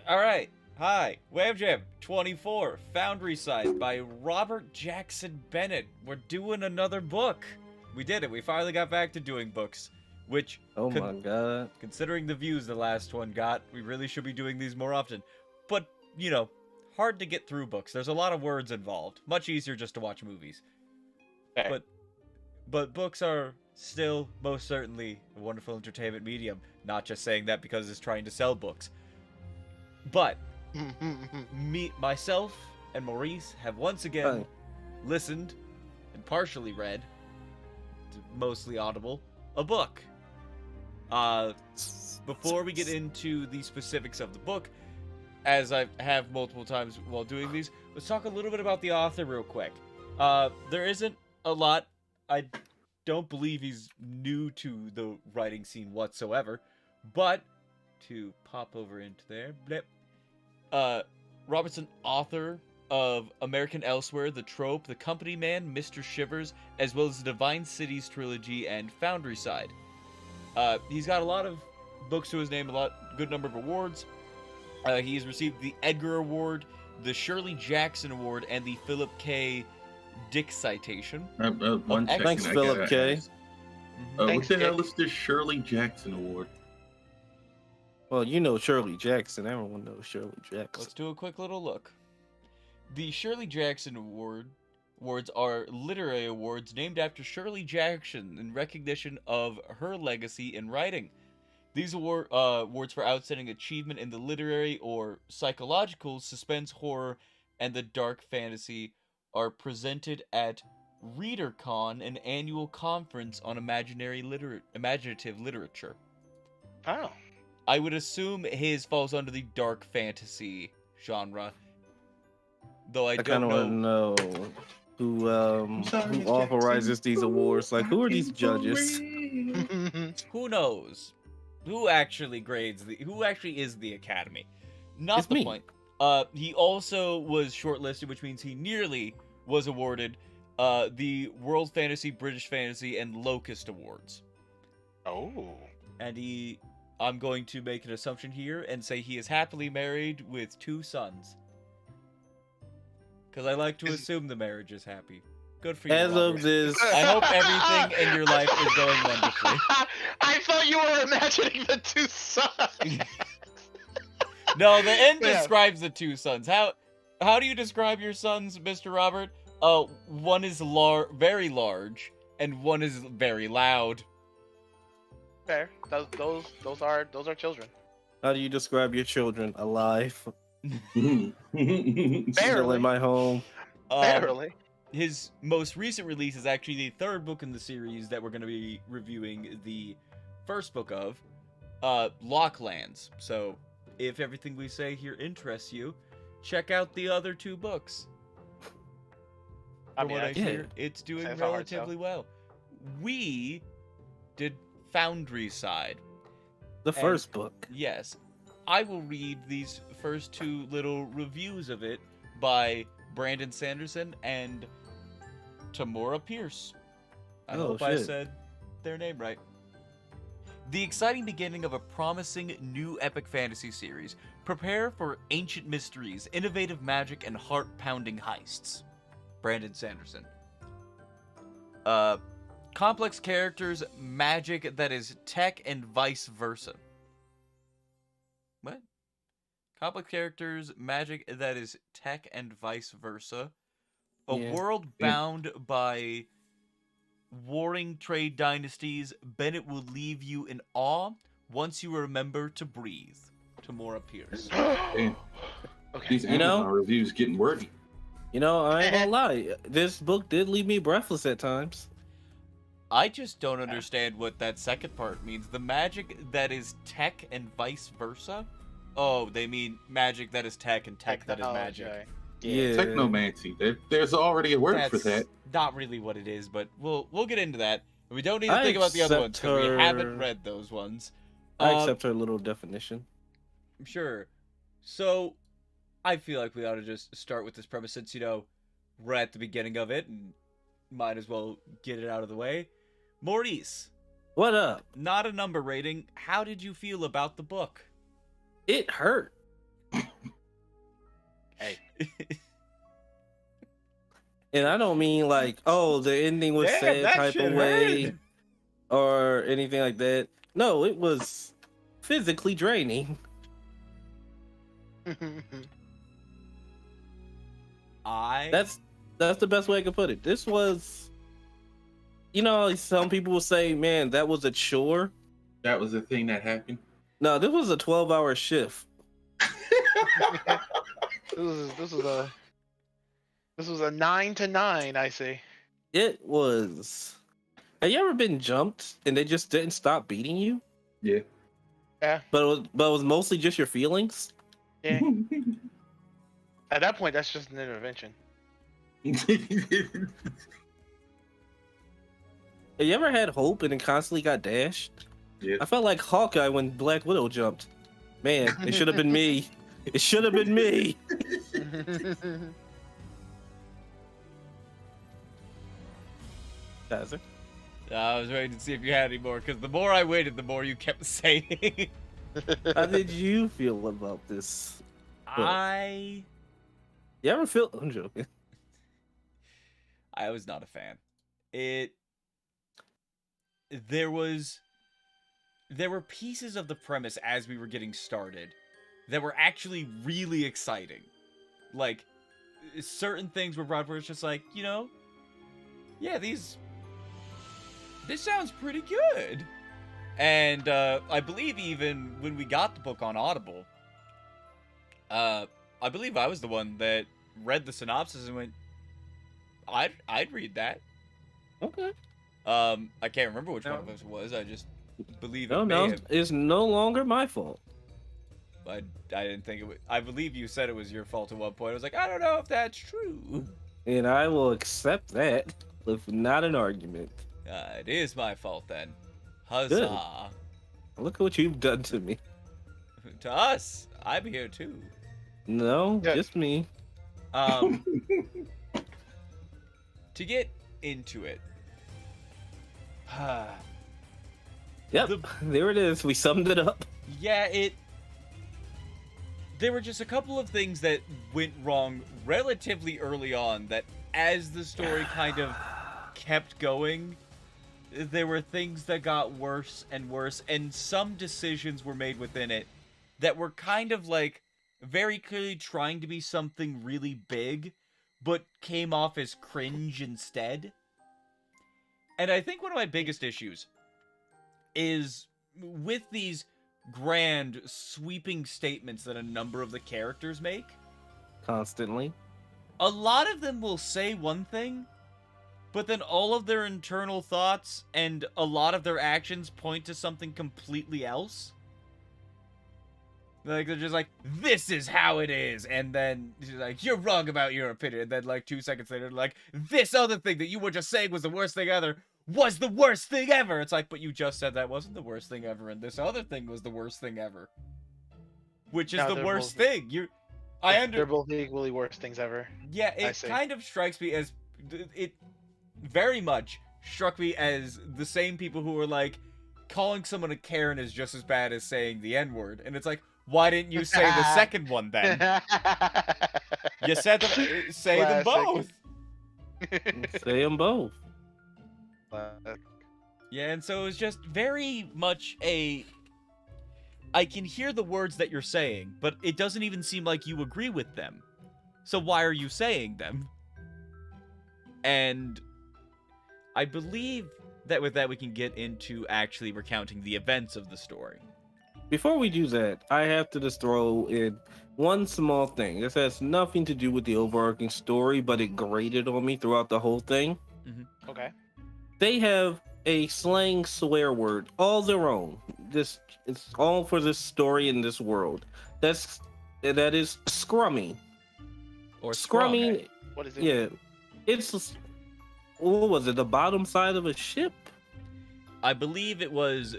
All right. Hi. Wave Jam 24, Foundryside by Robert Jackson Bennett. We're doing another book. We did it. We finally got back to doing books, which, Oh my god. considering the views the last one got, we really should be doing these more often. But, hard to get through books. There's a lot of words involved. Much easier just to watch movies. Fair. But books are still most certainly a wonderful entertainment medium. Not just saying that because it's trying to sell books. But myself, and Maurice have once again listened and partially read, mostly audible, a book. Before we get into the specifics of the book, as I have multiple times while doing these, let's talk a little bit about the author real quick. There isn't a lot. I don't believe he's new to the writing scene whatsoever, but to pop over into there, Robertson, author of American Elsewhere, The Trope, The Company Man, Mr. Shivers, as well as the Divine Cities trilogy and Foundryside. He's got a lot of books to his name, good number of awards. He's received the Edgar Award, the Shirley Jackson Award, and the Philip K. Dick Citation. One second, Thanks, Philip K. What the hell is the Shirley Jackson Award? Well, you know Shirley Jackson. Everyone knows Shirley Jackson. Let's do a quick little look. The Shirley Jackson Awards are literary awards named after Shirley Jackson in recognition of her legacy in writing. These awards for outstanding achievement in the literary or psychological, suspense, horror, and the dark fantasy are presented at ReaderCon, an annual conference on imaginative literature. Oh. I would assume his falls under the dark fantasy genre, though I don't kind of know. want to know who authorizes these awards. Like, who are these judges? Who knows? Who actually who actually is the Academy? Not It's the me. point. He also was shortlisted, which means he nearly was awarded the World Fantasy, British Fantasy, and Locust Awards. Oh. And I'm going to make an assumption here and say he is happily married with 2 sons. Because I like to assume the marriage is happy. Good for you, As Robert. of this, I hope everything in your life is going wonderfully. I thought you were imagining the 2 sons. No, the end Yeah. describes the 2 sons. How do you describe your sons, Mr. Robert? One is very large, and one is very loud. Fair. Those are children. how do you describe your children? Alive? Still Barely. in my home? Barely. His most recent release is actually the 3rd book in the series that we're going to be reviewing the first book of, Locklands. So, if everything we say here interests you, check out the other 2 books. From what I hear, it's doing Sounds hard, relatively well. We did Foundryside. The first book. Yes. I will read these first 2 little reviews of it by Brandon Sanderson and Tamora Pierce. I hope I said their name right. The exciting beginning of a promising new epic fantasy series. Prepare for ancient mysteries, innovative magic, and heart-pounding heists. Brandon Sanderson. Complex characters, magic that is tech, and vice versa. What? Complex characters, magic that is tech, and vice versa. A world bound by warring trade dynasties. Bennett will leave you in awe once you remember to breathe. Tamora Pierce. Damn. Okay. These Amazon reviews getting wordy. You know, I ain't gonna lie. This book did leave me breathless at times. I just don't understand what that second part means. The magic that is tech and vice versa? Oh, they mean magic that is tech and tech that is magic. Yeah. Technomancy. There's already a word for that. Not really what it is, but we'll get into that. We don't need to think about the other ones because we haven't read those ones. I accept her little definition. Sure. So, I feel like we ought to just start with this premise since, we're at the beginning of it and might as well get it out of the way. Maurice. What up? Not a number rating. How did you feel about the book? It hurt. And I don't mean like, oh, the ending was Damn, sad that type shit of way hurt. or anything like that. No, it was physically draining. That's the best way I could put it. This was, some people will say, man, that was a chore. That was the thing that happened. No, this was a 12-hour shift. This was a 9 to 9, I see. It was. Have you ever been jumped and they just didn't stop beating you? Yeah. Yeah. But it was mostly just your feelings. Yeah. At that point, that's just an intervention. Have you ever had hope and then constantly got dashed? Yeah. I felt like Hawkeye when Black Widow jumped. Man, it should have been me. It should have been me. Kaiser? I was waiting to see if you had any more, because the more I waited, the more you kept saying. How did you feel about this? You ever feel? I'm joking. I was not a fan. There were pieces of the premise as we were getting started that were actually really exciting. Like, certain things were brought where it's just like, yeah, this sounds pretty good. And I believe even when we got the book on Audible, I believe I was the one that read the synopsis and went, I'd read that. Okay. I can't remember which one of us it was. I just believe it it's no longer my fault. I didn't think it was. I believe you said it was your fault at one point. I was like, I don't know if that's true. And I will accept that with not an argument. It is my fault then. Huzzah. Good. Look at what you've done to me. To us, I'm here too. No, just me. To get into it. Yep, there it is. We summed it up. Yeah, there were just a couple of things that went wrong relatively early on that as the story kind of kept going, there were things that got worse and worse, and some decisions were made within it that were kind of like very clearly trying to be something really big, but came off as cringe instead. And I think one of my biggest issues is with these grand, sweeping statements that a number of the characters make. Constantly. A lot of them will say one thing, but then all of their internal thoughts and a lot of their actions point to something completely else. Like, they're just like, this is how it is, and then she's like, you're wrong about your opinion, and then like 2 seconds later, like, this other thing that you were just saying was the worst thing ever was the worst thing ever. It's like, but you just said that wasn't the worst thing ever, and this other thing was the worst thing ever. Which is the worst thing. They're both equally worst things ever. Yeah, it kind of strikes me as, it very much struck me as the same people who were like, calling someone a Karen is just as bad as saying the N-word, and it's like, why didn't you say the second one then? You said them, say them both. Say them both. Yeah, and so it was just very much I can hear the words that you're saying, but it doesn't even seem like you agree with them. So why are you saying them? And I believe that with that we can get into actually recounting the events of the story. Before we do that, I have to just throw in one small thing. This has nothing to do with the overarching story, but it grated on me throughout the whole thing. Mm-hmm. Okay. They have a slang swear word all their own. It's all for this story in this world. That is scrumming. Or scrumming. Okay. What is it? Yeah, it's what was it? The bottom side of a ship. I believe it was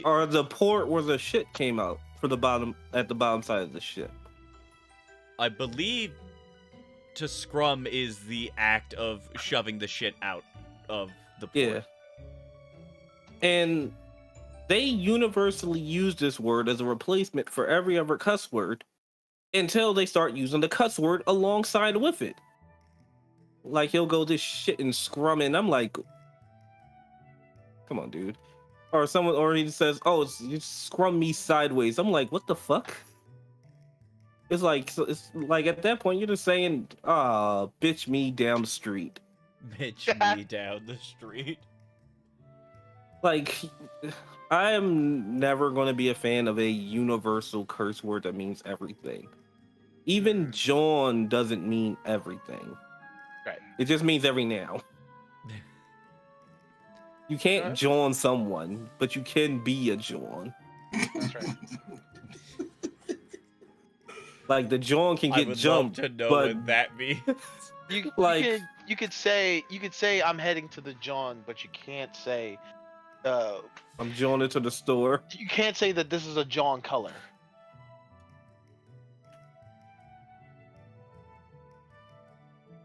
or the port where the shit came out at the bottom side of the ship. I believe to scrum is the act of shoving the shit out of the port. Yeah. And they universally use this word as a replacement for every other cuss word until they start using the cuss word alongside with it. Like he'll go this shit and scrum, and I'm like, come on, dude. Or he says, "Oh, you scrum me sideways." I'm like, what the fuck? It's like at that point you're just saying, bitch me down the street. Bitch me down the street. Like, I am never going to be a fan of a universal curse word that means everything. Even John doesn't mean everything. Right. It just means every now. You can't John someone, but you can be a John. That's right. Like the John can I get would jumped, love to know but what that means. You Like- you could say I'm heading to the John, but you can't say I'm John into the store. you can't say that this is a John color.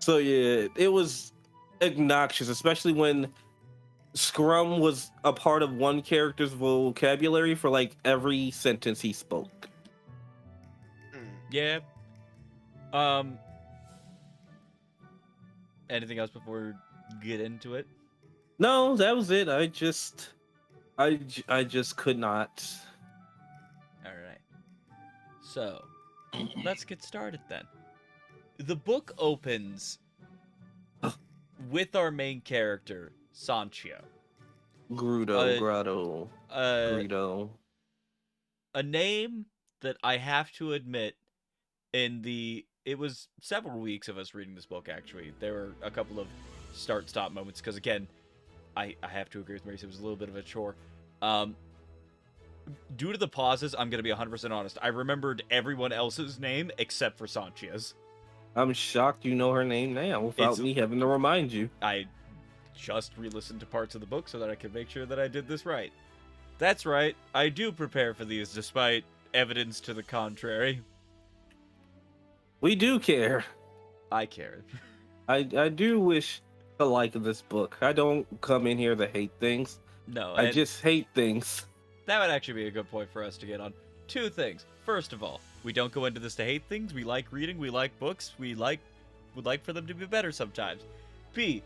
So yeah, it was obnoxious, especially when Scrum was a part of one character's vocabulary for like every sentence he spoke. Yeah. Anything else before we get into it? No, that was it. I just could not. All right. So, let's get started then. The book opens with our main character, Sanchia. Grotto. Greedo. A name that I have to admit, it was several weeks of us reading this book, actually. There were a couple of start-stop moments, because again, I have to agree with Maurice, it was a little bit of a chore. Due to the pauses, I'm going to be 100% honest. I remembered everyone else's name except for Sanchia's. I'm shocked you know her name now without me having to remind you. I just re-listened to parts of the book so that I could make sure that I did this right. That's right, I do prepare for these despite evidence to the contrary. We do care. I care. I do wish to like this book. I don't come in here to hate things. No, I just hate things. That would actually be a good point for us to get on. Two things. First of all, we don't go into this to hate things. We like reading. We like books. Would like for them to be better sometimes. B,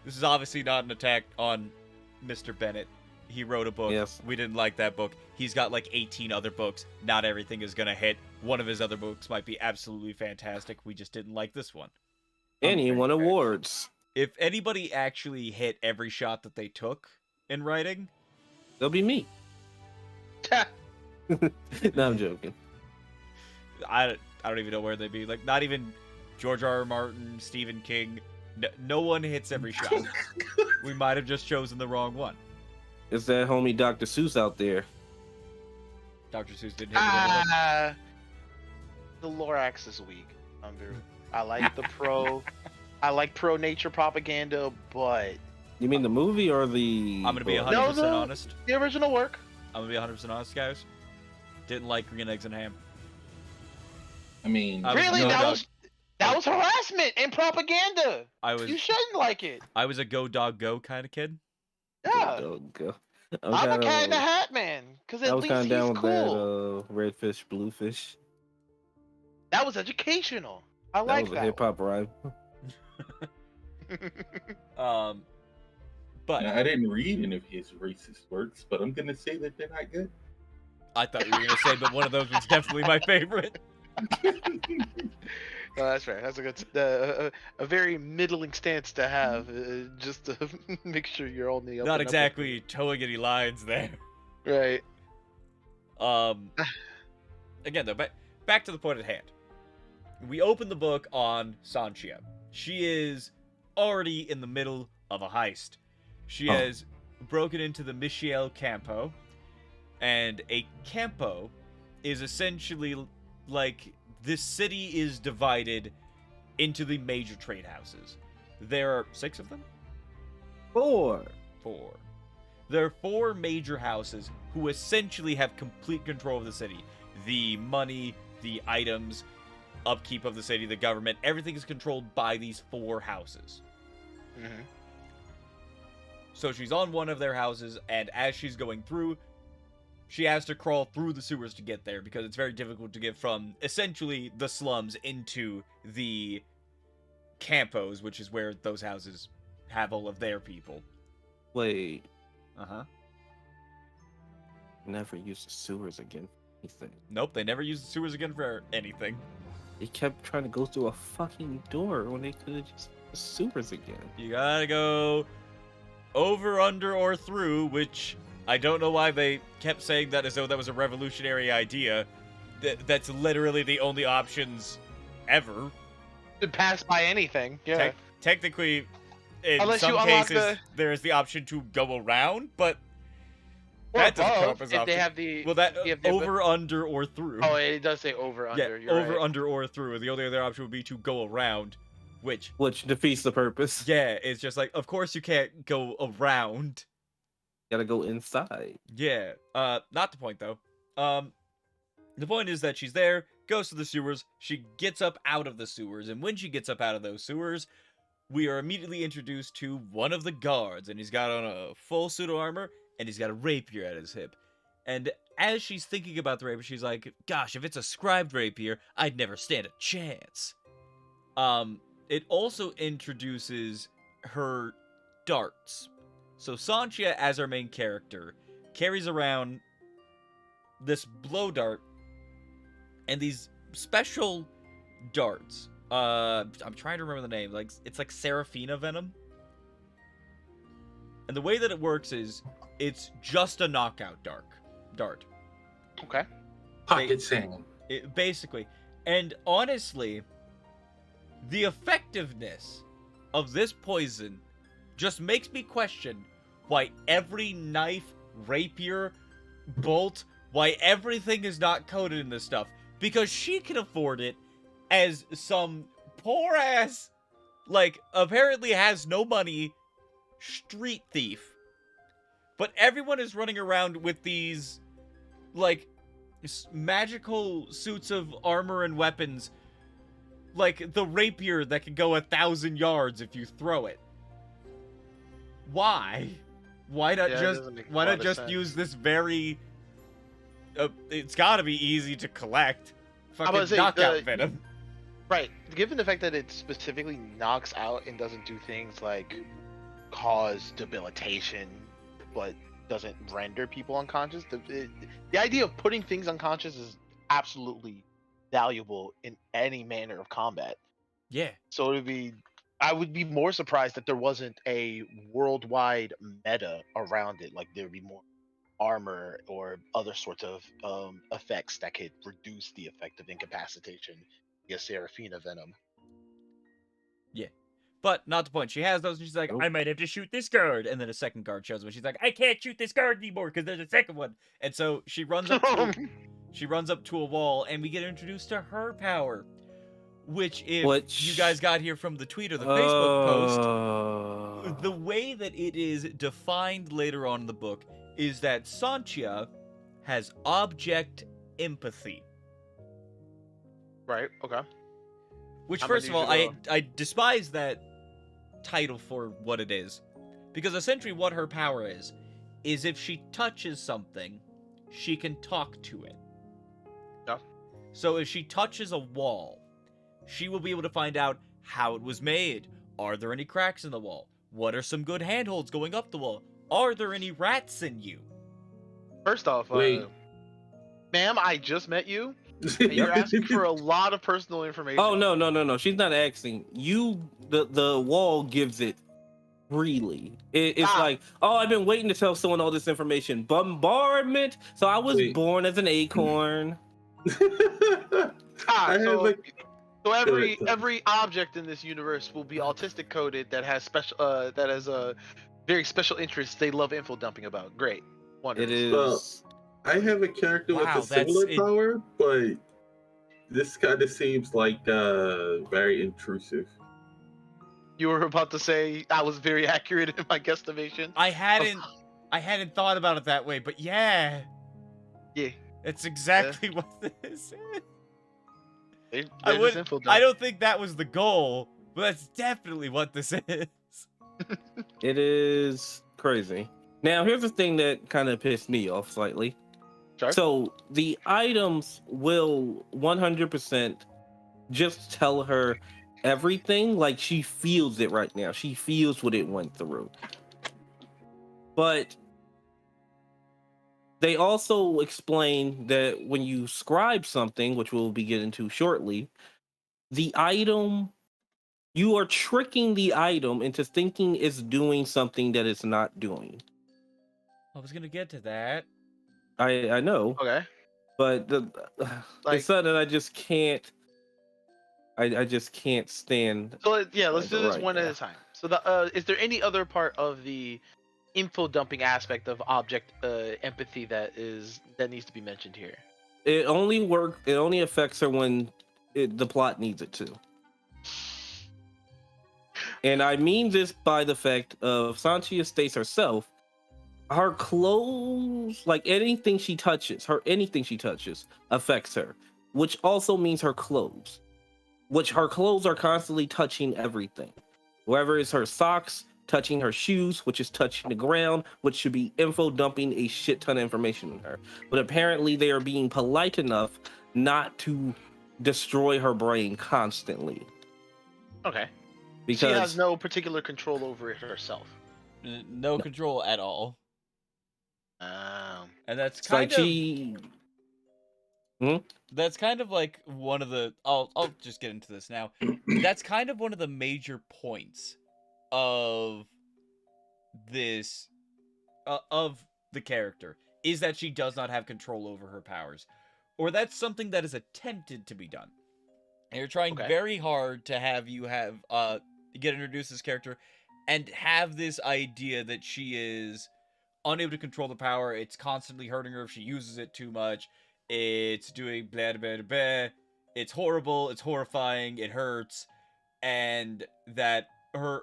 this is obviously not an attack on Mr. Bennett. He wrote a book. Yes. We didn't like that book. He's got like 18 other books. Not everything is going to hit. One of his other books might be absolutely fantastic. We just didn't like this one. And he won awards. If anybody actually hit every shot that they took in writing, They'll be me. No, I'm joking. I don't even know where they'd be. Like, not even George R.R. Martin, Stephen King. No one hits every shot. We might have just chosen the wrong one. It's that homie Dr. Seuss out there. Dr. Seuss didn't hit everyone. The Lorax is weak. I like the I like pro nature propaganda, but You mean the movie or the? I'm gonna be book? 100% No, honest. the original work. I'm gonna be 100% honest, guys. Didn't like green eggs and ham. I mean, I was Really, no that dog. was harassment and propaganda. I You shouldn't like it. was a go dog go kind of kid. Yeah, Go. I'm a cat in the hat man because I at was least kind he's of down with cool. that red fish, blue fish. That was educational. I That like was a that. hip hop rhyme. But I didn't read any of his racist works, but I'm gonna say that they're not good. I thought you were gonna say, but one of those was definitely my favorite. Oh, that's right. That's a good, a very middling stance to have, just to make sure you're on the up Not and up. exactly towing any lines there. Right. Again though, back to the point at hand. We open the book on Sanchia. She is already in the middle of a heist. She has broken into the Michel Campo, and a campo is essentially like this city is divided into the major trade houses. There are 6 of them? 4. 4. There are 4 major houses who essentially have complete control of the city. The money, the items, upkeep of the city, the government, everything is controlled by these 4 houses. Mm-hmm. So she's on one of their houses, and as she's going through, she has to crawl through the sewers to get there because it's very difficult to get from essentially the slums into the campos, which is where those houses have all of their people. Wait, Uh-huh. never use the sewers again. Anything. Nope, they never used the sewers again for anything. They kept trying to go through a fucking door when they could have just the sewers again. You gotta go over, under, or through, which I don't know why they kept saying that as though that was a revolutionary idea. That's literally the only options ever. To pass by anything. Yeah. Technically, in Unless you some unlock cases, there's the option to go around, but or that doesn't come up both, as if option. they have the Well, that you have the- over, under, or through. Oh, it does say over under. Yeah, You're over, right. under, or through. The only other option would be to go around, which defeats the purpose. yeah, it's just like, of course you can't go around. Gotta go inside. Yeah, not the point though. The point is that she's there, goes to the sewers, she gets up out of the sewers, and when she gets up out of those sewers, we are immediately introduced to one of the guards, and he's got on a full suit of armor, and he's got a rapier at his hip. And as she's thinking about the rapier, she's like, gosh, if it's a scribed rapier, I'd never stand a chance. It also introduces her darts. So Sanchia, as our main character, carries around this blow dart and these special darts. I'm trying to remember the name. Like, it's like Seraphina venom. And the way that it works is it's just a knockout dart. Okay. Pocket sand. Basically. And honestly, the effectiveness of this poison just makes me question why every knife, rapier, bolt, why everything is not coated in this stuff. Because she can afford it as some poor ass, like, apparently has no money, street thief. But everyone is running around with these, like, magical suits of armor and weapons. Like the rapier that can go 1,000 yards if you throw it. Why? Why not just use this very... it's gotta be easy to collect. Fucking knockout venom. Right. Given the fact that it specifically knocks out and doesn't do things like cause debilitation, but doesn't render people unconscious, the idea of putting things unconscious is absolutely valuable in any manner of combat. Yeah. So I would be more surprised that there wasn't a worldwide meta around it. Like there would be more armor or other sorts of effects that could reduce the effect of incapacitation via Seraphina venom. Yeah. But not the point. She has those and she's like, I might have to shoot this guard. And then a second guard shows up and she's like, I can't shoot this guard anymore because there's a second one. And so she runs up to a wall and we get introduced to her power. Which if you guys got here from the tweet or the Facebook post, the way that it is defined later on in the book is that Sanchia has object empathy. Right, okay. Which, first of all, I despise that title for what it is. Because essentially what her power is if she touches something, she can talk to it. Yeah. So if she touches a wall, she will be able to find out how it was made. Are there any cracks in the wall? What are some good handholds going up the wall? Are there any rats in you? First off, ma'am, I just met you. And you're asking for a lot of personal information. Oh, no. She's not asking. The wall gives it freely. It's like, oh, I've been waiting to tell someone all this information. Bombardment. So I was born as an acorn. So every object in this universe will be autistic coded that has a very special interest they love info dumping about. Great. Wonderful. It is. Well, I have a character with a similar power, but this kind of seems like very intrusive. You were about to say I was very accurate in my guesstimation. I hadn't thought about it that way, but yeah. Yeah. It's exactly what this is. I don't think that was the goal, but that's definitely what this is. It is crazy. Now, here's the thing that kind of pissed me off slightly. Sorry? So the items will 100% just tell her everything. Like she feels it right now. She feels what it went through. But they also explain that when you scribe something, which we'll be getting to shortly, the item, you are tricking the item into thinking it's doing something that it's not doing. I was gonna get to that. I know, Okay. but Like, it's something I just can't. I just can't stand. so yeah, let's do this right one at now. a time. So is there any other part of the info dumping aspect of object empathy that needs to be mentioned here? It only affects her when the plot needs it to. And I mean this by the fact of Sanchia states herself, her clothes, like anything she touches affects her, which also means her clothes, which her clothes are constantly touching everything. Whether it's her socks, touching her shoes, which is touching the ground, which should be info dumping a shit ton of information on her. But apparently they are being polite enough not to destroy her brain constantly. Okay. Because she has no particular control over it herself. No control at all. And that's kind of that's kind of like one of the I'll just get into this now. That's kind of one of the major points of this of the character is that she does not have control over her powers, or that's something that is attempted to be done. And you're trying very hard to have get introduced to this character and have this idea that she is unable to control the power. It's constantly hurting her if she uses it too much. It's doing blah blah blah. It's horrible. It's horrifying. It hurts, and that her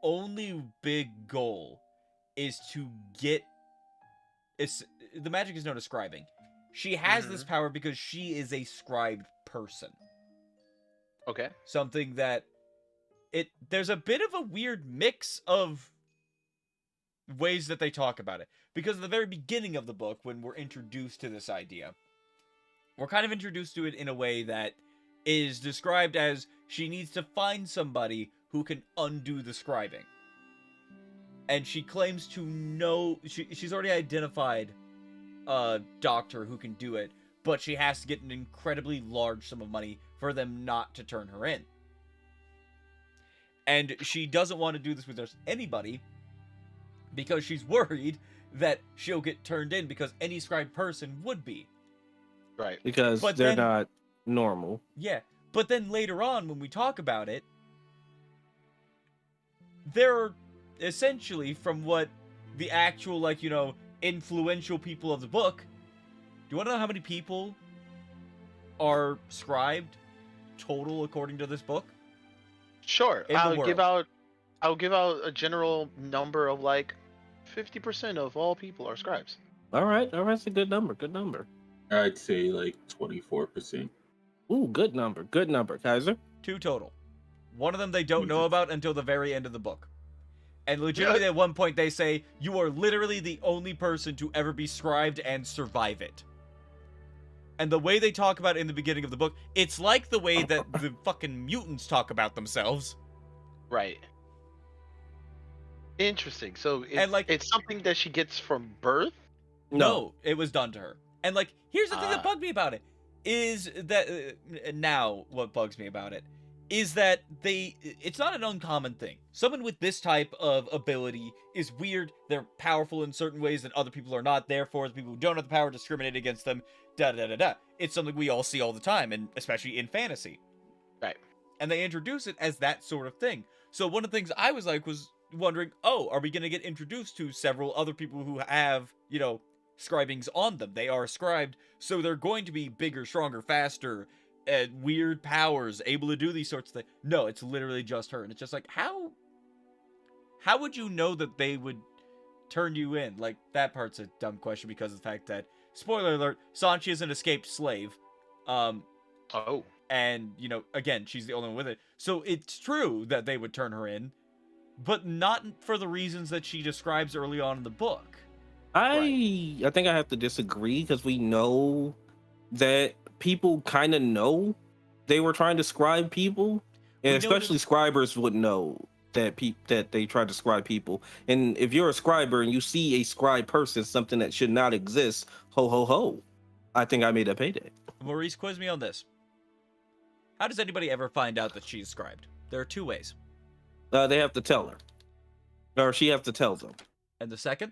only big goal is to get. The magic is known as scribing. She has this power because she is a scribed person. Okay. Something that there's a bit of a weird mix of ways that they talk about it. Because at the very beginning of the book, when we're introduced to this idea, we're kind of introduced to it in a way that is described as she needs to find somebody who can undo the scribing. And she claims to know, she's already identified a doctor who can do it, but she has to get an incredibly large sum of money for them not to turn her in. And she doesn't want to do this with just anybody because she's worried that she'll get turned in because any scribed person would be. Right. Because they're not normal. Yeah. But then later on, when we talk about it, they're essentially, from what the actual, influential people of the book, do you want to know how many people are scribed total according to this book? Sure. I'll give out a general number of 50% of all people are scribes. All right, that's a good number. Good number. I'd say 24%. Ooh, good number, Kaiser. 2 total. One of them they don't know about until the very end of the book. And legitimately at one point they say, you are literally the only person to ever be scribed and survive it. And the way they talk about it in the beginning of the book, it's like the way that the fucking mutants talk about themselves. Right. Interesting. So it's something that she gets from birth? No, it was done to her. And here's the thing that bugged me about it. Is that now what bugs me about it is that it's not an uncommon thing. Someone with this type of ability is weird. They're powerful in certain ways that other people are not. Therefore, the people who don't have the power discriminate against them. It's something we all see all the time, and especially in fantasy. Right. And they introduce it as that sort of thing. So one of the things I was wondering, are we going to get introduced to several other people who have, scribings on them? They are scribed, so they're going to be bigger, stronger, faster, weird powers, able to do these sorts of things. No, it's literally just her. And it's just how would you know that they would turn you in? That part's a dumb question because of the fact that, spoiler alert, Sanchi is an escaped slave. And, again, she's the only one with it. So it's true that they would turn her in, but not for the reasons that she describes early on in the book. I think I have to disagree because we know that people kind of know they were trying to scribe people, and We know especially scribers would know that that they tried to scribe people. And if you're a scriber and you see a scribe person, something that should not exist, ho ho ho, I think I made a payday. Maurice, quiz me on this. How does anybody ever find out that she's scribed? There are 2 ways. They have to tell her, or she have to tell them. And the second?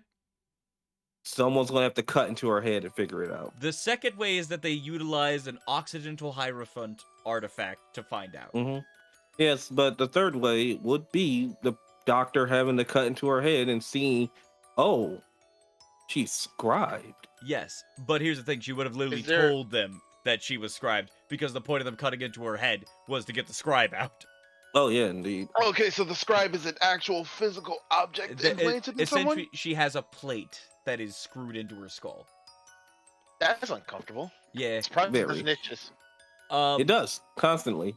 Someone's gonna have to cut into her head and figure it out. The second way is that they utilize an Occidental Hierophant artifact to find out. Mm-hmm. Yes, but the third way would be the doctor having to cut into her head and seeing, oh, she's scribed. Yes, but here's the thing. She would have literally told them that she was scribed because the point of them cutting into her head was to get the scribe out. Oh, yeah, indeed. Okay, so the scribe is an actual physical object implanted in someone? Essentially, she has a plate that is screwed into her skull. That's uncomfortable. Yeah. It's probably Very. itches. It does, constantly.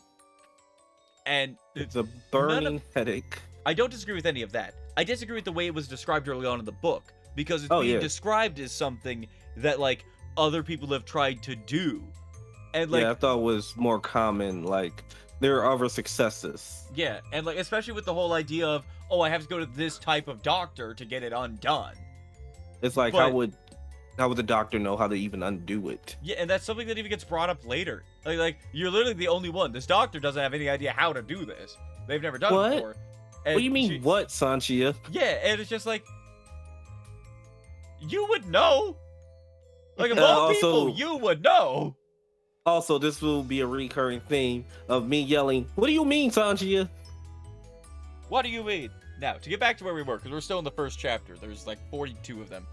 And It's a burning headache. I don't disagree with any of that. I disagree with the way it was described early on in the book, because it's being described as something that, like, other people have tried to do. And, like, yeah, I thought it was more common, like, there are other successes. Yeah, and, like, especially with the whole idea of, oh, I have to go to this type of doctor to get it undone. It's like, how would the doctor know how to even undo it? Yeah, and that's something that even gets brought up later. Like you're literally the only one. This doctor doesn't have any idea how to do this. They've never done it before. And what do you mean, what, Sanchia? Yeah, and it's just like, you would know. Like, of all people, you would know. Also, this will be a recurring theme of me yelling, what do you mean, Sanchia? What do you mean? Now, to get back to where we were, because we're still in the first chapter. There's like 42 of them,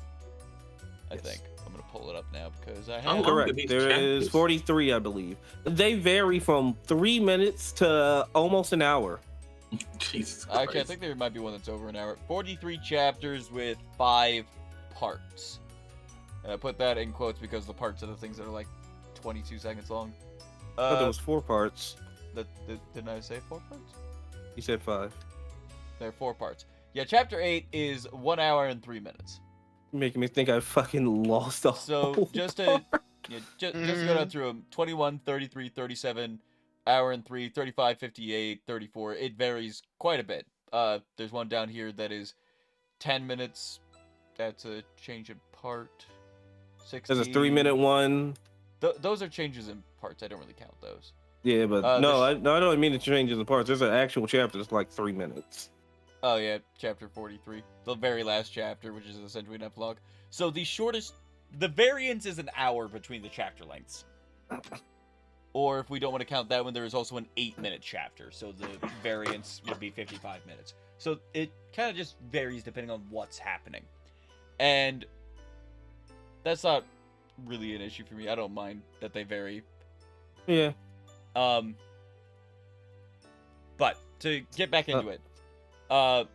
I think. I'm going to pull it up now because I have... I'm correct. There is 43, I believe. They vary from 3 minutes to almost an hour. Jesus Christ. Okay, I think there might be one that's over an hour. 43 chapters with 5 parts. And I put that in quotes because the parts are the things that are like 22 seconds long. I thought there was 4 parts. Didn't I say 4 parts? You said 5. There are 4 parts. Yeah, chapter 8 is 1 hour and 3 minutes. You're making me think I fucking lost the So just to go down through them, 21, 33, 37, hour and 3, 35, 58, 34. It varies quite a bit. There's one down here that is 10 minutes. That's a change in part. 16. There's a 3-minute one. Those are changes in parts. I don't really count those. Yeah, but no, I don't mean to change the parts. There's an actual chapter that's like 3 minutes. Oh yeah, chapter 43, the very last chapter, which is essentially an epilogue. So the variance is an hour between the chapter lengths. Or if we don't want to count that one, there is also an 8-minute chapter, so the variance would be 55 minutes. So it kind of just varies depending on what's happening. And that's not really an issue for me. I don't mind that they vary. Yeah. But to get back into it, I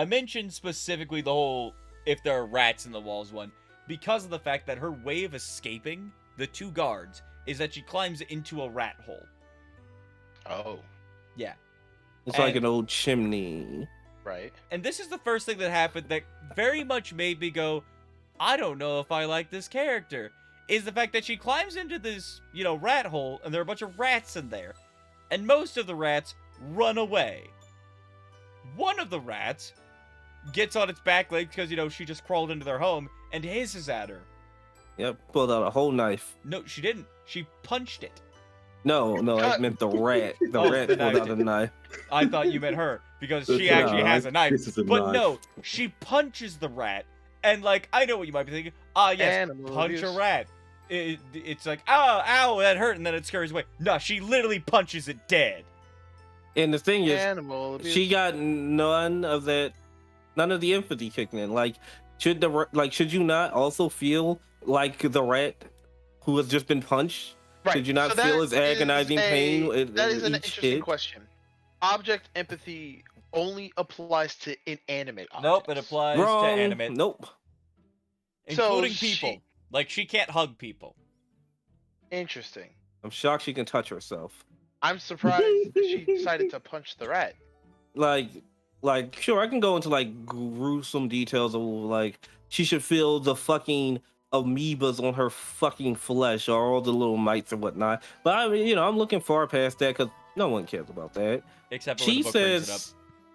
mentioned specifically the whole if there are rats in the walls one because of the fact that her way of escaping the 2 guards is that she climbs into a rat hole. Oh. Yeah. It's like an old chimney. Right. And this is the first thing that happened that very much made me go, I don't know if I like this character. Is the fact that she climbs into this, rat hole, and there are a bunch of rats in there. And most of the rats run away. One of the rats gets on its back legs because, she just crawled into their home and hisses at her. Yep, pulled out a whole knife. No, she didn't. She punched it. No, I meant the rat. The rat pulled out a knife. I thought you meant her because she actually has a knife. But knife. No, she punches the rat. And, I know what you might be thinking. Yes, Animal punch abuse. a rat. It's like, ow, that hurt, and then it scurries away. No, she literally punches it dead. And the thing is, Animal abuse. she got none of the empathy kicking in. Should you not also feel like the rat who has just been punched? Right. Should you not So feel his that agonizing is pain? That is an each interesting hit? question. Object empathy only applies to inanimate objects. Nope, it applies Wrong. to animate. Nope. Including So people. She can't hug people. Interesting. I'm shocked she can touch herself. I'm surprised that she decided to punch the rat. Like, like, sure, I can go into like gruesome details of like she should feel the fucking amoebas on her fucking flesh or all the little mites or whatnot. But I mean, I'm looking far past that because no one cares about that. Except for when She the book brings it up. says,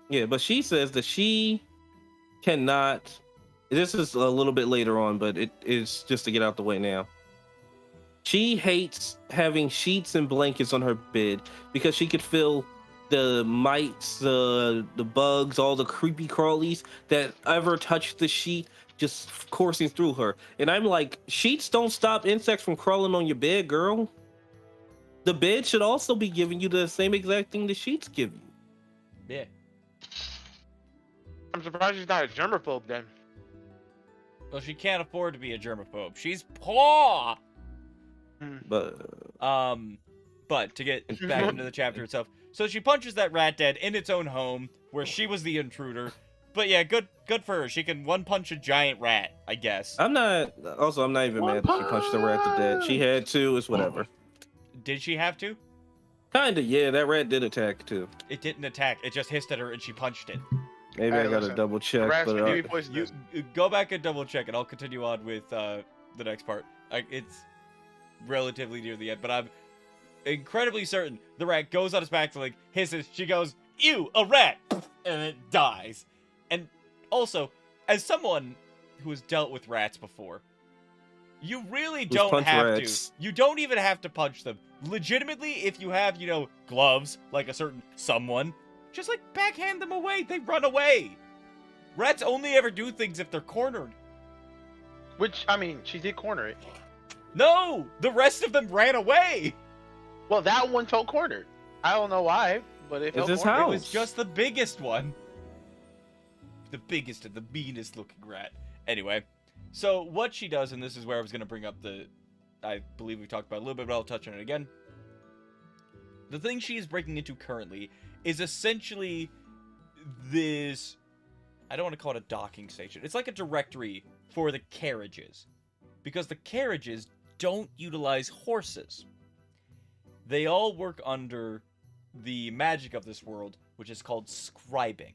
yeah, but she says that she cannot. This is a little bit later on, but it is just to get out the way now. She hates having sheets and blankets on her bed because she could feel the mites, the bugs, all the creepy crawlies that ever touch the sheet just coursing through her. And I'm like, sheets don't stop insects from crawling on your bed, girl. The bed should also be giving you the same exact thing the sheets give you. Yeah. I'm surprised she's not a germaphobe then. Well, she can't afford to be a germaphobe. She's poor. But to get back into the chapter itself, so she punches that rat dead in its own home where she was the intruder. But yeah, good for her. She can one punch a giant rat, I guess. I'm not even mad that she punched the rat to death. She had to, it's whatever. Did she have to? Kinda, yeah, that rat did attack too. It didn't attack. It just hissed at her and she punched it. Maybe I gotta double check, but you go back and double check, and I'll continue on with the next part. It's relatively near the end, but I'm incredibly certain the rat goes on its back, like hisses. She goes, "Ew, a rat," and it dies. And also, as someone who has dealt with rats before, you really don't have to. You don't even have to punch them. Legitimately, if you have, gloves, like a certain someone, just like backhand them away. They run away. Rats only ever do things if they're cornered. Which, I mean, she did corner it. No! The rest of them ran away! Well, that one felt cornered. I don't know why, but it felt cornered. It was just the biggest one. The biggest and the meanest looking rat. Anyway, so what she does, and this is where I was going to bring up I believe we talked about it a little bit, but I'll touch on it again. The thing she is breaking into currently is essentially this, I don't want to call it a docking station. It's like a directory for the carriages. Because the carriages don't utilize horses. They all work under the magic of this world, which is called scribing.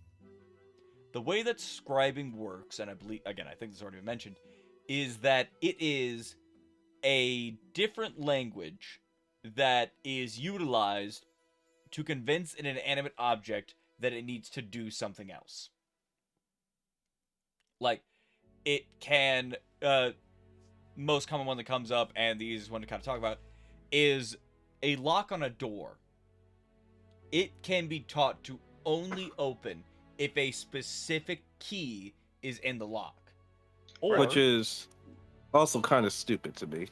The way that scribing works, and I believe, again, I think this has already been mentioned, is that it is a different language that is utilized to convince an inanimate object that it needs to do something else. Like, it can, most common one that comes up, and the easiest one to kind of talk about, is a lock on a door. It can be taught to only open if a specific key is in the lock. Which is also kind of stupid to me.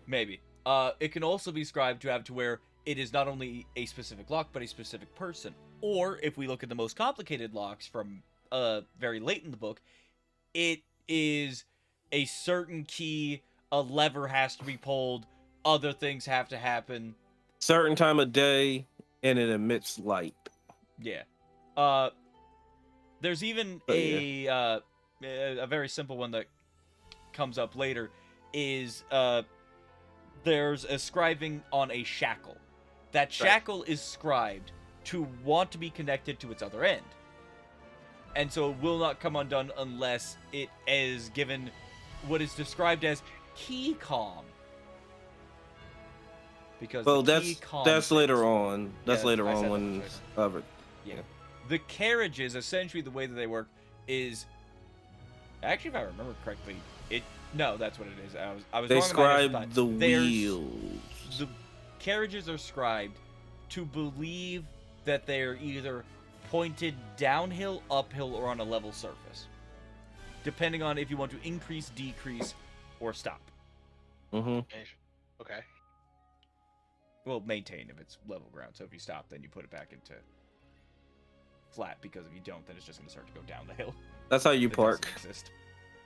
Maybe. It can also be scribed to have to where it is not only a specific lock, but a specific person. Or, if we look at the most complicated locks from very late in the book, it is a certain key, a lever has to be pulled, other things have to happen. Certain time of day, and it emits light. Yeah. There's even a very simple one that comes up later, is there's a scribing on a shackle. That shackle is scribed to want to be connected to its other end. And so it will not come undone unless it is given what is described as key calm. Because that's later on. That's later on when yeah. The carriages, essentially the way that they work is, actually if I remember correctly, that's what it is. I was they wrong. Scribe the wheels. The carriages are scribed to believe that they are either pointed downhill, uphill, or on a level surface, depending on if you want to increase, decrease, or stop. Mm-hmm. Okay. Well, maintain if it's level ground. So if you stop, then you put it back into flat, because if you don't, then it's just going to start to go down the hill. That's how you park.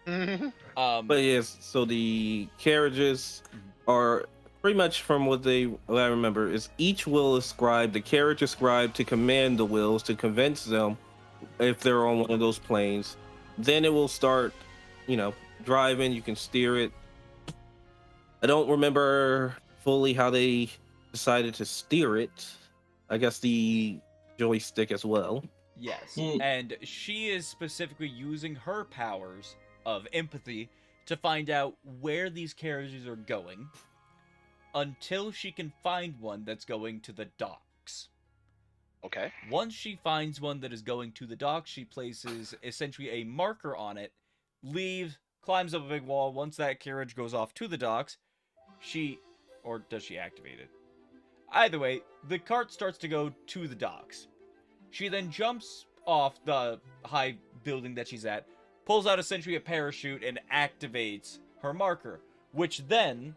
But yes, so the carriages are pretty much from what I remember is each wheel is scribed. The carriage is scribed to command the wheels, to convince them if they're on one of those planes. Then it will start, driving. You can steer it. I don't remember fully how they decided to steer it. I guess the joystick as well. Yes, and she is specifically using her powers of empathy to find out where these carriages are going until she can find one that's going to the docks. Okay. Once she finds one that is going to the docks, she places essentially a marker on it, leaves, climbs up a big wall. Once that carriage goes off to the docks, or does she activate it? Either way, the cart starts to go to the docks. She then jumps off the high building that she's at, pulls out essentially a parachute, and activates her marker, which then,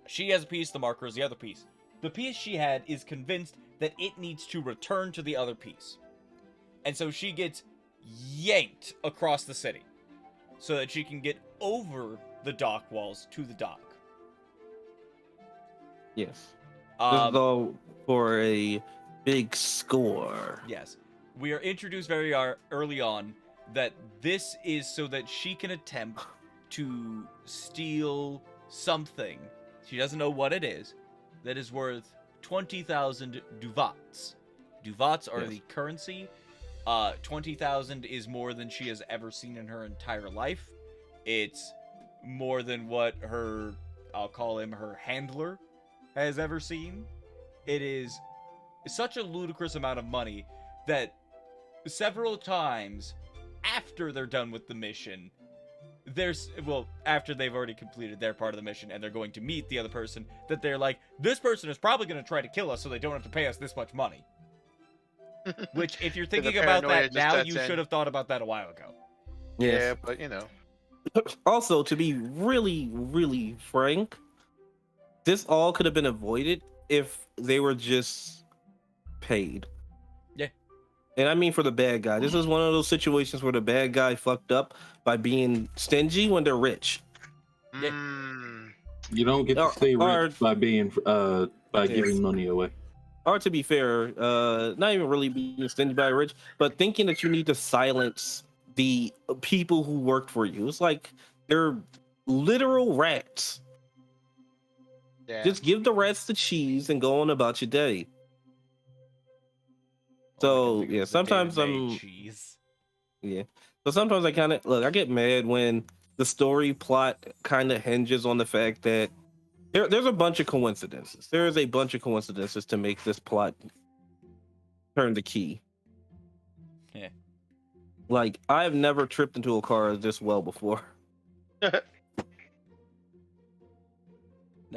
she has a piece, the marker is the other piece. The piece she had is convinced that it needs to return to the other piece. And so she gets yanked across the city so that she can get over the dock walls to the dock. Yes. This is Um, all for a big score. yes. We are introduced very early on that this is so that she can attempt to steal something. She doesn't know what it is. That is worth 20,000 duvats. Duvats are Yes. the currency. 20,000 is more than she has ever seen in her entire life. It's more than what her, I'll call him her handler, has ever seen. It is such a ludicrous amount of money that several times after they're done with the mission, after they've already completed their part of the mission and they're going to meet the other person, that they're like, this person is probably going to try to kill us so they don't have to pay us this much money. Which, if you're thinking about paranoia that just now, sets you in. should have thought about that a while ago. Yeah, but you know. Also, to be really, really frank, this all could have been avoided if they were just paid. Yeah. And I mean for the bad guy. This is one of those situations where the bad guy fucked up by being stingy when they're rich. Yeah. You don't get to stay Or- rich by being by giving money away. Or to be fair, not even really being stingy by rich, but thinking that you need to silence the people who worked for you. It's like they're literal rats. Yeah. Just give the rats the cheese and go on about your day. So, yeah, sometimes I'm- cheese. Yeah. So sometimes I kind of I get mad when the story plot kind of hinges on the fact that there's a bunch of coincidences. There is a bunch of coincidences to make this plot turn the key. Yeah. Like, I've never tripped into a car this well before.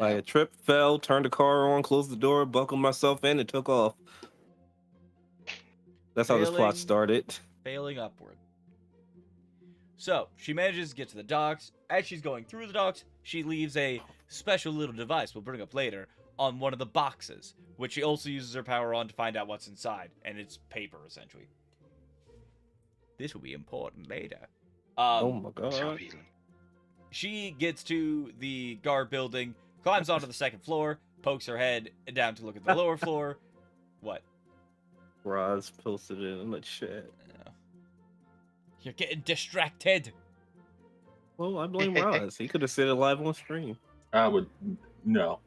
I tripped, fell, turned the car on, closed the door, buckled myself in, and took off. That's how this plot Failing- started. Failing upward. So, she manages to get to the docks. As she's going through the docks, she leaves a special little device we'll bring up later on one of the boxes, which she also uses her power on to find out what's inside, and it's paper, essentially. This will be important later. Oh my god. She gets to the guard building, climbs onto the second floor, pokes her head down to look at the lower floor. What? Roz posted it in the chat. You're getting distracted. Well, I blame Roz. He could have said it live on stream. I would no.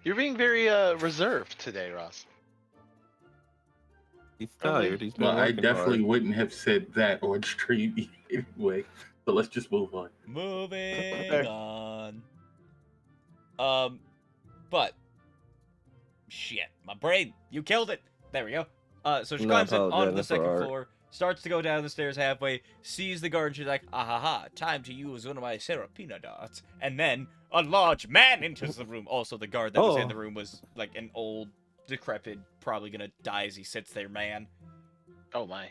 You're being very reserved today, Ross. He's tired. He's been Well, I working definitely hard. wouldn't have said that on stream anyway. So let's just move on. Moving on. But shit, my brain, you killed it. There we go. So she No, climbs in onto apologize, the that's for second art. floor, starts to go down the stairs halfway, sees the guard, and she's like, ah ha ha, time to use one of my Serapina darts. And then a large man enters the room. Also, the guard that was in Oh. the room was like an old, decrepit, probably gonna die as he sits there, man. Oh my.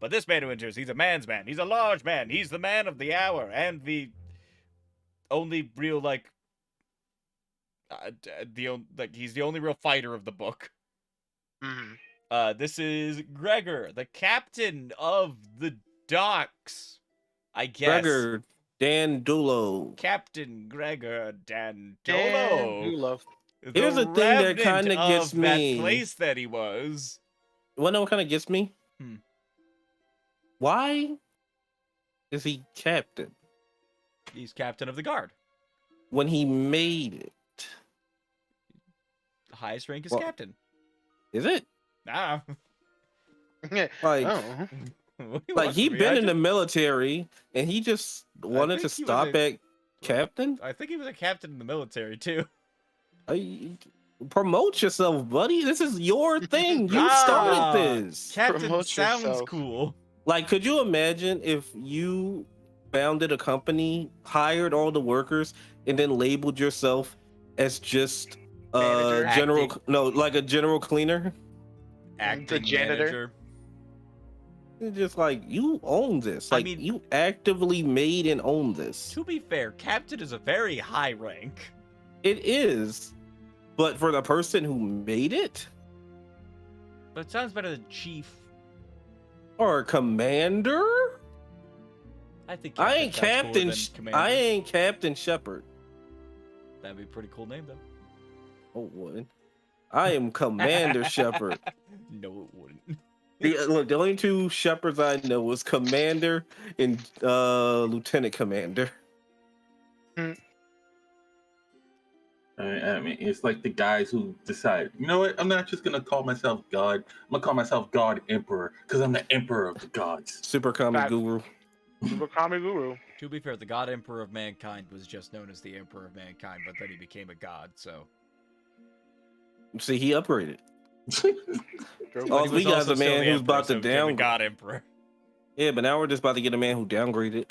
But this man who enters, he's a man's man. He's a large man. He's the man of the hour and the only real he's the only real fighter of the book. Mm-hmm. This is Gregor, the captain of the docks. I guess. Gregor Dandulo. Captain Gregor Dandolo. Dulo. Here's the thing that kinda gets me. That place that he was. What kind of gets me? Hmm. Why is he captain He's captain of the guard. when he made it? The highest rank is Well- captain. Is it? Ah. Like, Oh. like he been in the military, and he just wanted to stop at captain. I think he was a captain in the military too. Promote yourself, buddy. This is your thing. You started this. Captain Promote sounds yourself. cool. Like, could you imagine if you founded a company, hired all the workers, and then labeled yourself as just Manager? like a general cleaner? Acting janitor? manager. It's just like, you own this. Like, you actively made and own this. To be fair, captain is a very high rank. It is, but for the person who made it, But it sounds better than chief. or commander. I think I ain't sounds cooler Captain. than commander. I ain't Captain Shepard. That'd be a pretty cool name though. Oh, what? I am Commander Shepard. No, it wouldn't. Look, the only two Shepards I know was Commander and Lieutenant Commander. I mean, it's like the guys who decide, you know what? I'm not just gonna call myself God. I'm gonna call myself God Emperor because I'm the Emperor of the gods. Super Comic Fact. Guru. Super Kami Guru. To be fair, the God Emperor of Mankind was just known as the Emperor of Mankind, but then he became a god, so... See, he upgraded. But All he we was got also is a still man the who's Emperor, about so to he became a downgrade. God Emperor. Yeah, but now we're just about to get a man who downgraded.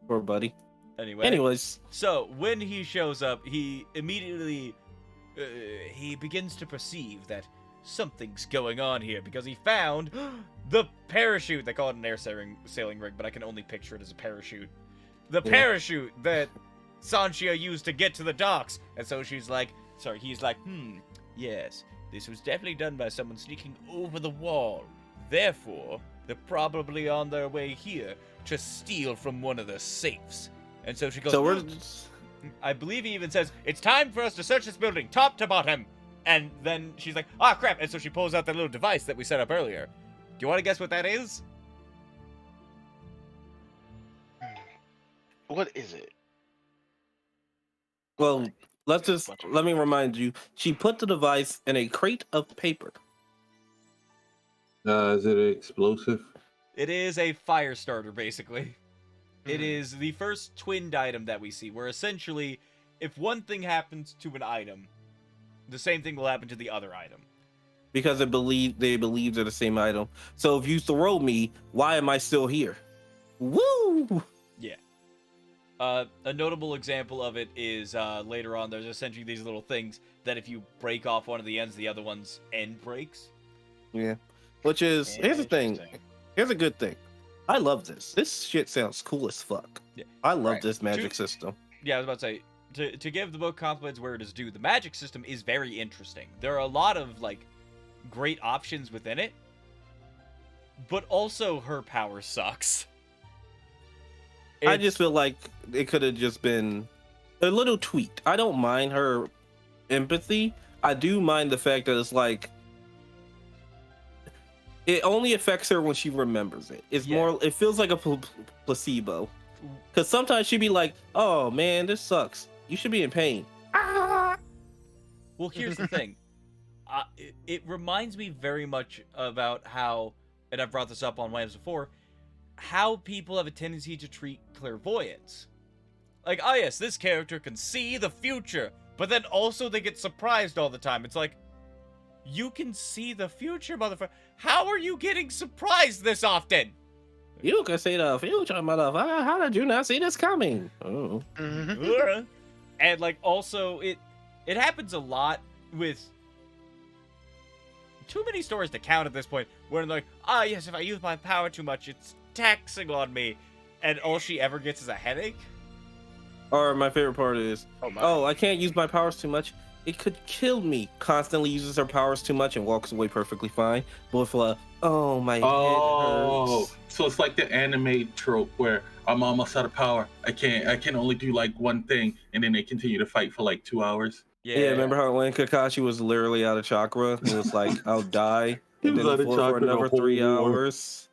Poor buddy. Anyway. Anyways, So, when he shows up, he immediately... he begins to perceive that something's going on here, because he found the parachute. They call it an air sailing rig, but I can only picture it as a parachute. The Yeah. parachute that Sanchia used to get to the docks. And so he's like, yes, this was definitely done by someone sneaking over the wall. Therefore, they're probably on their way here to steal from one of the safes. And so she goes, so we're I believe he even says, it's time for us to search this building, top to bottom. And then she's like, ah, crap. And so she pulls out that little device that we set up earlier. Do you want to guess what that is? What is it? well. Let me remind you. She put the device in a crate of paper. Is it explosive? It is a fire starter, basically. It is the first twinned item that we see, where essentially, if one thing happens to an item, the same thing will happen to the other item. Because they believe they're the same item. So if you throw me, why am I still here? Woo! Yeah. A notable example of it is later on, there's essentially these little things that if you break off one of the ends, the other one's end breaks. Yeah. Which is, here's the thing. Here's a good thing. I love this. This shit sounds cool as fuck. Yeah. I love Right. this magic system. Yeah, I was about to say, to give the book compliments where it is due, the magic system is very interesting. There are a lot of, like, great options within it, but also her power sucks. I just feel like it could have just been a little tweaked. I don't mind her empathy. I do mind the fact that it's like, it only affects her when she remembers it. It's more, it feels like a placebo. Because sometimes she'd be like, oh man, this sucks. You should be in pain. Well, here's the thing. It reminds me very much about how, and I've brought this up on WAMMs before, how people have a tendency to treat clairvoyance. Like, oh yes, this character can see the future, but then also they get surprised all the time. It's like, you can see the future, motherfucker. How are you getting surprised this often? You can see the future, motherfucker. How did you not see this coming? Oh. And like, also, it happens a lot with too many stories to count at this point, where they're like, ah, yes, if I use my power too much, it's taxing on me, and all she ever gets is a headache. Or my favorite part is, oh, I can't use my powers too much. It could kill me. Constantly uses her powers too much and walks away perfectly fine. But for oh, my head hurts. So it's like the anime trope where I'm almost out of power. I can only do like one thing, and then they continue to fight for like 2 hours. Yeah, remember how when Kakashi was literally out of chakra? It was like, I'll die. And then he for another 3 hours.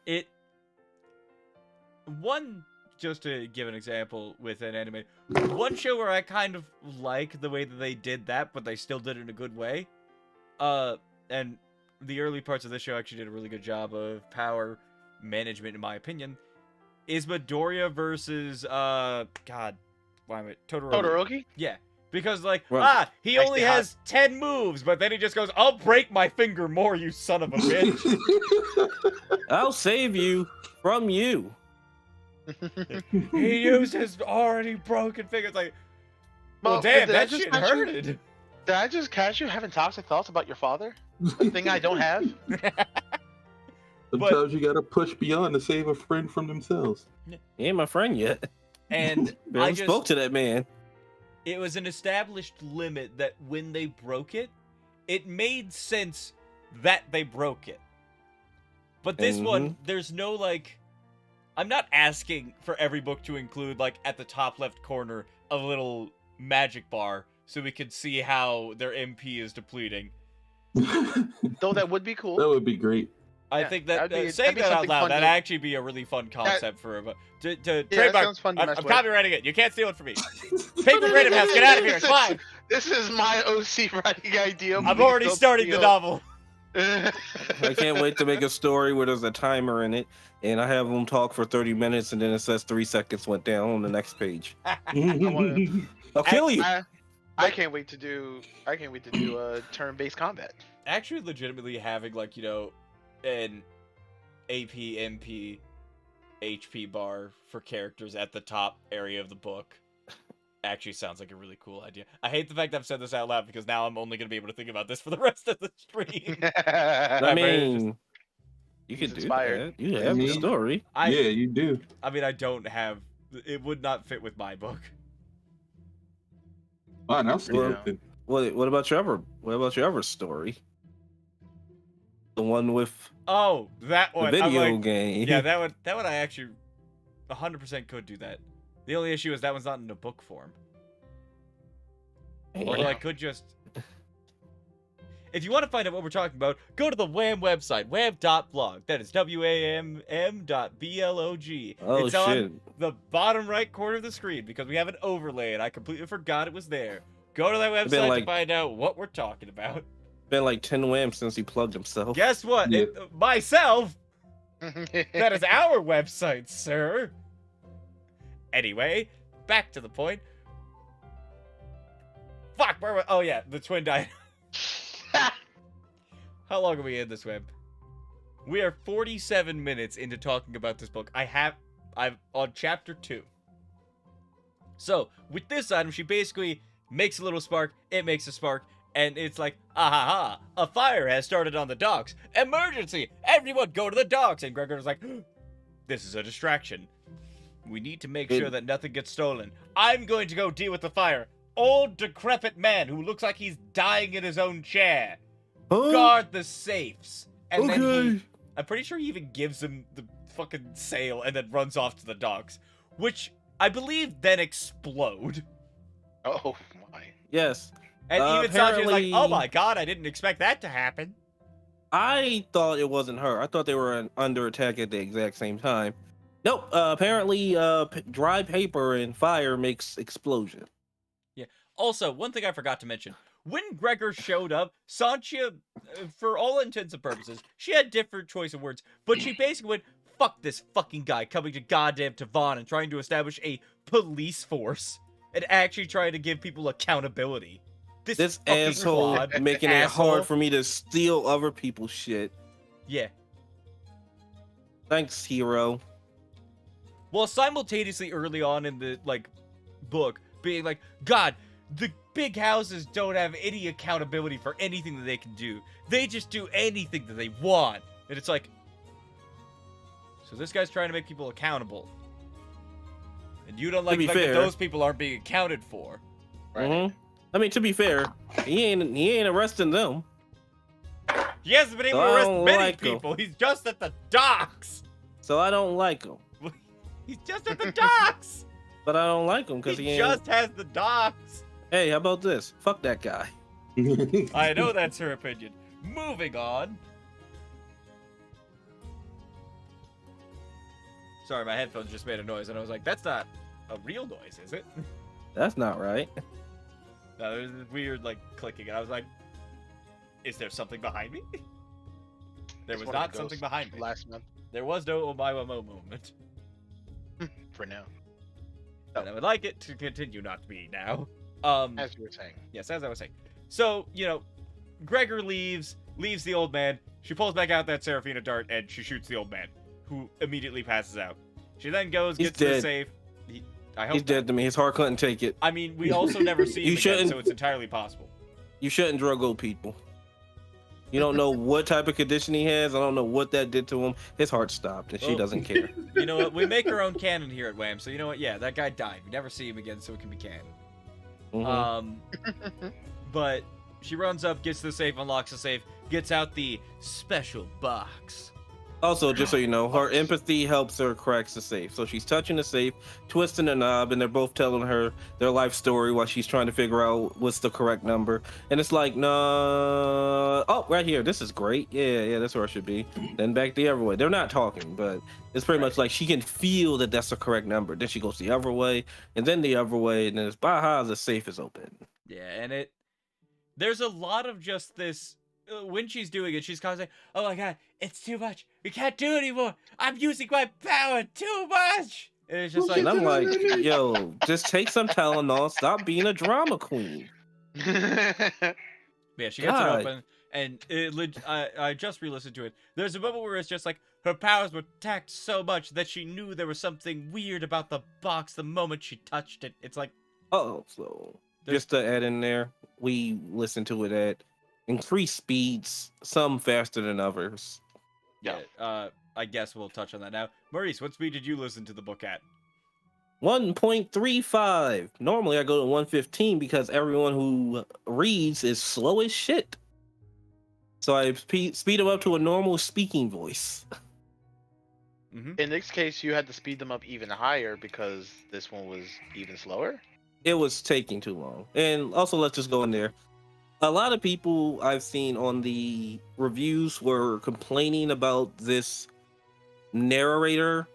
Just to give an example with an anime, one show where I kind of like the way that they did that, but they still did it in a good way, and the early parts of this show actually did a really good job of power management, in my opinion, is Midoriya versus God, why am I Todoroki? Todoroki? Yeah, because like he Nice only to has 10 moves, but then he just goes, "I'll break my finger more, you son of a bitch." I'll save you from you. He used his already broken finger. It's like, well, damn, that shit hurted. Did I just catch you having toxic thoughts about your father? A thing I don't have? Sometimes you gotta push beyond to save a friend from themselves. He ain't my friend yet. And I spoke to that man. It was an established limit that when they broke it, it made sense that they broke it. But this one, there's no like, I'm not asking for every book to include like at the top left corner a little magic bar so we can see how their MP is depleting. Though that would be cool. That would be great. I think that saying that out loud, that'd actually be a really fun concept for to trademark. I'm copywriting it. You can't steal it from me. Paper Creative House, get out of here. It's fine. This is my OC writing idea. I'm already starting the novel. I can't wait to make a story where there's a timer in it, and I have them talk for 30 minutes, and then it says 3 seconds went down on the next page. I'll kill you. I can't wait to do turn-based combat. Actually, legitimately having like an AP, MP, HP bar for characters at the top area of the book actually sounds like a really cool idea. I hate the fact that I've said this out loud because now I'm only going to be able to think about this for the rest of the stream. I mean, you can do that. You have the story. Yeah, you do. I mean, I don't have... It would not fit with my book. Fine, I'll stay open. What about your other story? The one with that one. The video game. Yeah, that one I actually 100% could do that. The only issue is that one's not in a book form. Or I could just... If you want to find out what we're talking about, go to the WAMM website, wam.blog. That is WAMM.blog. Oh, it's on the bottom right corner of the screen because we have an overlay and I completely forgot it was there. Go to that website to find out what we're talking about. Been like 10 WAMs since he plugged himself. Guess what? Yeah. Myself? That is our website, sir. Anyway, back to the point. Fuck, where oh yeah, the twin died. How long are we in this web? We are 47 minutes into talking about this book. I'm on chapter 2. So, with this item, she basically makes a little spark, it makes a spark, and it's like, ah ha ha, a fire has started on the docks. Emergency! Everyone go to the docks! And Gregor's like, this is a distraction. We need to make sure that nothing gets stolen. I'm going to go deal with the fire. Old, decrepit man who looks like he's dying in his own chair. Guard the safes. And then I'm pretty sure he even gives him the fucking sail and then runs off to the docks. Which, I believe, then explode. Oh my. Yes. And even Sanji's like, oh my god, I didn't expect that to happen. I thought it wasn't her. I thought they were under attack at the exact same time. Nope. Apparently, dry paper and fire makes explosion. Yeah. Also, one thing I forgot to mention. When Gregor showed up, Sanchia, for all intents and purposes, she had different choice of words, but she basically went, fuck this fucking guy coming to goddamn Tavon and trying to establish a police force and actually trying to give people accountability. This asshole making it hard for me to steal other people's shit. Yeah. Thanks, hero. Well, simultaneously early on in the, book, being like, God, the big houses don't have any accountability for anything that they can do. They just do anything that they want. And it's like, so this guy's trying to make people accountable. And you don't like the fact that those people aren't being accounted for. Right? Mm-hmm. I mean, to be fair, he ain't arresting them. He hasn't been able to arrest many people. He's just at the docks. So I don't like him. He's just at the docks. But I don't like him because he just has the docks. Hey, how about this? Fuck that guy. I know that's her opinion. Moving on. Sorry, my headphones just made a noise, and I was like, that's not a real noise, is it? That's not right. No, there's this weird, clicking, and I was like, is there something behind me? There Just was one of not the something ghosts behind me. last month. There was no Omaimo moment. For now, And I would like it to continue not to be now. as you were saying. Yes, as I was saying. So, Gregor leaves the old man. She pulls back out that Seraphina dart, and she shoots the old man, who immediately passes out. She then goes, He's gets to the dead. safe. I hope He's dead not. to me. His heart couldn't take it. I mean, we also never see him You again, shouldn't- so it's entirely possible. You shouldn't drug old people. You don't know what type of condition he has. I don't know what that did to him. His heart stopped, and she Well, doesn't care. You know what? We make our own canon here at WAMM, so you know what? Yeah, that guy died. We never see him again, so it can be canon. Mhm. But she runs up, gets to the safe, unlocks the safe, gets out the special box. Also, just so you know, her empathy helps her crack the safe. So she's touching the safe, twisting the knob, and they're both telling her their life story while she's trying to figure out what's the correct number. And it's like, no, oh, right here. This is great. Yeah, that's where I should be. Then back the other way. They're not talking, but it's pretty much like she can feel that that's the correct number. Then she goes the other way, and then the other way, and then it's baha, the safe is open. Yeah, and there's a lot of just this. When she's doing it, she's constantly, oh my god, it's too much. We can't do it anymore. I'm using my power too much. And it's just like, And I'm like, yo, just take some Tylenol. Stop being a drama queen. yeah, she gets God. it open, and I just re-listened to it. There's a moment where it's just like her powers were tacked so much that she knew there was something weird about the box the moment she touched it. It's like, Oh, so just to add in there, we listen to it at increased speeds, some faster than others. yeah. I guess we'll touch on that now. Maurice, what speed did you listen to the book at? 1.35. Normally I go to 115 because everyone who reads is slow as shit. So I speed them up to a normal speaking voice. Mm-hmm. In this case, you had to speed them up even higher because this one was even slower. It was taking too long. And also, let's just go in there. A lot of people I've seen on the reviews were complaining about this narrator.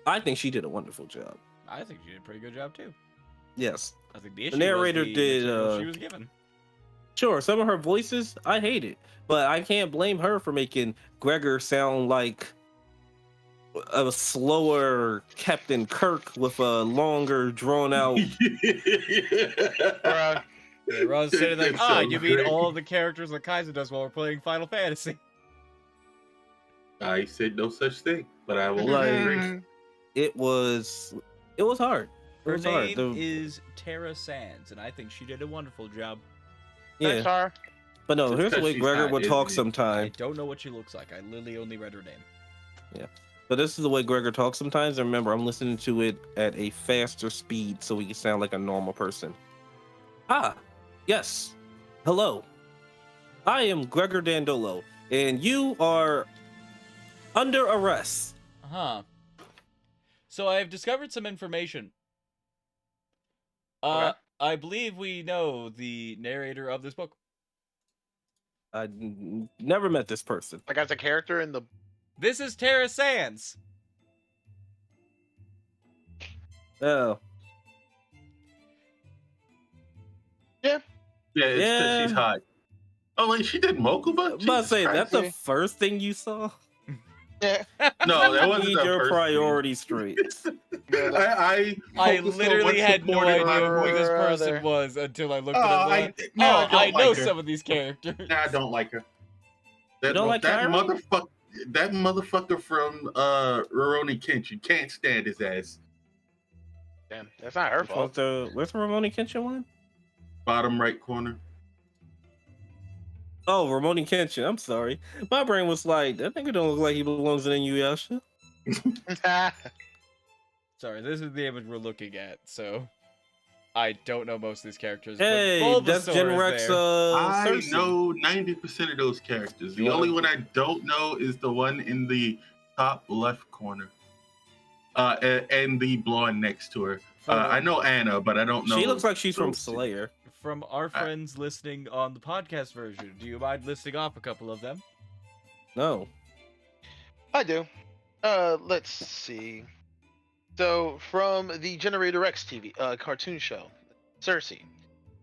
I think she did a wonderful job. I think she did a pretty good job too. Yes. I think the issue narrator was the did, material she was given. Sure, some of her voices, I hate it. But I can't blame her for making Gregor sound like a slower Captain Kirk with a longer, drawn-out... Bruh. Yeah, Ron's sitting like, That's so you mean great. all the characters that Kaiser does while we're playing Final Fantasy? I said no such thing, but I will Like, agree. It was hard. It Her was hard. name is Tara Sands, and I think she did a wonderful job. Yeah. Thanks, Har. But no, Just here's the 'cause way she's Gregor hot, would isn't talk it? I sometimes. don't know what she looks like. I literally only read her name. But this is the way Gregor talks sometimes. And remember, I'm listening to it at a faster speed so we can sound like a normal person. Ah, yes. Hello. I am Gregor Dandolo, and you are under arrest. Huh. So I have discovered some information. Okay. I believe we know the narrator of this book. I never met this person. Like as a character in the. This is Tara Sands. Oh, Yeah. Yeah, it's because she's hot. Oh, wait, she did Mokuba? I'm about to say, that's the Christ. first thing you saw? Yeah. No, that You wasn't need the your first priorities straight. I I focused on literally what had no supported idea my- who this person brother. was until I looked Oh, at him. now I don't I know like her. some of these characters. Nah, I don't like her. You don't like that Kyrie? motherfucker from Rurouni Kenshin. Can't stand his ass. Damn, that's not her fault. Where's the Ramoni Kenshin one? Bottom right corner. Oh, Ramoni Kenshin. I'm sorry. My brain was like, that nigga don't look like he belongs in Inuyasha. Sorry, this is the image we're looking at, so I don't know most of these characters. Hey, but that's Bulbasaur Gen is Rex. there. I Cersei. know 90% of those characters. The You only wanna- one I don't know is the one in the top left corner. And the blonde next to her. I know Anna, but I don't know. She looks like she's from Cersei. Slayer. From our friends listening on the podcast version, do you mind listing off a couple of them? No. I do. Let's see. So from the Generator X TV cartoon show, Cersei.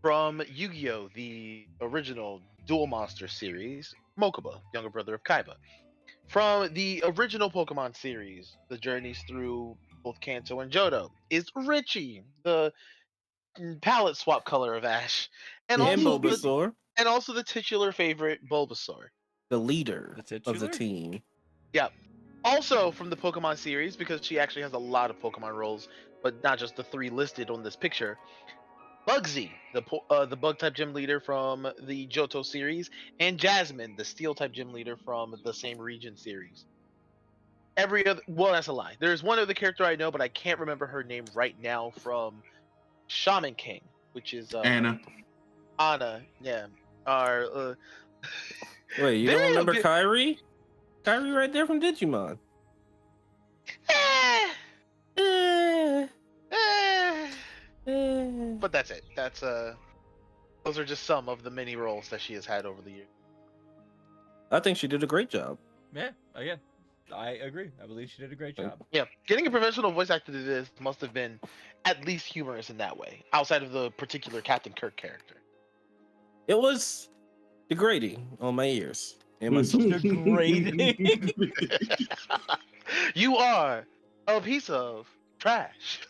From Yu-Gi-Oh, the original Duel Monster series, Mokuba, younger brother of Kaiba. from the original Pokemon series, the journeys through both Kanto and Johto, is Richie, the palette swap color of Ash, and And also the Bulbasaur, titular favorite Bulbasaur. the leader The of the titular? team. Yep. Also from the Pokemon series, because she actually has a lot of Pokemon roles, but not just the 3 listed on this picture. Bugsy, the Bug type gym leader from the Johto series, and Jasmine, the Steel type gym leader from the same region series. Every other, well, that's a lie. There's one other character I know, but I can't remember her name right now from Shaman King, which is Anna. Anna. Yeah, are Wait, you don't very remember good. Kyrie? Kyrie right there from Digimon. Eh, Eh, eh. eh. But that's it. That's those are just some of the many roles that she has had over the years. I think she did a great job. Yeah, again, I agree. I believe she did a great job. Yeah, getting a professional voice actor to do this must have been at least humorous in that way, outside of the particular Captain Kirk character. It was degrading on my ears and my soul. Degrading. You are a piece of trash.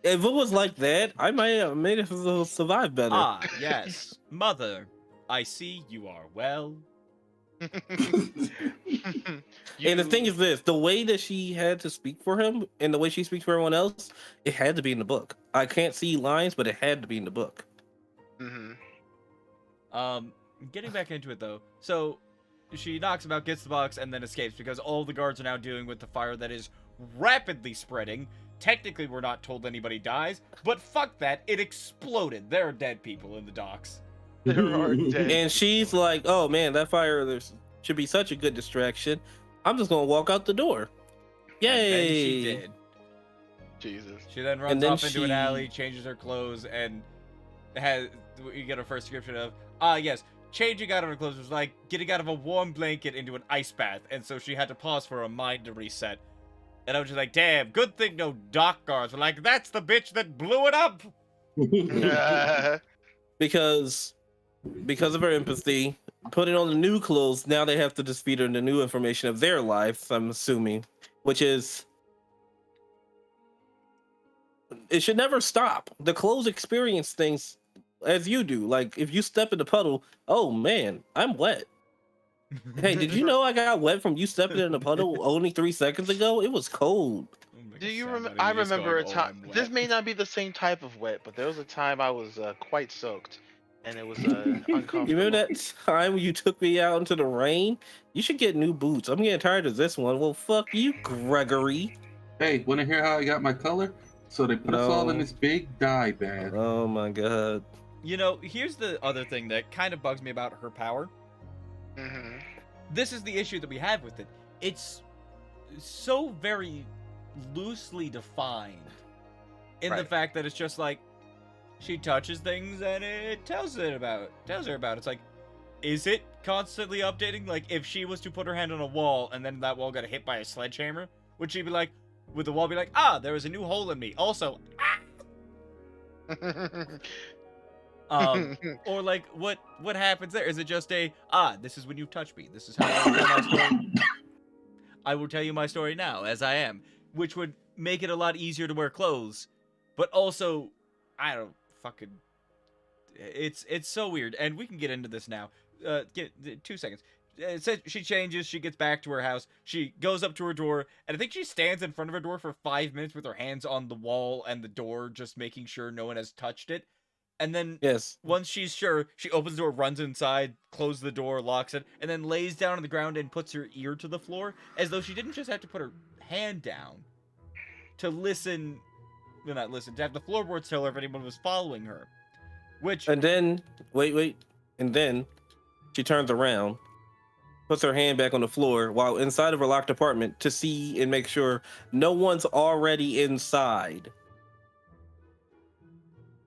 If it was like that, I might have made it survive better. Ah, yes. Mother, I see you are well. And the thing is this, the way that she had to speak for him and the way she speaks for everyone else, it had to be in the book. I can't see lines, but it had to be in the book. Mhm. Getting back into it though. So she knocks him out, gets the box, and then escapes because all the guards are now dealing with the fire that is rapidly spreading. Technically, we're not told anybody dies, but fuck that, it exploded. There are dead people in the docks. There are dead. And she's like, oh man, that fire should be such a good distraction. I'm just gonna walk out the door. And then Yay! she did. Jesus. She then runs then off into an she- alley, changes her clothes, and you get her first description of, yes, changing out of her clothes was like getting out of a warm blanket into an ice bath, and so she had to pause for a mind to reset. And I was just like, damn, good thing no dock guards were like, that's the bitch that blew it up! because of her empathy, putting on the new clothes, now they have to just feed her the new information of their lives, I'm assuming, which is it should never stop. The clothes experience things as you do. Like if you step in the puddle, oh man, I'm wet. Hey, did you know I got wet from you stepping in the puddle only 3 seconds ago? It was cold. Do you remember? I remember a time. This may not be the same type of wet, but there was a time I was quite soaked, and it was uncomfortable. You remember that time when you took me out into the rain? You should get new boots. I'm getting tired of this one. Well, fuck you, Gregory. Hey, want to hear how I got my color? So they put us all in No. this big dye bath. Oh my god. You know, here's the other thing that kind of bugs me about her power. Mhm. This is the issue that we have with it. It's so very loosely defined in the Right. fact that it's just like she touches things and it tells her about it. It's like, is it constantly updating? Like if she was to put her hand on a wall and then that wall got hit by a sledgehammer, would she be like, would the wall be like, there was a new hole in me? Also, or like what happens there? Is it just a this is when you touch me? This is how I will tell my story. I will tell you my story now as I am, which would make it a lot easier to wear clothes, but also I don't fucking. It's so weird, and we can get into this now. Get 2 seconds. It says she changes, she gets back to her house, she goes up to her door, and I think she stands in front of her door for 5 minutes with her hands on the wall and the door, just making sure no one has touched it. And then Yes. once she's sure, she opens the door, runs inside, closes the door, locks it, and then lays down on the ground and puts her ear to the floor, as though she didn't just have to put her hand down to listen, well, not listen, to have the floorboards tell her if anyone was following her. Which, And then wait. And then she turns around, puts her hand back on the floor while inside of her locked apartment to see and make sure no one's already inside.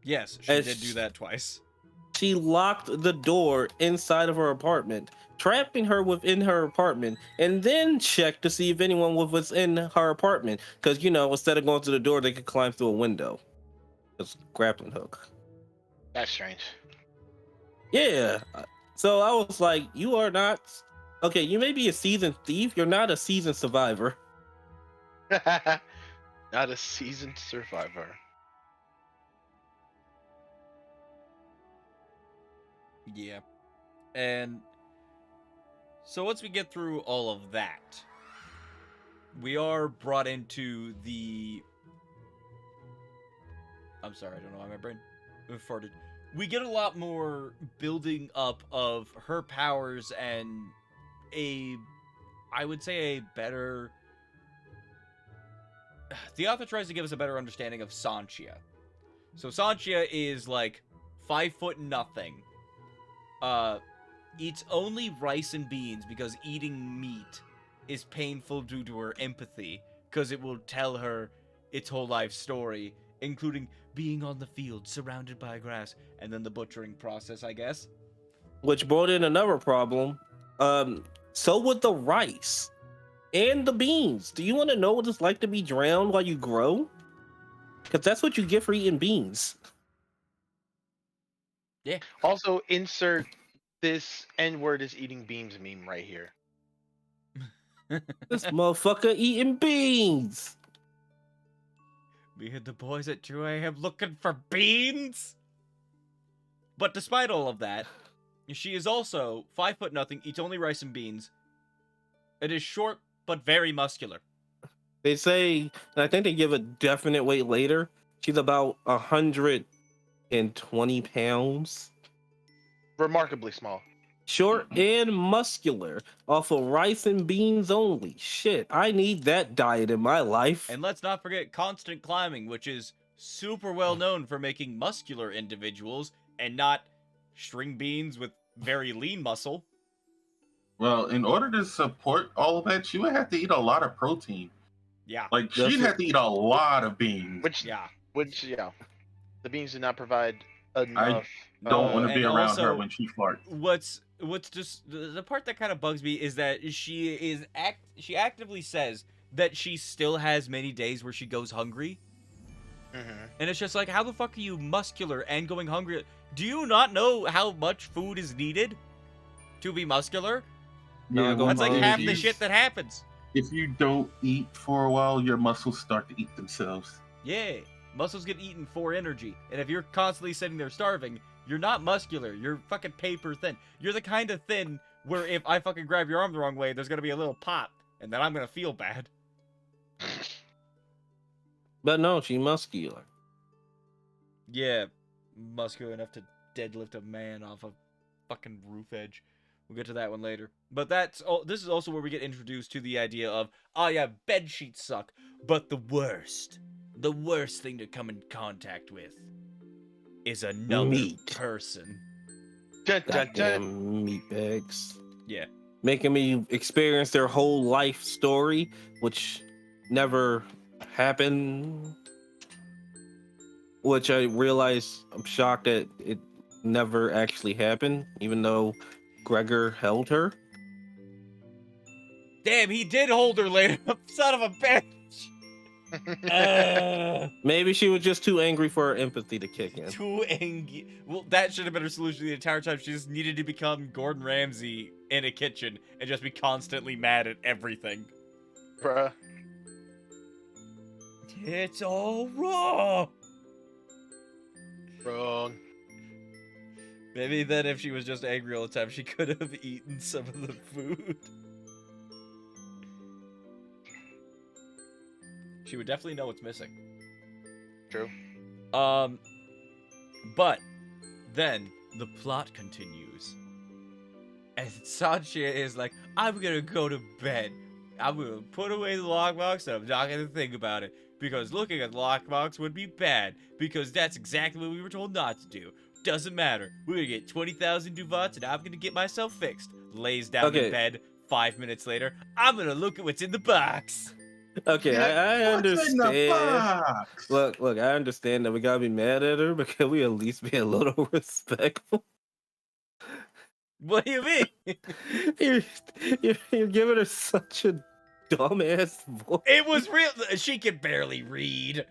yes, she as did do that twice. She locked the door inside of her apartment, trapping her within her apartment, and then checked to see if anyone was in her apartment. Because, you know, instead of going through the door, they could climb through a window. It's a grappling hook. That's strange. Yeah. So I was like, you are not Okay, you may be a seasoned thief. You're not a seasoned survivor. Not a seasoned survivor. Yeah. And so once we get through all of that, we are brought into the... I'm sorry, I don't know why my brain farted. We get a lot more building up of her powers and I would say a better... The author tries to give us a better understanding of Sanchia. So Sanchia is like 5 foot nothing. Eats only rice and beans because eating meat is painful due to her empathy, because it will tell her its whole life story, including being on the field surrounded by grass, and then the butchering process, I guess. Which brought in another problem. So would the rice and the beans. Do you want to know what it's like to be drowned while you grow? Because that's what you get for eating beans. Yeah. Also, insert this N-word is eating beans meme right here. This motherfucker eating beans. Me and the boys at 2 a.m. looking for beans? But despite all of that, she is also 5 foot nothing, eats only rice and beans. It is short, but very muscular. They say, and I think they give a definite weight later. She's about 120 pounds. Remarkably small. Short and muscular, off of rice and beans only. Shit, I need that diet in my life. And let's not forget constant climbing, which is super well known for making muscular individuals and not string beans with very lean muscle. Well, in order to support all of that, she would have to eat a lot of protein. Yeah. Like she'd have to eat a lot of beans. Which, the beans do not provide enough. Don't want to and be around also, her when she farts. What's just the part that kind of bugs me is that she actively says that she still has many days where she goes hungry. Mm-hmm. And it's just like, how the fuck are you muscular and going hungry? Do you not know how much food is needed to be muscular? Yeah, That's like half the if shit that happens. If you don't eat for a while, your muscles start to eat themselves. Yeah, muscles get eaten for energy. And if you're constantly sitting there starving, you're not muscular. You're fucking paper thin. You're the kind of thin where if I fucking grab your arm the wrong way, there's gonna be a little pop, and then I'm gonna feel bad. But no, she's muscular. Yeah, muscular enough to deadlift a man off a fucking roof edge. We'll get to that one later. But this is also where we get introduced to the idea of, oh yeah, bed sheets suck, but the worst thing to come in contact with is another person. Dun, dun, dun. Goddamn meat bags. Yeah. Making me experience their whole life story, which never happened. Which I realize I'm shocked that it never actually happened, even though Gregor held her. Damn, he did hold her later. Son of a bitch. Maybe she was just too angry for her empathy to kick in. Too angry. Well, that should have been her solution the entire time. She just needed to become Gordon Ramsay in a kitchen and just be constantly mad at everything. Bruh. It's all wrong. Wrong. Maybe then if she was just angry all the time, she could have eaten some of the food. She would definitely know what's missing. True. But then the plot continues. And Sanchia is like, I'm gonna go to bed. I'm gonna put away the lockbox and I'm not gonna think about it. Because looking at the lockbox would be bad. Because that's exactly what we were told not to do. Doesn't matter. We're gonna get 20,000 Duvats and I'm gonna get myself fixed. Lays down in bed. 5 minutes later, I'm gonna look at what's in the box. Okay, I What's in the understand. box? Look, I understand that we gotta be mad at her, but can we at least be a little respectful? What do you mean? You're giving her such a dumbass voice. It was real. She could barely read.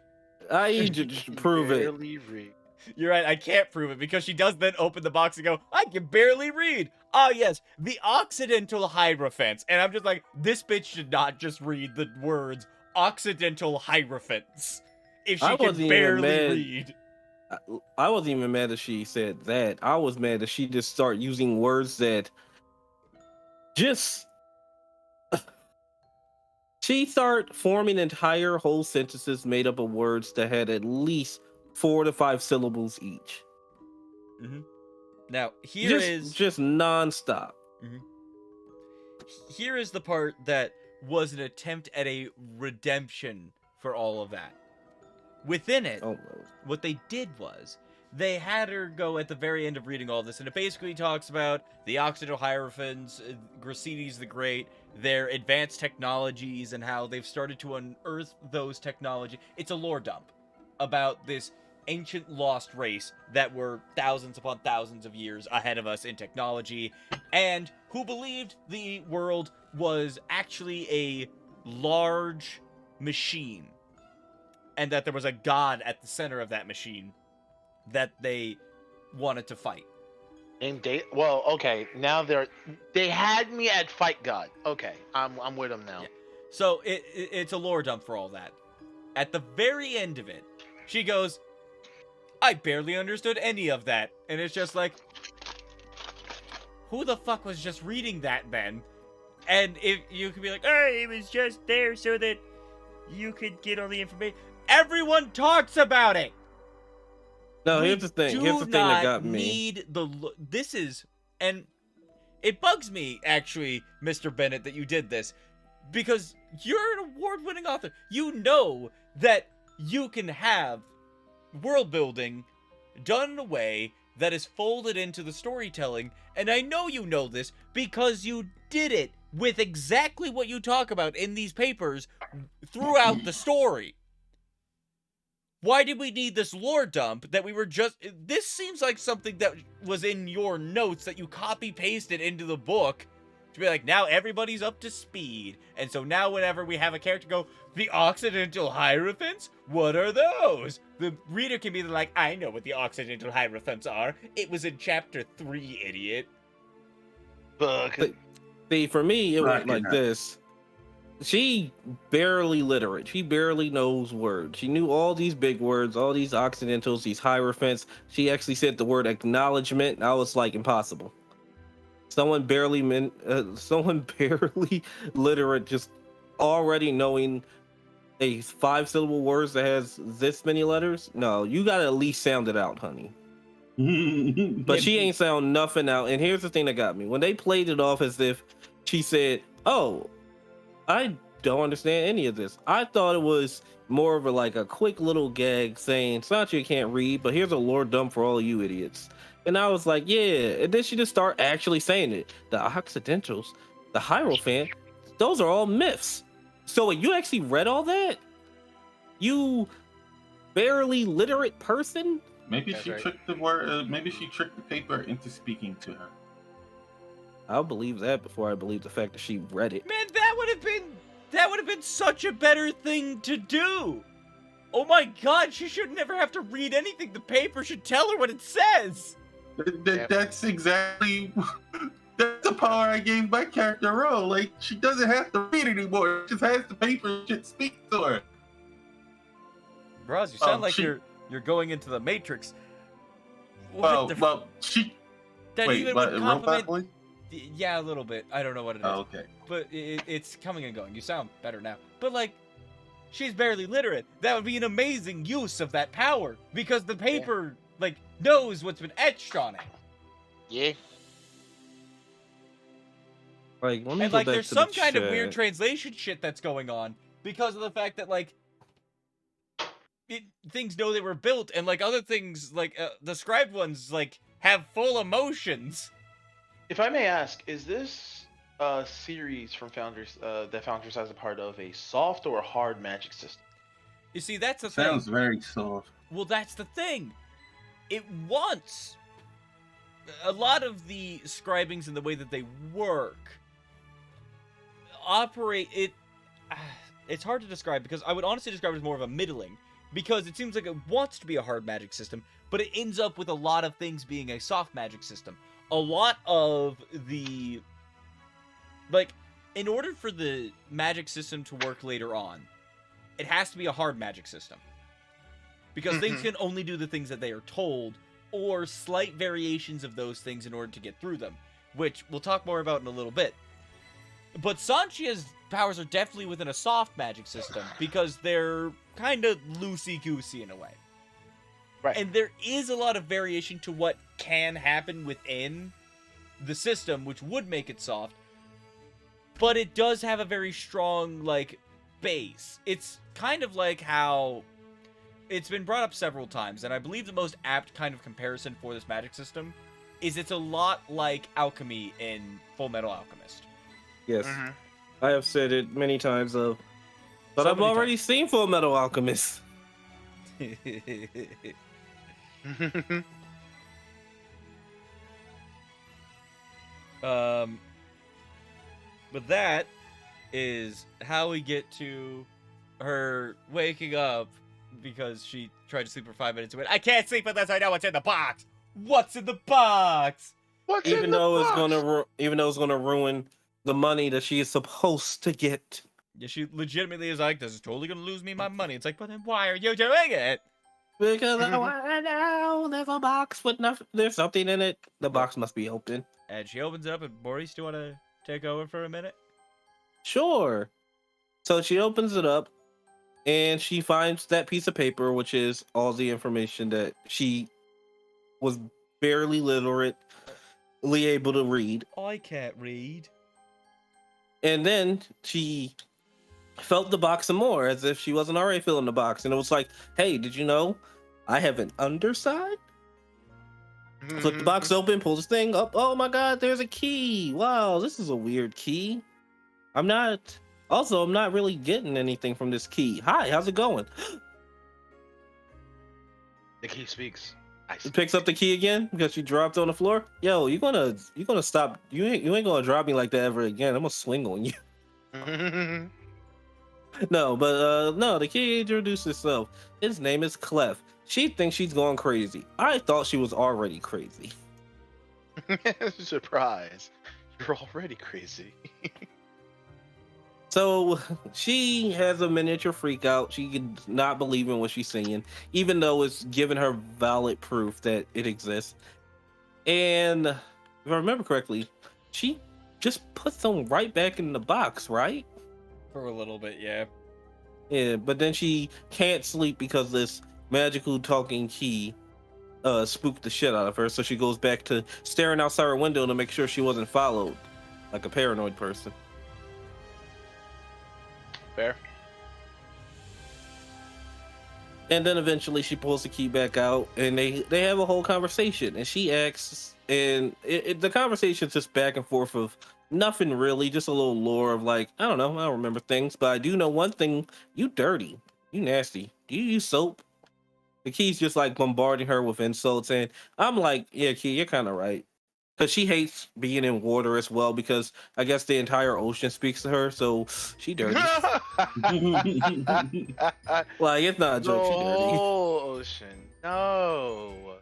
I need you to prove it. Barely read. You're right, I can't prove it, because she does then open the box and go, I can barely read. Ah, yes, the Occidental Hierophants. And I'm just like, this bitch should not just read the words Occidental Hierophants if she I can wasn't even barely mad. read. I wasn't even mad that she said that. I was mad that she just started using words that just. She started forming entire whole sentences made up of words that had at least 4 to 5 syllables each. Now, here just nonstop. Here is the part that was an attempt at a redemption for all of that. Within it, what they did was, they had her go at the very end of reading all this, and it basically talks about the Occidental Hierophants, Gracines the Great, their advanced technologies, and how they've started to unearth those technologies. It's a lore dump about this ancient lost race that were thousands upon thousands of years ahead of us in technology, and who believed the world was actually a large machine, and that there was a god at the center of that machine that they wanted to fight. Well, okay, now they had me at fight god. Okay, I'm with them now. Yeah. So it's a lore dump for all that. At the very end of it, she goes, I barely understood any of that. And it's just like, who the fuck was just reading that then? And if you could be like, oh, it was just there so that you could get all the information. Everyone talks about it. No, here's the thing. Here's the thing that got me. This is, and it bugs me, actually, Mr. Bennett, that you did this, because you're an award-winning author. You know that you can have world building done in a way that is folded into the storytelling, and I know you know this because you did it with exactly what you talk about in these papers throughout the story. Why did we need this lore dump that we were just... This seems like something that was in your notes that you copy-pasted into the book to be like, now everybody's up to speed. And so now whenever we have a character go, the Occidental Hierophants? What are those? The reader can be like, I know what the Occidental Hierophants are. It was in chapter 3, idiot. Fuck. See, for me, it was like this. She barely literate. She barely knows words. She knew all these big words, all these Occidentals, these Hierophants. She actually said the word acknowledgement. And I was like, impossible. Someone barely literate, just already knowing a 5-syllable words that has this many letters. No, you gotta at least sound it out, honey. But she ain't sound nothing out. And here's the thing that got me. When they played it off as if she said, oh, I don't understand any of this. I thought it was more of a quick little gag saying, it's not you can't read, but here's a lore dump for all you idiots. And I was like, yeah. And then she just start actually saying it. The Occidentals, the Hierophant, those are all myths. So you actually read all that? You barely literate person? Maybe she tricked the word. Maybe she tricked the paper into speaking to her. I'll believe that before I believe the fact that she read it. Man, that would have been such a better thing to do. Oh my god, she should never have to read anything. The paper should tell her what it says. That's exactly that's the power I gave my character Ro. Like, she doesn't have to read anymore. She just has the paper should speak to her. Bros, you sound like you're going into the Matrix. She. That wait, even would compliment. Voice? Yeah, a little bit. I don't know what it is. Oh, okay. But it's coming and going. You sound better now. But she's barely literate. That would be an amazing use of that power because the paper knows what's been etched on it. Yeah. And there's some kind of weird translation shit that's going on because of the fact that things know they were built, and other things the scribed ones have full emotions. If I may ask, is this series from Founders that Foundryside is a part of a soft or a hard magic system? You see, that's the thing. Sounds very soft. Well, that's the thing. It wants a lot of the scribings and the way that they work operate it. It's hard to describe because I would honestly describe it as more of a middling, because it seems like it wants to be a hard magic system, but it ends up with a lot of things being a soft magic system. A lot of the, like, in order for the magic system to work later on, it has to be a hard magic system. Because things can only do the things that they are told, or slight variations of those things in order to get through them, which we'll talk more about in a little bit. But Sanchia's powers are definitely within a soft magic system, because they're kind of loosey-goosey in a way. Right. And there is a lot of variation to what can happen within the system, which would make it soft, but it does have a very strong, like, base. It's kind of like how it's been brought up several times, and I believe the most apt kind of comparison for this magic system is it's a lot like alchemy in Full Metal Alchemist. Yes, I have said it many times. But So I've many already seen Full Metal Alchemist. But that is how we get to her waking up because she tried to sleep for 5 minutes and went, I can't sleep unless I know what's in the box. What's in the box? What's Even in the though it's box? gonna ruin the money that she is supposed to get. Yeah, she legitimately is like, this is totally gonna lose me my money. It's like, but then why are you doing it? Because I know there's a box with nothing. There's something in it. The box must be open. And she opens it up, and Maurice, do you want to take over for a minute? Sure. So she opens it up, and she finds that piece of paper, which is all the information that she was barely literately able to read. I can't read. And then she felt the box some more, as if she wasn't already feeling the box. And it was like, hey, did you know I have an underside? Flip the box open, pull this thing up. Oh my god, there's a key. Wow, this is a weird key. I'm not really getting anything from this key. Hi, how's it going? The key speaks. I She speak. picks up the key again because she dropped on the floor. Yo, you gonna stop? You ain't gonna drop me like that ever again. I'm gonna swing on you. No, but no, the kid introduced himself. His name is Clef. She thinks she's going crazy. I thought she was already crazy. Surprise. You're already crazy. So she has a miniature freak out. She can not believe in what she's seeing, even though it's giving her valid proof that it exists. And if I remember correctly, she just puts them right back in the box, right? For a little bit, yeah. Yeah, but then she can't sleep because this magical talking key spooked the shit out of her. So she goes back to staring outside her window to make sure she wasn't followed, like a paranoid person. Fair. And then eventually she pulls the key back out, and they have a whole conversation. And she asks, and the conversation's just back and forth of nothing really, just a little lore of like, I don't know, I don't remember things, but I do know one thing: you dirty, you nasty. Do you use soap? The key's just like bombarding her with insults, and I'm like, yeah, key, you're kind of right. Because she hates being in water as well, because I guess the entire ocean speaks to her, so she dirty. Like, it's not a The joke, she dirty. whole ocean. No.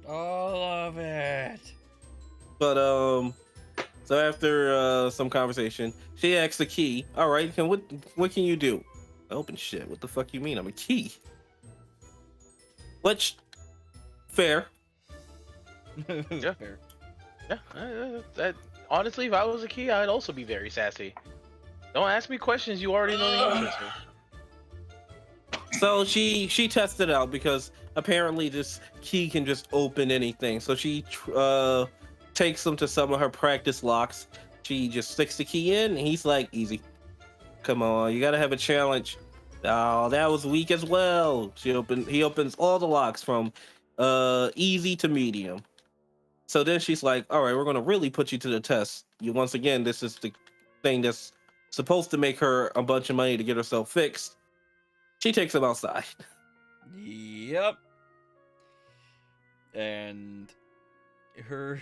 All of it. But so after some conversation, she asks the key, all right, what can you do? Open shit. What the fuck you mean? I'm a key. Which, fair. Yeah. Fair. Yeah. That honestly, if I was a key, I'd also be very sassy. Don't ask me questions you already know the answer to. So she tested it out because apparently this key can just open anything. So she takes them to some of her practice locks. She just sticks the key in, and he's like, easy. Come on, you gotta have a challenge. Oh, that was weak as well. He opens all the locks from easy to medium. So then she's like, all right, we're gonna really put you to the test. Once again, this is the thing that's supposed to make her a bunch of money to get herself fixed. She takes him outside. Yep. And her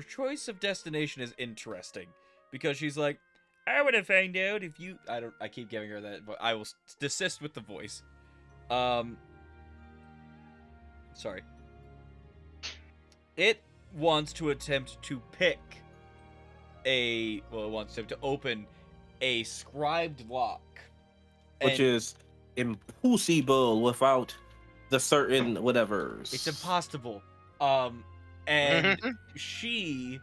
choice of destination is interesting because she's like, I would have found out if you. I keep giving her that, but I will desist with the voice. sorry. It wants to attempt to it wants to open a scribed lock. Which And is impossible without the certain whatevers. it's impossible. And she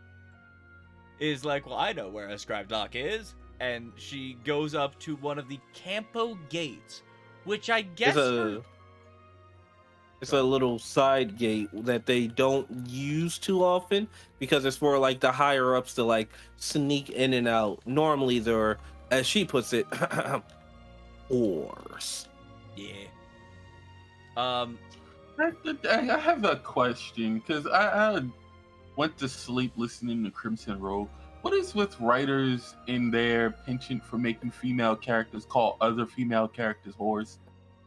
is like, well, I know where a scribed lock is. And she goes up to one of the Campo gates, which I guess It's a little side gate that they don't use too often because it's for like the higher ups to like sneak in and out. Normally they're, as she puts it, whores. Yeah. I have a question because I went to sleep listening to Crimson Road. What is with writers in their penchant for making female characters call other female characters whores?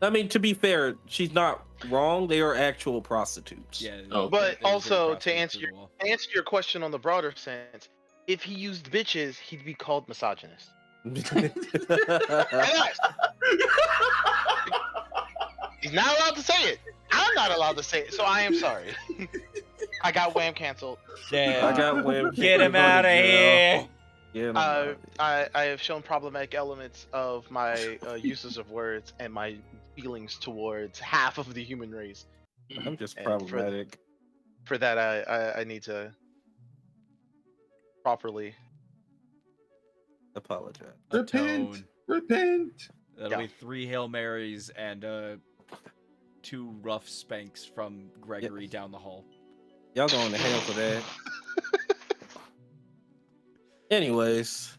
I mean, to be fair, she's not wrong. They are actual prostitutes. Yeah. Oh. But they're also, to prostitutes answer your question on the broader sense, if he used bitches, he'd be called misogynist. He's not allowed to say it. I'm not allowed to say it, so I am sorry. I got WAMM canceled. Damn. I got women. Get him out of here. Yeah. I have shown problematic elements of my uses of words and my feelings towards half of the human race. I'm just And problematic. For that, I need to properly. Apologize. Repent! Repent! That'll Yeah. be 3 Hail Marys and 2 rough spanks from Gregory down the hall. Y'all going to hell for that. Anyways,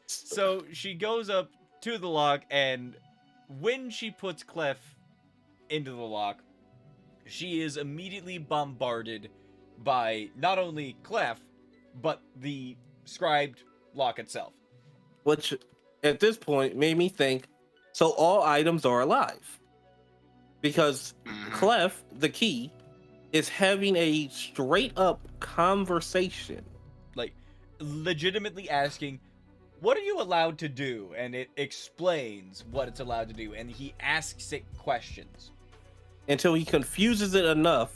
so she goes up to the lock, and when she puts Clef into the lock, she is immediately bombarded by not only Clef, but the scribed lock itself. which at this point made me think, so all items are alive. Because Clef, the key, is having a straight up conversation. Like, legitimately asking, what are you allowed to do? And it explains what it's allowed to do, and he asks it questions. Until he confuses it enough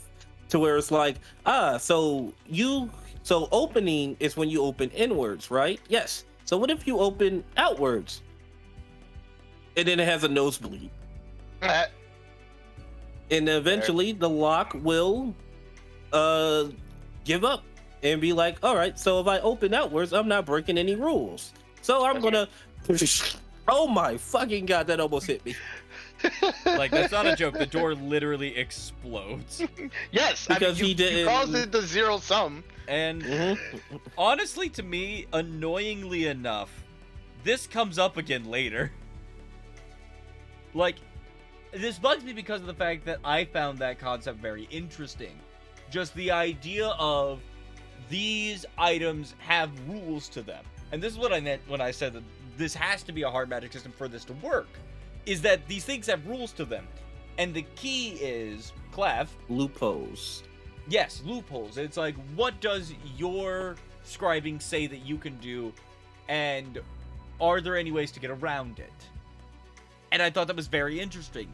to where it's like, so opening is when you open inwards, right? Yes. So what if you open outwards? And then it has a nosebleed. And eventually the lock will give up and be like, all right, so if I open outwards, I'm not breaking any rules. So I'm gonna oh my fucking god, that almost hit me. Like, that's not a joke. The door literally explodes. Yes, Because I mean, he didn't- you caused it the zero sum. And honestly, to me, annoyingly enough, this comes up again later. Like, this bugs me because of the fact that I found that concept very interesting. Just the idea of these items have rules to them. And this is what I meant when I said that this has to be a hard magic system for this to work. Is that these things have rules to them. And the key is, Clef, Loopholes. yes, loopholes. It's like, what does your scribing say that you can do? And are there any ways to get around it? And I thought that was very interesting.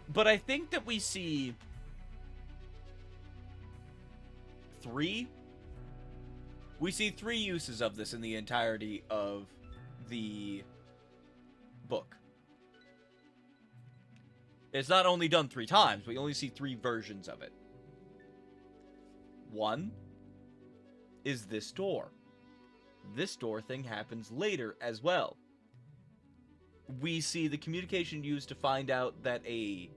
But I think that we see 3 uses of this in the entirety of the book. It's not only done 3 times, we only see 3 versions of it. One is this door. This door thing happens later as well. We see the communication used to find out that a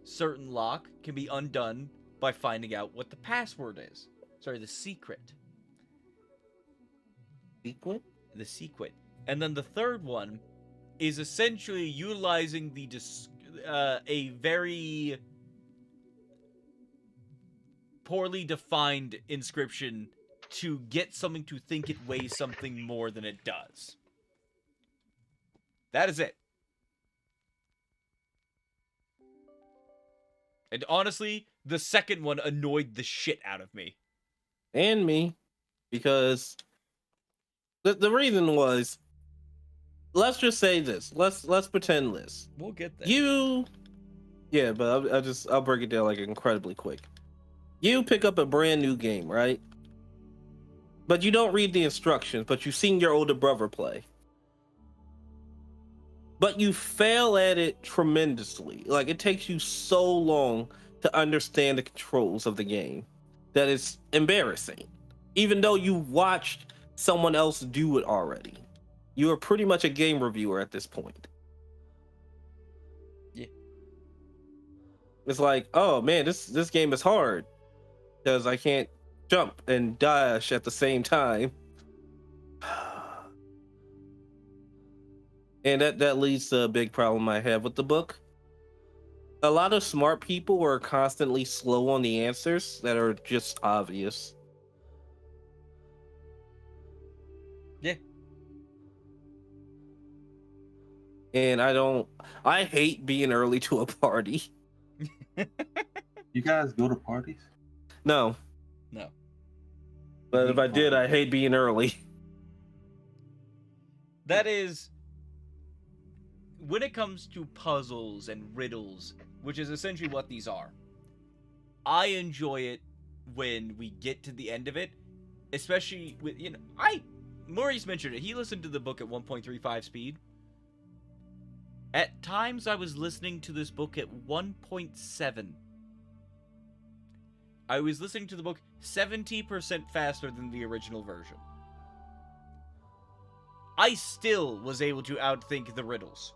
certain lock can be undone by finding out what the password is. Sorry, the secret. Sequent? The secret. And then the third one is essentially utilizing the a very poorly defined inscription to get something to think it weighs something more than it does. That is it. And honestly, the second one annoyed the shit out of me. And me. Because the reason was, let's just say this. Let's pretend this. We'll get there. Yeah, but I'll break it down like incredibly quick. You pick up a brand new game, right? But you don't read the instructions, but you've seen your older brother play. But you fail at it tremendously. Like, it takes you so long to understand the controls of the game that it's embarrassing. Even though you watched someone else do it already. You are pretty much a game reviewer at this point. Yeah. It's like, oh man, this game is hard because I can't jump and dash at the same time. And that leads to a big problem I have with the book. A lot of smart people are constantly slow on the answers that are just obvious. Yeah. And I hate being early to a party. You guys go to parties? No, No. but if I did, I hate being early. That is, when it comes to puzzles and riddles, which is essentially what these are, I enjoy it when we get to the end of it, especially with, Maurice mentioned it. He listened to the book at 1.35 speed. At times, I was listening to this book at 1.7. I was listening to the book 70% faster than the original version. I still was able to outthink the riddles.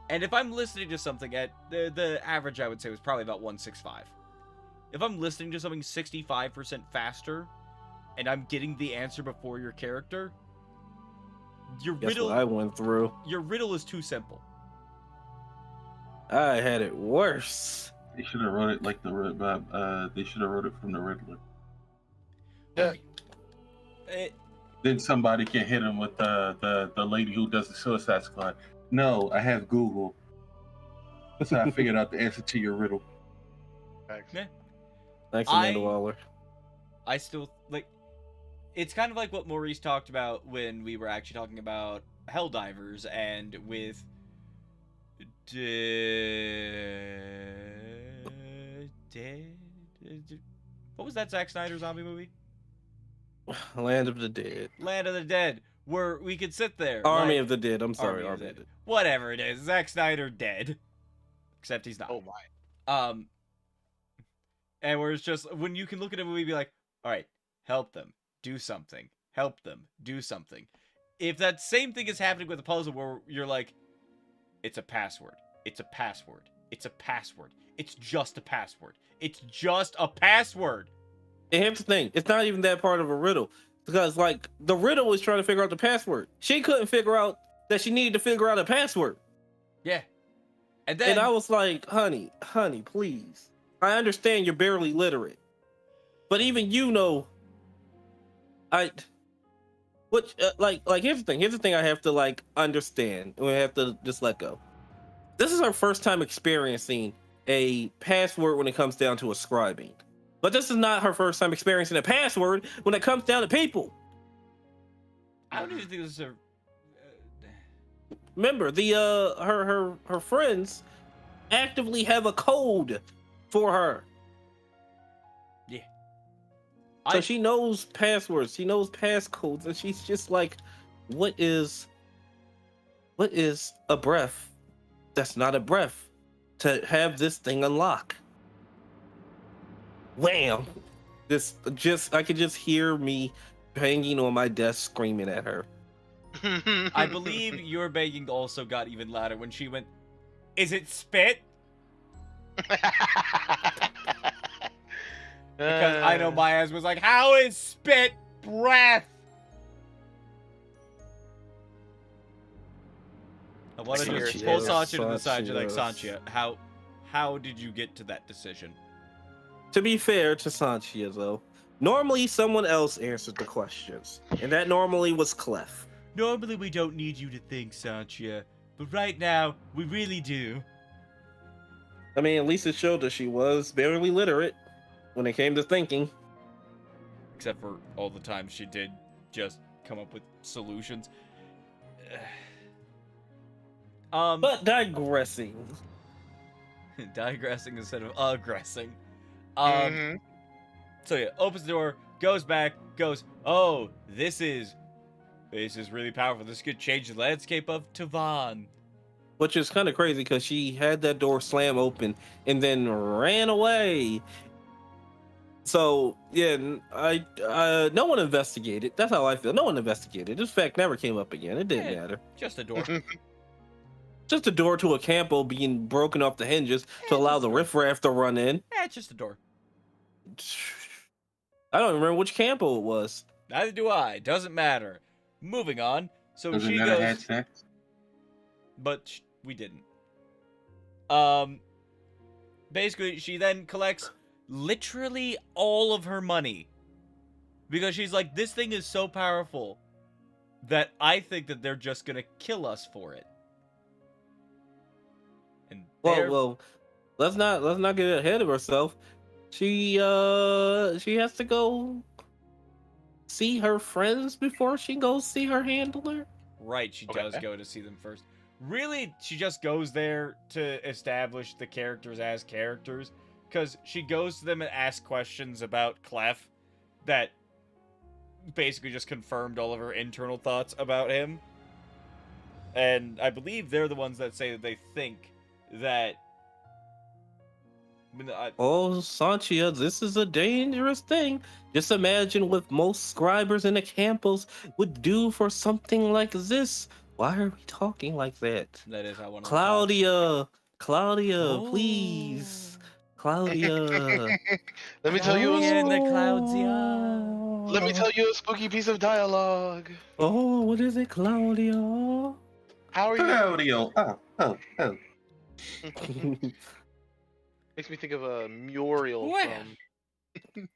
And if I'm listening to something at the average, I would say was probably about 165. If I'm listening to something 65% faster, and I'm getting the answer before your character, Guess what I went through. your riddle is too simple. I had it worse. They should have wrote it like they should have wrote it from the Riddler. Yeah. Then somebody can hit him with the lady who does the Suicide Squad. No, I have Google. That's how I figured out the answer to your riddle. Thanks. Yeah. Thanks, Amanda Waller. I still, it's kind of like what Maurice talked about when we were actually talking about Helldivers and with what was that Zack Snyder zombie movie? Land of the Dead. Land of the Dead, where we could sit there. Army of the Dead. I'm sorry, Army of Army the of the Dead. Whatever it is, Zack Snyder dead. Except he's not. Oh my. And where it's just, when you can look at a movie and be like, all right, help them, do something. Help them, do something. If that same thing is happening with a puzzle where you're like, it's a password. It's a password. It's a password. It's just a password. It's just a password. And here's the thing, it's not even that part of a riddle. Because, the riddle was trying to figure out the password. She couldn't figure out that she needed to figure out a password. Yeah. And then... And I was like, honey, please. I understand you're barely literate. But even here's the thing. Here's the thing I have to, understand. And we have to just let go. This is our first time experiencing a password when it comes down to ascribing. But this is not her first time experiencing a password when it comes down to people. I don't even think this is a... Remember, her friends actively have a code for her. Yeah. So she knows passwords, she knows passcodes, and she's just like, what is a breath that's not a breath to have this thing unlock? Wham! I could just hear me banging on my desk screaming at her. I believe your banging also got even louder when she went, is it spit? Because I know my ass was like, how is spit breath? I want to just pull Sanchia to the side. You're like, Sanchia, how did you get to that decision? To be fair to Sanchia, though, normally someone else answered the questions, and that normally was Clef. Normally we don't need you to think, Sanchia, but right now, we really do. I mean, at least it showed that she was barely literate when it came to thinking. Except for all the times she did just come up with solutions. But digressing. Digressing instead of aggressing. Mhm. So yeah, opens the door, goes back, goes, oh, this is really powerful. This could change the landscape of Tavan. Which is kind of crazy because she had that door slam open and then ran away. So yeah, no one investigated. That's how I feel. No one investigated. This fact never came up again. It didn't matter. Just a door. Just a door to a campo being broken off the hinges to allow just the a door. riffraff to run in. It's just a door. I don't remember which campo it was. Neither do I. Doesn't matter. Moving on. So Doesn't she matter, goes, had sex. but we didn't. Basically, she then collects literally all of her money because she's like, this thing is so powerful that I think that they're just gonna kill us for it. And Well, let's not get ahead of herself. She has to go see her friends before she goes see her handler. right, she Okay. does go to see them first. Really, she just goes there to establish the characters as characters, because she goes to them and asks questions about Clef that basically just confirmed all of her internal thoughts about him. And I believe they're the ones that say that they think that. Oh, Sanchia, this is a dangerous thing. Just imagine what most scribers in the campos would do for something like this. Why are we talking like that? That is how one of them Claudia, talks. please. Claudia. Let me tell you. Claudia in the clouds, Let me tell you a spooky piece of dialogue. Oh, what is it, Claudia? How are you? Claudio. Oh. Makes me think of a Muriel Well. from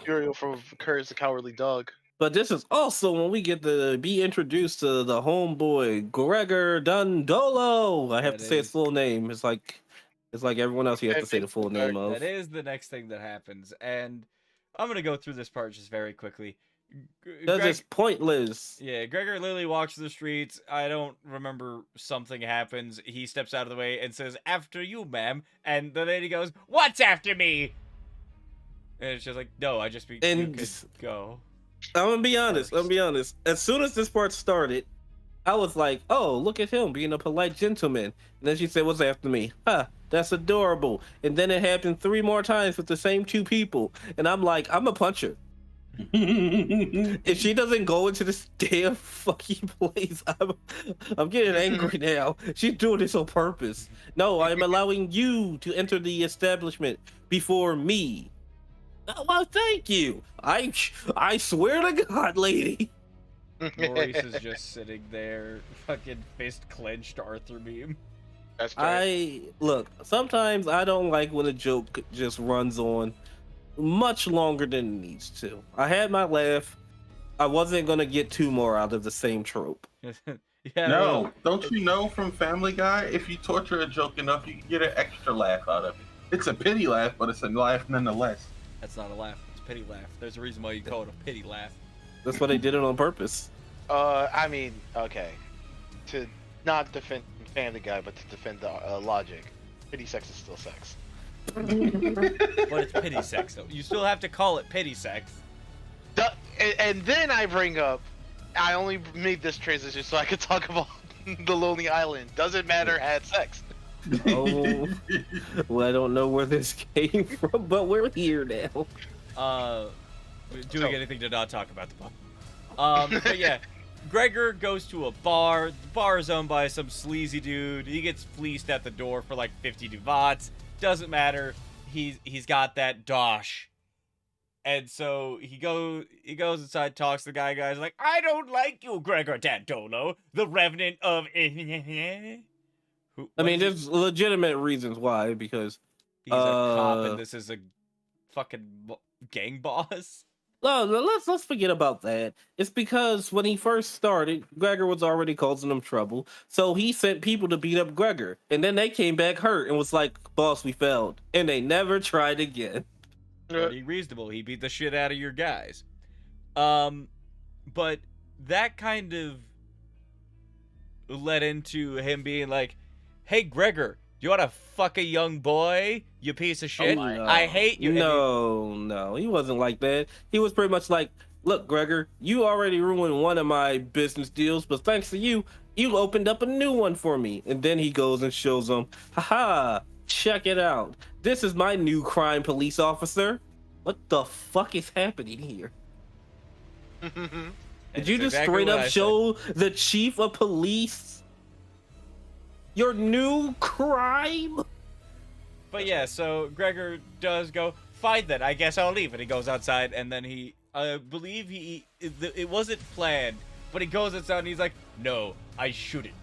Muriel from Courage the Cowardly Dog. But this is also when we get to be introduced to the homeboy, Gregor Dundolo. I have That to say his is- full name. It's like everyone else you have to say the full name of. That is the next thing that happens, and I'm gonna go through this part just very quickly. That's just pointless. Yeah, Gregor literally walks through the streets. I don't remember, something happens. He steps out of the way and says, "After you, ma'am." And the lady goes, "What's after me?" And it's just like, no, I just you And- could go. I'm gonna be honest. As soon as this part started, I was like, "Oh, look at him being a polite gentleman." And then she said, "What's after me?" That's adorable. And then it happened 3 more times with the same 2 people, and I'm like, I'm a puncher. If she doesn't go into this damn fucking place, I'm getting angry now. She's doing this on purpose. No, I'm allowing you to enter the establishment before me. Oh, well, thank you. I swear to God, lady. Maurice is just sitting there, fucking fist clenched, Arthur meme. That's right. Look, sometimes I don't like when a joke just runs on much longer than it needs to. I had my laugh. I wasn't gonna get 2 more out of the same trope. Yeah, No, don't you know from Family Guy, if you torture a joke enough, you can get an extra laugh out of it. It's a pity laugh, but it's a laugh nonetheless. that's not a laugh. It's a pity laugh. There's a reason why you call it a pity laugh. That's why they did it on purpose. I mean, okay. To not defend Family Guy, but to defend the logic. Pity sex is still sex. But it's pity sex, though. You still have to call it pity sex. And then I bring up, I only made this transition so I could talk about the Lonely Island. Doesn't matter, had sex. Oh, well, I don't know where this came from, but we're here now. Doing anything to not talk about the book. But yeah, Gregor goes to a bar. The bar is owned by some sleazy dude. He gets fleeced at the door for like 50 duvats. Doesn't matter. He's got that dosh. And so he goes inside, talks to the guy. Guy's like, "I don't like you, Gregor Dandolo, the revenant of." I mean, there's legitimate reasons why, because he's a cop and this is a fucking gang boss. no, let's forget about that. It's because when he first started, Gregor was already causing them trouble, so he sent people to beat up Gregor, and then they came back hurt and was like, "Boss, we failed," and they never tried again. Pretty reasonable. He beat the shit out of your guys. But that kind of led into him being like, "Hey, Gregor, do you want to fuck a young boy? You piece of shit. my. I hate you." No, he wasn't like that. He was pretty much like, look, Gregor, you already ruined one of my business deals, but thanks to you, you opened up a new one for me. And then he goes and shows him, haha, check it out. This is my new crime police officer. What the fuck is happening here? Did you just exactly straight what up I said. show the chief of police your new crime? But yeah, so Gregor does go, "Fine then, I guess I'll leave." And he goes outside, and then he, I believe it wasn't planned, but he goes outside and he's like, "No, I shouldn't.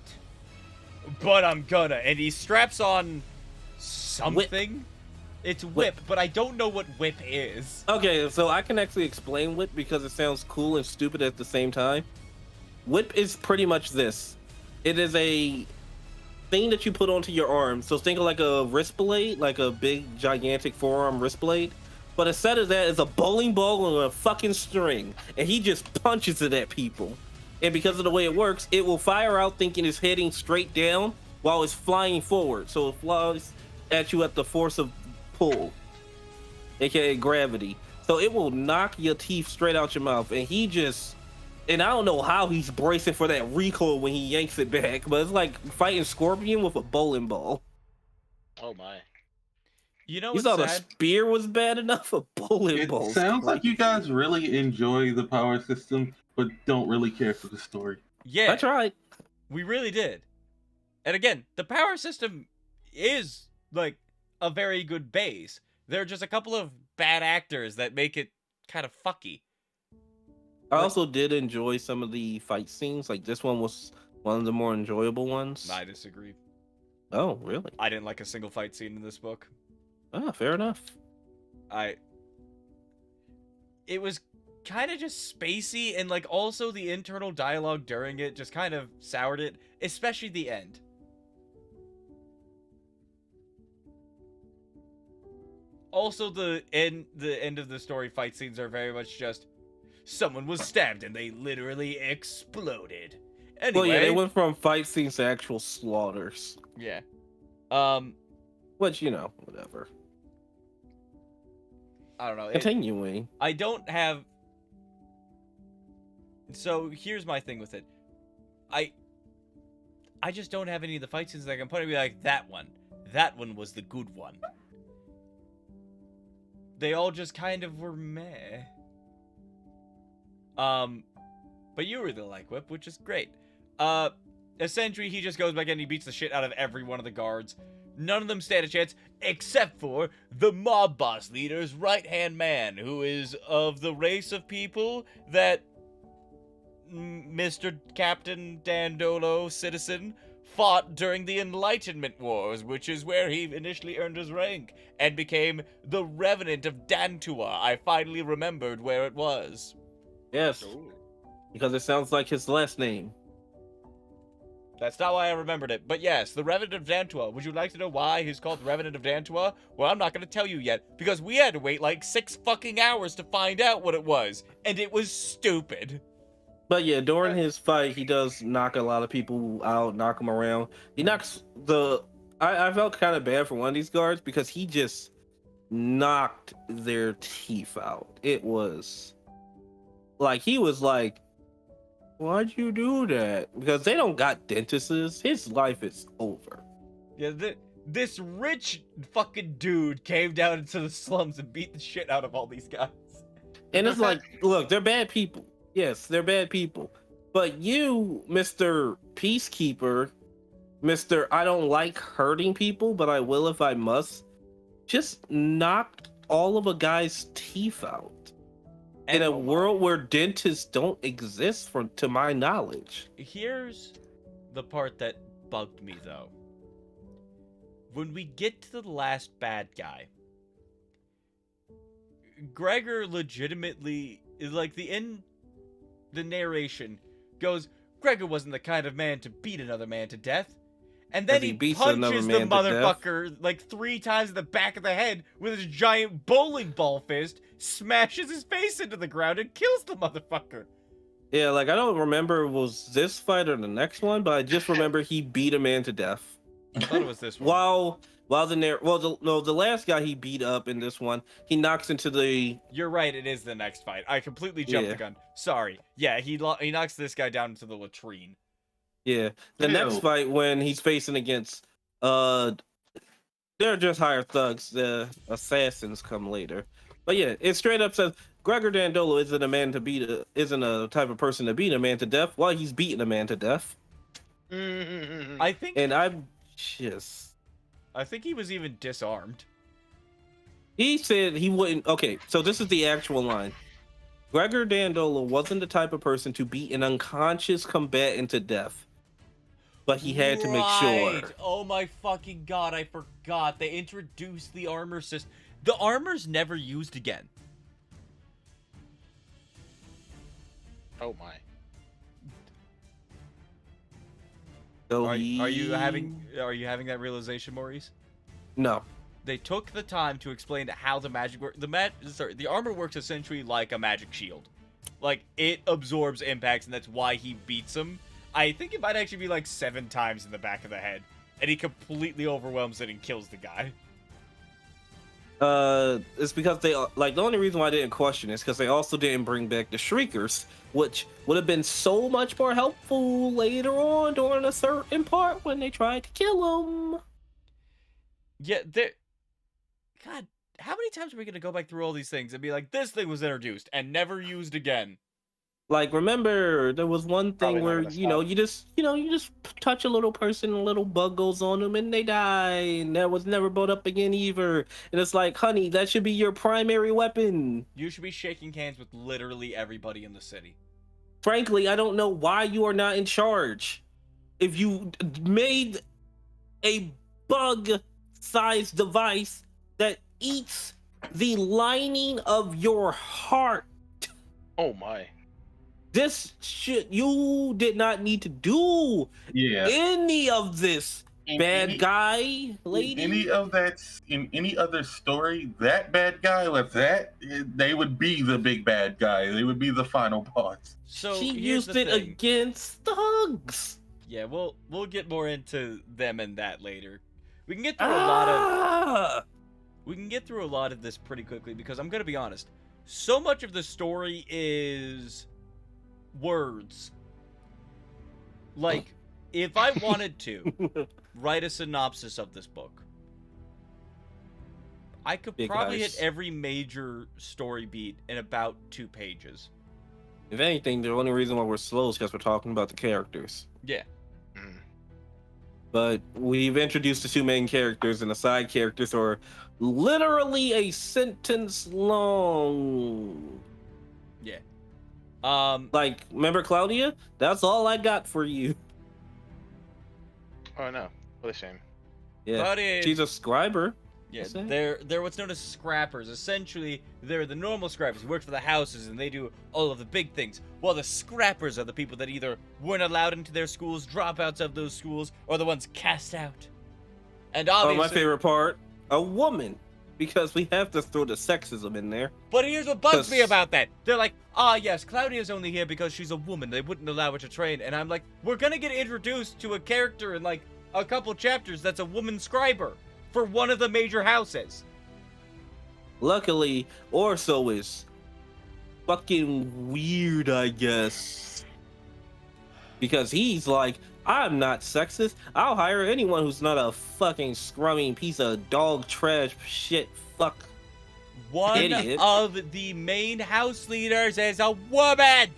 But I'm gonna." And he straps on something. It's whip, but I don't know what whip is. Okay, so I can actually explain whip because it sounds cool and stupid at the same time. Whip is pretty much this. It is a thing that you put onto your arm. So think of like a wrist blade, like a big, gigantic forearm wrist blade. But instead of that, it's a bowling ball on a fucking string. And he just punches it at people. And because of the way it works, it will fire out thinking it's heading straight down while it's flying forward. So it flies at you at the force of pull, aka gravity. So it will knock your teeth straight out your mouth. And he just, and I don't know how he's bracing for that recoil when he yanks it back, but it's like fighting Scorpion with a bowling ball. Oh my. You know You what's thought a sad? spear was bad enough? A bowling It ball. sounds like you guys really enjoy the power system, but don't really care for the story. Yeah, That's right. we really did. And again, the power system is like a very good base. There are just a couple of bad actors that make it kind of fucky. I also did enjoy some of the fight scenes. Like this one was one of the more enjoyable ones. I disagree. Oh, really? I didn't like a single fight scene in this book. Oh, fair enough. It was kind of just spacey, and like also the internal dialogue during it just kind of soured it, especially the end. Also, the end of the story fight scenes are very much just someone was stabbed and they literally exploded. Anyway, Well, yeah, they went from fight scenes to actual slaughters. yeah. Which, you know, whatever. I don't know. Continuing. I don't have. So here's my thing with it. I just don't have any of the fight scenes that I can put and be like, that one was the good one. They all just kind of were meh. But you really like Whip, which is great. Essentially, he just goes back and he beats the shit out of every one of the guards. None of them stand a chance, except for the mob boss leader's right-hand man, who is of the race of people that Mr. Captain Dandolo, citizen, fought during the Enlightenment Wars, which is where he initially earned his rank, and became the Revenant of Dantua. I finally remembered where it was. Yes, because it sounds like his last name. That's not why I remembered it. But yes, the Revenant of Dantua. Would you like to know why he's called the Revenant of Dantua? Well, I'm not going to tell you yet, because we had to wait like 6 fucking hours to find out what it was. And it was stupid. But yeah, during his fight, he does knock a lot of people out, knock them around. He knocks the... I felt kind of bad for one of these guards because he just knocked their teeth out. It was... Like, he was like, why'd you do that? Because they don't got dentists. His life is over. Yeah, this rich fucking dude came down into the slums and beat the shit out of all these guys. And it's like, look, they're bad people. Yes, they're bad people. But you, Mr. Peacekeeper, Mr. I don't like hurting people, but I will if I must, just knocked all of a guy's teeth out. In a world where dentists don't exist, to my knowledge. Here's the part that bugged me, though. When we get to the last bad guy, Gregor legitimately, like the narration goes, Gregor wasn't the kind of man to beat another man to death. And then he punches the motherfucker like 3 times in the back of the head with his giant bowling ball fist, smashes his face into the ground, and kills the motherfucker. Yeah, like I don't remember was this fight or the next one, but I just remember he beat a man to death. I thought it was this one. While the last guy he beat up in this one, he knocks into the. You're right. It is the next fight. I completely jumped the Yeah. gun. Sorry. Yeah, he knocks this guy down into the latrine. Yeah, the next Ew. fight when he's facing against they're just hired thugs. The assassins come later. But yeah, it straight up says Gregor Dandolo isn't a type of person to beat a man to death while he's beating a man to death. I think And I'm just he was even disarmed. he said he wouldn't. Okay, so this is the actual line. Gregor Dandolo wasn't the type of person to beat an unconscious combatant to death, but he had to make sure. Right. Oh my fucking god, I forgot. They introduced the armor system. The armor's never used again. Oh my. So Are you having that realization, Maurice? No. They took the time to explain how the magic works. The armor works essentially like a magic shield. Like, it absorbs impacts, and that's why he beats him. I think it might actually be like 7 times in the back of the head. And he completely overwhelms it and kills the guy. It's because they like the only reason why I didn't question is because they also didn't bring back the Shriekers, which would have been so much more helpful later on during a certain part when they tried to kill him. Yeah, God, how many times are we gonna go back through all these things and be like, this thing was introduced and never used again? Like, remember, there was one thing Probably not where, gonna you just touch a little person, a little bug goes on them, and they die, and that was never brought up again either. And it's like, honey, that should be your primary weapon. You should be shaking hands with literally everybody in the city. Frankly, I don't know why you are not in charge. If you made a bug-sized device that eats the lining of your heart, Oh my. this shit, you did not need to do Yeah. any of this, In bad any- guy, lady. Any of that in any other story, that bad guy with that, they would be the big bad guy. They would be the final boss. So She here's used the it thing. against thugs. Yeah, we'll get more into them and that later. We can get through a lot of this pretty quickly because I'm gonna be honest. So much of the story is words. Like, if I wanted to write a synopsis of this book, I could Big probably eyes. hit every major story beat in about 2 pages. If anything, the only reason why we're slow is because we're talking about the characters. Yeah. Mm. But we've introduced the 2 main characters, and the side characters are literally a sentence long. Yeah. Like, remember Claudia? That's all I got for you. Oh no. What a shame. Yeah, Claudia- she's a scriber. Yeah, What's that? they're what's known as scrappers. Essentially, they're the normal scrappers who work for the houses and they do all of the big things. While the scrappers are the people that either weren't allowed into their schools, dropouts of those schools, or the ones cast out. And Oh, obviously, my favorite part, a woman. Because we have to throw the sexism in there. But here's what bugs me 'Cause- about that. They're like, yes, Claudia's only here because she's a woman. They wouldn't allow her to train. And I'm like, we're gonna get introduced to a character in like a couple chapters that's a woman scriber for one of the major houses. Luckily, Orso is fucking weird, I guess. Because he's like, I'm not sexist. I'll hire anyone who's not a fucking scrumming piece of dog trash shit fuck. One Idiot. of the main house leaders is a woman.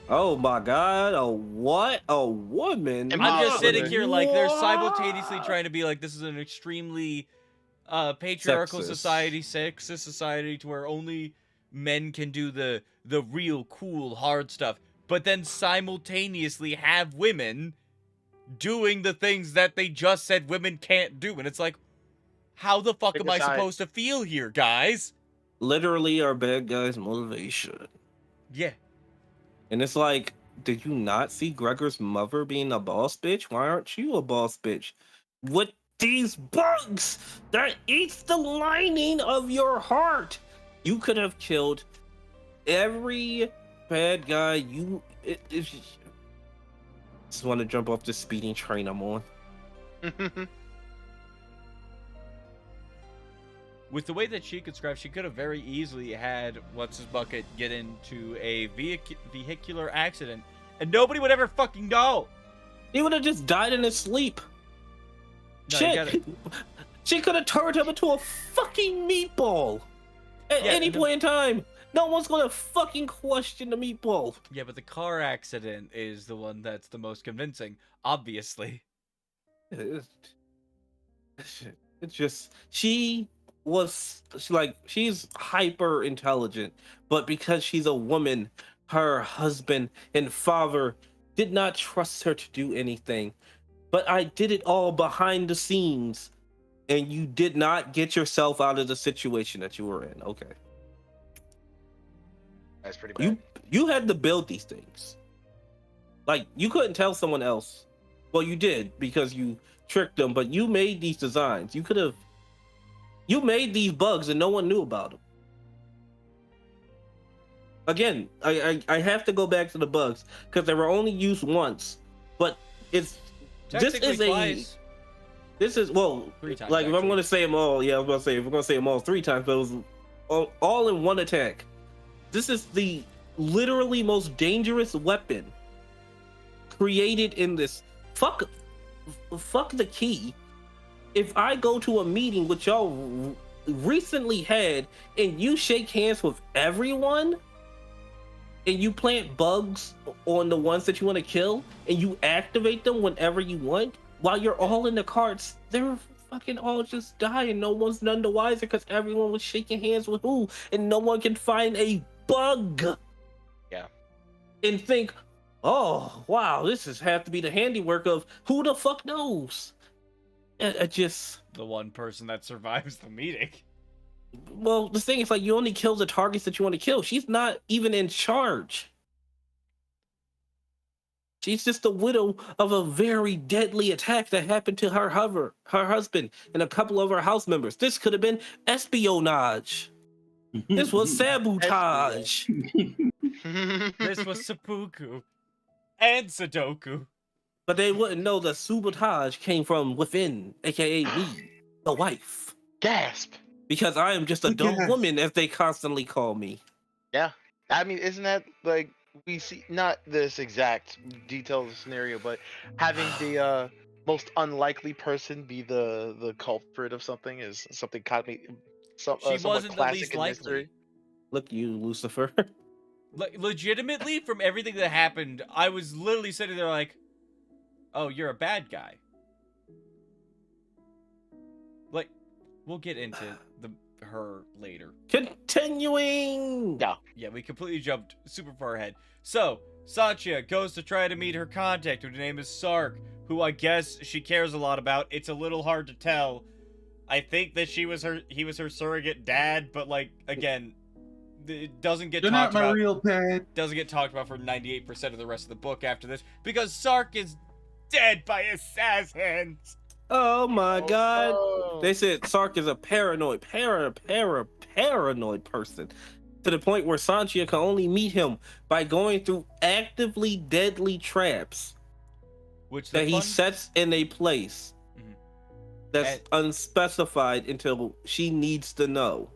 Oh my god, a what? A woman? I'm I'm just Ah, sitting here like they're What? simultaneously trying to be like this is an extremely patriarchal Sexist. society, sexist society to where only men can do the real cool hard stuff, but then simultaneously have women doing the things that they just said women can't do. And it's like, how the fuck Pick am a I side. supposed to feel here, guys? Literally our bad guy's motivation. Yeah. And it's like, did you not see Gregor's mother being a boss bitch? Why aren't you a boss bitch? With these bugs that eats the lining of your heart. You could have killed every bad guy you Just want to jump off the speeding train I'm on. With the way that she could scribe, she could have very easily had what's his bucket get into a vehicular accident, and nobody would ever fucking know. He would have just died in his sleep. No, Shit, she could have turned him into a fucking meatball at any point in time. No one's gonna fucking question the meatball. Yeah, but the car accident is the one that's the most convincing, obviously. It's just she's hyper intelligent, but because she's a woman, her husband and father did not trust her to do anything. But I did it all behind the scenes, and you did not get yourself out of the situation that you were in. Okay. That's pretty bad. You had to build these things. Like, you couldn't tell someone else. Well, you did because you tricked them, but you made these designs. You made these bugs and no one knew about them. Again, I have to go back to the bugs because they were only used once, but this is 3 times, like, if I'm going to say them all, yeah, I was going to say, if we're going to say them all 3 times, but it was all in one attack. This is the literally most dangerous weapon created in this. Fuck the key. If I go to a meeting which y'all recently had and you shake hands with everyone and you plant bugs on the ones that you want to kill and you activate them whenever you want while you're all in the carts, they're fucking all just die and no one's none the wiser because everyone was shaking hands with who and no one can find a bug. Yeah. And think, oh wow, this has have to be the handiwork of who the fuck knows. Just the one person that survives the meeting. Well, the thing is, like, you only kill the targets that you want to kill. She's not even in charge. She's just the widow of a very deadly attack that happened to her husband, and a couple of her house members. This could have been espionage. This was sabotage. This was seppuku and Sudoku. But they wouldn't know the sabotage came from within, aka me, the wife. Gasp. Because I am just a dumb woman, as they constantly call me. Yeah. I mean, isn't that like we see not this exact detailed scenario, but having the most unlikely person be the culprit of something is something caught me. She wasn't the least likely. Mystery. Look, you Lucifer. Like, legitimately, from everything that happened, I was literally sitting there like, "Oh, you're a bad guy." Like, we'll get into her later. Continuing. Yeah, we completely jumped super far ahead. So, Satya goes to try to meet her contact, whose name is Sark, who I guess she cares a lot about. It's a little hard to tell. I think that he was her surrogate dad, but like, again, it doesn't get You're talked not my about. real dad. Doesn't get talked about for 98% of the rest of the book after this, because Sark is dead by assassins. Oh my god. No. They said Sark is a paranoid person, to the point where Sanchia can only meet him by going through actively deadly traps that he sets in a place that's unspecified until she needs to know.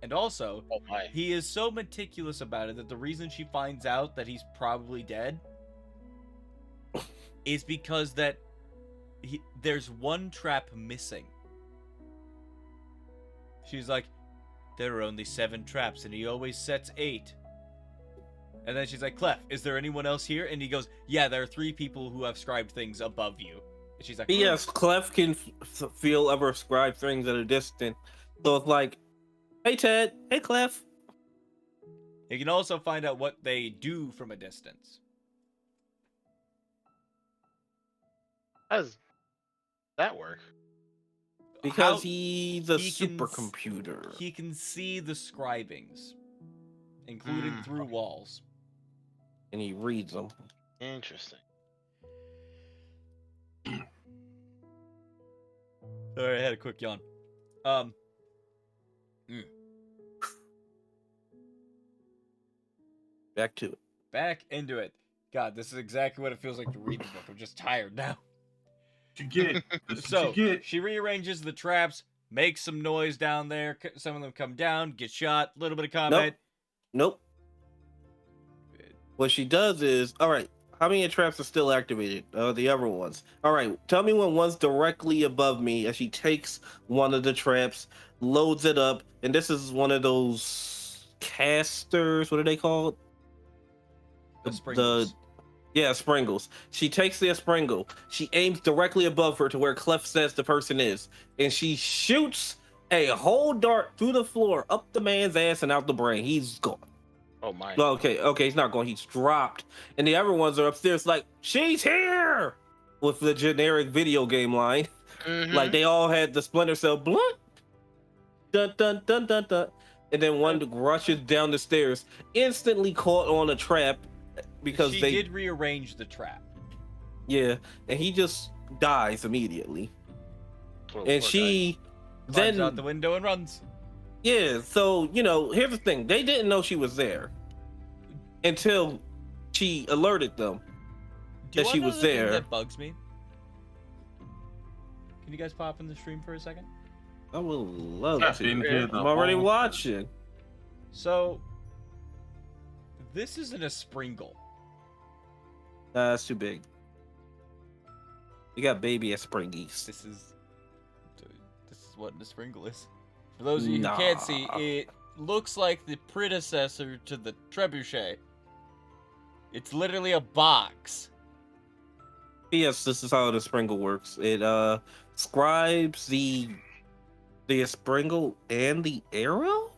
And also, he is so meticulous about it that the reason she finds out that he's probably dead is because that there's one trap missing. She's like, there are only 7 traps and he always sets 8. And then she's like, Clef, is there anyone else here? And he goes, yeah, there are 3 people who have scribed things above you. And she's like, yes, Clef can feel other scribed things at a distance. So it's like, hey Ted, hey Clef. You can also find out what they do from a distance. How does that work? Because he's a supercomputer. He can see the scribings, including through walls. And he reads them. Interesting. Sorry, I had a quick yawn. Back to it. Back into it. God, this is exactly what it feels like to read the book. I'm just tired now. You get. That's So what you get. she rearranges the traps, makes some noise down there. Some of them come down, get shot. A little bit of combat. Nope. What she does is, all right, how many traps are still activated? The other ones. All right, tell me when one's directly above me as she takes one of the traps, loads it up, and this is one of those casters. What are they called? The Springles. Yeah, Springles. She takes the Springle. She aims directly above her to where Clef says the person is, and she shoots a whole dart through the floor, up the man's ass and out the brain. He's gone. Oh my. Okay, he's not going. He's dropped, and the other ones are upstairs, like she's here, with the generic video game line. Like they all had the Splinter Cell blunt, dun dun dun dun dun, and then one rushes down the stairs, instantly caught on a trap because she they did rearrange the trap. Yeah, and he just dies immediately, and she Climbs then out the window and runs. Yeah, so here's the thing: they didn't know she was there until she alerted them Do you that she wanna know was the thing there. that bugs me? Can you guys pop in the stream for a second? I would love I've to. been here the I'm already whole- watching. So, this isn't a Springle. That's too big. You got baby at Springies. This is what a Springle is. For those of you who can't see, Nah. it looks like the predecessor to the trebuchet. It's literally a box. Yes, this is how the Springle works. It scribes the Springle and the arrow,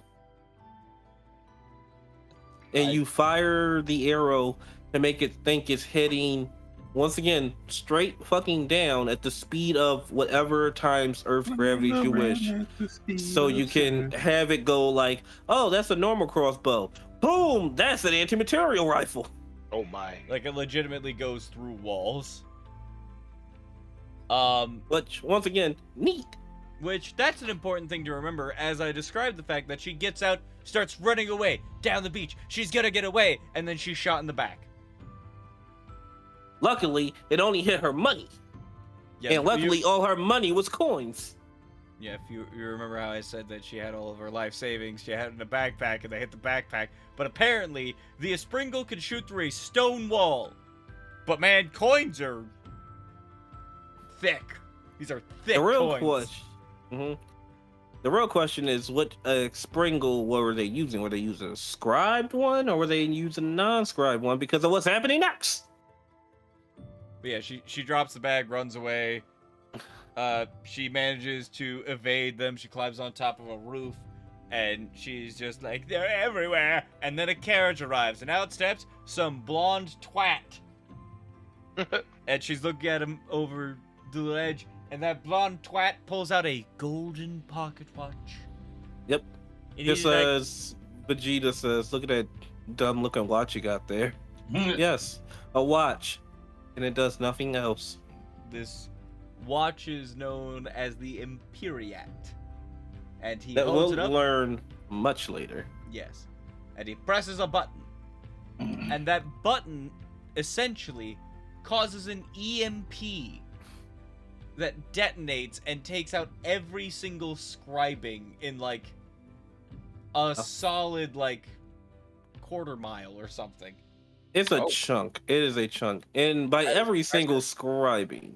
and you fire the arrow to make it think it's heading once again straight fucking down at the speed of whatever times Earth's gravity you wish. So you can have it go like, oh, that's a normal crossbow. Boom, that's an anti-material rifle. Oh my. Like it legitimately goes through walls. Which once again, neat. Which that's an important thing to remember as I describe the fact that she gets out, starts running away down the beach. She's gonna get away, and then she's shot in the back. Luckily, it only hit her money. Yeah, And luckily, all her money was coins. Yeah, if you remember how I said that she had all of her life savings, she had it in a backpack, and they hit the backpack. But apparently, the Springle can shoot through a stone wall. But man, coins are thick. These are thick The real coins. question. The real question is, what Springle were they using? Were they using a scribed one, or were they using a non-scribed one? Because of what's happening next. But yeah, she drops the bag, runs away. She manages to evade them. She climbs on top of a roof, and she's just like, they're everywhere. And then a carriage arrives, and out steps some blonde twat. And she's looking at him over the ledge, and that blonde twat pulls out a golden pocket watch. Yep. And Just he's like, as Vegeta says, look at that dumb looking watch you got there. Yes, a watch. And it does nothing else. this watch is known as the Imperiat. And he That holds we'll it up. learn much later. Yes. And he presses a button. And that button essentially causes an EMP that detonates and takes out every single scribing in like a solid like quarter mile or something. It's a Oh. chunk. It is a chunk. And by That is every impressive. single scribing,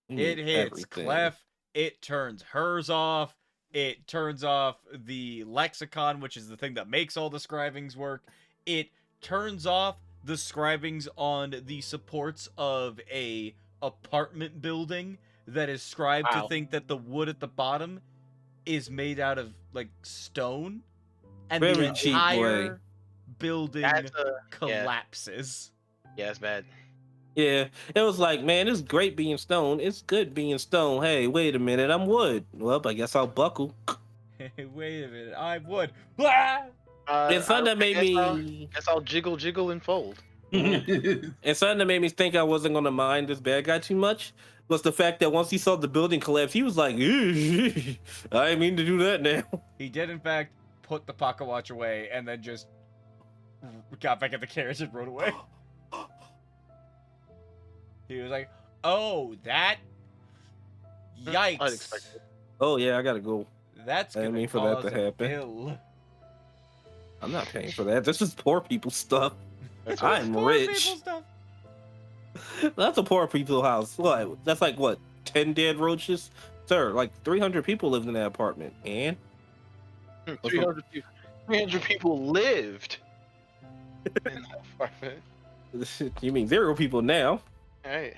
It hits everything. Clef, it turns hers off, it turns off the lexicon, which is the thing that makes all the scribings work. It turns off the scribings on the supports of a apartment building that is scribed Wow. to think that the wood at the bottom is made out of like stone, and Very the cheap entire way. building That's collapses. yeah, it's bad. Yeah, it was like, man, it's great being stone. It's good being stone. Hey, wait a minute, I'm wood. Well, I guess I'll buckle. Hey, wait a minute, I would. Ah! And something that made Guess I'll jiggle and fold. and something that made me think I wasn't gonna mind this bad guy too much was the fact that once he saw the building collapse, he was like, I didn't mean to do that now. He did, in fact, put the pocket watch away and then just got back in the carriage and rode away. He was like, "Oh, that, yikes! Unexpected. Oh yeah, I gotta go. That's I gonna mean for that cause to a happen. bill." I'm not paying for that. This is poor people stuff. That's That's what I'm poor rich. people stuff. That's a poor people house. What? That's like what? 10 dead roaches, sir. Like 300 people lived in that apartment. And 300 people lived in that apartment. you mean 0 people now? Right.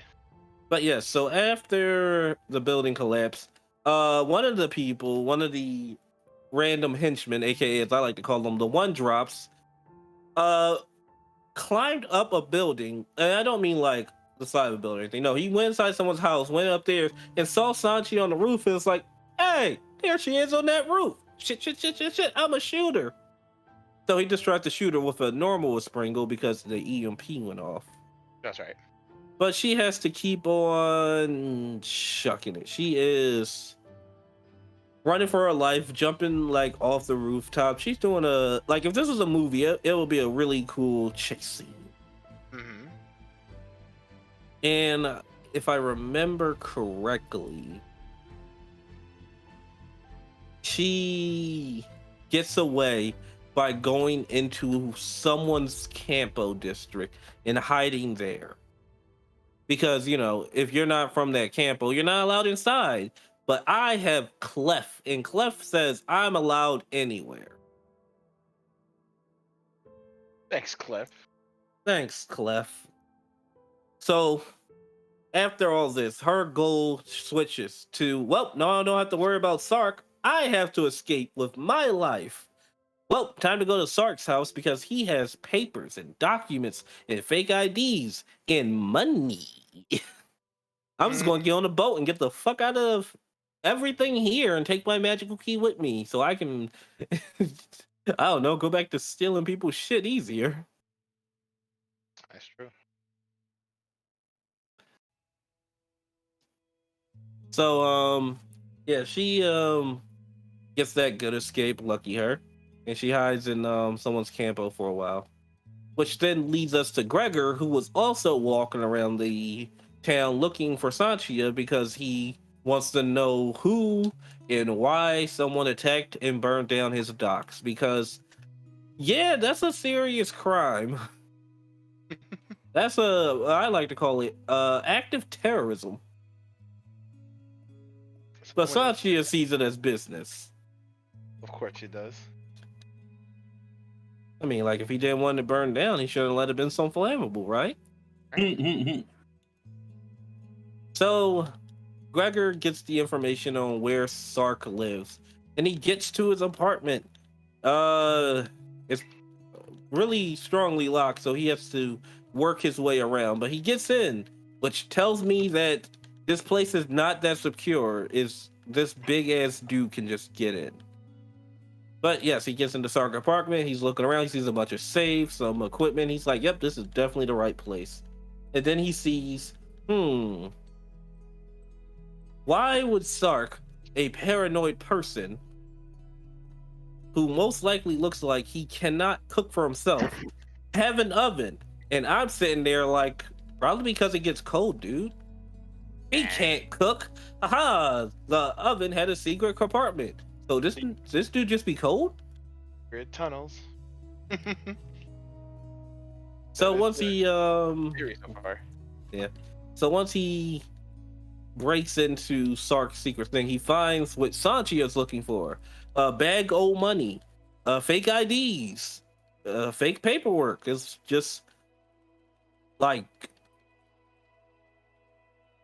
But yes. So after the building collapsed, one of the random henchmen, aka as I like to call them, the one drops, climbed up a building, and I don't mean like the side of a building or anything. No, he went inside someone's house, went up there, and saw Sanchi on the roof, and was like, "Hey, there she is on that roof! Shit! I'm a shooter." So he distracted the shooter with a normal Springle because the EMP went off. That's right. But she has to keep on shucking it. She is running for her life, jumping like off the rooftop. She's doing like if this was a movie, it would be a really cool chase scene. Mm-hmm. And if I remember correctly, she gets away by going into someone's campo district and hiding there. Because, you know, if you're not from that campo, you're not allowed inside. But I have Clef, and Clef says I'm allowed anywhere. Thanks, Cliff. Thanks, Clef. So, after all this, her goal switches to, well, no, I don't have to worry about Sark. I have to escape with my life. Well, time to go to Sark's house because he has papers and documents and fake IDs and money. I'm just going to get on a boat and get the fuck out of everything here and take my magical key with me so I can, I don't know, go back to stealing people's shit easier. That's true. So, yeah, she gets that good escape, lucky her, and she hides in someone's campo for a while, which then leads us to Gregor, who was also walking around the town looking for Sanchia because he wants to know who and why someone attacked and burned down his docks. Because, yeah, that's a serious crime. That's I like to call it active terrorism. But Sanchia sees it as business. Of course she does. I mean, like, if he didn't want it burned down, he should have let it been some flammable, right? So, Gregor gets the information on where Sark lives, and he gets to his apartment. It's really strongly locked, so he has to work his way around, but he gets in, which tells me that this place is not that secure. Is this big ass dude can just get in. But yes, he gets into Sark's apartment. He's looking around. He sees a bunch of safes, some equipment. He's like, yep, this is definitely the right place. And then he sees, why would Sark, a paranoid person who most likely looks like he cannot cook for himself, have an oven? And I'm sitting there like, probably because it gets cold, dude. He can't cook. Aha! The oven had a secret compartment. So this dude just be cold? Grid tunnels. So once he Theory so far. yeah. So once he breaks into Sark's secret thing, he finds what Sanchi is looking for: a bag old money, fake IDs, fake paperwork. It's just like,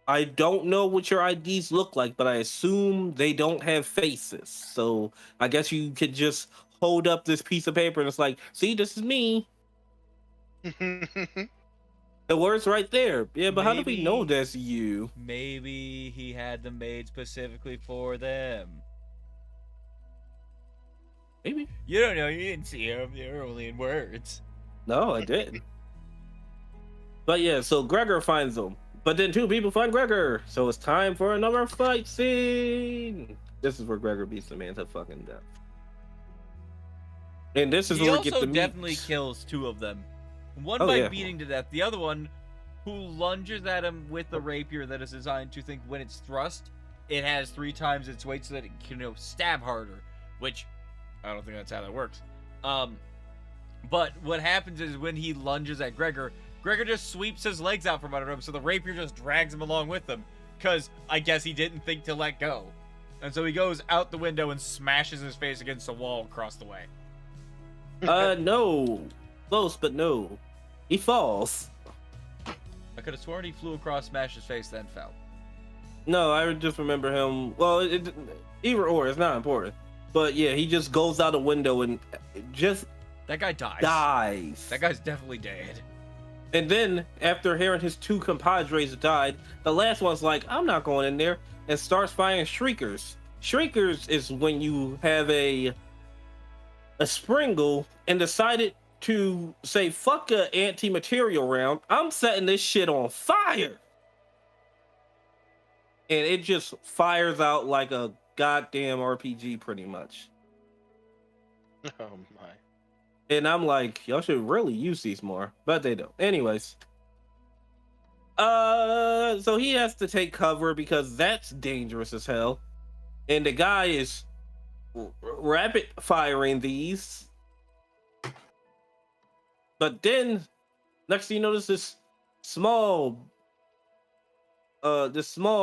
I don't know what your IDs look like, but I assume they don't have faces. So I guess you could just hold up this piece of paper and it's like, see, this is me. The word's right there. Yeah, but how do we know that's you? Maybe he had them made specifically for them. Maybe. You don't know. You didn't see them. They're only in words. No, I didn't. But yeah, so Gregor finds them. But then 2 people find Gregor. So it's time for another fight scene. This is where Gregor beats the man to fucking death. And this is He where we get also the definitely meats. kills 2 of them. One Oh, by yeah. beating to death, the other one who lunges at him with the rapier that is designed to think when it's thrust, it has 3 times its weight so that it can, stab harder. Which, I don't think that's how that works. But what happens is when he lunges at Gregor just sweeps his legs out from under him, so the rapier just drags him along with him. Because I guess he didn't think to let go. And so he goes out the window and smashes his face against a wall across the way. No. Close, but no. He falls. I could have sworn he flew across, smashed his face, then fell. No, I just remember him. Well, either or, it's not important. But yeah, he just goes out a window and just That guy dies. dies. That guy's definitely dead. And then, after hearing his 2 compadres died, the last one's like, I'm not going in there, and starts firing shriekers. Shriekers is when you have a Springle and decided to say, fuck a anti-material round, I'm setting this shit on fire. And it just fires out like a goddamn RPG pretty much. Oh my. And I'm like, y'all should really use these more, but they don't. Anyways. So he has to take cover because that's dangerous as hell. And the guy is rapid firing these. But then, next thing you notice, this small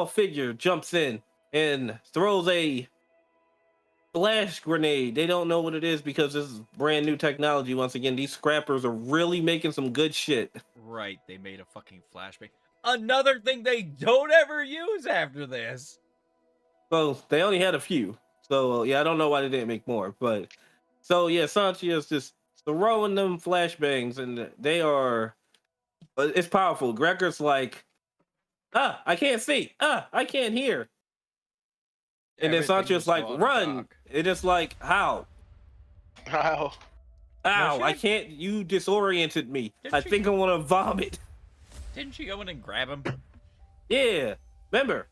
figure jumps in and throws a flash grenade. They don't know what it is because this is brand new technology. Once again, these scrappers are really making some good shit. Right, they made a fucking flashbang. Another thing they don't ever use after this. Well, they only had a few. So, yeah, I don't know why they didn't make more. But, so, yeah, Sanchia's just throwing them flashbangs, and they are... It's powerful. Gregor's like, I can't see. I can't hear. And then Everything Sancho's was like, gone run. dark. It is like, how? Wow. Ow, I shit. can't. You disoriented me. Didn't I you- think I want to vomit. Didn't she go in and grab him? Yeah. Remember,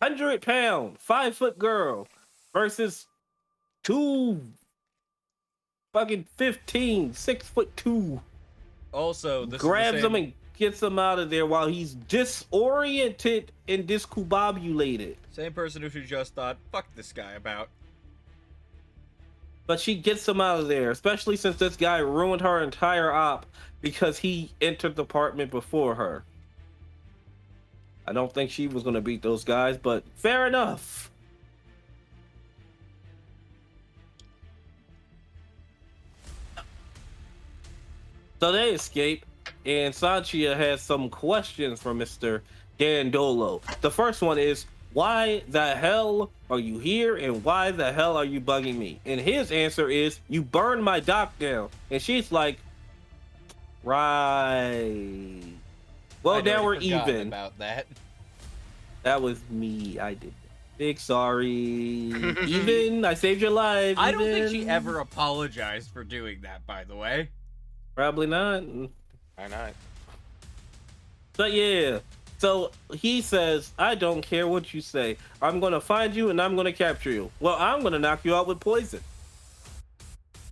100-pound, 5-foot girl versus 2 fucking 15, 6'2". Also, this Grabs is the him and gets him out of there while he's disoriented and discombobulated. same person who just thought, fuck this guy about. But she gets him out of there, especially since this guy ruined her entire op because he entered the apartment before her. I don't think she was going to beat those guys, but fair enough. So they escape, and Sanchia has some questions for Mr. Dandolo. The first one is, why the hell are you here, and why the hell are you bugging me? And his answer is, you burned my dock down. And she's like, right. Well, I'd now we're already forgotten even. about that. That was me. I did that. Big sorry. Even. I saved your life. I don't think she even. ever apologized for doing that, by the way. Probably not. Why not? But yeah. So he says, I don't care what you say. I'm going to find you and I'm going to capture you. Well, I'm going to knock you out with poison.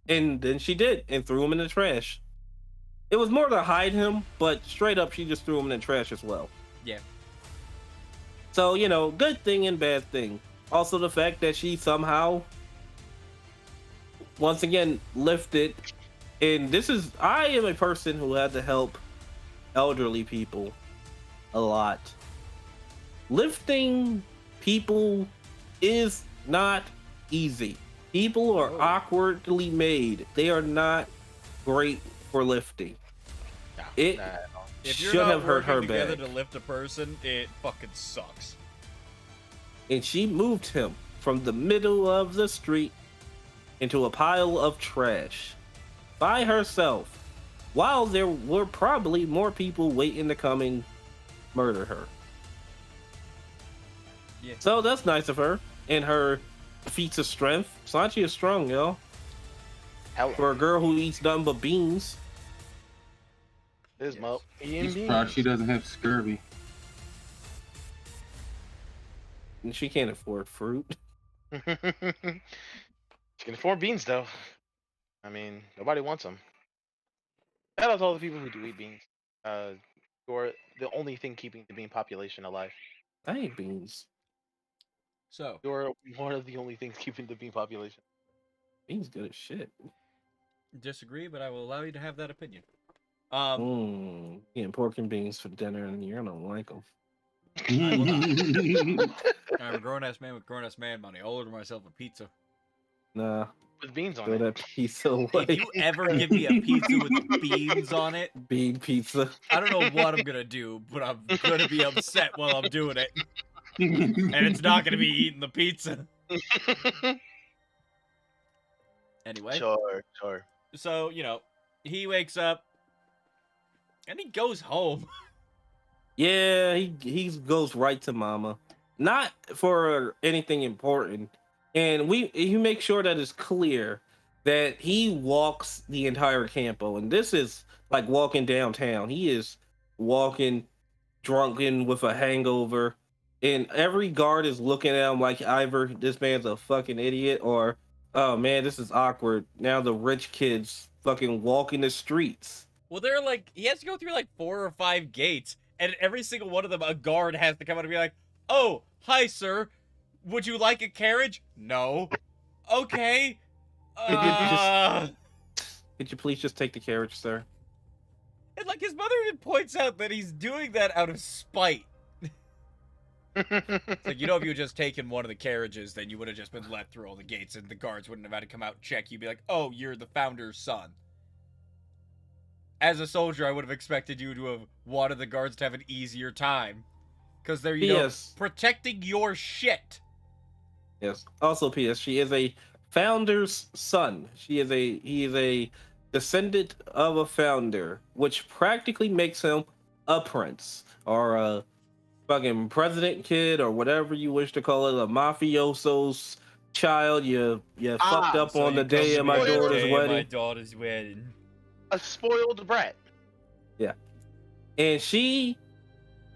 And then she did and threw him in the trash. It was more to hide him, but straight up, she just threw him in the trash as well. Yeah. So, you know, good thing and bad thing. Also, the fact that she somehow, once again, lifted. And this is, I am a person who had to help elderly people a lot. Lifting people is not easy. People are awkwardly made. They are not great for lifting. No, It not at all. If you're should not have hurt working her together back. to lift a person, it fucking sucks. And she moved him from the middle of the street into a pile of trash by herself, while there were probably more people waiting to come and murder her. Yeah. So that's nice of her. And her feats of strength. Sanchi is strong, yo. Hell, For a girl who eats nothing but beans. this mo. He's proud she doesn't have scurvy. And she can't afford fruit. She can afford beans though. I mean, nobody wants them. Shout out to all the people who do eat beans. You're the only thing keeping the bean population alive. I hate beans. So, You're one of the only things keeping the bean population. Beans good as shit. disagree, but I will allow you to have that opinion. Eating pork and beans for dinner, and you don't like them. I'm a grown-ass man with grown-ass man money. I'll order myself a pizza. Nah, With beans on throw it. that pizza away. If you ever give me a pizza with beans on it, Bean pizza. I don't know what I'm gonna do, but I'm gonna be upset while I'm doing it. And it's not gonna be eating the pizza. Anyway. Sure. So, he wakes up and he goes home. Yeah, he goes right to Mama, not for anything important, and he makes sure that it's clear that he walks the entire campo, and this is like walking downtown. He is walking drunken with a hangover, and every guard is looking at him like either this man's a fucking idiot or, oh man, this is awkward. Now the rich kids fucking walking the streets. Well, he has to go through like 4 or 5 gates, and at every single one of them, a guard has to come out and be like, "Oh, hi, sir. Would you like a carriage?" "No." "Okay." Could you please just take the carriage, sir? And like his mother even points out that he's doing that out of spite. It's like, if you had just taken one of the carriages, then you would have just been let through all the gates, and the guards wouldn't have had to come out and check. You'd be like, "Oh, you're the founder's son." As a soldier, I would have expected you to have wanted the guards to have an easier time. Because they're, protecting your shit. Yes. Also, P.S. She is a founder's son. He is a descendant of a founder, which practically makes him a prince or a fucking president kid or whatever you wish to call it, a mafioso's child. You fucked up on the day of my daughter's wedding. A spoiled brat. Yeah. And she,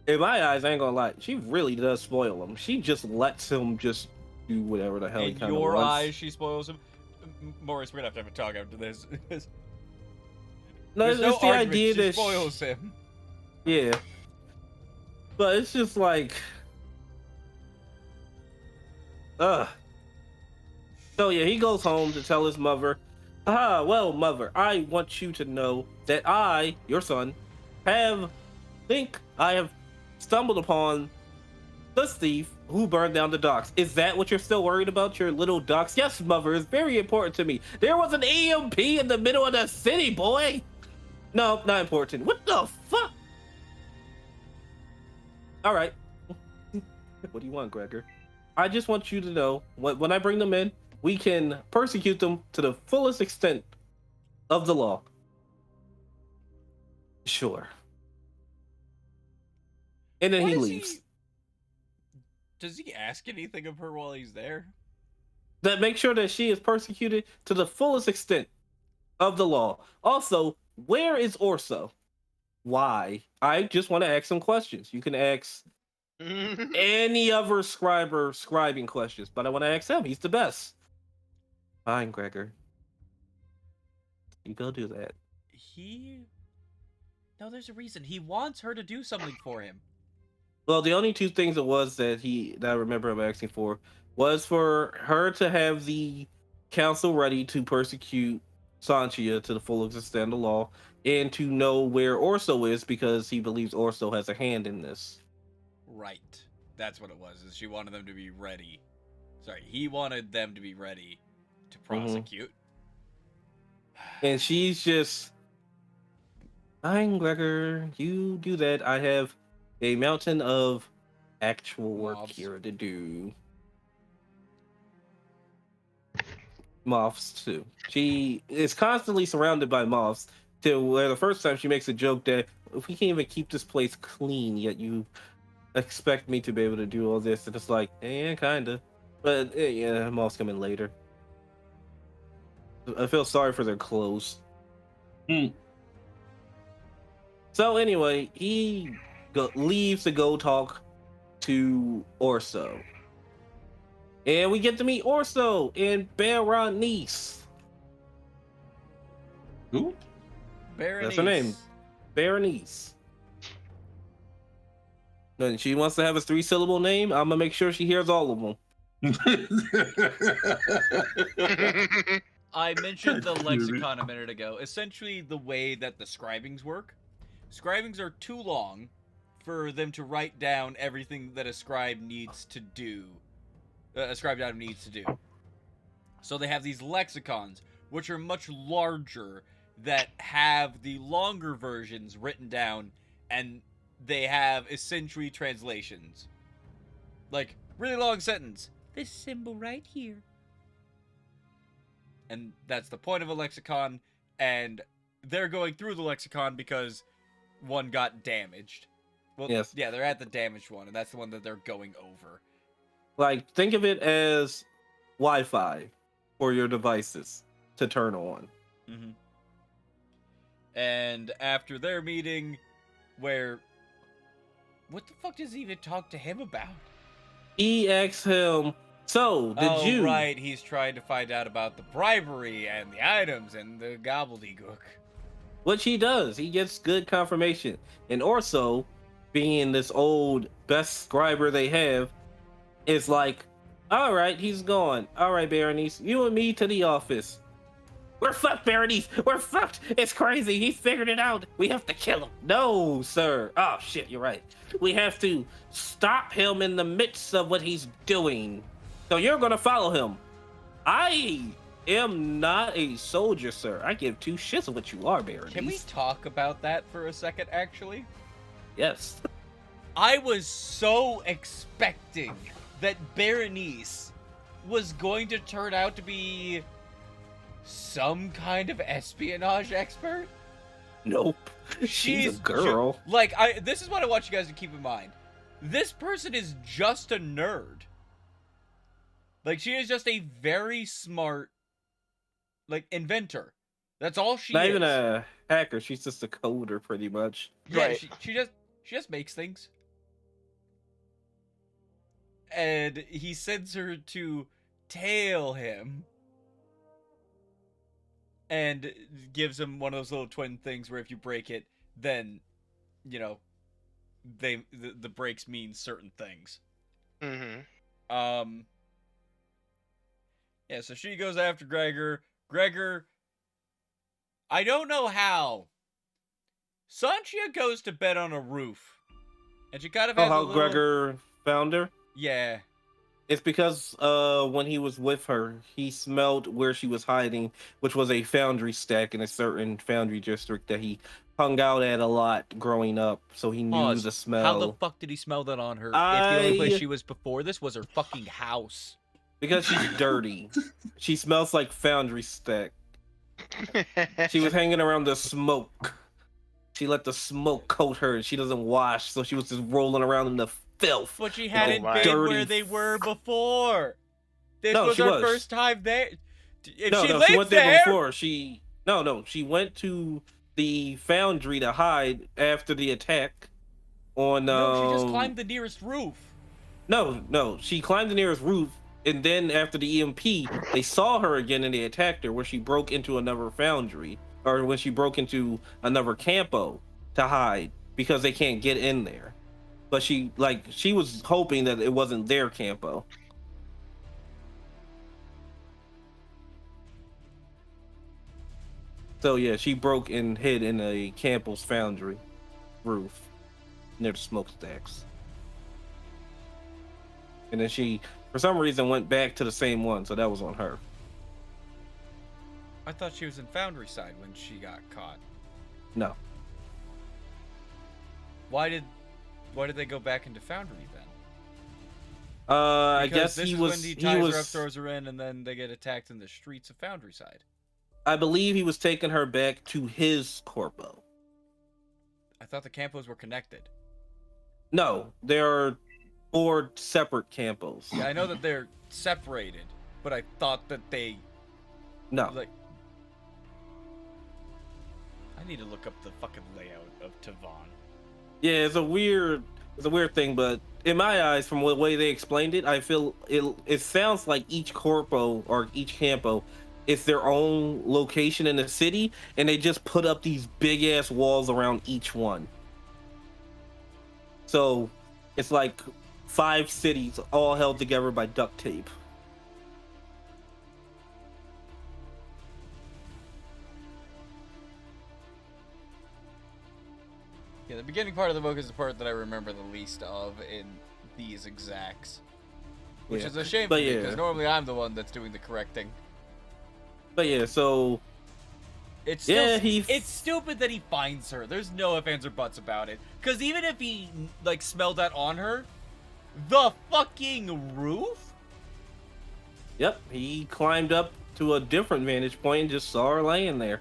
in my eyes, I ain't gonna lie, she really does spoil him. She just lets him just do whatever the hell he kind of wants. In your eyes, she spoils him. Maurice, we're gonna have to talk after this. No, it's the idea that she spoils him. Yeah. But it's just like, so yeah, he goes home to tell his mother, well, mother, I want you to know that I, your son, I have stumbled upon the thief who burned down the docks. Is that what you're still worried about, your little docks? Yes, mother, it's very important to me. There was an EMP in the middle of the city, boy. No, not important. What the fuck? All right. What do you want, Gregor? I just want you to know, when I bring them in, we can persecute them to the fullest extent of the law. Sure. And then he leaves. Does he ask anything of her while he's there? That make sure that she is persecuted to the fullest extent of the law. Also, where is Orso? Why? I just want to ask some questions. You can ask any other scribing questions, but I want to ask him. He's the best. Fine, Gregor. You go do that. No, there's a reason. He wants her to do something for him. Well, the only two things it was that I remember him asking for was for her to have the council ready to persecute Sanchia to the fullest extent of the law, and to know where Orso is because he believes Orso has a hand in this. Right. That's what it was. Is she wanted them to be ready. Sorry, he wanted them to be ready to prosecute. And she's just, fine, Gregor, you do that. I have a mountain of actual work here to do. Moths too. She is constantly surrounded by moths, to where the first time she makes a joke that if we can't even keep this place clean, yet you expect me to be able to do all this, and it's like, kinda. But yeah, moths come in later. I feel sorry for their clothes. So anyway, he leaves to go talk to Orso. And we get to meet Orso and Berenice. Who? Berenice. That's her name. Berenice. And she wants to have a 3-syllable name. I'm gonna make sure she hears all of them. I mentioned the God damn it. lexicon a minute ago. Essentially, the way that the scribings work. Scribings are too long for them to write down everything that a scribe needs to do. A scribe item needs to do. So they have these lexicons, which are much larger, that have the longer versions written down, and they have essentially translations. Like, really long sentence. This symbol right here. And that's the point of a lexicon, and they're going through the lexicon because one got damaged. Well, Yes. yeah, they're at the damaged one, and that's the one that they're going over. Like, think of it as Wi-Fi for your devices to turn on. Mm-hmm. And after their meeting, where... What the fuck does he even talk to him about? He asks him, so, did you... right, he's trying to find out about the bribery and the items and the gobbledygook. Which he does. He gets good confirmation. And Orso, being this old best scriber they have, is like, all right, he's gone. All right, Berenice, you and me to the office. We're fucked, Berenice. We're fucked. It's crazy. He figured it out. We have to kill him. No, sir. Oh, shit, you're right. We have to stop him in the midst of what he's doing. So you're going to follow him. I am not a soldier, sir. I give 2 shits of what you are, Berenice. Can we talk about that for a second, actually? Yes. I was so expecting that Berenice was going to turn out to be some kind of espionage expert. Nope. She's a girl. This is what I want you guys to keep in mind. This person is just a nerd. Like, she is just a very smart, like, inventor. That's all she is. Not even a hacker. She's just a coder, pretty much. Yeah, Right. she just makes things. And he sends her to tail him. And gives him one of those little twin things where if you break it, then, you know, the breaks mean certain things. Mm-hmm. Yeah, so she goes after Gregor. Gregor, I don't know how. Sanchia goes to bed on a roof. And she kind of has how a little... Gregor found her? Yeah. It's because when he was with her, he smelled where she was hiding, which was a foundry stack in a certain foundry district that he hung out at a lot growing up. So he knew Pause. the smell. How the fuck did he smell that on her? If the only place she was before this was her fucking house. Because she's dirty. She smells like foundry stack. She was hanging around the smoke. She let the smoke coat her and she doesn't wash, so she was just rolling around in the filth. But she hadn't my. been Dirty where they were before. This No, was she her was. first time there. If No, she no, lived she went there before. She went to the foundry to hide after the attack on No, she just climbed the nearest roof. No, she climbed the nearest roof, and then after the EMP, they saw her again and they attacked her where she broke into another foundry, or when she broke into another campo to hide because they can't get in there. But she was hoping that it wasn't their campo. So yeah, she broke and hid in a Campbell's foundry roof near the smokestacks. And then she, for some reason, went back to the same one, so that was on her. I thought she was in Foundryside when she got caught. No. Why did they go back into Foundry then? I Because guess this he is was when he he ties her up, was throws her in, and then they get attacked in the streets of Foundryside. I believe he was taking her back to his corpo. I thought the campos were connected. No, there are 4 separate campos. Yeah, I know that they're separated, but I thought that they No. like. I need to look up the fucking layout of Tavon. Yeah, it's a weird thing, but in my eyes, from the way they explained it, I feel it sounds like each corpo or each campo it's their own location in the city, and they just put up these big ass walls around each one. So it's like 5 cities all held together by duct tape. Yeah, the beginning part of the book is the part that I remember the least of in these exacts. Which is a shame for me, because normally I'm the one that's doing the correcting. But yeah, so... It's still, it's stupid that he finds her. There's no ifs, ands, or buts about it. Because even if he, like, smelled that on her, the fucking roof? Yep, he climbed up to a different vantage point and just saw her laying there.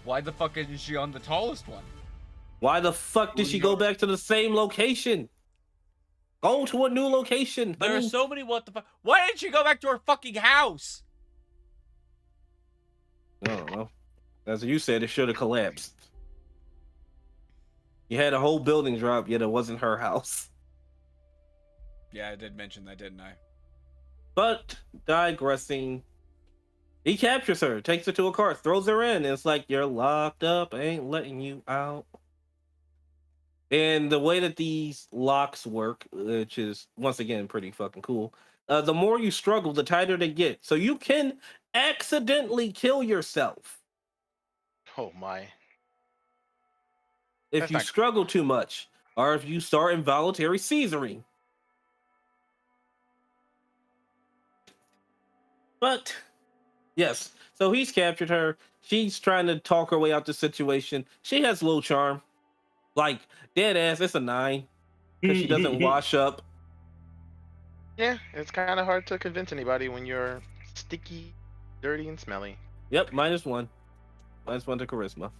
Why the fuck isn't she on the tallest one? Why the fuck did she go back to the same location? Go to a new location. There are so many what the fuck. Why didn't she go back to her fucking house? I don't know. As you said, it should have collapsed. You had a whole building drop, yet it wasn't her house. Yeah, I did mention that, didn't I? But, digressing, he captures her, takes her to a car, throws her in, and it's like, you're locked up, I ain't letting you out. And the way that these locks work, which is, once again, pretty fucking cool, the more you struggle, the tighter they get. So you can accidentally kill yourself. Oh my. If you struggle too much, or if you start involuntary seizuring. But, yes, so he's captured her. She's trying to talk her way out the situation. She has low charm. Like, dead ass, it's a 9. Because she doesn't wash up. Yeah, it's kind of hard to convince anybody when you're sticky, dirty, and smelly. Yep, -1. -1 to charisma.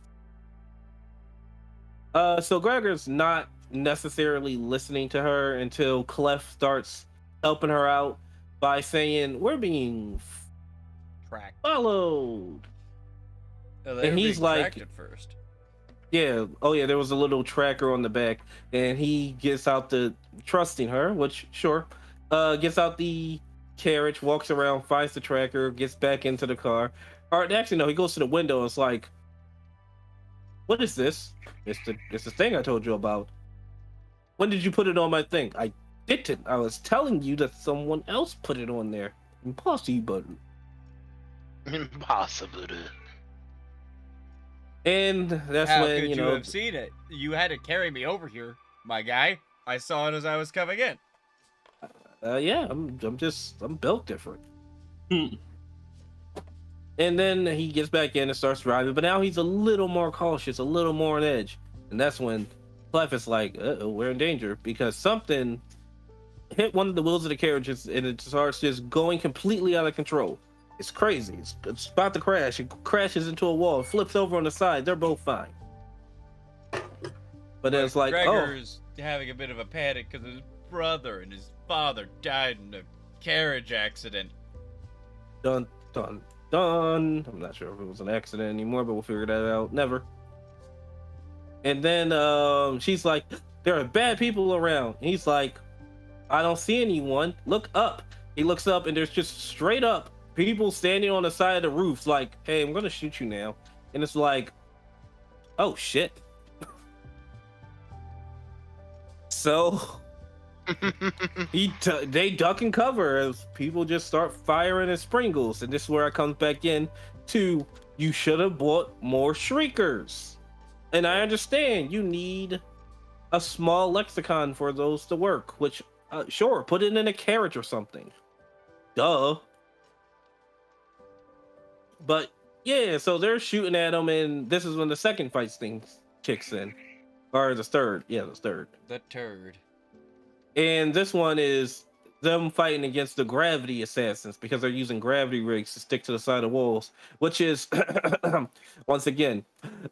So Gregor's not necessarily listening to her until Clef starts helping her out by saying, we're being followed. And he's like, at first. Yeah, oh yeah, there was a little tracker on the back, and he gets out the, trusting her, which, sure, gets out the carriage, walks around, finds the tracker, gets back into the car. Or actually, no, he goes to the window and it's like, what is this? It's the thing I told you about. When did you put it on my thing? I didn't. I was telling you that someone else put it on there. Impossible. Impossible. And that's How when, could you know, have seen it? You had to carry me over here, my guy. I saw it as I was coming in. Yeah, I'm built different. And then he gets back in and starts driving, but now he's a little more cautious, a little more on edge. And that's when Clef is like, uh-oh, we're in danger, because something hit one of the wheels of the carriage and it starts just going completely out of control. It's crazy. It's about to crash. It crashes into a wall, flips over on the side. They're both fine. But then it's like, Gregor's having a bit of a panic because his brother and his father died in a carriage accident. Dun, dun, done. I'm not sure if it was an accident anymore, but we'll figure that out. Never. And then she's like, there are bad people around. And he's like, I don't see anyone. Look up. He looks up and there's just straight up people standing on the side of the roof like, hey, I'm gonna shoot you now. And it's like, oh shit. So they duck and cover as people just start firing at Springles. And this is where I come back in to, you should have bought more shriekers. And I understand you need a small lexicon for those to work, which sure, put it in a carriage or something. Duh. But yeah, so they're shooting at him, and this is when the second fight thing kicks in. Or the third. Yeah, the third. The turd. And this one is them fighting against the gravity assassins because they're using gravity rigs to stick to the side of walls, which is, once again,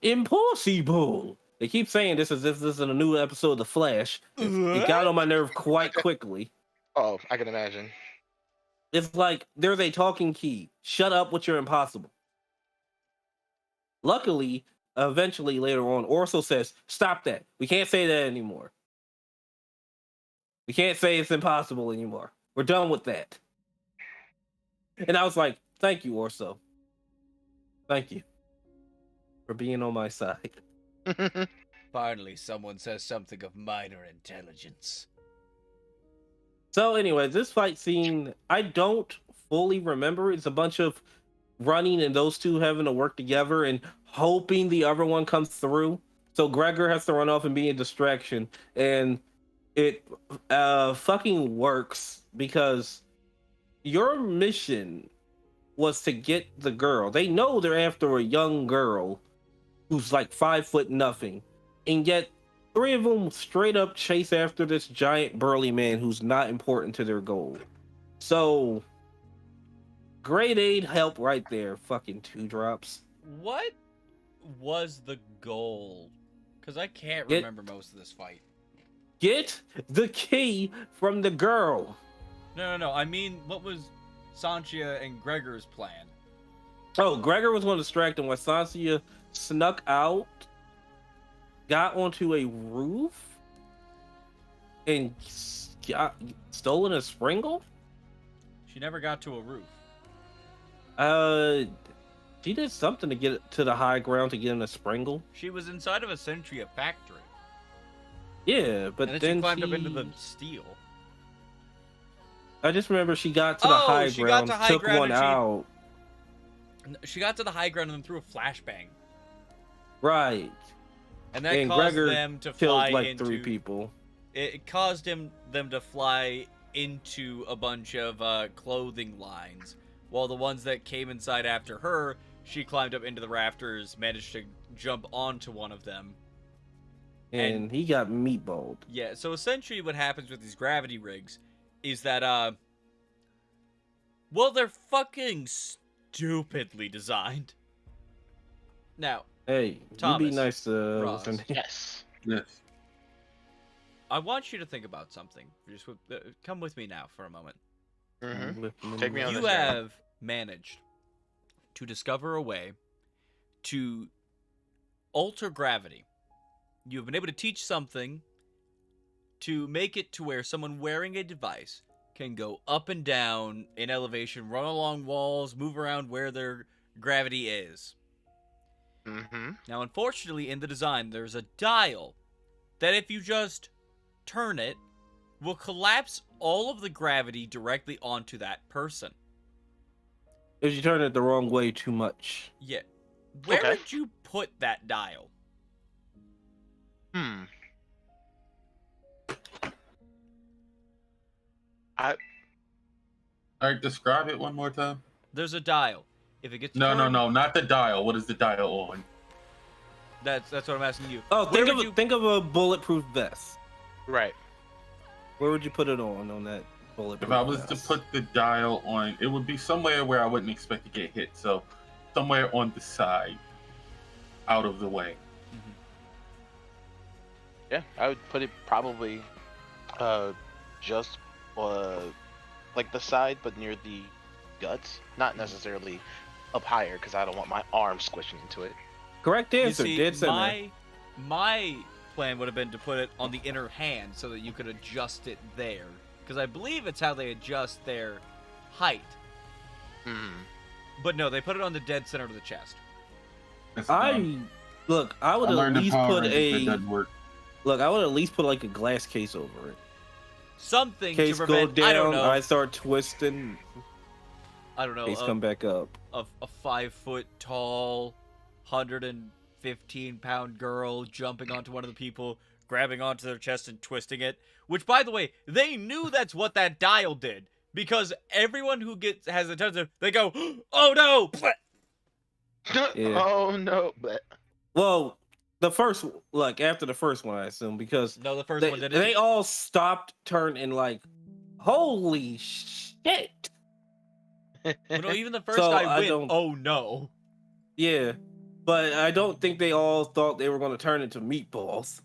impossible. They keep saying this is a new episode of The Flash. It got on my nerve quite quickly. Oh, I can imagine. It's like, there's a talking key. Shut up with your impossible. Luckily, eventually later on, Orso says, stop that. We can't say that anymore. We can't say it's impossible anymore. We're done with that. And I was like, Thank you, Orso. Thank you for being on my side. Finally, someone says something of minor intelligence. So anyway, this fight scene, I don't fully remember. It's a bunch of running and those two having to work together and hoping the other one comes through. So Gregor has to run off and be a distraction. And it fucking works because your mission was to get the girl. They know they're after a young girl who's like 5 foot nothing. And yet 3 of them straight up chase after this giant burly man who's not important to their goal. So grade 8 help right there, fucking 2 drops. What was the goal? Because I can't remember most of this fight. Get the key from the girl. No. I mean, what was Sanchia and Gregor's plan? Oh, Gregor was going to distract him while Sanchia snuck out, got onto a roof, and stolen a Springle? She never got to a roof. She did something to get to the high ground to get in a Springle. She was inside of essentially a factory. Yeah, but and then she climbed up into the steel. I just remember she got to the high ground, took one out. She got to the high ground and then threw a flashbang. Right. And that caused them to fly like into 3 people. It caused them to fly into a bunch of clothing lines, while the ones that came inside after her, she climbed up into the rafters, managed to jump onto one of them. And he got meatballed. Yeah, so essentially what happens with these gravity rigs is that, well, they're fucking stupidly designed. Now, hey, Thomas, you be nice to Ross, Yes. I want you to think about something. Just come with me now for a moment. Mm-hmm. Take me on You this journey. have managed to discover a way to alter gravity. You've been able to teach something to make it to where someone wearing a device can go up and down in elevation, run along walls, move around where their gravity is. Mm-hmm. Now, unfortunately, in the design, there's a dial that if you just turn it, will collapse all of the gravity directly onto that person. If you turn it the wrong way too much. Yeah. Where Okay. would you put that dial? I All right, describe it one more time. There's a dial. If it gets No, turned, not the dial. What is the dial on? That's what I'm asking you. Oh, Where would you... think of a bulletproof vest. right. Where would you put it on that bulletproof If I was vest? to put the dial on, it would be somewhere where I wouldn't expect to get hit. So somewhere on the side, out of the way. Yeah, I would put it probably just like the side, but near the guts. Not necessarily up higher, because I don't want my arm squishing into it. Correct You answer. see, Dead center. my plan would have been to put it on the inner hand so that you could adjust it there. Because I believe it's how they adjust their height. Mm. But no, they put it on the dead center of the chest. I would at least put I would at least put like a glass case over it. Something Case to go prevent, down, I don't know. I start twisting. I don't know. Case come back up. A 5 foot tall, 115-pound girl jumping onto one of the people, grabbing onto their chest and twisting it. Which, by the way, they knew that's what that dial did, because everyone who has a touch, they go, "Oh no!" Yeah. Oh no! But Well, after the first one, I assume, because No, the first one didn't. they all stopped, turned, and like, holy shit! Well, no, even the first So, guy I went, don't- "Oh no!" Yeah, but I don't think they all thought they were going to turn into meatballs.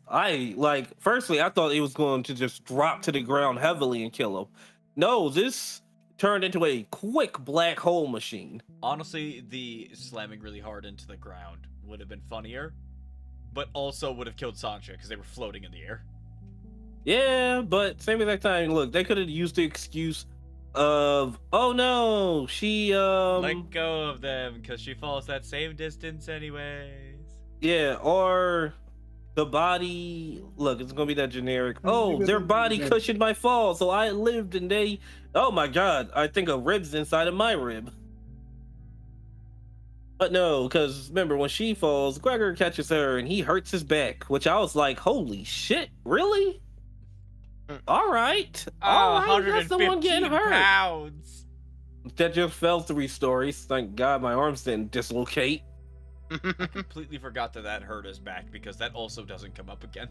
Firstly, I thought it was going to just drop to the ground heavily and kill him. No, this turned into a quick black hole machine. Honestly, the slamming really hard into the ground would have been funnier, but also would have killed Sancha because they were floating in the air. Yeah, but same exact time, look, they could have used the excuse, of oh no, she Let go of them, because she falls that same distance anyways. yeah, or the body. Look, it's gonna be that generic. Oh, their body cushioned my fall, so I lived, and they. Oh my god, I think a rib's inside of my rib. But no, because remember when she falls, Gregor catches her and he hurts his back, which I was like, holy shit, really? All right, all right, that's the one getting 115 hurt. pounds. That just fell 3 stories. Thank God my arms didn't dislocate. I completely forgot that hurt his back, because that also doesn't come up again.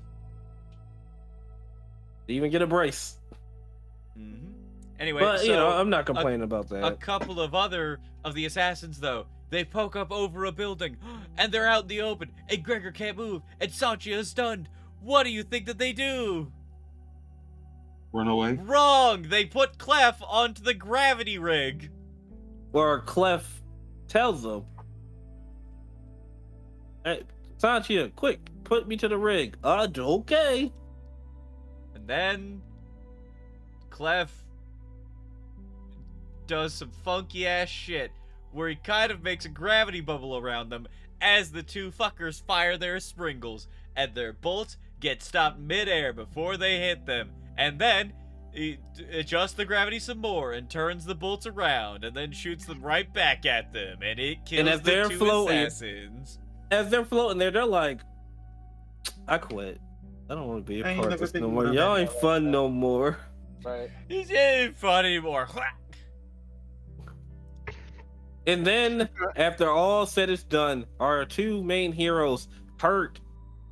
Didn't even get a brace. Mm-hmm. Anyway, But so you know, I'm not complaining about that. a couple of other of the assassins, though, they poke up over a building, and they're out in the open, and Gregor can't move, and Sanchia is stunned. What do you think that they do? Run away. Wrong! They put Clef onto the gravity rig. Or Clef tells them, "Hey, Sanchia, quick, put me to the rig." Okay. And then Clef does some funky ass shit where he kind of makes a gravity bubble around them as the two fuckers fire their springles, and their bolts get stopped midair before they hit them. And then he adjusts the gravity some more and turns the bolts around and then shoots them right back at them, and it kills as the they're two floating- assassins. As they're floating there, they're like, I quit. I don't want to be a I ain't part of never this no been more. in Y'all that ain't fun no more. Right. This ain't fun anymore. And then, after all said is done, our 2 main heroes hurt,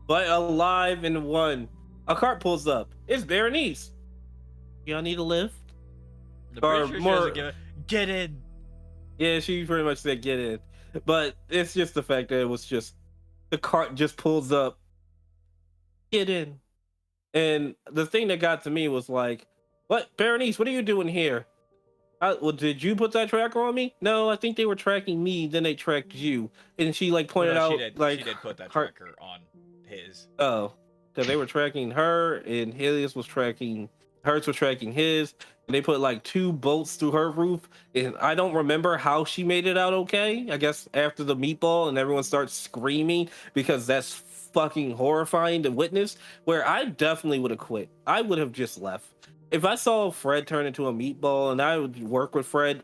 but alive in one. A cart pulls up. It's Berenice. Y'all need a lift? The Or pretty sure she more- doesn't give a get in. Yeah, she pretty much said get in. But it's just the fact that it was just, the cart just pulls up. Get in. And the thing that got to me was like, what, Berenice, what are you doing here? Well, did you put that tracker on me? No, I think they were tracking me, then they tracked you. And she like pointed No, out, she did. like, She did put that her- tracker on his. Oh, because they were tracking her, and Helios was tracking, Hertz was tracking his, and they put like 2 bolts through her roof. And I don't remember how she made it out okay. I guess after the meatball and everyone starts screaming, because that's fucking horrifying to witness. Where I definitely would have quit. I would have just left. If I saw Fred turn into a meatball and I would work with Fred,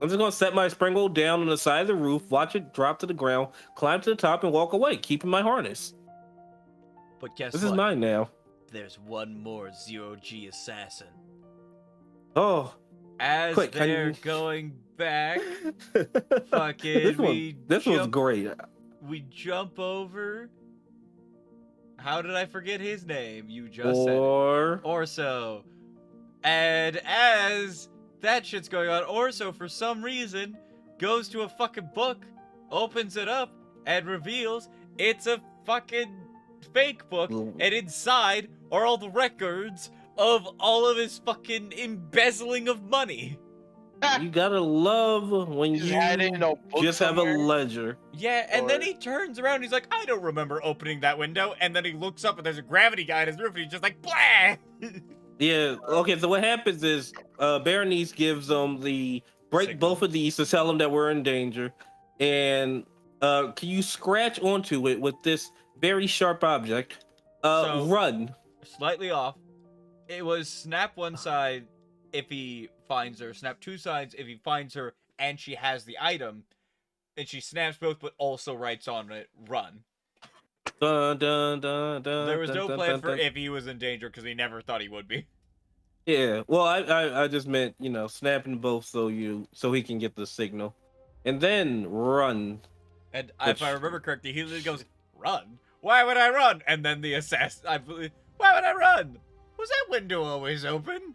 I'm just gonna set my springle down on the side of the roof, watch it drop to the ground, climb to the top, and walk away, keeping my harness. But guess This what? is mine now. There's one more zero-G assassin. Oh, As Quick, can they're you- going back, fucking, this we this was jump, great. we jump over. How did I forget his name? You just said it. Or Orso. And as that shit's going on, Orso, for some reason, goes to a fucking book, opens it up, and reveals it's a fucking fake book, and inside are all the records of all of his fucking embezzling of money. you gotta love when Just you had it in a book just have a somewhere. ledger. Yeah, and then Or- he turns around, he's like, I don't remember opening that window, and then he looks up and there's a gravity guy in his roof, and he's just like, blah! Yeah. Okay. So what happens is, Berenice gives them the break Signal. both of these to tell them that we're in danger, and can you scratch onto it with this very sharp object? So- Run. Slightly off. It was snap one side if he finds her, snap 2 sides if he finds her and she has the item, and she snaps both but also writes on it, run. Dun, dun, dun, dun, There was dun, no dun, plan dun, for dun. if he was in danger because he never thought he would be. Yeah. Well, I just meant, you know, snapping both so he can get the signal, and then run. And Which- if I remember correctly, he literally goes, run? Why would I run? And then the assassin, why would I run? Was that window always open?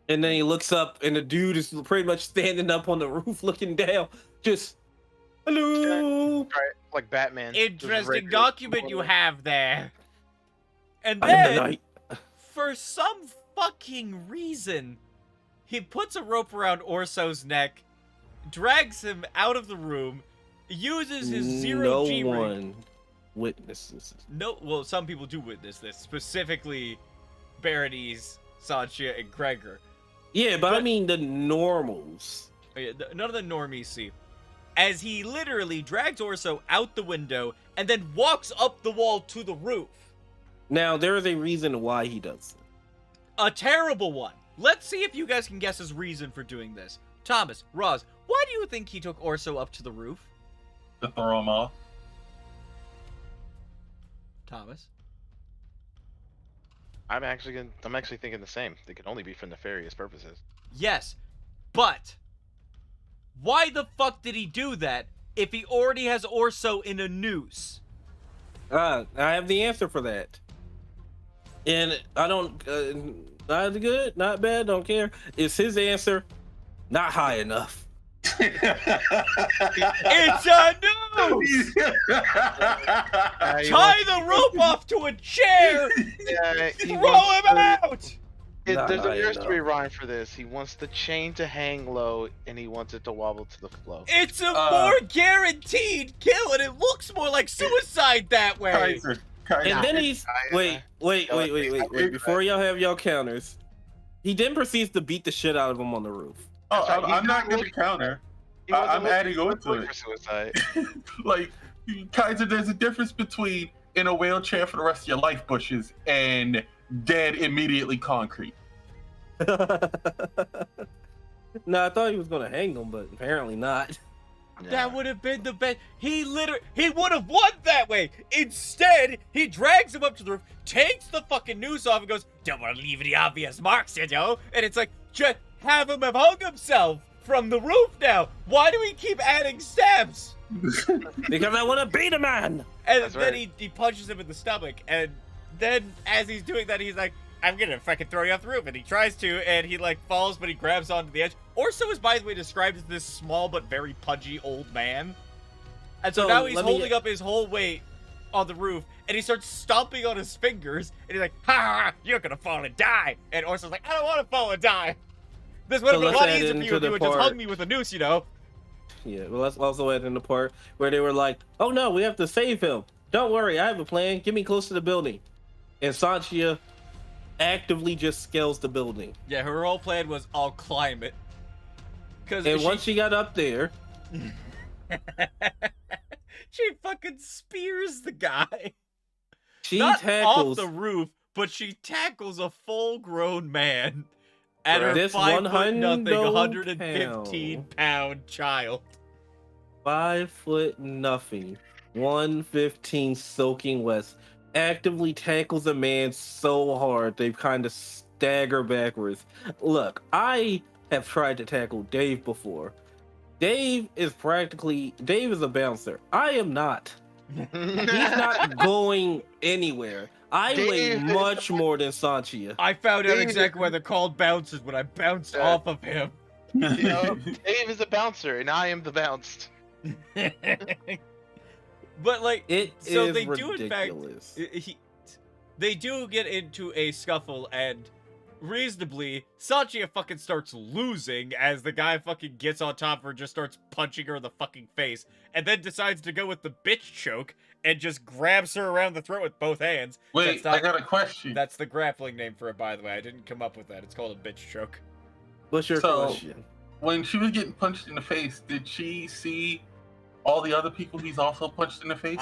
And then he looks up, and the dude is pretty much standing up on the roof, looking down, just hello. Right, like Batman. Just Interesting right document you have there. And I'm the then, knight. for some fucking reason, he puts a rope around Orso's neck, drags him out of the room, uses his zero G No rig. one witnesses. No, well, some people do witness this, specifically Berenice, Sanchia, and Gregor. Yeah, but I mean the normals. None of the normies see. As he literally drags Orso out the window and then walks up the wall to the roof. Now, there is a reason why he does it. A terrible one. Let's see if you guys can guess his reason for doing this. Thomas, Roz, why do you think he took Orso up to the roof? To throw him off. Thomas? I'm actually thinking the same. They can only be for nefarious purposes. Yes, but why the fuck did he do that if he already has Orso in a noose? I have the answer for that. And I don't, not good, not bad, don't care. It's his answer, not high enough. It's a noose! Tie the rope off to a chair! Throw him out! There's a nursery rhyme for this. He wants the chain to hang low, and he wants it to wobble to the flow. It's a more guaranteed kill, and it looks more like suicide that way. Kaiser. And then he's wait. Before y'all have y'all counters, he then proceeds to beat the shit out of him on the roof. Oh, I'm not going to counter. I'm adding on to it. For suicide. Like, Kaiser, there's a difference between in a wheelchair for the rest of your life, Bushes, and dead immediately concrete. No, I thought he was gonna hang him, but apparently not. That would have been the best. He would have won that way. Instead, he drags him up to the roof, takes the fucking noose off, and goes, "Don't want to leave any obvious marks, you know?" And it's like, just have him have hung himself from the roof now. Why do we keep adding steps? Because I want to beat a man. And That's then right. he punches him in the stomach, and then as he's doing that, he's like, "I'm gonna fucking throw you off the roof," and he tries to, and he like falls, but he grabs onto the edge. Orso is, by the way, described as this small but very pudgy old man, and so now he's holding up his whole weight on the roof, and he starts stomping on his fingers, and he's like, "Ha! You're gonna fall and die!" And Orso's like, "I don't want to fall and die. This would have been a lot easier for you if you would just hug me with a noose, you know." Yeah, well, let's also add in the part where they were like, "Oh no, we have to save him. Don't worry, I have a plan. Get me close to the building." And Sanchia actively just scales the building. Yeah, her whole plan was, "I'll climb it." And once she got up there, she fucking spears the guy. she Not tackles off the roof, but she tackles a full-grown man at her this 5 foot nothing, 100 115-pound child. 5 foot nothing, 115 soaking wet, actively tackles a man so hard they kind of stagger backwards. Look, I have tried to tackle Dave before. Dave is a bouncer. I am not. He's not going anywhere. I weigh much more than Sanchia. I found out Dave- exactly why they're called bouncers when I bounced off of him. You know, Dave is a bouncer, and I am the bounced. But like, It so is they do in fact, ridiculous. they do get into a scuffle, and reasonably, Sanchia fucking starts losing as the guy fucking gets on top of her, just starts punching her in the fucking face, and then decides to go with the bitch choke and just grabs her around the throat with both hands. Wait, I got a question. That's the grappling name for it, by the way. I didn't come up with that. It's called a bitch choke. What's your So- question? When she was getting punched in the face, did she see all the other people he's also punched in the face?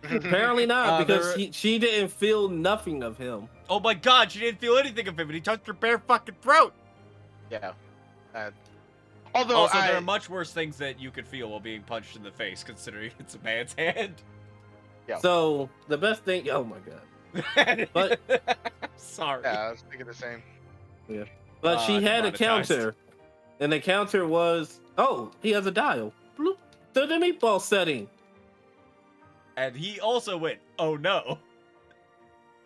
Apparently not, because there- she didn't feel nothing of him. Oh my god, she didn't feel anything of him, and he touched her bare fucking throat! Yeah. Although Also, there are much worse things that you could feel while being punched in the face, considering it's a man's hand. Yeah. So the best thing, oh my god! But- Sorry. Yeah, I was thinking the same. But she had a demonetized. counter, and the counter was, oh, he has a dial. Bloop, to the meatball setting, And he also went, "Oh no."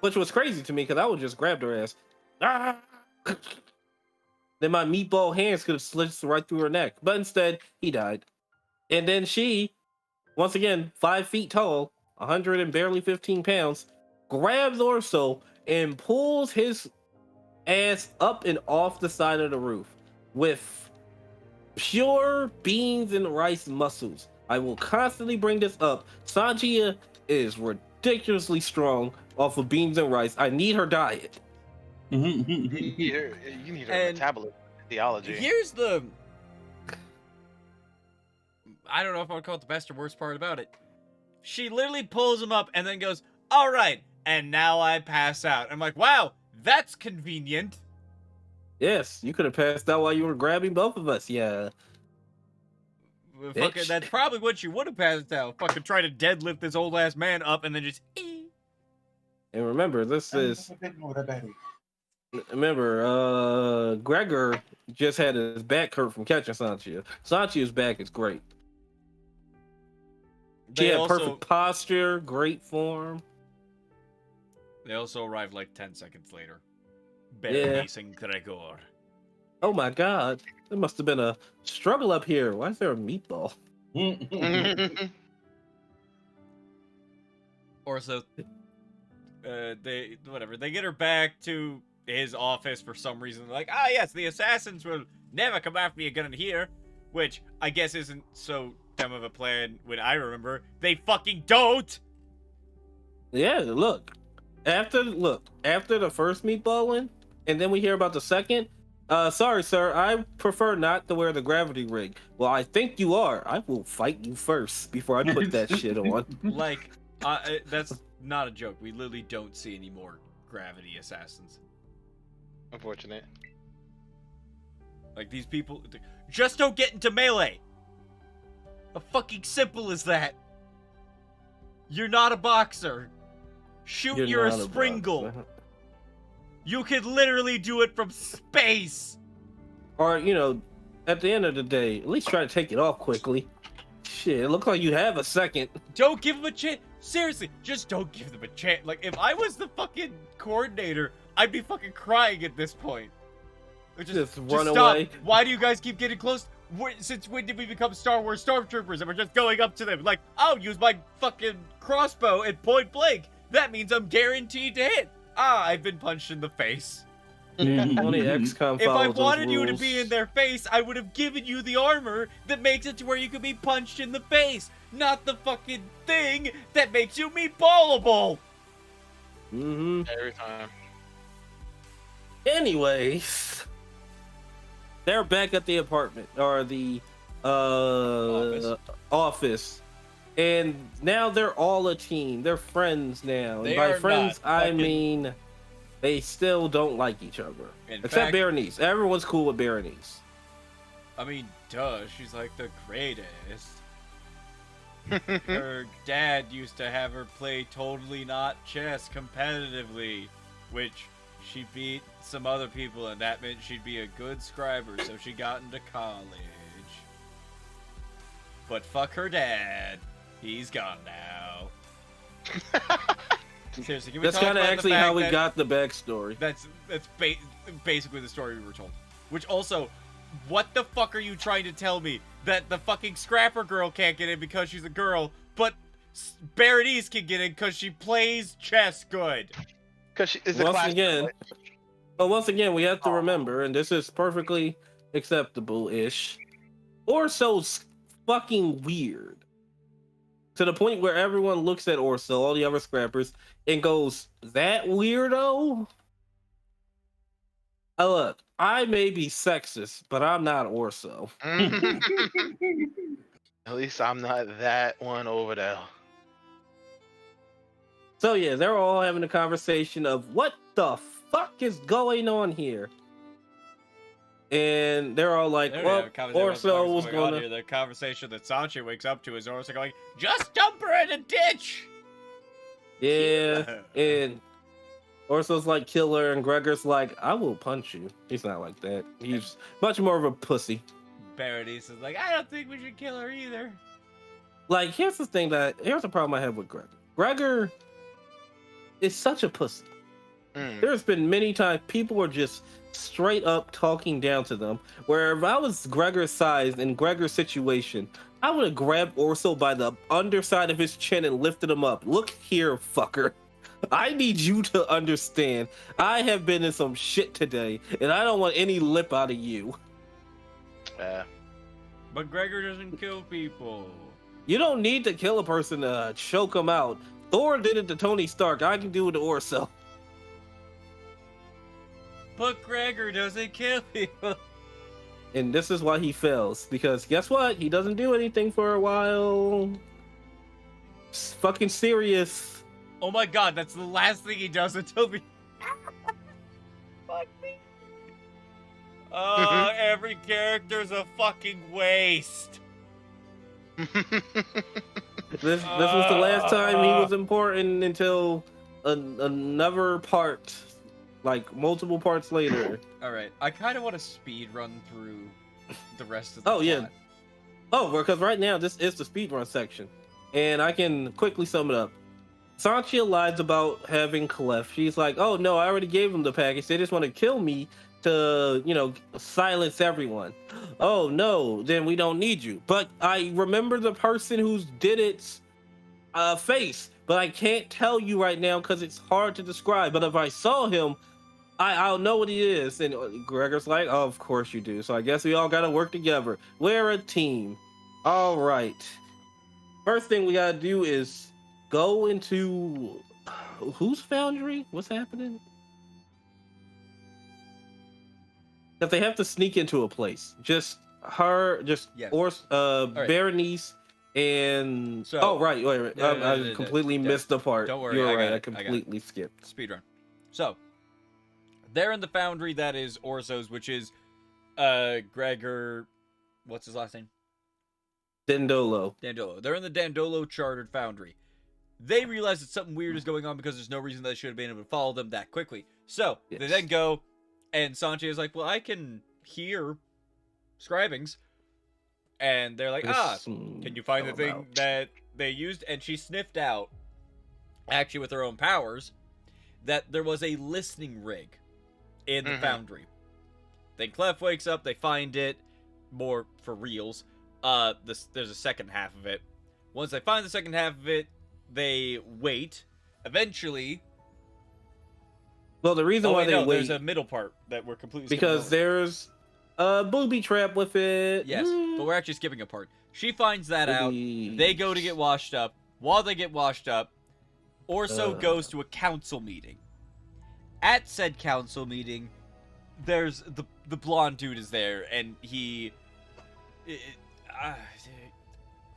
which was crazy to me because I would just grab her ass. Ah! Then my meatball hands could have sliced right through her neck, but instead he died. And then she, once again, 5 feet tall, 100 and barely 15 pounds, grabs Orso and pulls his ass up and off the side of the roof with pure beans and rice muscles. I will constantly bring this up. Sanchia is ridiculously strong off of beans and rice. I need her diet. You need her And metabolism theology. Here's the... I don't know if I would call it the best or worst part about it. She literally pulls him up and then goes, all right, and now I pass out. I'm like, wow, that's convenient. Yes, you could have passed out while you were grabbing both of us. Yeah. Fucking, Bitch. that's probably what you would have passed out. Fucking try to deadlift this old ass man up and then just... And remember, this is. Remember, Gregor just had his back hurt from catching Sanchia. Sanchia's back is great. She They had also, perfect posture, great form. they also arrived like 10 seconds later. Yeah. Berenice and Gregor. Oh my god, there must have been a struggle up here. Why is there a meatball? Or so... they get her back to his office for some reason. They're like, ah, yes, the assassins will never come after me again in here, which I guess isn't so dumb of a plan when I remember they fucking don't. Yeah, look. After the first meatballing, and then we hear about the second. Sorry, sir, I prefer not to wear the gravity rig. Well, I think you are. I will fight you first before I put that shit on. Like, that's not a joke. We literally don't see any more gravity assassins. Unfortunate. Like, these people just don't get into melee. How fucking simple is that? You're not a boxer. Shoot, you're a not Springle. boxer. You could literally do it from space. Or, at the end of the day, at least try to take it off quickly. Shit, it looks like you have a second. Don't give them a chance. Seriously, just don't give them a chance. Like, if I was the fucking coordinator, I'd be fucking crying at this point. Just run stop. away. Why do you guys keep getting close? Since when did we become Star Wars Stormtroopers and we're just going up to them? Like, I'll use my fucking crossbow at point blank. That means I'm guaranteed to hit. Ah, I've been punched in the face. Only XCOM If I follows those wanted you to rules. be in their face, I would have given you the armor that makes it to where you could be punched in the face, not the fucking thing that makes you meatballable. Every time. Anyways, they're back at the apartment or the office. And now they're all a team. They're friends now. They And by are friends, not I fucking- mean they still don't like each other. In Except fact- Berenice. Everyone's cool with Berenice. I mean, duh, she's like the greatest. Her dad used to have her play totally not chess competitively, which she beat some other people, and that meant she'd be a good scriber, so she got into college. But fuck her dad. He's gone now. Seriously, can we That's talk kind of about the actually fact how we that- got the backstory. That's basically the story we were told. Which also, what the fuck are you trying to tell me? That the fucking scrapper girl can't get in because she's a girl, but Berenice can get in because she plays chess good. Because she is a Once class. again, we have to remember, and this is perfectly acceptable-ish, Orso's fucking weird. To the point where everyone looks at Orso, all the other scrappers, and goes, that weirdo? Look, I may be sexist, but I'm not Orso. At least I'm not that one over there. So yeah, they're all having a conversation of what the fuck is going on here? And they're all like, well, Orso was gonna... The conversation that Sanchi wakes up to is Orso going, just dump her in a ditch! Yeah, and Orso's like, kill her, and Gregor's like, I will punch you. He's not like that. He's much more of a pussy. Berenice is like, I don't think we should kill her either. Like, here's the problem I have with Gregor. Gregor is such a pussy. There's been many times people were just straight up talking down to them, where if I was Gregor's size in Gregor's situation, I would have grabbed Orso by the underside of his chin and lifted him up. Look here, fucker. I need you to understand. I have been in some shit today, and I don't want any lip out of you. But Gregor doesn't kill people. You don't need to kill a person to choke them out. Thor did it to Tony Stark. I can do it to Orso. But Gregor doesn't kill people. And this is why he fails, because guess what? He doesn't do anything for a while. It's fucking serious. Oh my god, that's the last thing he does until we... Fuck me. Every character's a fucking waste. This was the last time he was important until another part, like multiple parts later. Alright, I kind of want to speed run through the rest of the Oh, plot. yeah. Oh, because right now this is the speedrun section, and I can quickly sum it up. Sanchia lies about having Clef. She's like, "Oh no, I already gave them the package. They just want to kill me to, silence everyone." "Oh no, then we don't need you." "But I remember the person who did its face, but I can't tell you right now because it's hard to describe. But if I saw him, I'll know what he is." And Gregor's like, "Oh, of course you do. So I guess we all gotta work together. We're a team." All right. First thing we gotta do is go into whose foundry? What's happening? That they have to sneak into a place. Just her, Yeah. or right. Berenice and So- oh right, wait. I completely missed the part. Don't worry, You're I got right. it, I I got it. completely skipped. Speedrun. So, they're in the foundry that is Orso's, which is Gregor... What's his last name? Dandolo. Dandolo. They're in the Dandolo chartered foundry. They realize that something weird is going on because there's no reason they should have been able to follow them that quickly. So, they Yes. then go, and Sanche is like, "Well, I can hear scribings." And they're like, can you find the thing that they used? And she sniffed out, actually with her own powers, that there was a listening rig in the foundry. Then Clef wakes up, they find it, more for reals. There's a second half of it. Once they find the second half of it, they wait. Eventually... Well, the reason why they wait... there's a middle part that we're completely skipping because over. there's a booby trap with it. Yes, but we're actually skipping a part. She finds that out. They go to get washed up. While they get washed up, Orso goes to a council meeting. At said council meeting, there's the blonde dude is there, and he...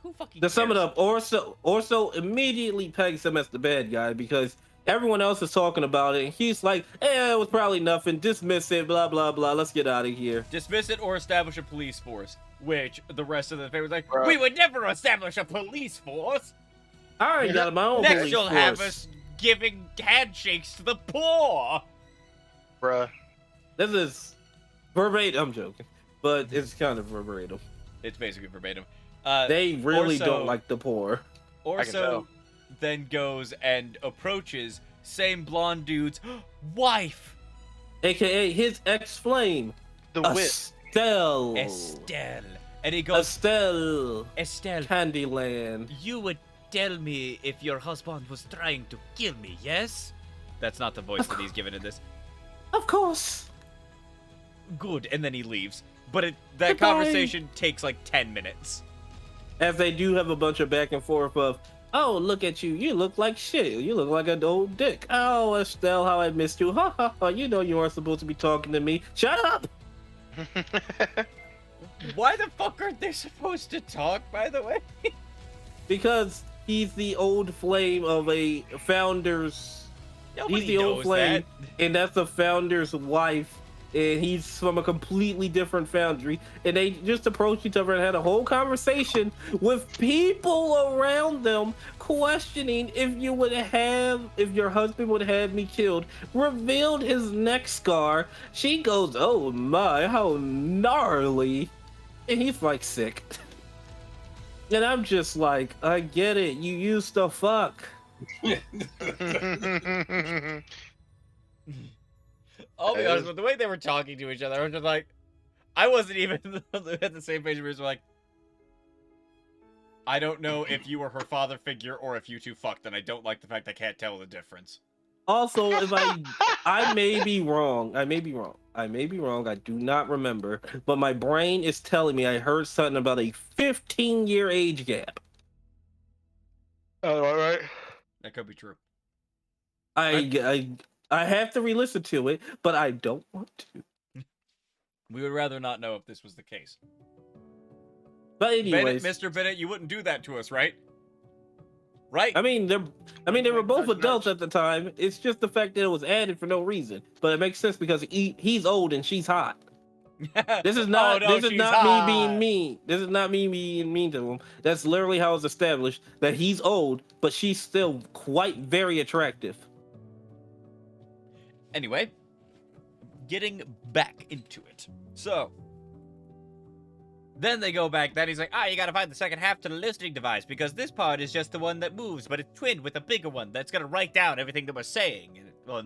who fucking To sum it cares? up, Orso immediately pegs him as the bad guy because everyone else is talking about it. And he's like, it was probably nothing. Dismiss it, blah, blah, blah. Let's get out of here. Dismiss it or establish a police force. Which the rest of the family was like, Bruh. we would never establish a police force. I already got my own Next police you'll have force. us giving handshakes to the poor. Bruh. This is verbatim. I'm joking, but it's kind of verbatim. It's basically verbatim. They really Orso- don't like the poor. Orso tell. then goes and approaches same blonde dude's wife, AKA his ex-flame, The whip. Estelle. Estelle. And he goes, Estelle. Estelle, Candyland. you would tell me if your husband was trying to kill me, yes? That's not the voice that he's given in this. Of course. Good, and then he leaves. But that Goodbye. conversation takes like 10 minutes. As they do have a bunch of back and forth of, "Oh, look at you. You look like shit. You look like an old dick. Oh, Estelle, how I missed you. Ha ha ha. You know you weren't supposed to be talking to me. Shut up." Why the fuck aren't they supposed to talk, by the way? Because he's the old flame of a founder's. Nobody He's the old knows flame, that. and that's the founder's wife. And he's from a completely different foundry. And they just approached each other and had a whole conversation with people around them questioning if your husband would have me killed. Revealed his neck scar. She goes, "Oh my, how gnarly." And he's like sick. And I'm just like, I get it. You used to fuck. I'll be honest, with the way they were talking to each other, I was just like, I wasn't even at the same page. We were like, I don't know if you were her father figure or if you two fucked, and I don't like the fact I can't tell the difference. Also, if I may be wrong. I do not remember, but my brain is telling me I heard something about a 15-year age gap. Oh, all right. That could be true. I I have to re-listen to it, but I don't want to. We would rather not know if this was the case. But Bennett, anyways, Mr. Bennett, you wouldn't do that to us, right? Right? I mean, they were Wink, both nudge, adults nudge. at the time. It's just the fact that it was added for no reason. But it makes sense because he's old and she's hot. This is not. Oh, no, this is she's not me being hot. mean. This is not me being mean to him. That's literally how it's established that he's old, but she's still quite very attractive. Anyway, getting back into it. So, then they go back. Then he's like, you gotta find the second half to the listening device because this part is just the one that moves, but it's twinned with a bigger one that's gonna write down everything that we're saying. And well,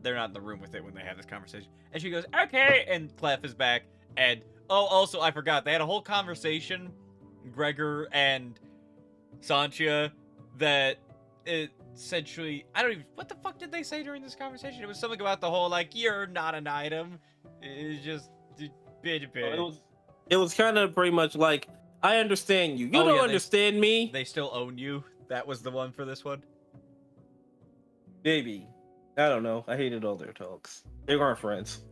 they're not in the room with it when they have this conversation. And she goes, okay. And Clef is back. And also I forgot they had a whole conversation, Gregor and Sanchia, that essentially what the fuck did they say during this conversation? It was something about the whole like you're not an item. It's just It was kind of pretty much like, I understand you. You Oh, don't yeah, understand me. They still own you. That was the one for this one. Maybe. I don't know. I hated all their talks. They weren't friends.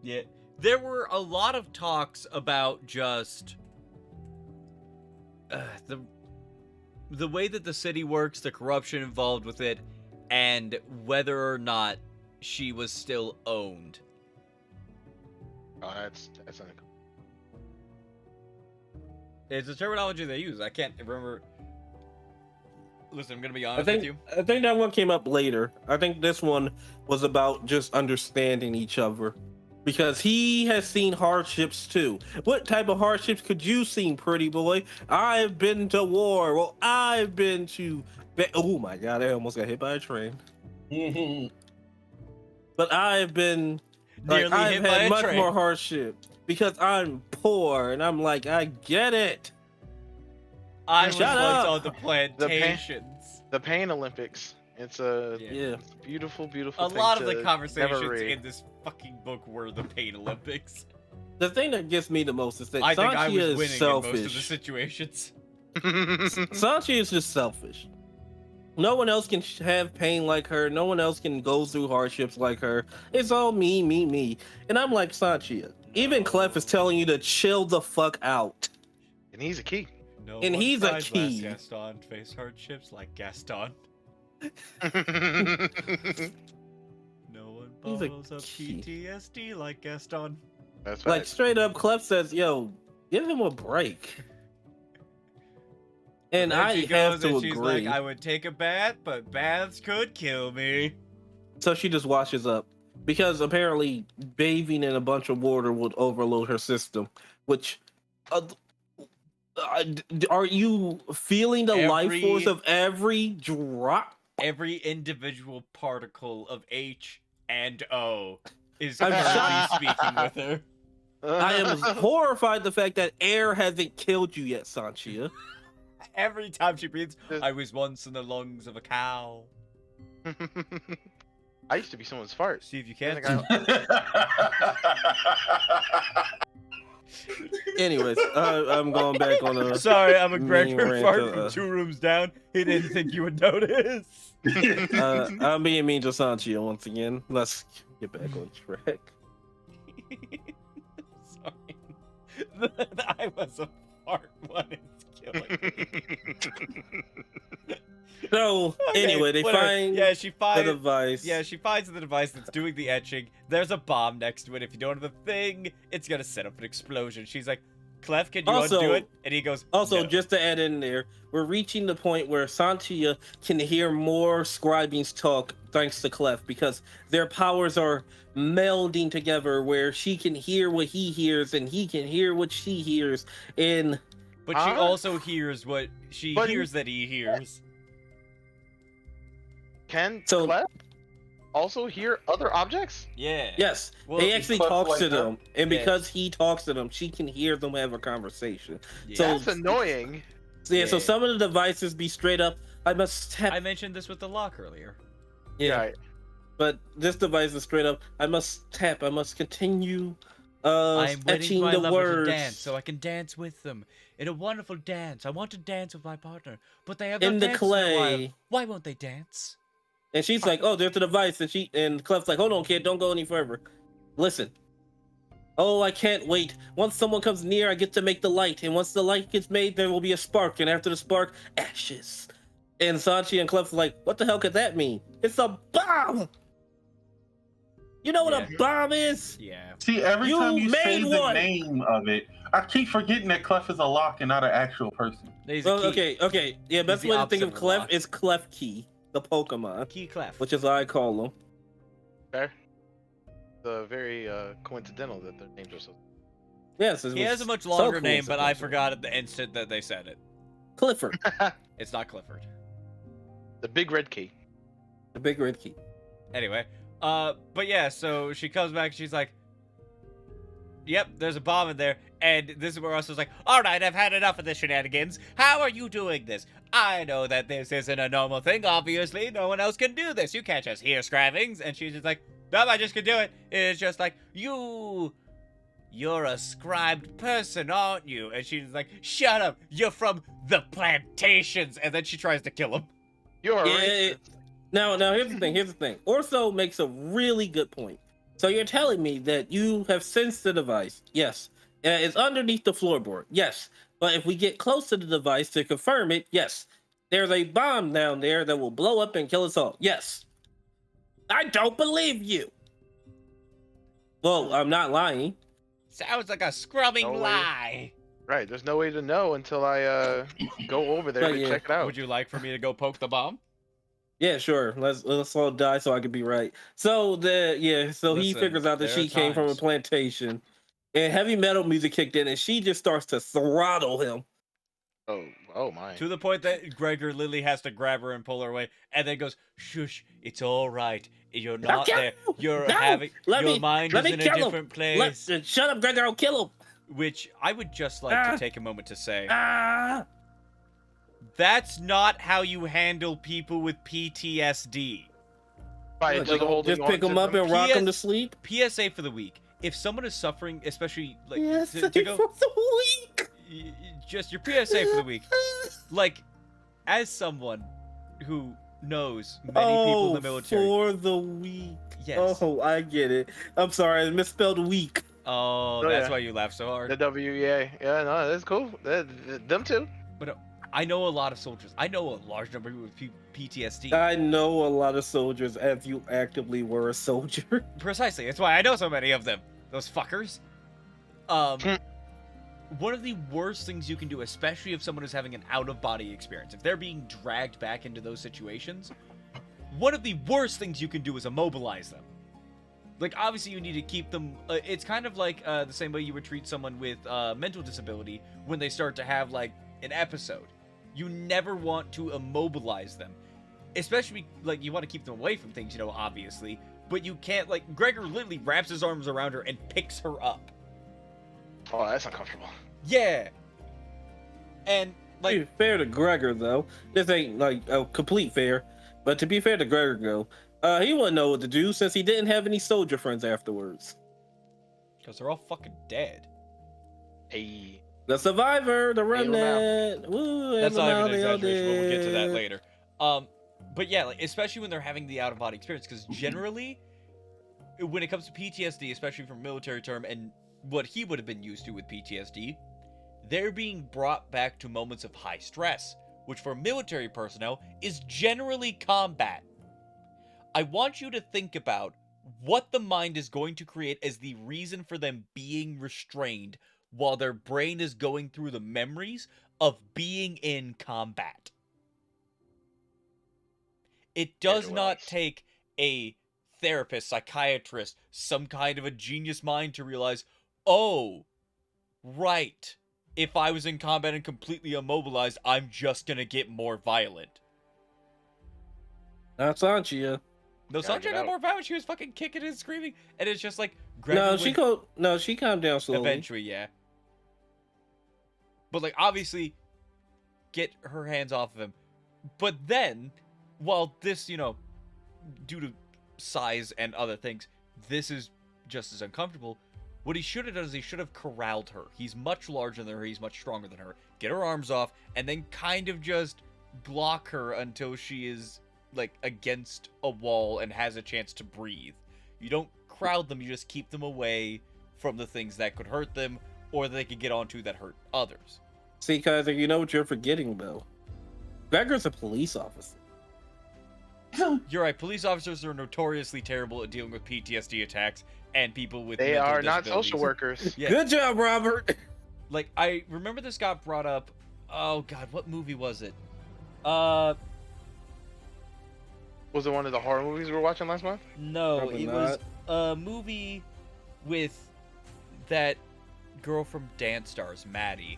Yeah. There were a lot of talks about just the way that the city works, the corruption involved with it, and whether or not she was still owned. Oh, that's not It's a terminology they use. I can't remember. Listen, I'm gonna be I honest with think you. that one came up later. I think this one was about just understanding each other. Because he has seen hardships too. What type of hardships could you see, pretty boy? I've been to war. Well, I've been to... Oh my god, I almost got hit by a train. But I've been... Like, Nearly I've hit by had a much train. more hardship. Because I'm poor. And I'm like, I get it. I was Shut once up. on the plantations. the Pain Olympics. It's a Yeah. beautiful, beautiful. A thing lot of the to conversations never read. in this fucking book were the Pain Olympics. The thing that gets me the most is that I think I was Sanchia is winning in most of the selfish. situations. Sanchia is just selfish. No one else can have pain like her. No one else can go through hardships like her. It's all me, me, me. And I'm like, Sanchia. Even Clef is telling you to chill the fuck out. And he's a key. No And one he's a tries key. last Gaston face hardships like Gaston. No one He's a bottles up key. PTSD like Gaston. That's Like right. straight up, Clef says, "Yo, give him a break." And Then I she have goes to and she's agree. like, I would take a bath, but baths could kill me. So she just washes up because apparently bathing in a bunch of water would overload her system. Which, are you feeling the life Every- force of every drop? Every individual particle of H and O is I'm currently shocked. speaking with her. I am horrified the fact that air hasn't killed you yet, Sanchia. Every time she breathes, I was once in the lungs of a cow. I used to be someone's fart. See if you I can. think Anyways, I'm going back on a. Sorry, I'm a mean Gregor rant, fart from 2 rooms down. He didn't think you would notice. I'm being mean to Sanchia once again. Let's get back on track. Sorry. I was a fart one is killing me. So Okay, anyway, they whatever. find Yeah, she the finds device. Yeah, she finds the device that's doing the etching. There's a bomb next to it. If you don't have the thing, it's gonna set up an explosion. She's like, Clef, can you Also- undo it? And he goes, Also, "No." just to add in there, we're reaching the point where Sanchia can hear more scribings talk thanks to Clef because their powers are melding together where she can hear what he hears and he can hear what she hears. And But she Huh? also hears what she But- hears that he hears. Can So- Clef also hear other objects? Yeah. yes, Well, he actually Clef talks like to that? them. And Yeah. because he talks to them, she can hear them have a conversation. Yeah. So- That's annoying. So, yeah, so Yeah. some of the devices be straight up, I must tap. I mentioned this with the lock earlier. yeah. Right. But this device is straight up, I must tap, I must continue I'm waiting etching for my the lover words. to dance so I can dance with them. In a wonderful dance. I want to dance with my partner, but they have In not the danced in a while. clay. Why won't they dance? And she's like, "Oh, there's a device." And Clef's like, "Hold on, kid, don't go any further. Listen. Oh, I can't wait. Once someone comes near, I get to make the light. And once the light gets made, there will be a spark. And after the spark, ashes." And Sanchi and Clef's like, "What the hell could that mean? It's a bomb. You know what a bomb is?" Yeah. See, every You time you say made the one. name of it, I keep forgetting that Clef is a lock and not an actual person. He's a Well, key. okay. Yeah, best the way to think opposite of of a Clef lock. is Clef Key, the Pokemon, Key Clef. which is what I call him. Fair. Very coincidental that their names are so. Yes, He has a much longer name, but I forgot at the instant that they said it. Clifford, It's not Clifford. The big red key. the big red key. Anyway, but yeah, so she comes back and she's like, "Yep, there's a bomb in there." And this is where Russell's like, "All right, I've had enough of this shenanigans. How are you doing this? I know that this isn't a normal thing, obviously. No one else can do this. You can't just hear scravings." And she's just like, "No, I just can do it." It's just like, you're a scribed person, aren't you?" And she's like, "Shut up. You're from the plantations." And then she tries to kill him. You're Yeah, right. Now, here's the thing. Orso makes a really good point. So you're telling me that you have sensed the device? Yes. It's underneath the floorboard? Yes. But if we get close to the device to confirm it, yes. There's a bomb down there that will blow up and kill us all. Yes. I don't believe you. Well, I'm not lying. Sounds like a scrubbing No way. lie. Right. There's no way to know until I go over there But to yeah. check it out. Would you like for me to go poke the bomb? Yeah, sure. Let's all die so I can be right. So he Listen, figures out that there she are came from a times. plantation, and heavy metal music kicked in, and she just starts to throttle him. Oh my. To the point that Gregor Lily has to grab her and pull her away, and then goes, "Shush, it's all right. You're not kill there. him! You're No! having Let your me- mind let is me in a kill him! different place." Shut up, Gregor! I'll kill him. Which I would just like Ah. to take a moment to say. Ah! That's not how you handle people with PTSD. By Look, just holding just on pick to him up them? and rock PS him to sleep. PSA for the week. If someone is suffering, especially like Yes, to for go, the week. just your PSA for the week. Like, as someone who knows many people in the military. For the week. Yes. Oh, I get it. I'm sorry, I misspelled week. Oh, Oh, that's yeah. why you laugh so hard. The WEA. Yeah, no, that's cool. Them too. But I know a lot of soldiers. I know a large number of people with PTSD. I know a lot of soldiers as you actively were a soldier. Precisely. That's why I know so many of them. Those fuckers. One of the worst things you can do, especially if someone is having an out-of-body experience, if they're being dragged back into those situations, one of the worst things you can do is immobilize them. Like, obviously, you need to keep them. It's kind of like the same way you would treat someone with mental disability when they start to have, like, an episode. You never want to immobilize them. Especially, like, you want to keep them away from things, obviously. But you can't, like, Gregor literally wraps his arms around her and picks her up. Oh, that's uncomfortable. Yeah. And, To be like, fair to Gregor, though, this ain't like a complete fair. But to be fair to Gregor, though, he wouldn't know what to do since he didn't have any soldier friends afterwards. because they're all fucking dead. Hey. The survivor, the Aim 'em out. remnant. Woo, That's aim 'em not out, even an they all exaggeration, but we'll get to that dead. later. But yeah, like, especially when they're having the out-of-body experience, because generally, when it comes to PTSD, especially from military term, and what he would have been used to with PTSD, they're being brought back to moments of high stress, which for military personnel is generally combat. I want you to think about what the mind is going to create as the reason for them being restrained while their brain is going through the memories of being in combat. It does not take a therapist, psychiatrist, some kind of a genius mind to realize, oh, right, if I was in combat and completely immobilized, I'm just gonna get more violent. Not Sanchia. No, Gotta Sanjay get got out. more violent. She was fucking kicking and screaming, and it's just like No, Gregor she calmed down slowly. eventually, yeah. But like, obviously, get her hands off of him. But then, while this, due to size and other things, this is just as uncomfortable. What he should have done is he should have corralled her. He's much larger than her. He's much stronger than her. Get her arms off, and then kind of just block her until she is like against a wall and has a chance to breathe. You don't crowd them, you just keep them away from the things that could hurt them or that they could get onto that hurt others. See, Kaiser, you know what you're forgetting though. Gregor's a police officer. You're right, police officers are notoriously terrible at dealing with PTSD attacks and people with They mental are not disabilities. social workers. Yeah. Good job, Robert. Like, I remember this got brought up. Oh god, what movie was it? Was it one of the horror movies we were watching last month? No, Probably it was a movie with that girl from Dance Stars, Maddie,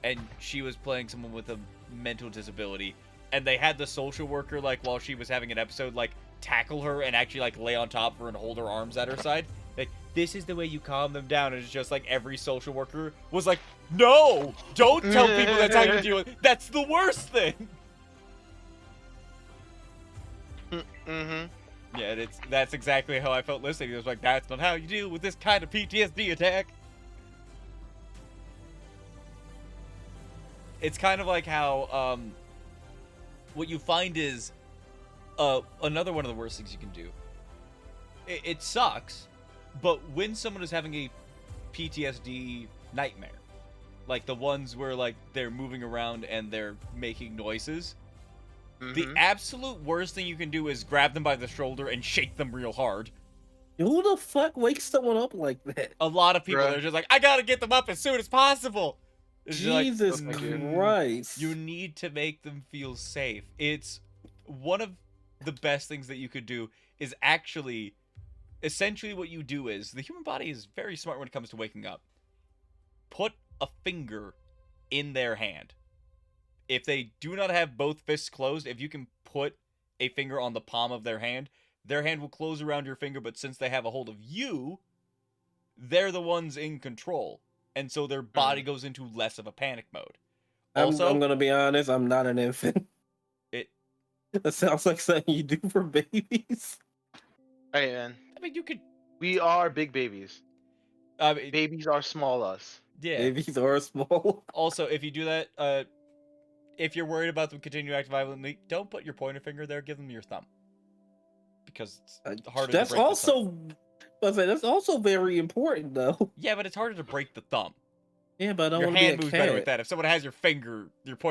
and she was playing someone with a mental disability, and they had the social worker, like, while she was having an episode, like, tackle her and actually, like, lay on top of her and hold her arms at her side. Like, this is the way you calm them down. And it's just like every social worker was like, no, don't tell people that's how you deal with it. That's the worst thing. Mm-hmm. Yeah, and that's exactly how I felt listening. It was like, that's not how you deal with this kind of PTSD attack. It's kind of like how, what you find is, another one of the worst things you can do. It sucks, but when someone is having a PTSD nightmare, like the ones where, like, they're moving around and they're making noises, the absolute worst thing you can do is grab them by the shoulder and shake them real hard. Who the fuck wakes someone up like that? A lot of people Bruh. are just like, I gotta get them up as soon as possible. It's just like, Jesus "Mm, Christ. you need to make them feel safe. It's one of the best things that you could do is actually, essentially what you do is, the human body is very smart when it comes to waking up. Put a finger in their hand. If they do not have both fists closed, if you can put a finger on the palm of their hand will close around your finger, but since they have a hold of you, they're the ones in control. And so their body goes into less of a panic mode. Also, I'm gonna be honest, I'm not an infant. That sounds like something you do for babies. Hey man, I mean, you could, we are big babies. Babies are small us. yeah. Babies are small. Also, if you do that, if you're worried about them continuing to act violently, don't put your pointer finger there. Give them your thumb, because it's harder. That's to break also, that's also very important though. yeah, but it's harder to break the thumb. Yeah, but I don't Your want to be a hand moves better with cat. that. If someone has your pointer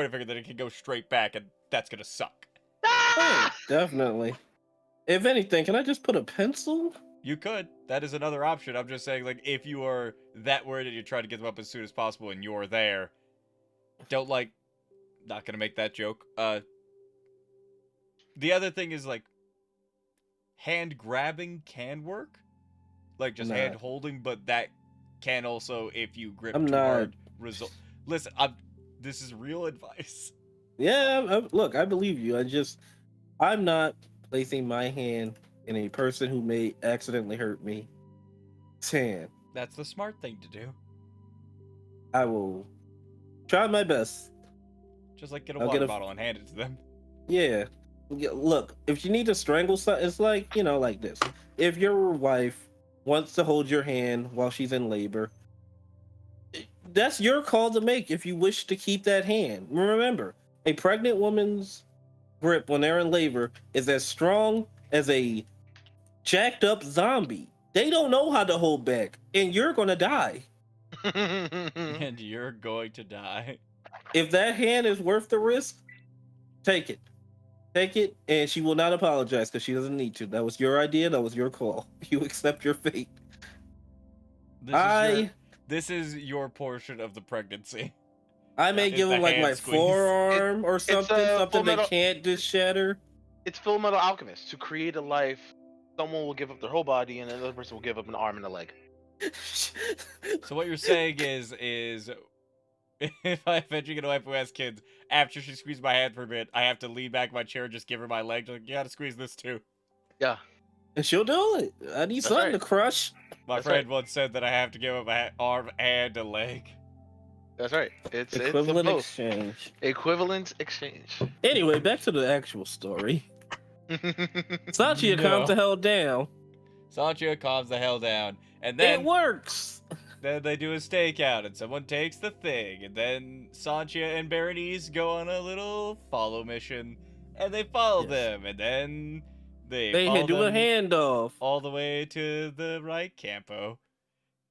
finger, then it can go straight back, and that's gonna suck. Oh, definitely. If anything, can I just put a pencil? You could. That is another option. I'm just saying, like, if you are that worried and you try to get them up as soon as possible, and you're there, don't like. Not gonna make that joke. The other thing is, like, hand grabbing can work, like just Nah. hand holding, but that can also, if you grip I'm too not- hard, result. Listen, this is real advice. Yeah, look, I believe you. I'm not placing my hand in a person who may accidentally hurt me. Hand. That's the smart thing to do. I will try my best. Just like get a I'll water get a- bottle and hand it to them. Yeah. Look, if you need to strangle something, it's like, like this. If your wife wants to hold your hand while she's in labor, that's your call to make if you wish to keep that hand. Remember, a pregnant woman's grip when they're in labor is as strong as a jacked up zombie. They don't know how to hold back, and you're going to die. And you're going to die. If that hand is worth the risk, take it. Take it, and she will not apologize because she doesn't need to. That was your idea. That was your call. You accept your fate. This is your portion of the pregnancy. I may It's give the him like hand my squeeze. forearm or something, something they Fullmetal- can't just shatter. It's Full Metal Alchemist. To create a life, someone will give up their whole body, and another person will give up an arm and a leg. So what you're saying is if I eventually get a wife who has kids, after she squeezes my hand for a bit, I have to lean back in my chair and just give her my leg. Like, you gotta squeeze this too. Yeah. And she'll do it. I need That's something right. to crush. My That's friend right. once said that I have to give up an arm and a leg. That's right. It's Equivalent both. exchange. Equivalent exchange. Anyway, back to the actual story. Sanchia No. calms the hell down. Sancho calms the hell down, and It then works. they do a stakeout, and someone takes the thing, and then Sanchia and Berenice go on a little follow mission, And they follow Yes. them, and then they They follow do a them handoff all the way to the right campo.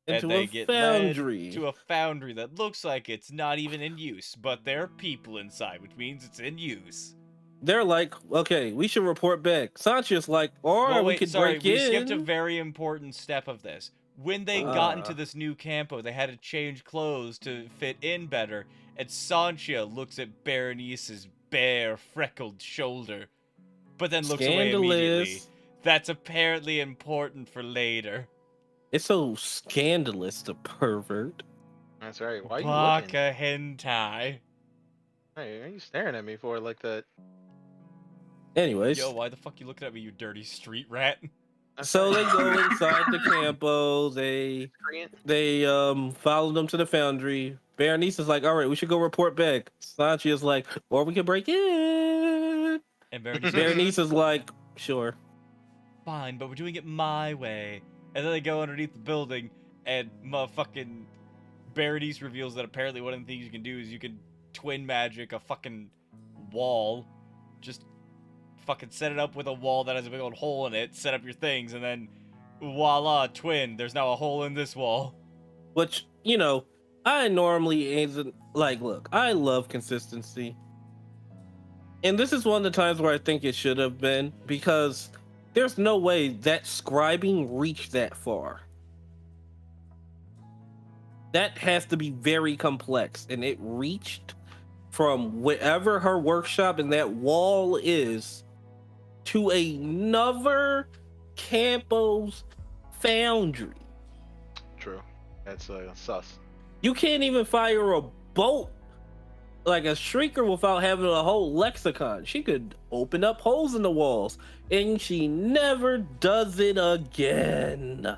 And into they a get foundry. led to a foundry that looks like it's not even in use, but there are people inside, which means it's in use. They're like, okay, we should report back. Sanchia's like, or Well, we wait, could sorry, break we in. skipped a very important step of this. When they got into this new campo, they had to change clothes to fit in better, and Sanchia looks at Berenice's bare, freckled shoulder, but then looks away immediately. Scandalous. That's apparently important for later. It's so scandalous, the pervert. That's right. Why are you looking? Baka hentai. Hey, why are you staring at me for like that? Anyways, Yo, why the fuck you looking at me, you dirty street rat? so they go inside the campo. They follow them to the foundry. Berenice is like, all right, we should go report back. Sanchia's like, or we can break in. And Berenice goes, Berenice is like, sure. fine, but we're doing it my way. And then they go underneath the building, and motherfucking Berenice reveals that apparently one of the things you can do is you can twin magic a fucking wall. Just fucking set it up with a wall that has a big old hole in it, set up your things, and then voila, twin. There's now a hole in this wall. Which, you know, I normally isn't like, look, I love consistency. And this is one of the times where I think it should have been, because there's no way that scribing reached that far. That has to be very complex, and it reached from wherever her workshop and that wall is to another campo's foundry. True. That's sus. You can't even fire a bolt like a shrieker without having a whole lexicon. She could open up holes in the walls, and she never does it again.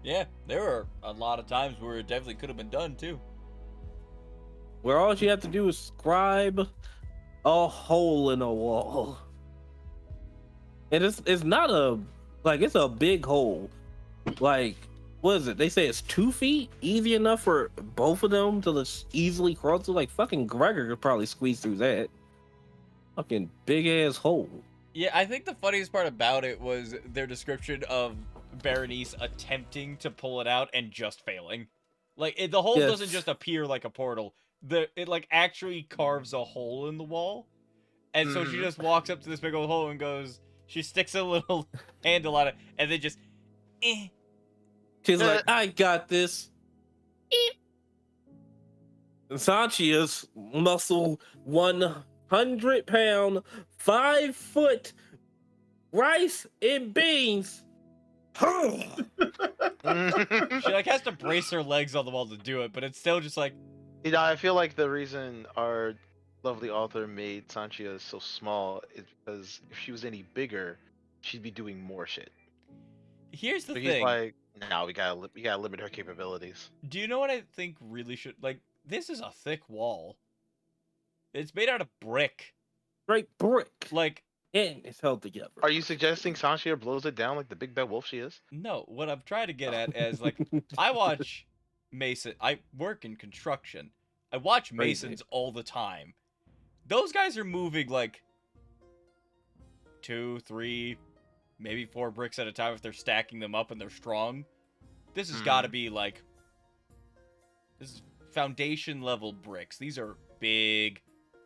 Yeah, there were a lot of times where it definitely could have been done too. Where all you have to do is scribe a hole in a wall. And it's not a, like, it's a big hole. Like, what is it? They say it's 2 feet, easy enough for both of them to just easily cross through. Like, fucking Gregor could probably squeeze through that. Fucking big ass hole. Yeah, I think the funniest part about it was their description of Berenice attempting to pull it out and just failing. Like, the hole Yes. doesn't just appear like a portal. It like actually carves a hole in the wall. And so she just walks up to this big old hole and goes, she sticks a little handle on it, and then just, eh. She's like, I got this. And Sanchia's muscle 100-pound, 5-foot rice and beans. She like has to brace her legs on the wall to do it, but it's still just like, You know, I feel like the reason our lovely author made Sanchia so small is because if she was any bigger, she'd be doing more shit. here's the So thing. he's like, no, we gotta limit her capabilities. Do you know what I think really should, like, this is a thick wall. It's made out of brick. Straight brick. Like, And it's held together. Are you suggesting Sanchia blows it down like the big bad wolf she is? no, what I'm trying to get at is, like, I watch Mason. I work in construction. I watch Crazy. masons all the time. Those guys are moving, like, 2, 3, maybe 4 bricks at a time if they're stacking them up and they're strong. This has got to be, like, this is foundation level bricks. These are big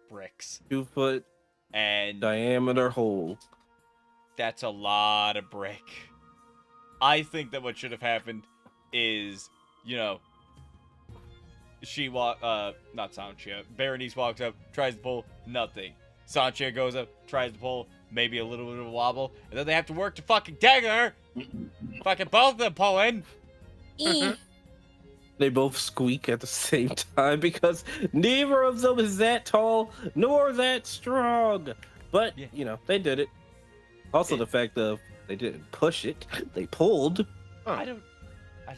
bricks. 2-foot And diameter hole. that's a lot of brick. I think that what should have happened is, you know, not Sanchia. Berenice walks up, tries to pull, nothing. Sanchia goes up, tries to pull, maybe a little bit of a wobble, and then they have to work to fucking tag her. Fucking both of them pulling. They both squeak at the same time because neither of them is that tall nor that strong. But, Yeah. you know, they did it. Also, the fact of they didn't push it, they pulled. I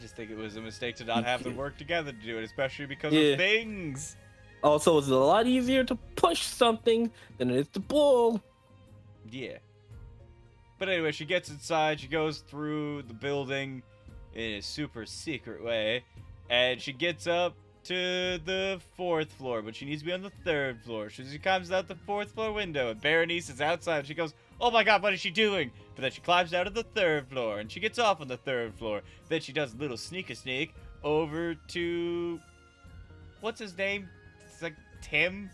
just think it was a mistake to not have them work together to do it, especially because Yeah. of things. Also, it's a lot easier to push something than it is to pull. Yeah. But anyway, she gets inside, she goes through the building in a super secret way, and she gets up to the 4th floor, but she needs to be on the 3rd floor. So she climbs out the 4th floor window, and Berenice is outside. She goes, oh my god, what is she doing? But then she climbs out of the 3rd floor, and she gets off on the 3rd floor. Then she does a little sneak over to... What's his name? It's like Tim?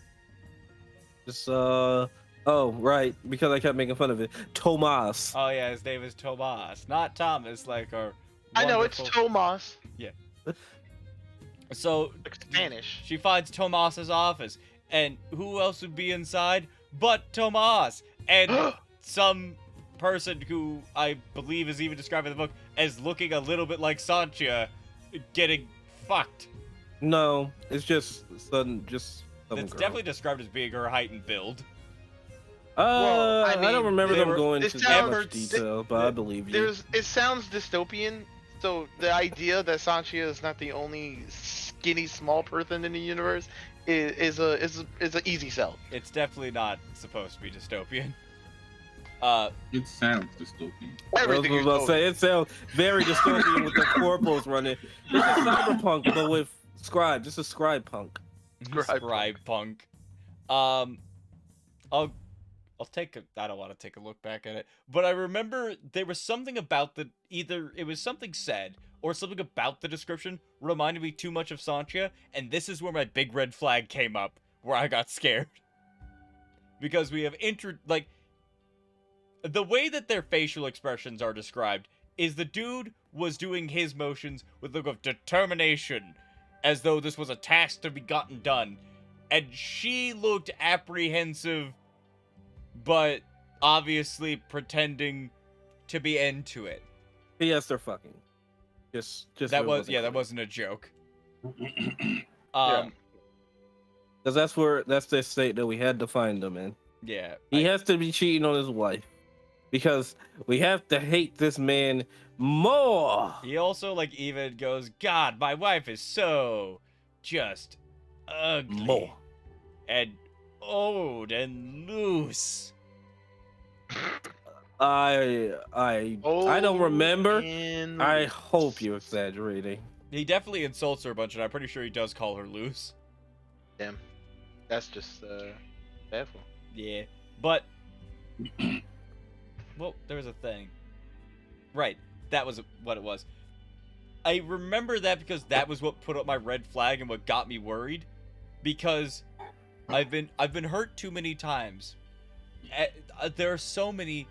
Just, oh, right, because I kept making fun of it. Tomas. Oh yeah, his name is Tomas, not Thomas, like our I know it's wonderful- Tomas. So Like Spanish. she finds Tomas's office, and who else would be inside but Tomas and some person who I believe is even described in the book as looking a little bit like Sancha getting fucked. No, it's just some It's girl. definitely described as being her height and build. Well, I I mean, don't remember they them were- going it into that much sounds- detail, but I believe you. It sounds dystopian. So the idea that Sancha is not the only skinny small person in the universe is an easy sell. It's definitely not supposed to be dystopian. It sounds dystopian. Everything I was is about to say, dystopian. it sounds very dystopian with the corporals running. It's a cyberpunk, but with scribe. Just a scribe punk. Scribe punk. I'll take a. I don't want to take a look back at it, but I remember there was something about the either it was something said or something about the description reminded me too much of Sancha, and this is where my big red flag came up, where I got scared because we have like the way that their facial expressions are described is the dude was doing his motions with a look of determination, as though this was a task to be gotten done, and she looked apprehensive, but obviously pretending to be into it. Yes, they're fucking. Just That so it was wasn't that clear. wasn't a joke. Yeah. Because that's the state that we had to find him in. Yeah. He has to be cheating on his wife. Because we have to hate this man more. He also like even goes, God, my wife is so just ugly More. and old and loose. I don't remember. And I hope you're exaggerating. He definitely insults her a bunch, and I'm pretty sure he does call her loose. Damn. That's just badful. Yeah, but well, there was a thing. Right, that was what it was. I remember that because that was what put up my red flag and what got me worried, because I've been hurt too many times. There's so many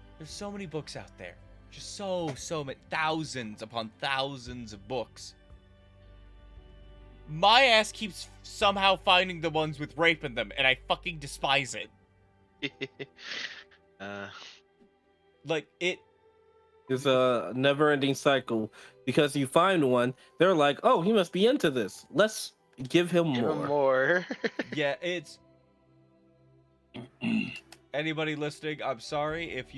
books out there, just so many, thousands upon thousands of books. My ass keeps somehow finding the ones with rape in them, and I fucking despise it. Like it. It's a never-ending cycle. Because you find one, they're like, "Oh, he must be into this. Let's give him Give more." him more. Yeah, it's. Anybody listening, I'm sorry if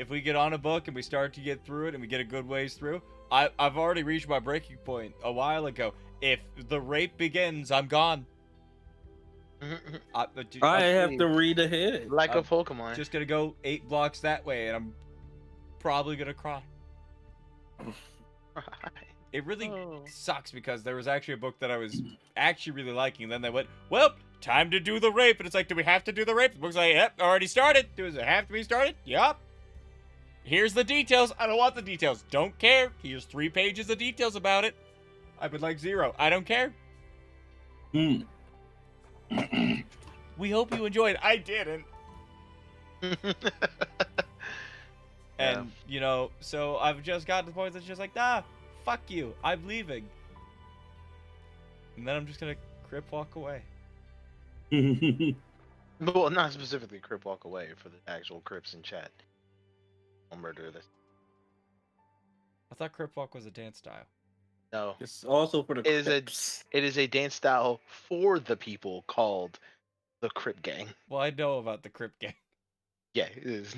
we get on a book and we start to get through it and we get a good ways through. I've already reached my breaking point a while ago. If the rape begins, I'm gone. I have to read ahead. Like a Pokemon. Just gonna go 8 blocks that way, and I'm probably gonna cry. It really Oh. sucks because there was actually a book that I was actually really liking, and then they went, well, time to do the rape. And it's like, do we have to do the rape? The book's like, yep, already started. Does it have to be started? Yup. Here's the details. I don't want the details. Don't care. Here's 3 pages of details about it. I would like 0. I don't care. Hmm. We hope you enjoyed. I didn't. And, you know, so I've just gotten to the point that's just like, nah, fuck you. I'm leaving. And then I'm just gonna crip walk away. Well, not specifically Crip walk away for the actual Crips in chat. I'll murder this. I thought crip walk was a dance style. No. It's also for the It is a- Crips. It is a dance style for the people called the Crip Gang. Well, I know about the crip gang. Yeah, it is.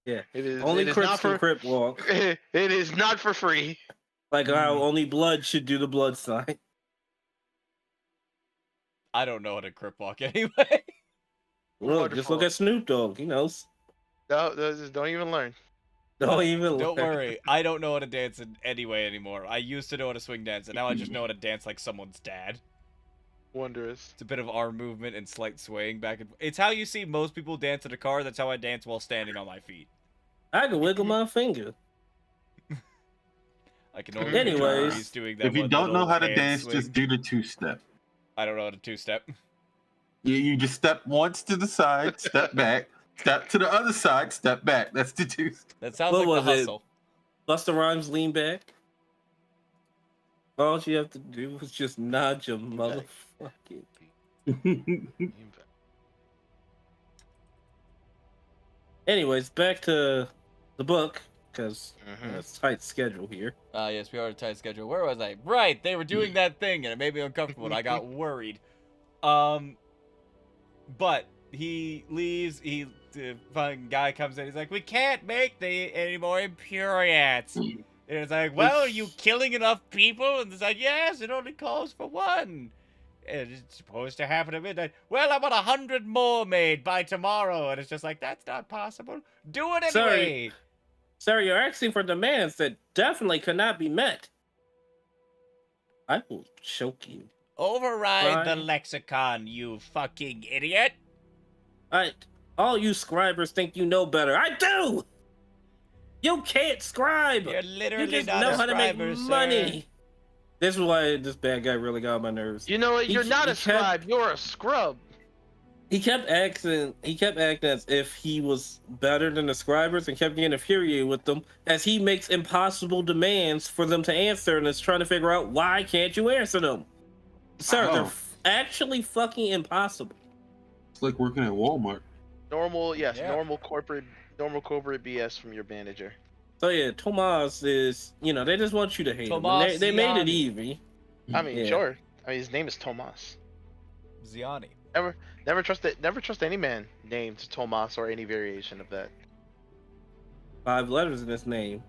Yeah. It is. Only it is Crips not can for. Crip walk. It is not for free. Like how only blood should do the blood sign. I don't know how to crip walk anyway. Look, just look Wonderful. at Snoop Dogg. He knows. No, just don't even learn. Don't even Don't learn. worry. I don't know how to dance in anyway anymore. I used to know how to swing dance, and now I just know how to dance like someone's dad. Wondrous. It's a bit of arm movement and slight swaying back and it's how you see most people dance in a car. That's how I dance while standing on my feet. I can wiggle my finger. I can only Anyways, picture Maurice doing that. If you one don't know little how to hand dance, swing. just do the 2-step. I don't know how to two-step. You just step once to the side, step back, step to the other side, step back. That's the 2-step. That sounds What like the was it? hustle. Busta Rhymes lean back. All you have to do is just nod your motherfucking. Anyways, back to the book because it's tight schedule here. Yes, we are on a tight schedule. Where was I? Right, they were doing that thing, and it made me uncomfortable, and I got worried. But he leaves. The fucking guy comes in. He's like, "We can't make any more Impuriats." And it's like, "Well, are you killing enough people?" And it's like, "Yes, it only calls for one. And it's supposed to happen at midnight. Well, I want 100 more made by tomorrow." And it's just like, that's not possible. Do it anyway. Sorry, you're asking for demands that definitely could not be met. I will choke you. Override the Right. lexicon, you fucking idiot. All you scribers think you know better. I do! You can't scribe! You're literally You just not know a how to make scriber, sir. money! This is why this bad guy really got on my nerves. You know what? He- You're not he a scribe. You're a scrub. He kept acting as if he was better than the scribers and kept getting infuriated with them as he makes impossible demands for them to answer and is trying to figure out why can't you answer them. Sir, Oh. they're actually fucking impossible. It's like working at Walmart. Normal, yes, Yeah. normal corporate BS from your manager. So yeah, Tomas is, they just want you to hate him. Tomas And they made it Ziani. easy. I mean, Yeah. sure. I mean, his name is Tomas. Ziani. Never trust any man named Tomas or any variation of that. 5 letters in his name.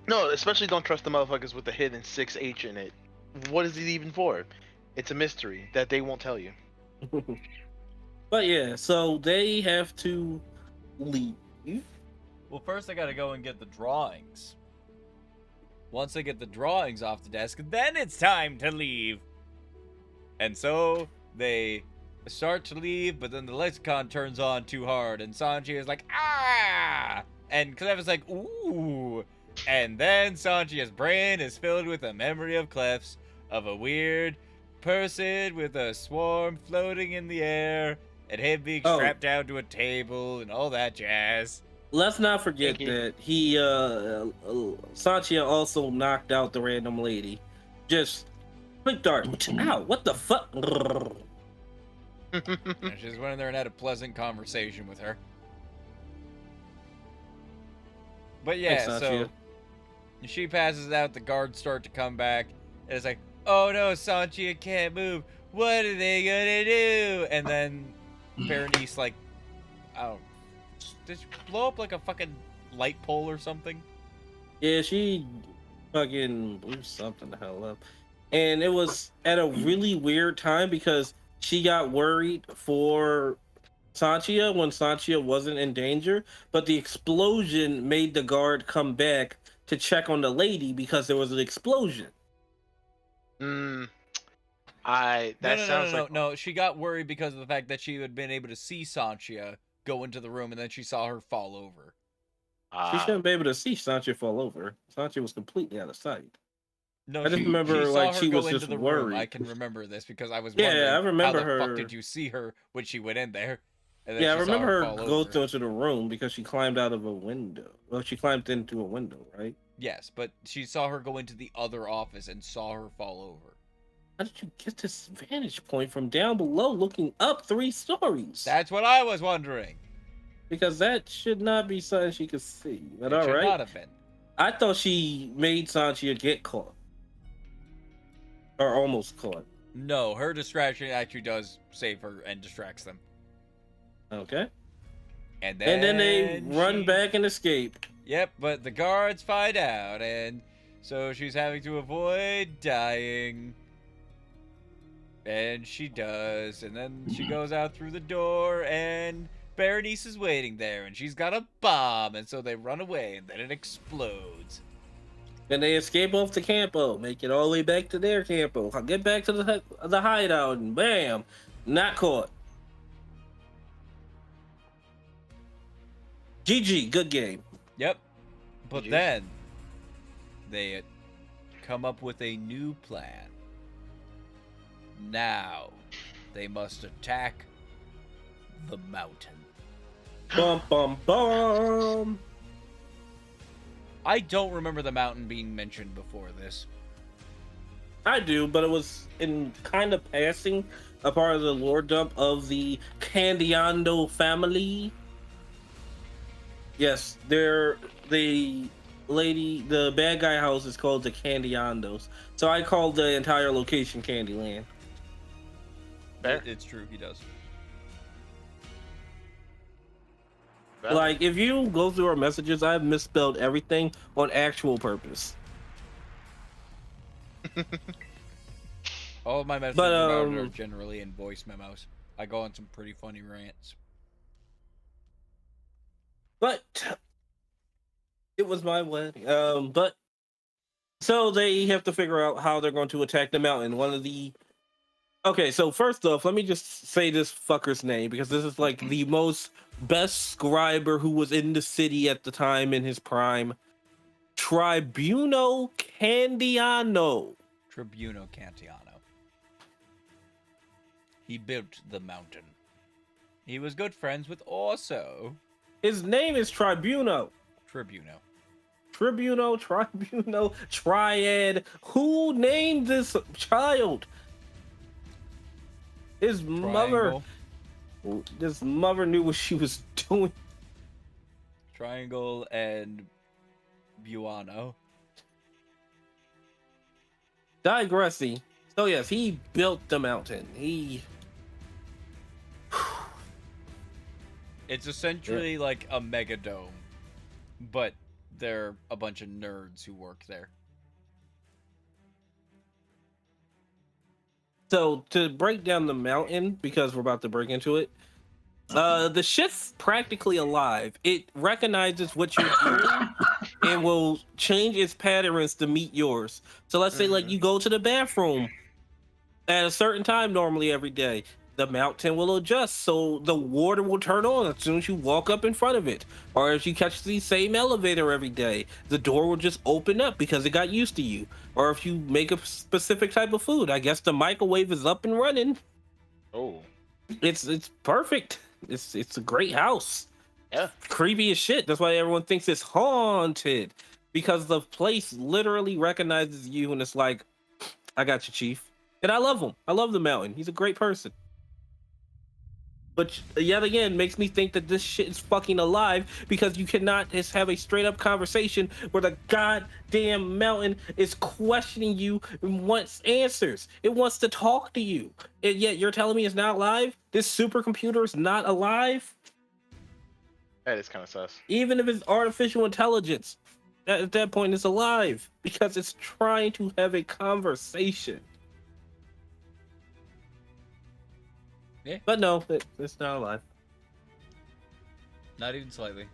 No, especially don't trust the motherfuckers with the hidden 6H in it. What is it even for? It's a mystery that they won't tell you. But yeah, so they have to leave. Well, first I gotta go and get the drawings. Once I get the drawings off the desk, then it's time to leave. And so they start to leave, but then the lexicon turns on too hard, and Sanji is like, "Ah!" And Clef is like, "Ooh!" And then Sanji's brain is filled with a memory of Clef's, of a weird person with a swarm floating in the air, and him being Oh. strapped down to a table, and all that jazz. Let's not forget Thank you. that he, Sanchia also knocked out the random lady. Just quick dart. Ow, what the fuck? And she just went in there and had a pleasant conversation with her. But yeah, Thanks, so Sanchia. she passes out, the guards start to come back, and it's like, "Oh no, Sanchia can't move. What are they gonna do?" And then Berenice, like, oh, did she blow up like a fucking light pole or something? Yeah, she fucking blew something the hell up. And it was at a really weird time because she got worried for Sanchia when Sanchia wasn't in danger, but the explosion made the guard come back to check on the lady because there was an explosion. That No, sounds like no. She got worried because of the fact that she had been able to see Sanchia go into the room, and then she saw her fall over. She shouldn't be able to see Sanchia fall over. Sanchia was completely out of sight. No, I just she remember, saw like, her she go was into just the room. worried. I can remember this because I was Yeah, wondering I remember how the fuck her- did you see her when she went in there? And then Yeah, I she saw remember her fall go over. into the room because she climbed out of a window. Well, she climbed into a window, right? Yes, but she saw her go into the other office and saw her fall over. How did you get this vantage point from down below looking up 3 stories? That's what I was wondering. Because that should not be something she could see. But It all should right. not have been. I thought she made Sanchia get caught. Or almost caught. No, her distraction actually does save her and distracts them. Okay. And And then they run she- back and escape. Yep, but the guards find out, and so she's having to avoid dying. And she does, and then she goes out through the door, and Berenice is waiting there, and she's got a bomb, and so they run away, and then it explodes. And they escape off to Campo, make it all the way back to their Campo, get back to the hideout, and bam, not caught. GG, good game. Yep. But GG's. then they come up with a new plan. Now they must attack the mountain. Bum bum bum. I don't remember the mountain being mentioned before this. I do, but it was in kind of passing a part of the lore dump of the Candiando family. Yes, the bad guy house is called the Candiandos. So I called the entire location Candyland. Fair. It's true, he does. Valid. Like, if you go through our messages, I've misspelled everything on actual purpose. All of my messages But, about it are generally in voice memos. I go on some pretty funny rants. But it was my wedding. But so they have to figure out how they're going to attack the mountain. Okay, so first off, let me just say this fucker's name, because this is like the most best scriber who was in the city at the time in his prime. Tribuno Candiano. Tribuno Cantiano. He built the mountain. He was good friends with Orso. His name is Tribuno. Tribuno. Tribuno, Triad. Who named this child? His Triangle. mother knew what she was doing. Triangle and Buono. Digressing. So yes, he built the mountain. It's essentially like a mega dome, but they're a bunch of nerds who work there. So to break down the mountain, because we're about to break into it, the shit's practically alive. It recognizes what you're doing and will change its patterns to meet yours. So let's say like you go to the bathroom at a certain time normally every day. The mountain will adjust, so the water will turn on as soon as you walk up in front of it. Or if you catch the same elevator every day, the door will just open up because it got used to you. Or if you make a specific type of food, I guess the microwave is up and running. Oh. It's perfect. It's a great house. Yeah. Creepy as shit. That's why everyone thinks it's haunted, because the place literally recognizes you and it's like, I got you, chief. And I love him. I love the mountain. He's a great person. But yet again, makes me think that this shit is fucking alive, because you cannot just have a straight up conversation where the goddamn mountain is questioning you and wants answers. It wants to talk to you. And yet you're telling me it's not alive? This supercomputer is not alive? That is kind of sus. Even if it's artificial intelligence, at that point it's alive, because it's trying to have a conversation. Yeah. But no, it's not alive. Not even slightly.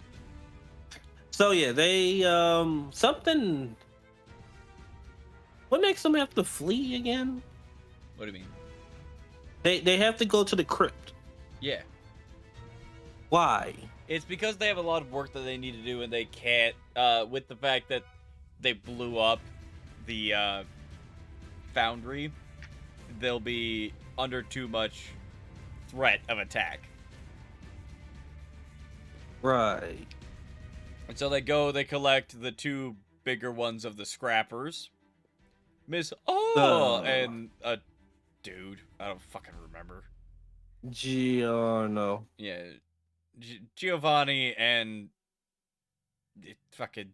So yeah, they something. What makes them have to flee again? What do you mean? They have to go to the crypt. Yeah. Why? It's because they have a lot of work that they need to do and they can't, with the fact that they blew up the foundry, they'll be under too much threat of attack. Right. And so they collect the two bigger ones of the scrappers. Miss and a dude. I don't fucking remember. Giorno. Yeah. Giovanni and fucking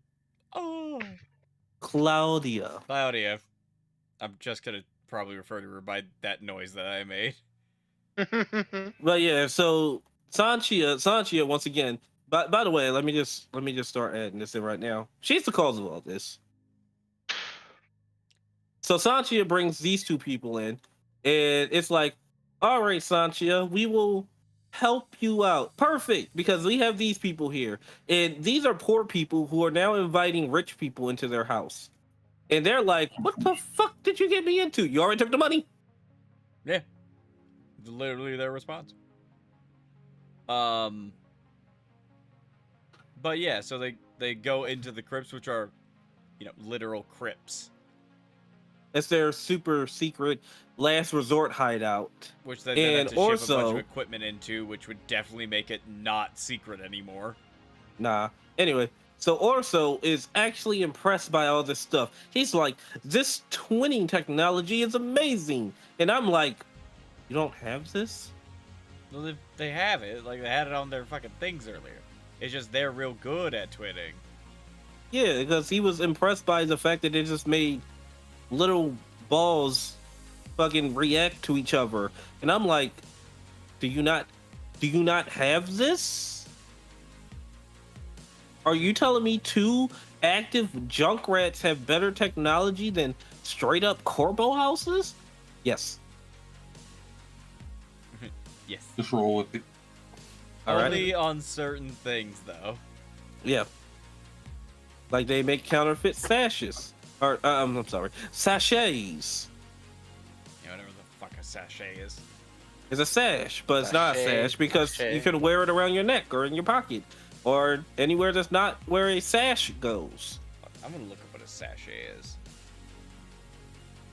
Claudia. Claudia. I'm just gonna probably refer to her by that noise that I made. But yeah, so Sanchia once again. By the way, let me just start adding this in right now. She's the cause of all this. So Sanchia brings these two people in, and it's like, all right, Sanchia, we will help you out. Perfect, because we have these people here, and these are poor people who are now inviting rich people into their house. And they're like, what the fuck did you get me into? You already took the money? Yeah. Literally their response. But yeah, so they go into the crypts, which are, literal crypts. It's their super secret last resort hideout. Which then they had to ship a bunch also, of equipment into, which would definitely make it not secret anymore. nah. Anyway, so Orso is actually impressed by all this stuff. He's like, this twinning technology is amazing. And I'm like, you don't have this? Well, they have it. Like, they had it on their fucking things earlier. It's just they're real good at twinning. Yeah, because he was impressed by the fact that they just made little balls fucking react to each other. And I'm like, do you not have this? Are you telling me 2 active Junkrats have better technology than straight up Corbo houses? Yes. Yes. Just roll with it. Only on certain things, though. Yeah. Like they make counterfeit sashes. Or, I'm sorry, sachets. Yeah, whatever the fuck a sachet is. It's a sash, but it's not a Sachet, sash because sachet. you can wear it around your neck or in your pocket or anywhere that's not where a sash goes. I'm gonna look up what a sachet is.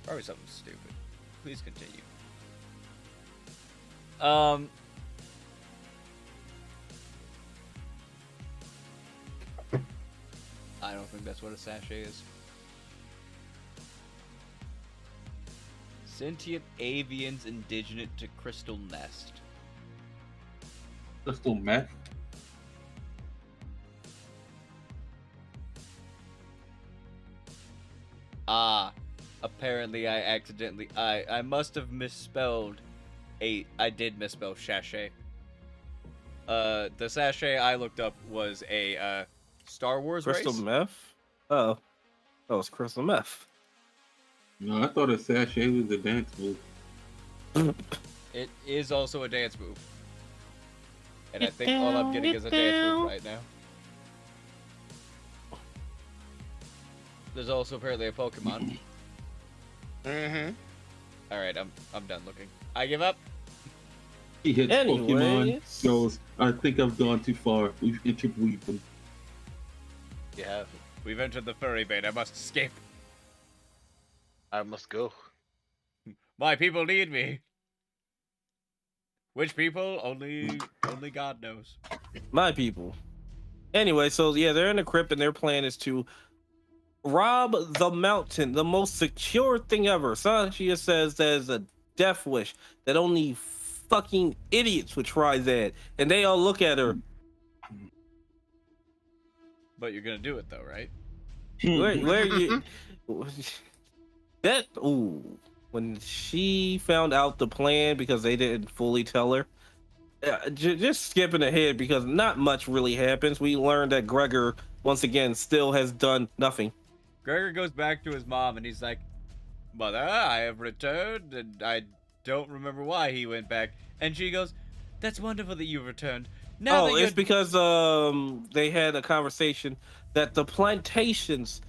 Probably something stupid. Please continue. I don't think that's what a sachet is. Sentient avians indigenous to Crystal Nest. Crystal meth. Ah, apparently I must have misspelled I did misspell sachet. The sachet I looked up was a Star Wars Crystal race. meth? Oh, that was crystal meth. No, I thought a sachet was a dance move. It is also a dance move. And I think all I'm getting is a dance move right now. There's also apparently a Pokemon. Mm-hmm. Alright, I'm done looking. I give up. He hits Pokemon, Anyways. goes, I think I've gone too far. We've interweaved them. You have. We've entered the furry bait. I must escape. I must go. My people need me. Which people? Only God knows. My people. Anyway, so yeah, they're in the crypt and their plan is to rob the mountain, the most secure thing ever. Sanchia says there's a death wish that only fucking idiots would try that. And they all look at her. But you're gonna do it though, right? Where you that when she found out the plan because they didn't fully tell her, just skipping ahead because not much really happens. We learned that Gregor once again still has done nothing. Gregor goes back to his mom and he's like, Mother, I have returned and I don't remember why he went back. And she goes, that's wonderful that you've returned. Now that It's because they had a conversation that the plantations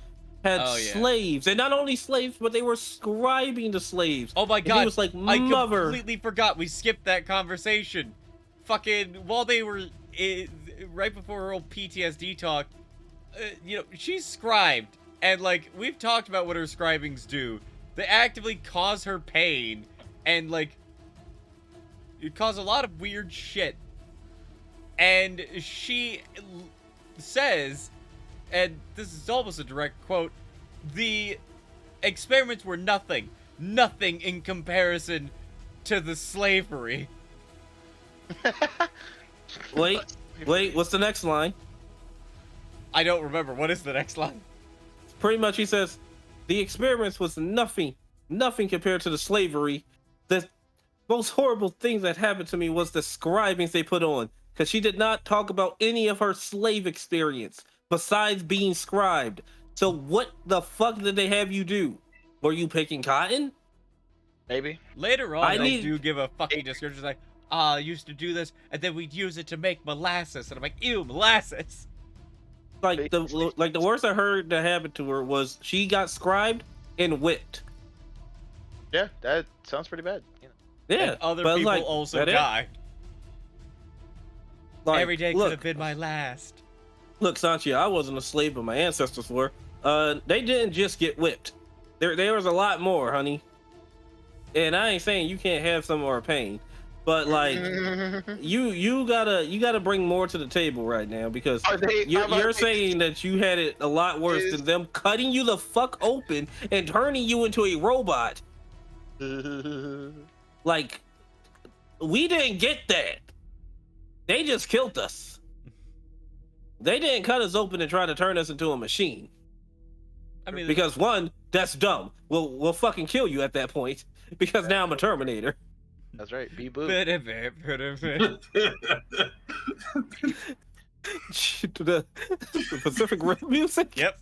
had slaves, and not only slaves, but they were scribing the slaves. Oh my And god, he was like, I mother. completely forgot. We skipped that conversation. Fucking, while they were, right before her old PTSD talk, she's scribed. And, like, we've talked about what her scribings do. They actively cause her pain. And, like, it cause a lot of weird shit. And she says, and this is almost a direct quote, the experiments were nothing in comparison to the slavery. Wait, what's the next line? I don't remember. What is the next line? Pretty much he says, the experiments was nothing compared to the slavery. The most horrible thing that happened to me was the scribings they put on. Because she did not talk about any of her slave experience besides being scribed. So what the fuck did they have you do? Were you picking cotton? Maybe. Later on, they do give a fucking description like, I used to do this, and then we'd use it to make molasses. And I'm like, ew, molasses. like the worst I heard that happened to her was she got scribed and whipped. Yeah, that sounds pretty bad. You know. Yeah, And other but people like, also that it? die. Like, Every day could look, have been my last. Look, Sanchi, I wasn't a slave, but my ancestors were. They didn't just get whipped. There was a lot more, honey. And I ain't saying you can't have some of our pain, but like you gotta bring more to the table right now, because you're saying that you had it a lot worse than them cutting you the fuck open and turning you into a robot. Like, we didn't get that. They just killed us. They didn't cut us open and try to turn us into a machine. I mean, Because one, that's dumb. We'll fucking kill you at that point, because now I'm a Terminator. That's right. Be boo. the Pacific Rim music. Yep.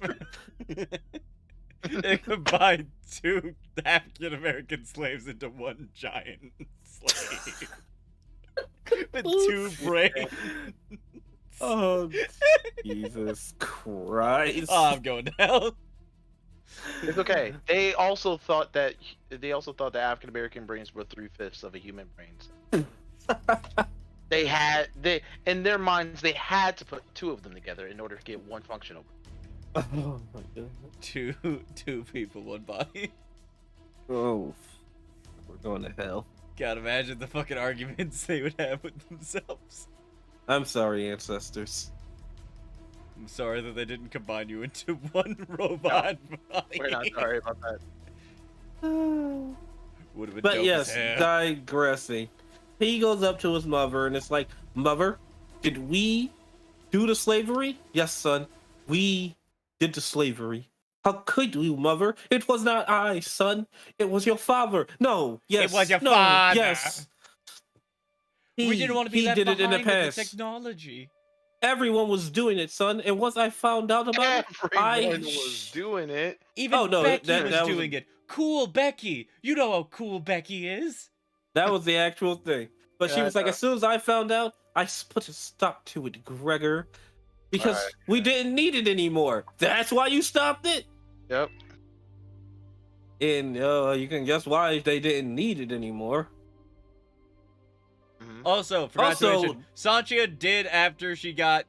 They combined 2 African American slaves into one giant slave with 2 brains. Oh, Jesus Christ! Oh, I'm going to hell. It's okay. They also thought that African American brains were 3/5 of a human brain. They in their minds they had to put 2 of them together in order to get one function over. Oh my God. Two people, one body. Oh, we're going to hell. God, imagine the fucking arguments they would have with themselves. I'm sorry, ancestors. I'm sorry that they didn't combine you into one robot body. We're not sorry about that. Would have been But dope yes, as hell. digressing. He goes up to his mother and it's like, "Mother, did we do the slavery?" "Yes, son, we did the slavery." "How could you, mother? It was not I, son. It was your father." "No, yes, It was your no, father." yes. We didn't want to be he left did it in behind the with past. the technology. Everyone was doing it, son. And once I found out about Everyone was doing it. Even Oh, no, Becky that was was doing it. Cool Becky. You know how cool Becky is. that was the actual thing. But she Yeah, was like, as soon as I found out, I put a stop to it, Gregor. Because Alright. we didn't need it anymore. That's why you stopped it? Yep. And you can guess why they didn't need it anymore. Mhm. Also, forgot to Also- mention, Sanchia did, after she got,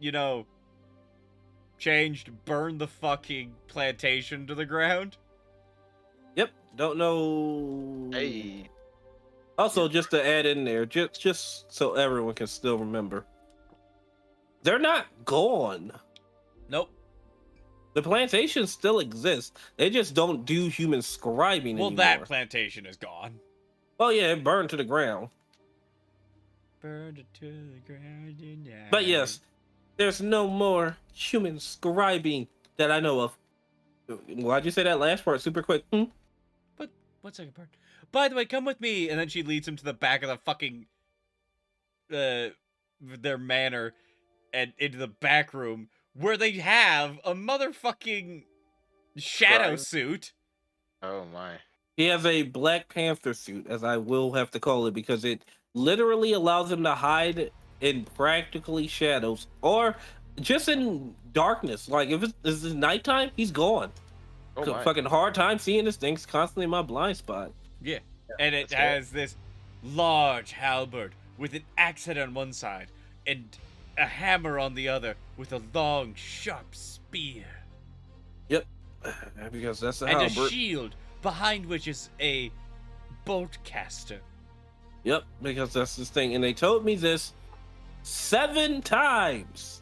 changed, burn the fucking plantation to the ground. Yep. Don't know. Hey. Also, just to add in there, just so everyone can still remember, they're not gone. Nope. The plantation still exists. They just don't do human scribing Well, anymore. that plantation is gone. Oh yeah, it burned to the ground. Burned it to the ground tonight. But yes, there's no more human scribing that I know of. Why'd you say that last part super quick? But one second part. By the way, come with me. And then she leads him to the back of the fucking their manor and into the back room where they have a motherfucking shadow Right. suit. Oh my. He has a Black Panther suit, as I will have to call it, because it literally allows him to hide in practically shadows or just in darkness. Like if it's nighttime, he's gone. Oh my. Fucking hard time seeing this thing's constantly in my blind spot. Yeah. And it that's cool. has this large halberd with an axe head on one side and a hammer on the other with a long, sharp spear. Because that's the And a halberd. shield behind which is a bolt caster. Yep, because that's this thing. And they told me this 7 times.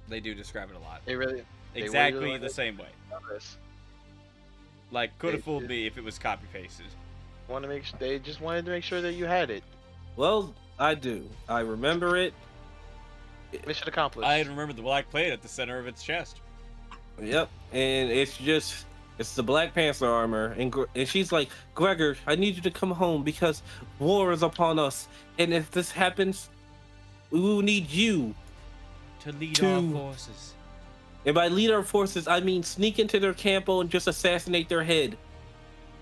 They do describe it a lot. They really Exactly really the same way. love this. Like, could have They fooled did. me if it was copy pasted. They just wanted to make sure that you had it. Well, I do. I remember it. Mission accomplished. I remember the black plate at the center of its chest. Yep, and it's the Black Panther armor, and she's like, "Gregor, I need you to come home because war is upon us, and if this happens, we will need you." To lead To- our forces. And by lead our forces, I mean sneak into their campo and just assassinate their head.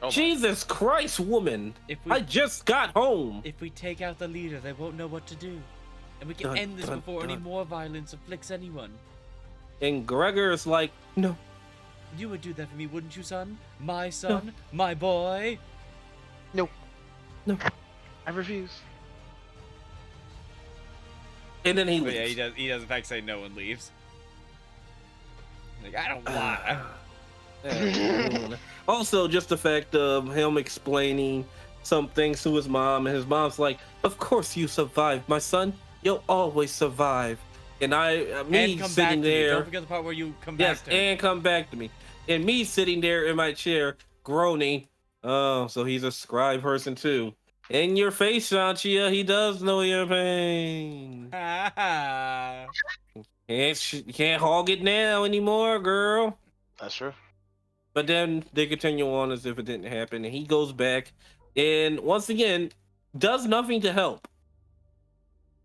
Oh my. Jesus Christ, woman! If we I just got home. if we take out the leader, they won't know what to do. And we can Dun, end this dun, before any dun. more violence afflicts anyone. And Gregor is like, no. You would do that for me, wouldn't you, son? My son? My boy? No. No. I refuse. And then he But leaves. yeah, he does in fact say no and leaves. Like, I don't wanna. Also, just the fact of him explaining some things to his mom, and his mom's like, "Of course you survived, my son. You'll always survive." And me And come sitting back to me. there, Don't forget the part where you come yes, back to him. and come back to me, and me sitting there in my chair groaning. Oh, so he's a scribe person too. In your face, Shantia, he does know your pain. Can't hog it now anymore, girl. That's true. But then they continue on as if it didn't happen, and he goes back, and once again, does nothing to help.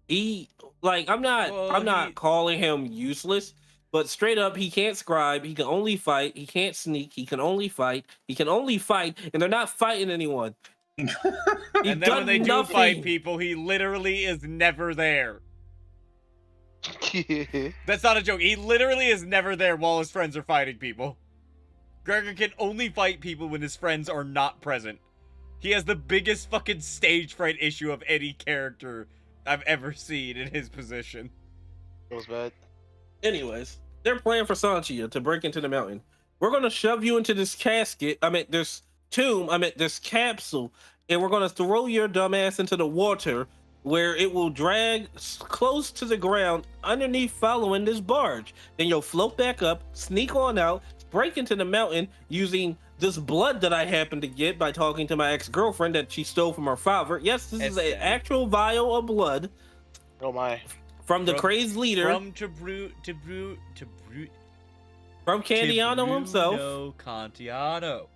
He I'm not calling him useless, but straight up, he can't scribe. He can only fight. He can't sneak. He can only fight. He can only fight, and they're not fighting anyone. And then when they do fight people, he literally is never there. That's not a joke. He literally is never there while his friends are fighting people. Gregor can only fight people when his friends are not present. He has the biggest fucking stage fright issue of any character I've ever seen in his position. Feels bad. Anyways, they're planning for Sanchia to break into the mountain. We're gonna shove you into this this tomb, this capsule, and we're gonna throw your dumbass into the water where it will drag close to the ground underneath following this barge. Then you'll float back up, sneak on out, break into the mountain using this blood that I happened to get by talking to my ex-girlfriend that she stole from her father. Yes, this is an actual vial of blood. Oh my. From the crazed leader. From Candiano himself. Bruno Cantiano.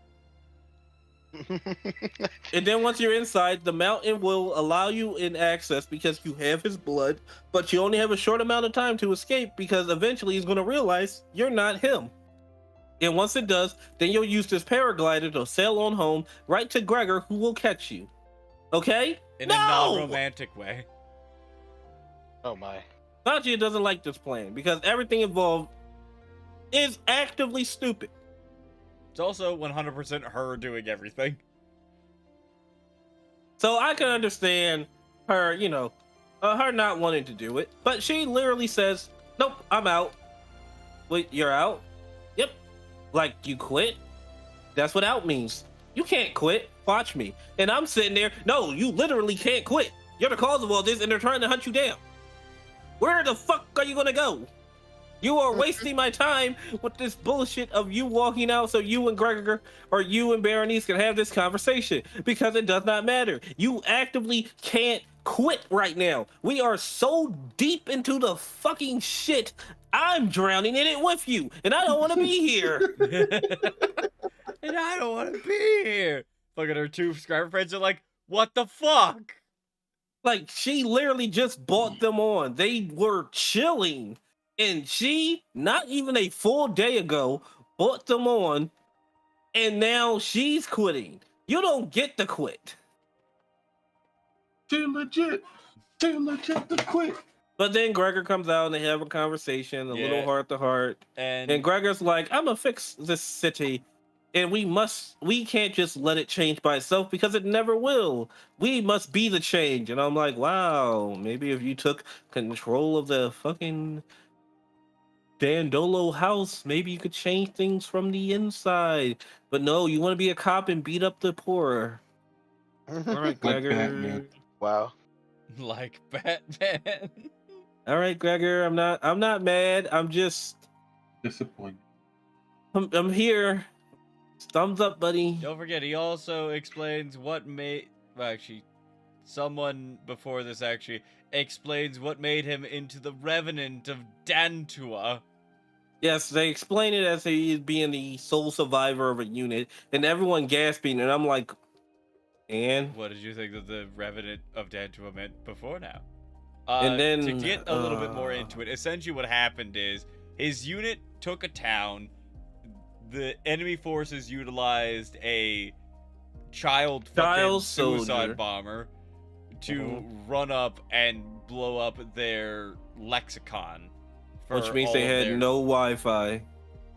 And then once you're inside, the mountain will allow you in access because you have his blood, but you only have a short amount of time to escape because eventually he's going to realize you're not him. And once it does, then you'll use this paraglider to sail on home right to Gregor, who will catch you. Okay? In a non-romantic way. Oh my. Sanjay doesn't like this plan because everything involved is actively stupid. It's also 100% her doing everything. So I can understand her, her not wanting to do it. But she literally says, nope, I'm out. Wait, you're out? Yep. Like, you quit? That's what out means. You can't quit. Watch me. And I'm sitting there, no, you literally can't quit. You're the cause of all this, and they're trying to hunt you down. Where the fuck are you gonna go? You are wasting my time with this bullshit of you walking out so you and Gregor or you and Berenice can have this conversation because it does not matter. You actively can't quit right now. We are so deep into the fucking shit. I'm drowning in it with you, and I don't want to be here. And I don't want to be here. Fucking her two subscriber friends are like, what the fuck? Like, she literally just bought them on. They were chilling. And she, not even a full day ago, bought them on, and now she's quitting. You don't get to quit. Too legit to quit. But then Gregor comes out and they have a conversation, a little heart to heart. And Gregor's like, I'm gonna fix this city, and we can't just let it change by itself because it never will. We must be the change. And I'm like, wow, maybe if you took control of the fucking Dandolo house, maybe you could change things from the inside. But no, you want to be a cop and beat up the poor. All right, Gregor. Batman. Wow. Like Batman. All right, Gregor. I'm not mad. I'm just Disappointed. I'm here. Thumbs up, buddy. Don't forget, he also explains what made... Well, actually, someone before this actually explains what made him into the Revenant of Dantua. Yes, they explain it as he is being the sole survivor of a unit, and everyone gasping, and I'm like, and? What did you think that the Revenant of Dantua meant before now? And then to get a little bit more into it, essentially what happened is his unit took a town. The enemy forces utilized a child suicide soldier bomber to run up and blow up their lexicon Which means they had no Wi-Fi.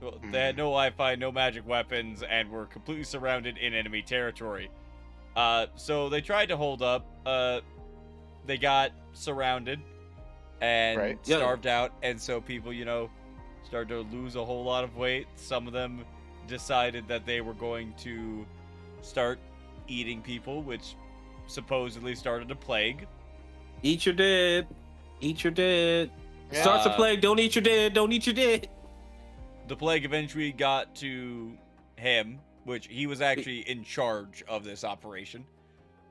Well, they had no Wi-Fi, no magic weapons, and were completely surrounded in enemy territory. So they tried to hold up. They got surrounded and starved out, and so people, started to lose a whole lot of weight. Some of them decided that they were going to start eating people, which supposedly started a plague. Eat your dead. Eat your dead. Starts a plague. Don't eat your dead. Don't eat your dead. The plague eventually got to him, which he was actually in charge of this operation.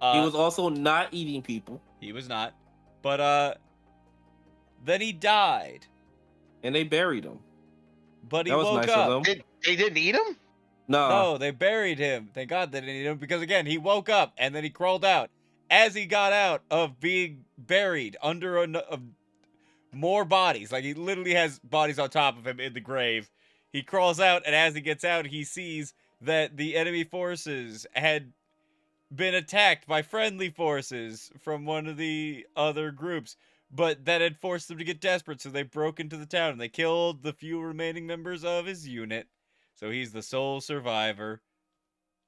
He was also not eating people. He was not. But then he died. And they buried him. But he woke up. They didn't eat him? No, they buried him. Thank God they didn't eat him, because again, he woke up and then he crawled out. As he got out of being buried under more bodies, like he literally has bodies on top of him in the grave, he crawls out, and as he gets out, he sees that the enemy forces had been attacked by friendly forces from one of the other groups, but that had forced them to get desperate, so they broke into the town and they killed the few remaining members of his unit. So he's the sole survivor.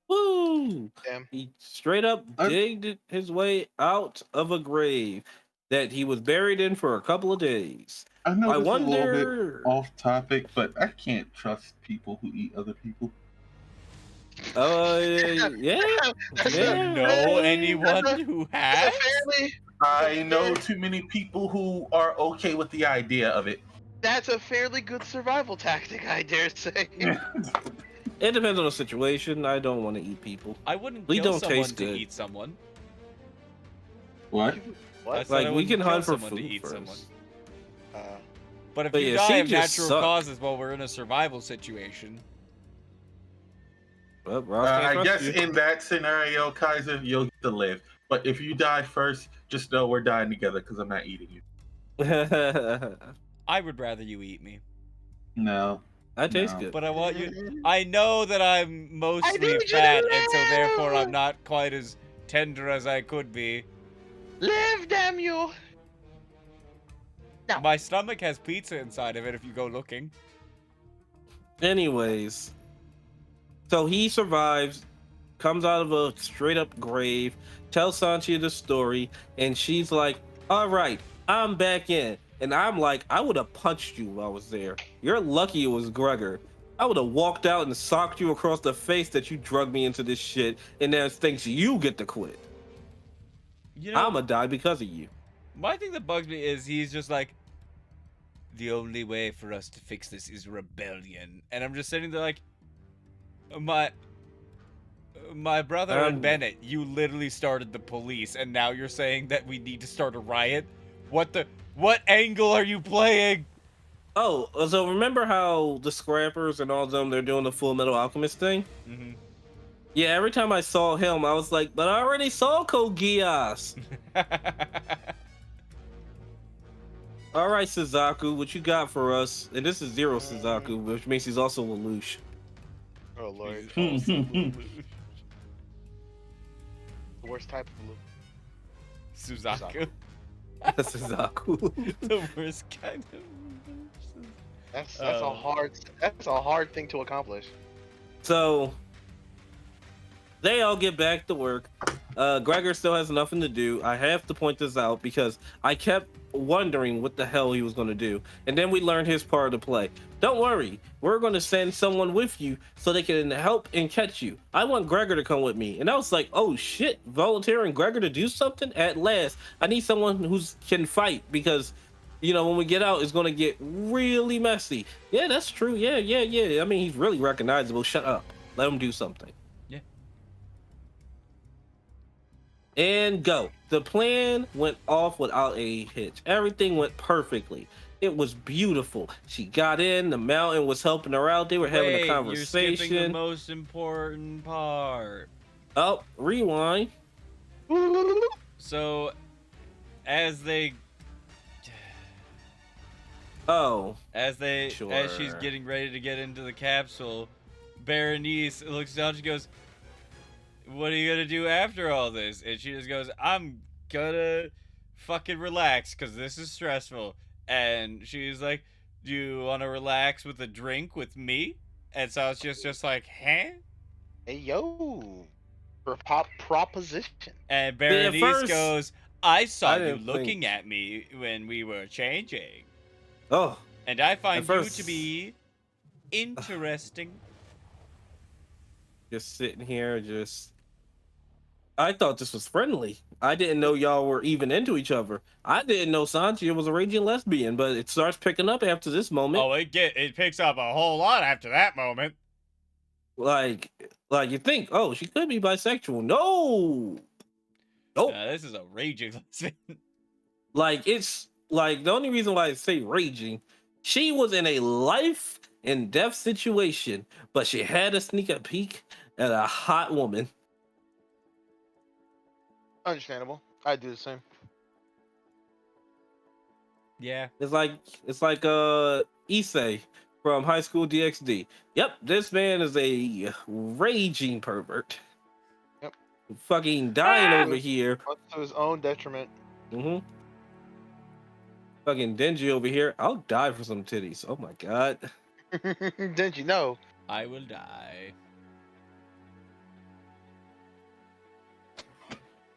Woo! Damn. He straight up digged his way out of a grave that he was buried in for a couple of days. I know this is a little bit off topic, but I can't trust people who eat other people. Yeah. Do you know anyone who has? I know too many people who are okay with the idea of it. That's a fairly good survival tactic, I dare say. It depends on the situation. I don't want to eat people. I wouldn't We kill don't someone taste to good. eat someone. What? What? Like, we can hunt for someone to food eat first. someone. But if But you yeah, die she of just natural sucked. causes while we're in a survival situation, Well, Ross can't I trust guess you. in that scenario, Kaiser, you'll get to live. But if you die first, just know we're dying together because I'm not eating you. I would rather you eat me. No. I taste No. good. But I want you. I know that I'm mostly need you to fat, and so therefore live! I'm not quite as tender as I could be. Live, damn you! No. My stomach has pizza inside of it if you go looking. Anyways, so he survives, comes out of a straight up grave, tells Sanchi the story, and she's like, all right, I'm back in. And I'm like, I would have punched you while I was there. You're lucky it was Gregor. I would have walked out and socked you across the face that you drug me into this shit, and now thinks you get to quit. You know, I'ma die because of you. my thing that bugs me is he's just like, the only way for us to fix this is rebellion. And I'm just sitting there like, my brother and Bennett, you literally started the police, and now you're saying that we need to start a riot? What angle are you playing? Oh, so remember how the Scrappers and all of them, they're doing the Full Metal Alchemist thing? Mm-hmm. Yeah, every time I saw him, I was like, but I already saw Code Geass. All right, Suzaku, what you got for us? And this is Zero Suzaku, which means he's also a Lelouch. Oh, Lord. The worst type of loop. Suzaku. Suzaku. The worst kind of. That's a hard thing to accomplish. So they all get back to work. Gregor still has nothing to do. I have to point this out because I kept wondering what the hell he was going to do. And then we learned his part of the play. Don't worry, we're going to send someone with you so they can help and catch you. I want Gregor to come with me. And I was like, oh shit, volunteering Gregor to do something? At last, I need someone who can fight because, you know, when we get out, it's going to get really messy. Yeah, that's true. Yeah. I mean, he's really recognizable. Shut up. Let him do something. Yeah. And go. The plan went off without a hitch. Everything went perfectly. It was beautiful. She got in. The mountain was helping her out. They were having a You're conversation. skipping the most important part. Oh, rewind. So, as they, as she's getting ready to get into the capsule, Berenice looks down. She goes, "What are you gonna do after all this?" And she just goes, "I'm gonna fucking relax because this is stressful." And she's like, Do you want to relax with a drink with me? And so it's just like, huh? Hey yo, proposition. And See, at Berenice first, goes, I saw I you didn't looking think. at me when we were changing. Oh, And I at find you first, to be interesting. just sitting here, just. I thought this was friendly. I didn't know y'all were even into each other. I didn't know Sanchia was a raging lesbian, but it starts picking up after this moment. Oh, it picks up a whole lot after that moment. Like, you think, oh, she could be bisexual. No, nope. This is a raging lesbian. Like, it's like the only reason why I say raging, she was in a life and death situation, but she had to sneak a peek at a hot woman. Understandable. I do the same. Yeah. It's like Issei from High School DxD. Yep, this man is a raging pervert. Yep. Fucking dying Ah! over here. Much to his own detriment. Mm-hmm. Fucking Denji over here. I'll die for some titties. Oh my god. Didn't you know? I will die.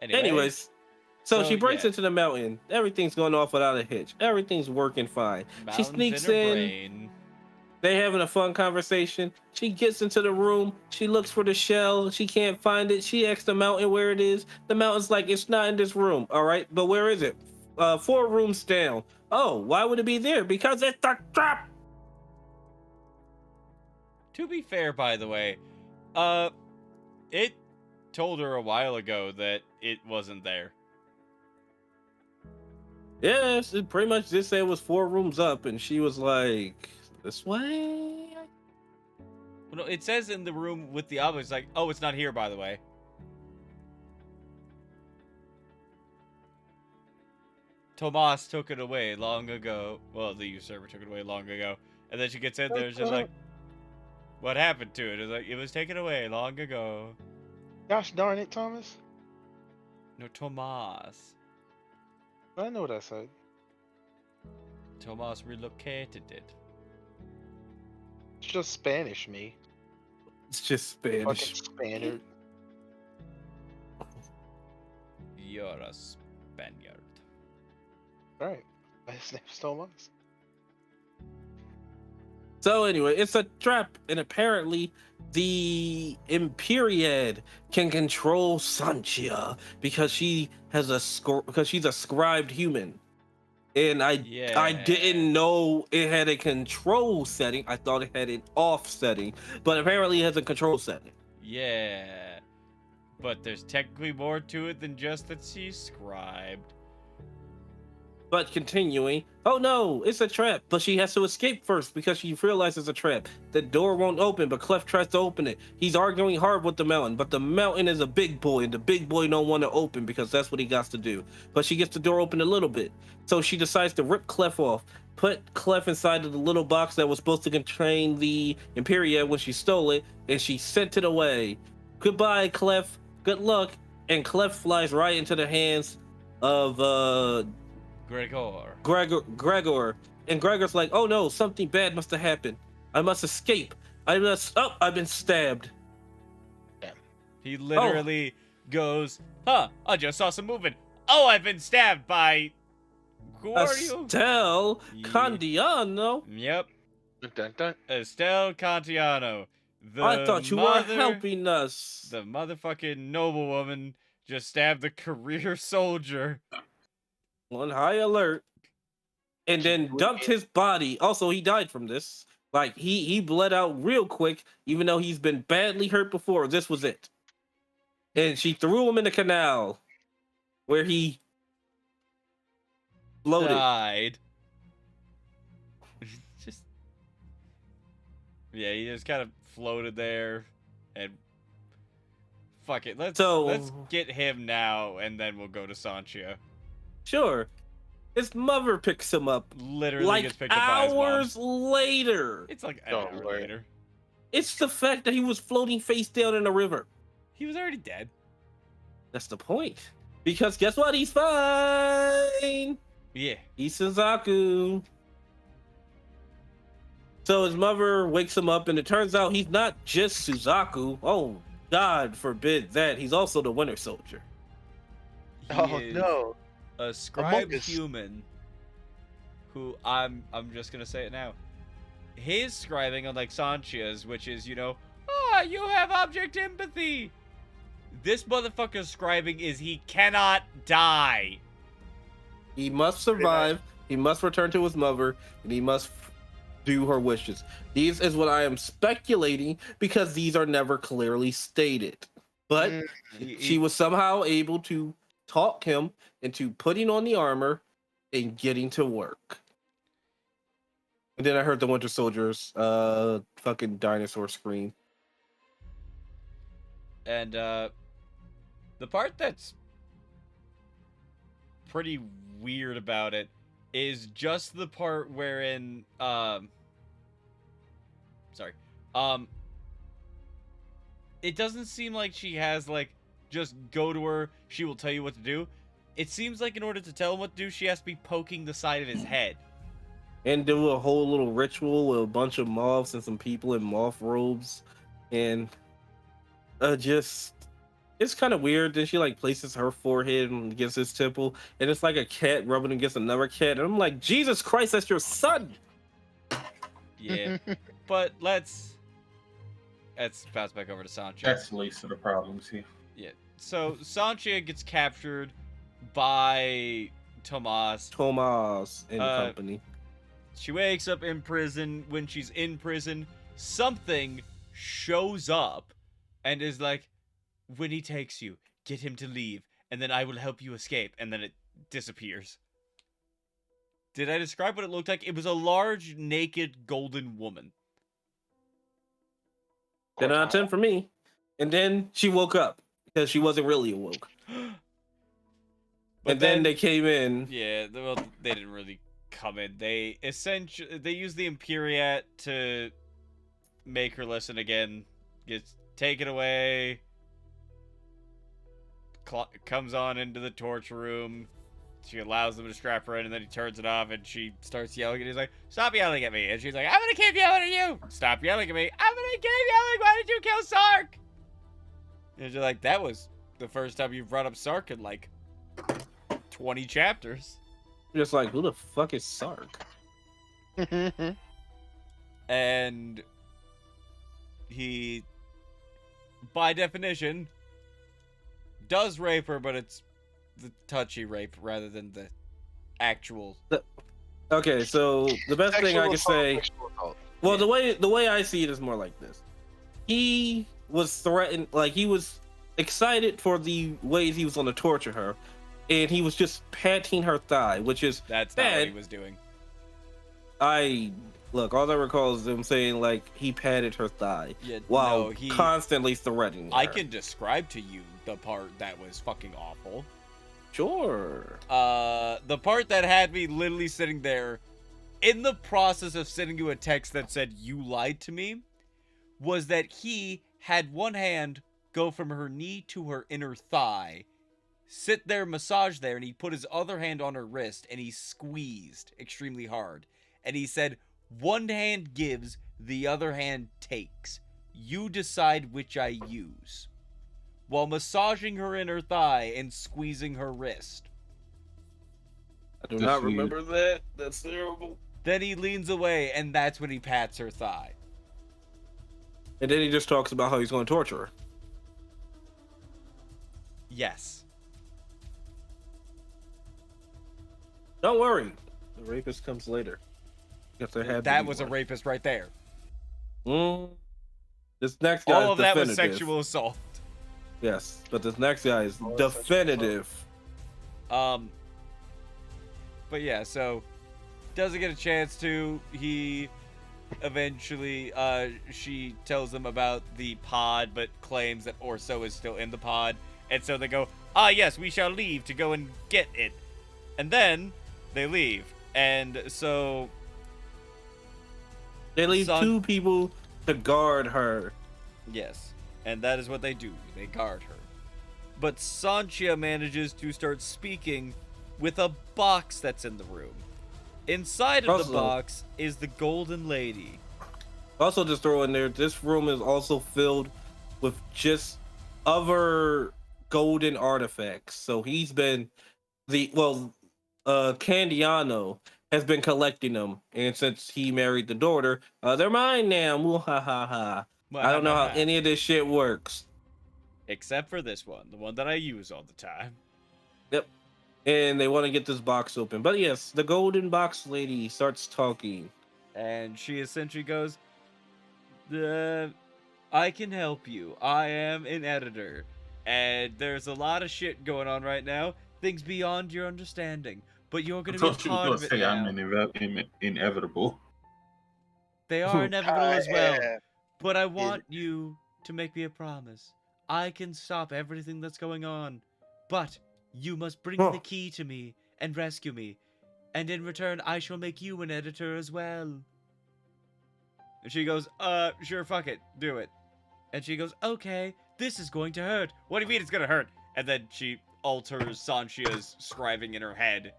Anyways, so she breaks yeah. into the mountain. Everything's going off without a hitch. Everything's working fine. She Mountains sneaks in her in. brain. They having a fun conversation. She gets into the room. She looks for the shell. She can't find it. She asks the mountain where it is. The mountain's like, it's not in this room. All right, but where is it? 4 rooms down. Oh, why would it be there? Because it's a trap. To be fair, by the way, it told her a while ago that it wasn't there. Yes, it pretty much just said it was 4 rooms up, and she was like, this way? Well, no, it says in the room with the obelisk, like, oh, it's not here, by the way. Tomas took it away long ago. Well, the usurper took it away long ago. And then she gets in there and she's like, what happened to it? It's like, it was taken away long ago. Gosh darn it, Thomas. No, Tomas. I know what I said. Tomas relocated it. It's just Spanish, me. It's just Spanish. Fucking Spaniard. You're a Spaniard. Right. His name's Thomas. So anyway, it's a trap, and apparently the Imperiad can control Sanchia because she's a scribed human. And I didn't know it had a control setting. I thought it had an off setting, but apparently it has a control setting. Yeah. But there's technically more to it than just that she's scribed. But continuing, oh no, it's a trap. But she has to escape first because she realizes it's a trap. The door won't open, but Clef tries to open it. He's arguing hard with the mountain, but the mountain is a big boy, and the big boy don't want to open because that's what he got to do. But she gets the door open a little bit. So she decides to rip Clef off, put Clef inside of the little box that was supposed to contain the Imperia when she stole it, and she sent it away. Goodbye, Clef. Good luck. And Clef flies right into the hands of Gregor. And Gregor's like, oh no, something bad must have happened. I must escape. I've been stabbed. Damn. He literally goes, huh, I just saw some movement. Oh, I've been stabbed by Guardio. Estelle Candiano. Yep. Dun, dun. Estelle Cantiano. I thought you were helping us. The motherfucking noblewoman just stabbed the career soldier. On high alert. And then dumped his body. Also, he died from this. Like, he bled out real quick, even though he's been badly hurt before. This was it. And she threw him in the canal where he floated. Died. Just... Yeah, he just kind of floated there and fuck it. Let's get him now and then we'll go to Sanchia. Sure. His mother picks him up. Literally like gets picked up by his mom. hours later. It's like an hour later. It's the fact that he was floating face down in the river. He was already dead. That's the point. Because guess what? He's fine. Yeah. He's Suzaku. So his mother wakes him up, and it turns out he's not just Suzaku. Oh, God forbid that. He's also the Winter Soldier. He Oh is no. a scribe Us. human who I'm just gonna say it now. His scribing, unlike Sanchia's, which is, you have object empathy. This motherfucker's scribing is he cannot die. He must survive. He must return to his mother, and he must do her wishes. These is what I am speculating because these are never clearly stated. But she was somehow able to talk him into putting on the armor and getting to work. And then I heard the Winter Soldier's fucking dinosaur scream. And the part that's pretty weird about it is just the part wherein it doesn't seem like she has like just go to her, she will tell you what to do. It seems like in order to tell him what to do, she has to be poking the side of his head. And do a whole little ritual with a bunch of moths and some people in moth robes. And it's kind of weird. Then she like places her forehead against his temple, and it's like a cat rubbing against another cat. And I'm like, Jesus Christ, that's your son. Yeah. But let's bounce back over to Sancho. That's the least of the problems here. Yeah. So Sanchia gets captured by Tomas and company. She wakes up in prison. When she's in prison, something shows up and is like, when he takes you, get him to leave, and then I will help you escape. And then it disappears. Did I describe what it looked like? It was a large, naked, golden woman. 10 out of 10 for me. And then she woke up because she wasn't really awoke. But and then they came in. Yeah, well, they didn't really come in. They used the Imperiat to make her listen again. Gets taken away. Comes on into the torture room. She allows them to strap her in, and then he turns it off, and she starts yelling, and he's like, stop yelling at me. And she's like, I'm gonna keep yelling at you. Stop yelling at me. I'm gonna keep yelling. Why did you kill Sark? And she's like, that was the first time you've brought up Sark in like 20 chapters. Just like, who the fuck is Sark? And he, by definition, does rape her, but it's the touchy rape rather than the actual. Okay, so the best thing I can say, well, the way I see it is more like this. He was threatened, like he was excited for the ways he was going to torture her, and he was just patting her thigh, which is that's bad. not what he was doing. All I recall is them saying like he patted her thigh while constantly threatening her. I can describe to you the part that was fucking awful. Sure. The part that had me literally sitting there in the process of sending you a text that said you lied to me was that he had one hand go from her knee to her inner thigh, sit there, massage there, and he put his other hand on her wrist and he squeezed extremely hard. And he said, one hand gives, the other hand takes. You decide which I use. While massaging her inner thigh and squeezing her wrist. I do not remember that. That's terrible. Then he leans away, and that's when he pats her thigh. And then he just talks about how he's going to torture her. Yes. Don't worry. The rapist comes later. If there had that was one. A rapist right there. This next guy all of is definitive. That was sexual assault. Yes, but this next guy is definitive. But yeah, so doesn't get a chance to. He eventually, she tells them about the pod, but claims that Orso is still in the pod, and so they go, yes, we shall leave to go and get it, and then they leave, and so they leave two people to guard her. Yes, and that is what they do. They guard her. But Sanchia manages to start speaking with a box that's in the room. Inside of the box is the Golden Lady. Also, just throw in there, this room is also filled with just other golden artifacts. So he's been Candiano has been collecting them, and since he married the daughter, they're mine now. Muhahaha. I don't know how any of this shit works. Except for this one, the one that I use all the time. Yep. And they want to get this box open. But yes, the golden box lady starts talking. And she essentially goes, I can help you. I am an editor. And there's a lot of shit going on right now. Things beyond your understanding. But you're going to be part of it now. I'm inevitable. They are inevitable as well. But I want you to make me a promise. I can stop everything that's going on. But you must bring the key to me and rescue me. And in return, I shall make you an editor as well. And she goes, sure, fuck it. Do it. And she goes, okay, this is going to hurt. What do you mean it's going to hurt? And then she alters Sanchia's scribing in her head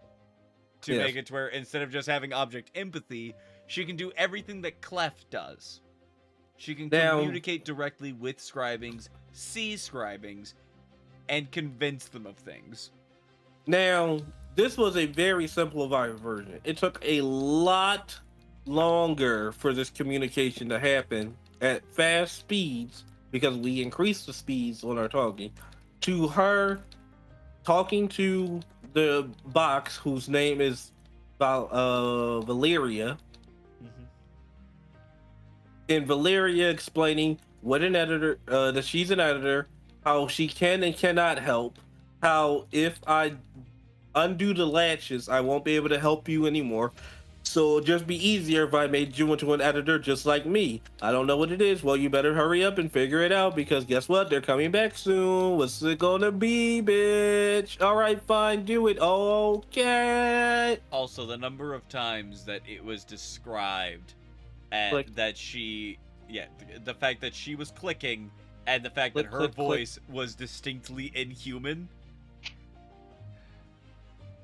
to make it to where instead of just having object empathy, she can do everything that Clef does. She can communicate directly with scribings, see scribings, and convince them of things. Now, this was a very simplified version. It took a lot longer for this communication to happen at fast speeds because we increased the speeds on our talking to her talking to the box whose name is Valeria. And Valeria explaining what an editor, that she's an editor, how she can and cannot help, how if I undo the latches, I won't be able to help you anymore. So it'll just be easier if I made you into an editor just like me. I don't know what it is. Well, you better hurry up and figure it out because guess what? They're coming back soon. What's it gonna be, bitch? All right, fine, do it. Okay. Also, the number of times that it was described and that she, the fact that she was clicking and the fact that her voice was distinctly inhuman.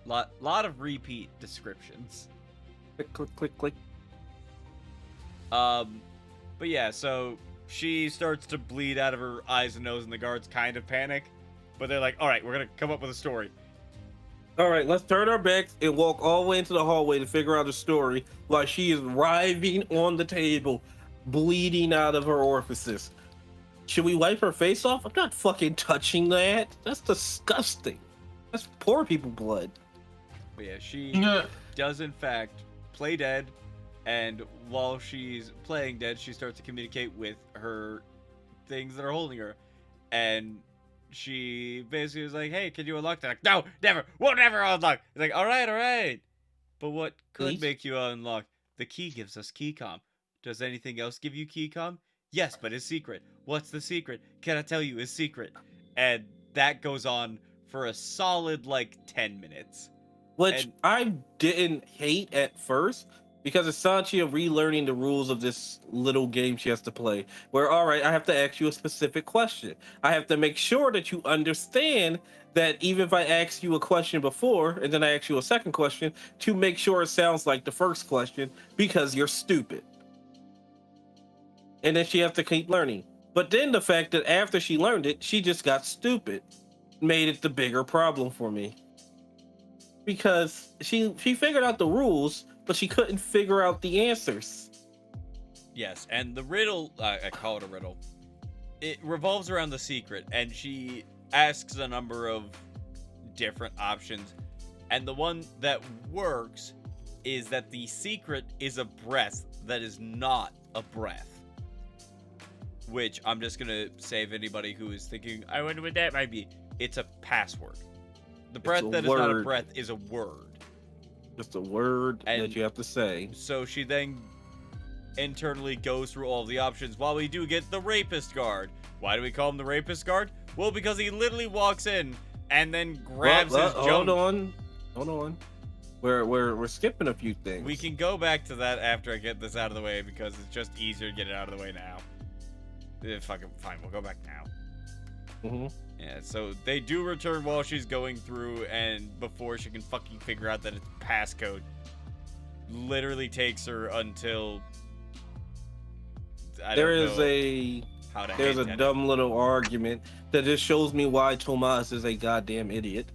Lot of repeat descriptions. Click, click, click, click. But yeah, so she starts to bleed out of her eyes and nose, and the guards kind of panic. But they're like, all right, we're going to come up with a story. All right, let's turn our backs and walk all the way into the hallway to figure out a story while she is writhing on the table, bleeding out of her orifices. Should we wipe her face off? I'm not fucking touching that. That's disgusting. That's poor people blood. But yeah, she does in fact play dead, and while she's playing dead, she starts to communicate with her things that are holding her, and she basically was like, hey, can you unlock that? Like, no, never, won't ever unlock. It's like, all right, but what could make you unlock? The key gives us keycom. Does anything else give you keycom? Yes, but it's secret. What's the secret? Can I tell you it's secret? And that goes on for a solid like 10 minutes. Which I didn't hate at first because it's Sanchia relearning the rules of this little game she has to play. Where, all right, I have to ask you a specific question. I have to make sure that you understand that even if I ask you a question before and then I ask you a second question, to make sure it sounds like the first question because you're stupid. And then she has to keep learning. But then the fact that after she learned it, she just got stupid made it the bigger problem for me. Because she figured out the rules, but she couldn't figure out the answers. Yes, and the riddle, I call it a riddle, it revolves around the secret, and she asks a number of different options, and the one that works is that the secret is a breath that is not a breath. Which, I'm just gonna save anybody who is thinking, I wonder what that might be. It's a password. The breath that is not a breath is a word. Just a word that you have to say. So she then internally goes through all the options while we do get the rapist guard. Why do we call him the rapist guard? Well, because he literally walks in and then grabs his junk. Hold on. We're skipping a few things. We can go back to that after I get this out of the way because it's just easier to get it out of the way now. Fucking fine, we'll go back now. Mm-hmm. Yeah, so they do return while she's going through, and before she can fucking figure out that it's passcode. Literally takes her until I There don't is know how to there's a hint at it. dumb little argument that just shows me why Tomas is a goddamn idiot.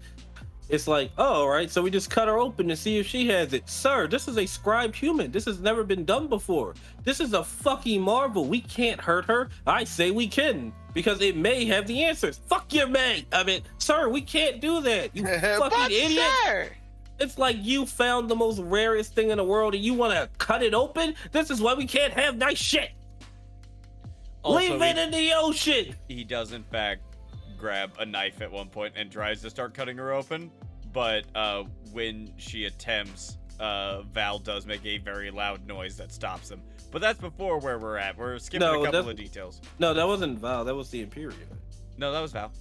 It's like, oh, all right, so we just cut her open to see if she has it. Sir, this is a scribed human. This has never been done before. This is a fucking marvel. We can't hurt her. I say we can, because it may have the answers. Fuck your may. I mean, sir, we can't do that. You fucking But idiot. sir! It's like you found the most rarest thing in the world and you want to cut it open? This is why we can't have nice shit. Also, Leave it in the ocean. he does in fact grab a knife at one point and tries to start cutting her open, but when she attempts, Val does make a very loud noise that stops him. But that's before where we're at. We're skipping a couple of details. No, that wasn't Val. That was the Imperial. No, that was Val.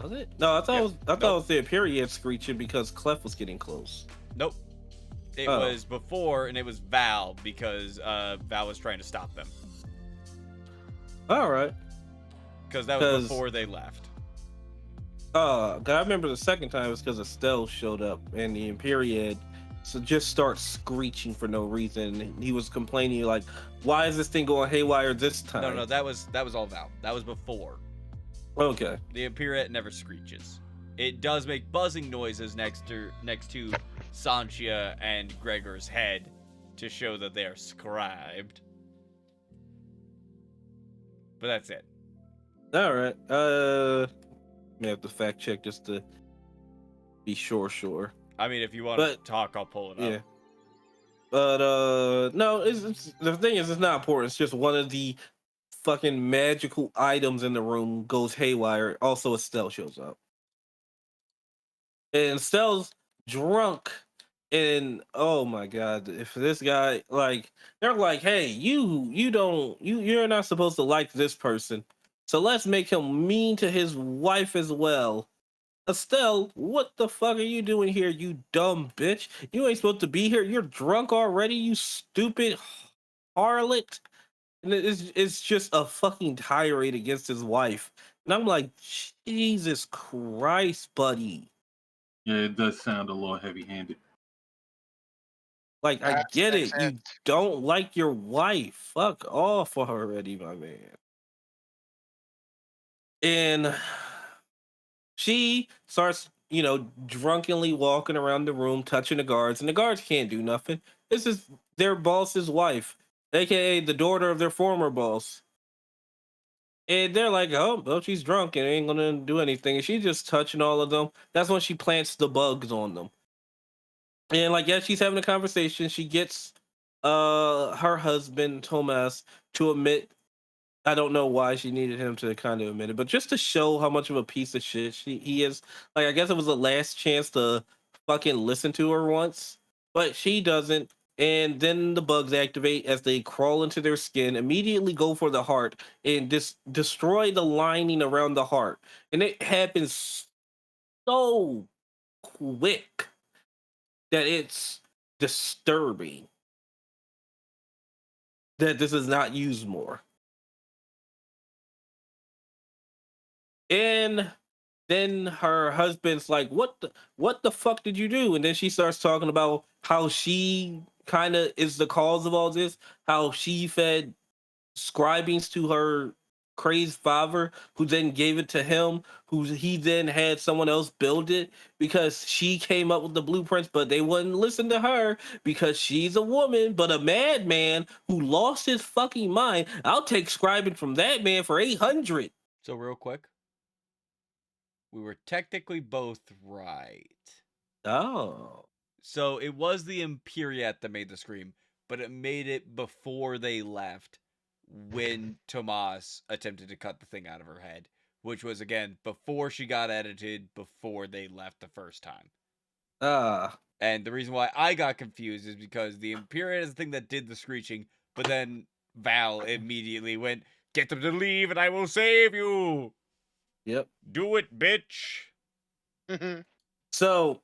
Was it? No, I thought Yeah. it was. I thought it was the Imperial screeching because Clef was getting close. Nope. It Oh. was before, and it was Val because Val was trying to stop them. All right. Because that was 'Cause- before they left. 'Cause I remember the second time it was because Estelle showed up and the Imperial so just starts screeching for no reason. He was complaining like, "Why is this thing going haywire this time?" No, that was all Val. That was before. Okay. The Imperial never screeches. It does make buzzing noises next to Sanchia and Gregor's head to show that they are scribed. But that's it. All right. May have to fact check just to be sure. I mean, if you want But- to talk, I'll pull it up. Yeah. But no, it's the thing is, it's not important. It's just one of the fucking magical items in the room goes haywire. Also, Estelle shows up, and Estelle's drunk. And oh my god, if this guy like, they're like, hey, you're not supposed to like this person, so let's make him mean to his wife as well. Estelle, what the fuck are you doing here, you dumb bitch? You ain't supposed to be here. You're drunk already, you stupid harlot. And it's just a fucking tirade against his wife. And I'm like, Jesus Christ, buddy. Yeah, it does sound a little heavy-handed. Like, I That get makes it. You sense. don't like your wife. Fuck off already, my man. And she starts, drunkenly walking around the room, touching the guards, and the guards can't do nothing. This is their boss's wife, aka the daughter of their former boss. And they're like, oh, well, she's drunk and ain't gonna do anything. And she's just touching all of them. That's when she plants the bugs on them. And like, yeah, she's having a conversation. She gets her husband, Tomas, to admit, I don't know why she needed him to kind of admit it, but just to show how much of a piece of shit he is. Like, I guess it was the last chance to fucking listen to her once, but she doesn't. And then the bugs activate as they crawl into their skin, immediately go for the heart, and destroy the lining around the heart. And it happens so quick that it's disturbing that this is not used more. And then her husband's like, what the fuck did you do? And then she starts talking about how she kind of is the cause of all this, how she fed scribings to her crazed father, who then gave it to him, who he then had someone else build it because she came up with the blueprints, but they wouldn't listen to her because she's a woman, but a madman who lost his fucking mind. I'll take scribing from that man for 800. So real quick, we were technically both right. Oh. So it was the Imperiat that made the scream, but it made it before they left when Tomas attempted to cut the thing out of her head, which was, again, before she got edited, before they left the first time. And the reason why I got confused is because the Imperiat is the thing that did the screeching, but then Val immediately went, get them to leave and I will save you! Yep. Do it, bitch! So,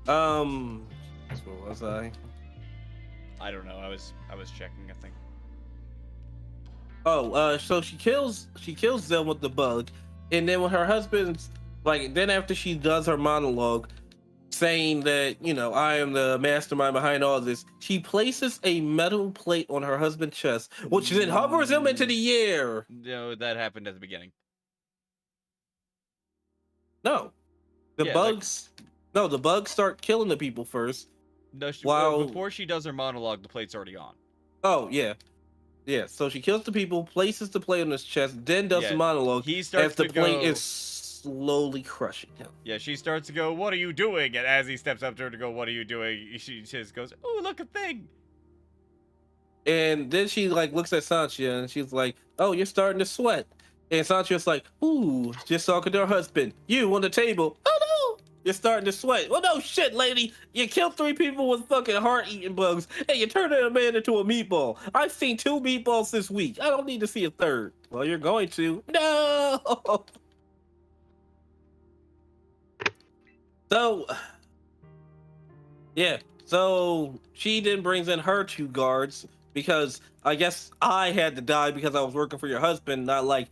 what was I? I don't know. I was checking, I think. So she kills them with the bug, and then when her husband's like, then after she does her monologue, saying that, I am the mastermind behind all this. She places a metal plate on her husband's chest, which then hovers him into the air. No, that happened at the beginning. No, the Yeah, bugs. No, the bugs start killing the people first. No, Wow. before she does her monologue, the plate's already on. Oh yeah, yeah. So she kills the people, places the plate on his chest, then does the monologue. He starts as the to plate go, is slowly crushing him. Yeah, she starts to go, "What are you doing?" And as he steps up to her to go, "What are you doing?" She just goes, "Oh, look, a thing." And then she looks at Sanchia and she's like, "Oh, you're starting to sweat." And Sanchia's like, "Ooh, just talking to her husband. You on the table. Oh no, you're starting to sweat. Well, no shit, lady. You killed 3 people with fucking heart-eating bugs, and you turned a man into a meatball. I've seen 2 meatballs this week. I don't need to see a third." "Well, you're going to." "No." So, yeah. So she then brings in her 2 guards because I guess I had to die because I was working for your husband, not like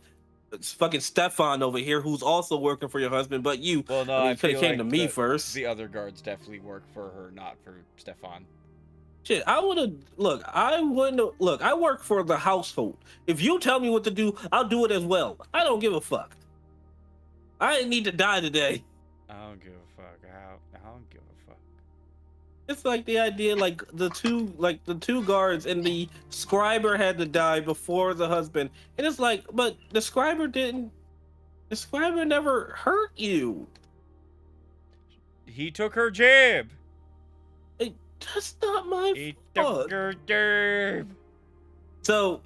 it's fucking Stefan over here who's also working for your husband, but you. Well, no, I mean, I you could feel have came like to me first. the other guards definitely work for her, not for Stefan. Shit, I would have. Look, I wouldn't. Look, I work for the household. If you tell me what to do, I'll do it as well. I don't give a fuck. I didn't need to die today. I don't give a fuck. I don't give a fuck. It's like the idea, the two guards and the scriber had to die before the husband, and it's like, but the scriber didn't. The scriber never hurt you. He took her jab. That's not my He fault. took her jab. So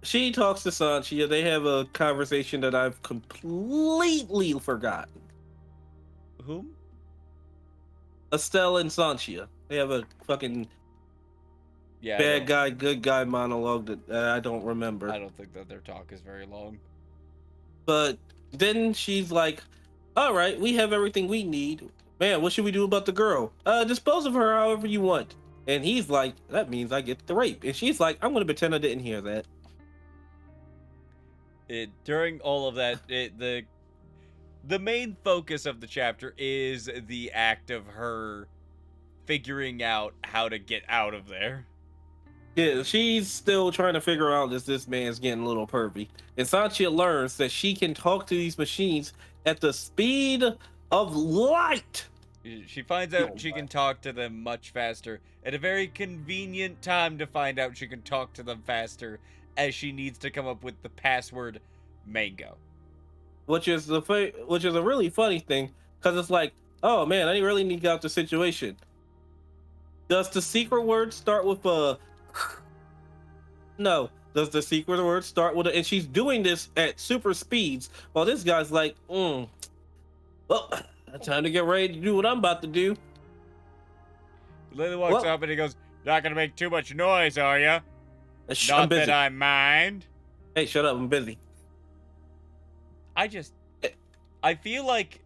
she talks to Sanchia. They have a conversation that I've completely forgotten. Whom? Estelle and Sanchia. They have a fucking Yeah. bad guy, good guy monologue that I don't remember. I don't think that their talk is very long. But then she's like, "All right, we have everything we need. Man, what should we do about the girl? Dispose of her however you want." And he's like, "That means I get the rape." And she's like, "I'm gonna pretend I didn't hear that." During all of that, the main focus of the chapter is the act of her figuring out how to get out of there. Yeah, she's still trying to figure out if this man's getting a little pervy. And Sanchia learns that she can talk to these machines at the speed of light. She finds out she can talk to them much faster at a very convenient time to find out she can talk to them faster, as she needs to come up with the password mango. Which is a really funny thing, because it's like, oh man, I really need to get out the situation. Does the secret word start with a... No. Does the secret word start with a... And she's doing this at super speeds, while this guy's like, well, time to get ready to do what I'm about to do. Lily walks up and he goes, "Not gonna make too much noise, are ya? Not that I mind." Hey, shut up, I'm busy. I feel like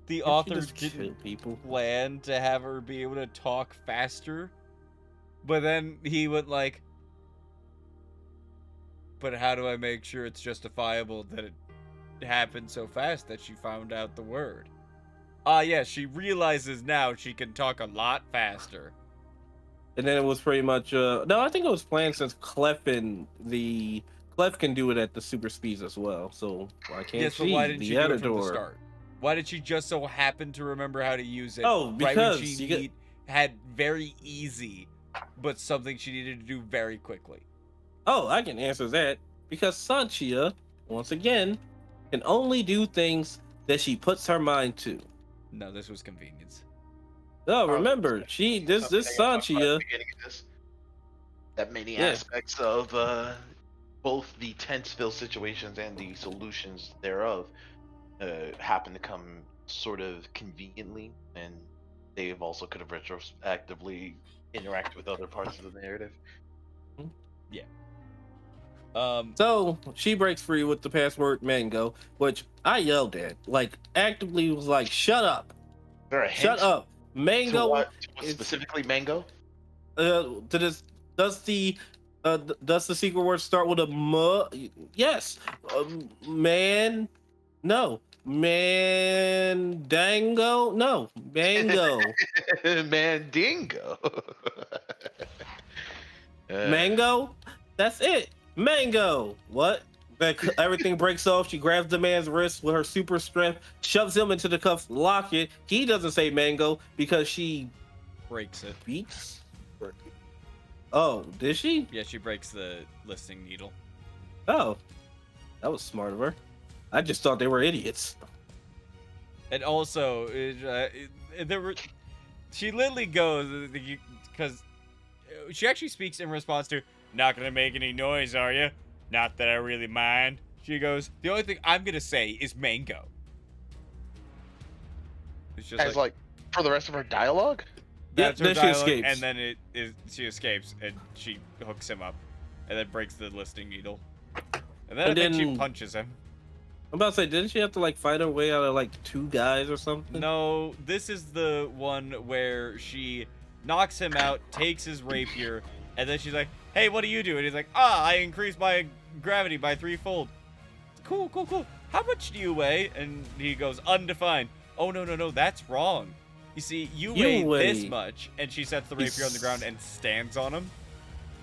the author didn't plan to have her be able to talk faster, but then he went like, "But how do I make sure it's justifiable that it happened so fast that she found out the word?" Yeah, she realizes now she can talk a lot faster. And then it was pretty much no, I think it was planned since Clef can do it at the super speeds as well. So why can't yes, she? But why didn't she do it from the editor? start? Why did she just so happen to remember how to use it? Oh, right when because she had very easy, but something she needed to do very quickly. Oh, I can answer that. Because Sanchia, once again, can only do things that she puts her mind to. No, this was convenience. No, remember, this Sanchia. That many aspects of both the tense-filled situations and the solutions thereof happen to come sort of conveniently, and they also could have retrospectively interacted with other parts of the narrative. Yeah. So she breaks free with the password mango, which I yelled at, actively was like, "Shut up! Shut up!" Mango. What specifically mango? Does the secret word start with a m? Yes. Man. No. Mandango? No, Mango. Mandingo. Mango? That's it. Mango. What? Everything breaks off. She grabs the man's wrist with her super strength, shoves him into the cuffs, lock it. He doesn't say mango because she Breaks it. beats. Oh, did she? Yeah, she breaks the listing needle. Oh, that was smart of her. I just thought they were idiots. And also, there were. She literally goes because she actually speaks in response to, "Not gonna make any noise, are you? Not that I really mind." She goes, "The only thing I'm gonna say is mango." It's just As like for the rest of her dialogue. that's her then she dialogue, escapes. and then she escapes and she hooks him up, and then breaks the listing needle, and then I think she punches him. I'm about to say, didn't she have to like fight her way out of like 2 guys or something? No, this is the one where she knocks him out, takes his rapier, and then she's like, "Hey, what do you do?" And he's like, "I increased my gravity by 3-fold." Cool, cool, cool. How much do you weigh? And he goes, "Undefined." Oh, no, that's wrong. You see, you weigh this much, and she sets the rapier on the ground and stands on him.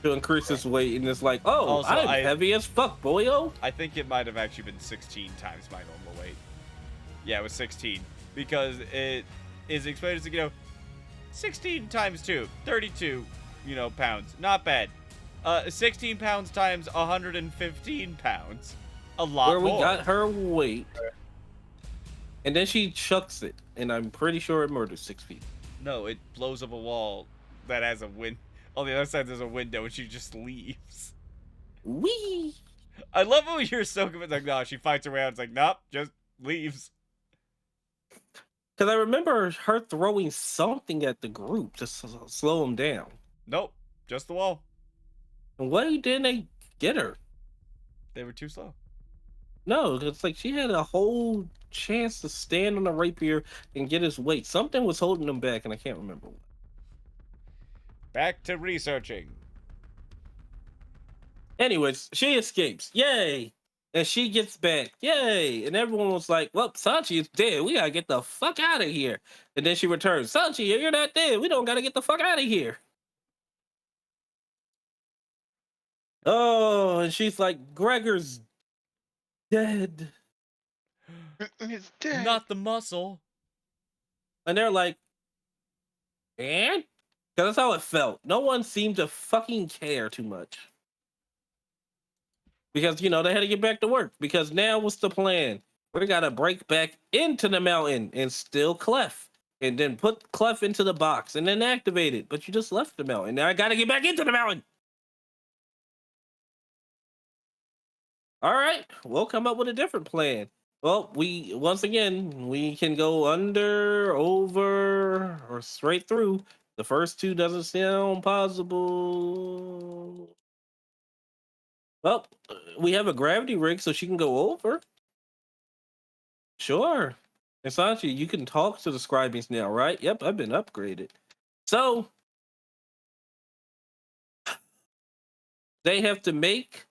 To increase his weight, and it's like, oh, Also, I'm heavy as fuck, boyo. I think it might have actually been 16 times my normal weight. Yeah, it was 16. Because it is explained as, 16 times 2, 32, pounds. Not bad. 16 pounds times 115 pounds. A lot Where we more. got her weight. And then she chucks it, and I'm pretty sure it murders 6 people. No, it blows up a wall that has a window. On the other side, there's a window, and she just leaves. Wee! I love how you're so convinced. Like, no, she fights her way out. It's like, nope, just leaves. Because I remember her throwing something at the group to slow them down. Nope, just the wall. And why didn't they get her? They were too slow. No, it's like she had a whole chance to stand on the rapier and get his weight. Something was holding them back, and I can't remember what. Back to researching. Anyways, she escapes. Yay! And she gets back. Yay! And everyone was like, well, Sanchi is dead. We gotta get the fuck out of here. And then she returns. Sanchi, you're not dead. We don't gotta get the fuck out of here. Oh, and she's like, Gregor's dead. It's dead. Not the muscle. And they're like, and? Because that's how it felt. No one seemed to fucking care too much. Because, they had to get back to work. Because now what's the plan? We got to break back into the mountain and steal Clef. And then put Clef into the box and then activate it. But you just left the mountain. Now I got to get back into the mountain. All right. We'll come up with a different plan. Well, once again, we can go under, over, or straight through. The first 2 doesn't sound possible. Well, we have a gravity rig, so she can go over. Sure. And Sanchi, you can talk to the scribings now, right? Yep, I've been upgraded. So, they have to make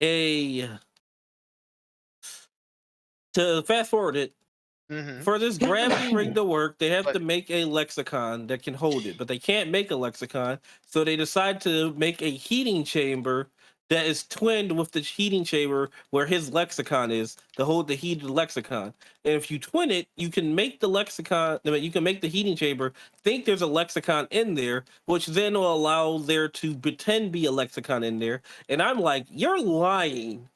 to fast forward it, for this gravity rig to work, they have to make a lexicon that can hold it, but they can't make a lexicon, so they decide to make a heating chamber that is twinned with the heating chamber where his lexicon is to hold the heated lexicon. And if you twin it, you can make the lexicon, you can make the heating chamber think there's a lexicon in there, which then will allow there to pretend be a lexicon in there. And I'm like, you're lying.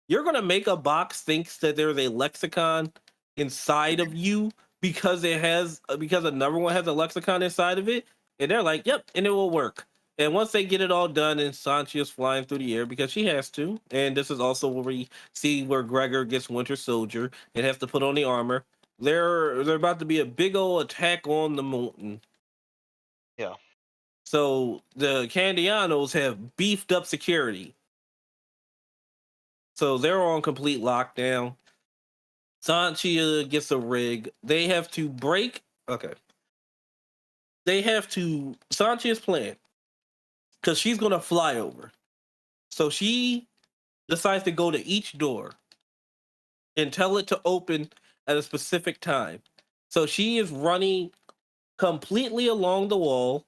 You're gonna make a box thinks that there's a lexicon inside of you because another one has a lexicon inside of it, and they're like, "Yep," and it will work. And once they get it all done, and Sanchi is flying through the air because she has to, and this is also where we see where Gregor gets Winter Soldier and has to put on the armor. They're about to be a big old attack on the mountain. Yeah. So the Candianos have beefed up security. So they're on complete lockdown. Sanchi gets a rig. They have to break. Okay. Sanchi's plan. Because she's going to fly over. So she decides to go to each door. and tell it to open at a specific time. So she is running completely along the wall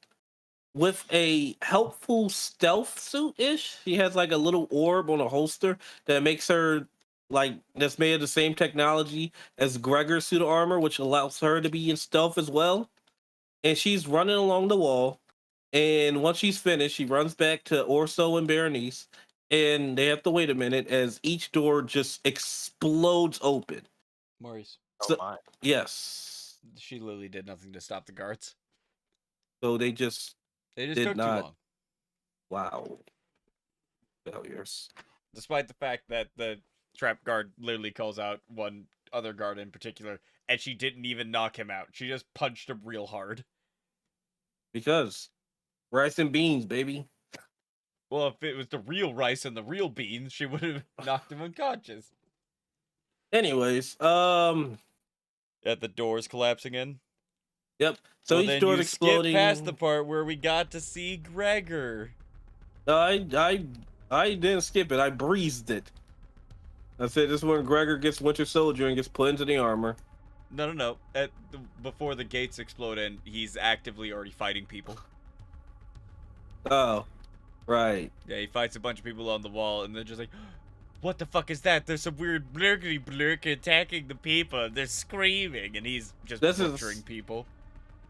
with a helpful stealth suit ish. She has like a little orb on a holster that makes her like that's made of the same technology as Gregor's suit of armor, which allows her to be in stealth as well. And she's running along the wall. And once she's finished, she runs back to Orso and Berenice, and they have to wait a minute as each door just explodes open. Maurice, Oh So my. yes, she literally did nothing to stop the guards. so they just They just did took too not. long. Wow, failures. Despite the fact that the trap guard literally calls out one other guard in particular, and she didn't even knock him out. She just punched him real hard. Because rice and beans, baby. Well, if it was the real rice and the real beans, she would have knocked him unconscious. Anyways, At the doors collapsing in. yep. So Well, each then door you exploding. skip past the part where we got to see Gregor. I didn't skip it. I breezed it. I said this is when Gregor gets Winter Soldier and gets put into the armor. No. Before the gates explode and he's actively already fighting people. Oh, right. Yeah, he fights a bunch of people on the wall, and they're just like, what the fuck is that? There's some weird blurky attacking the people. They're screaming, and he's just butchering people.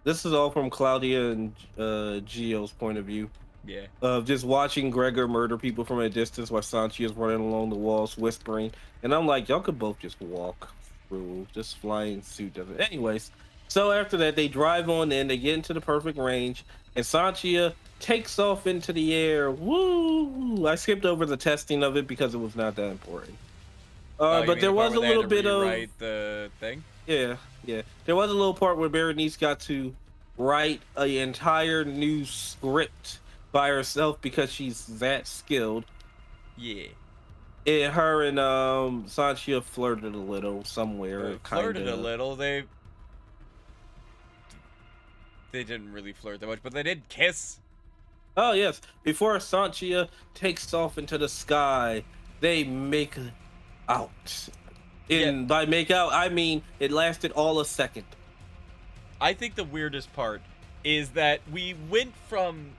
This is all from Claudia and Gio's point of view. Yeah. Of just watching Gregor murder people from a distance while Sanchi is running along the walls whispering. And I'm like, y'all could both just walk through. Just flying suit doesn't. Anyways, so after that, they drive on in, they get into the perfect range, and Sanchia takes off into the air. Woo! I skipped over the testing of it because it was not that important. But there was a little bit of the thing. Yeah. There was a little part where Berenice got to write an entire new script by herself because she's that skilled. Yeah. And her and Sanchia flirted a little somewhere. Flirted a little. They didn't really flirt that much, but they did kiss. Oh yes. Before Sanchia takes off into the sky, they make out. And by make out, I mean it lasted all a second. I think the weirdest part is that we went from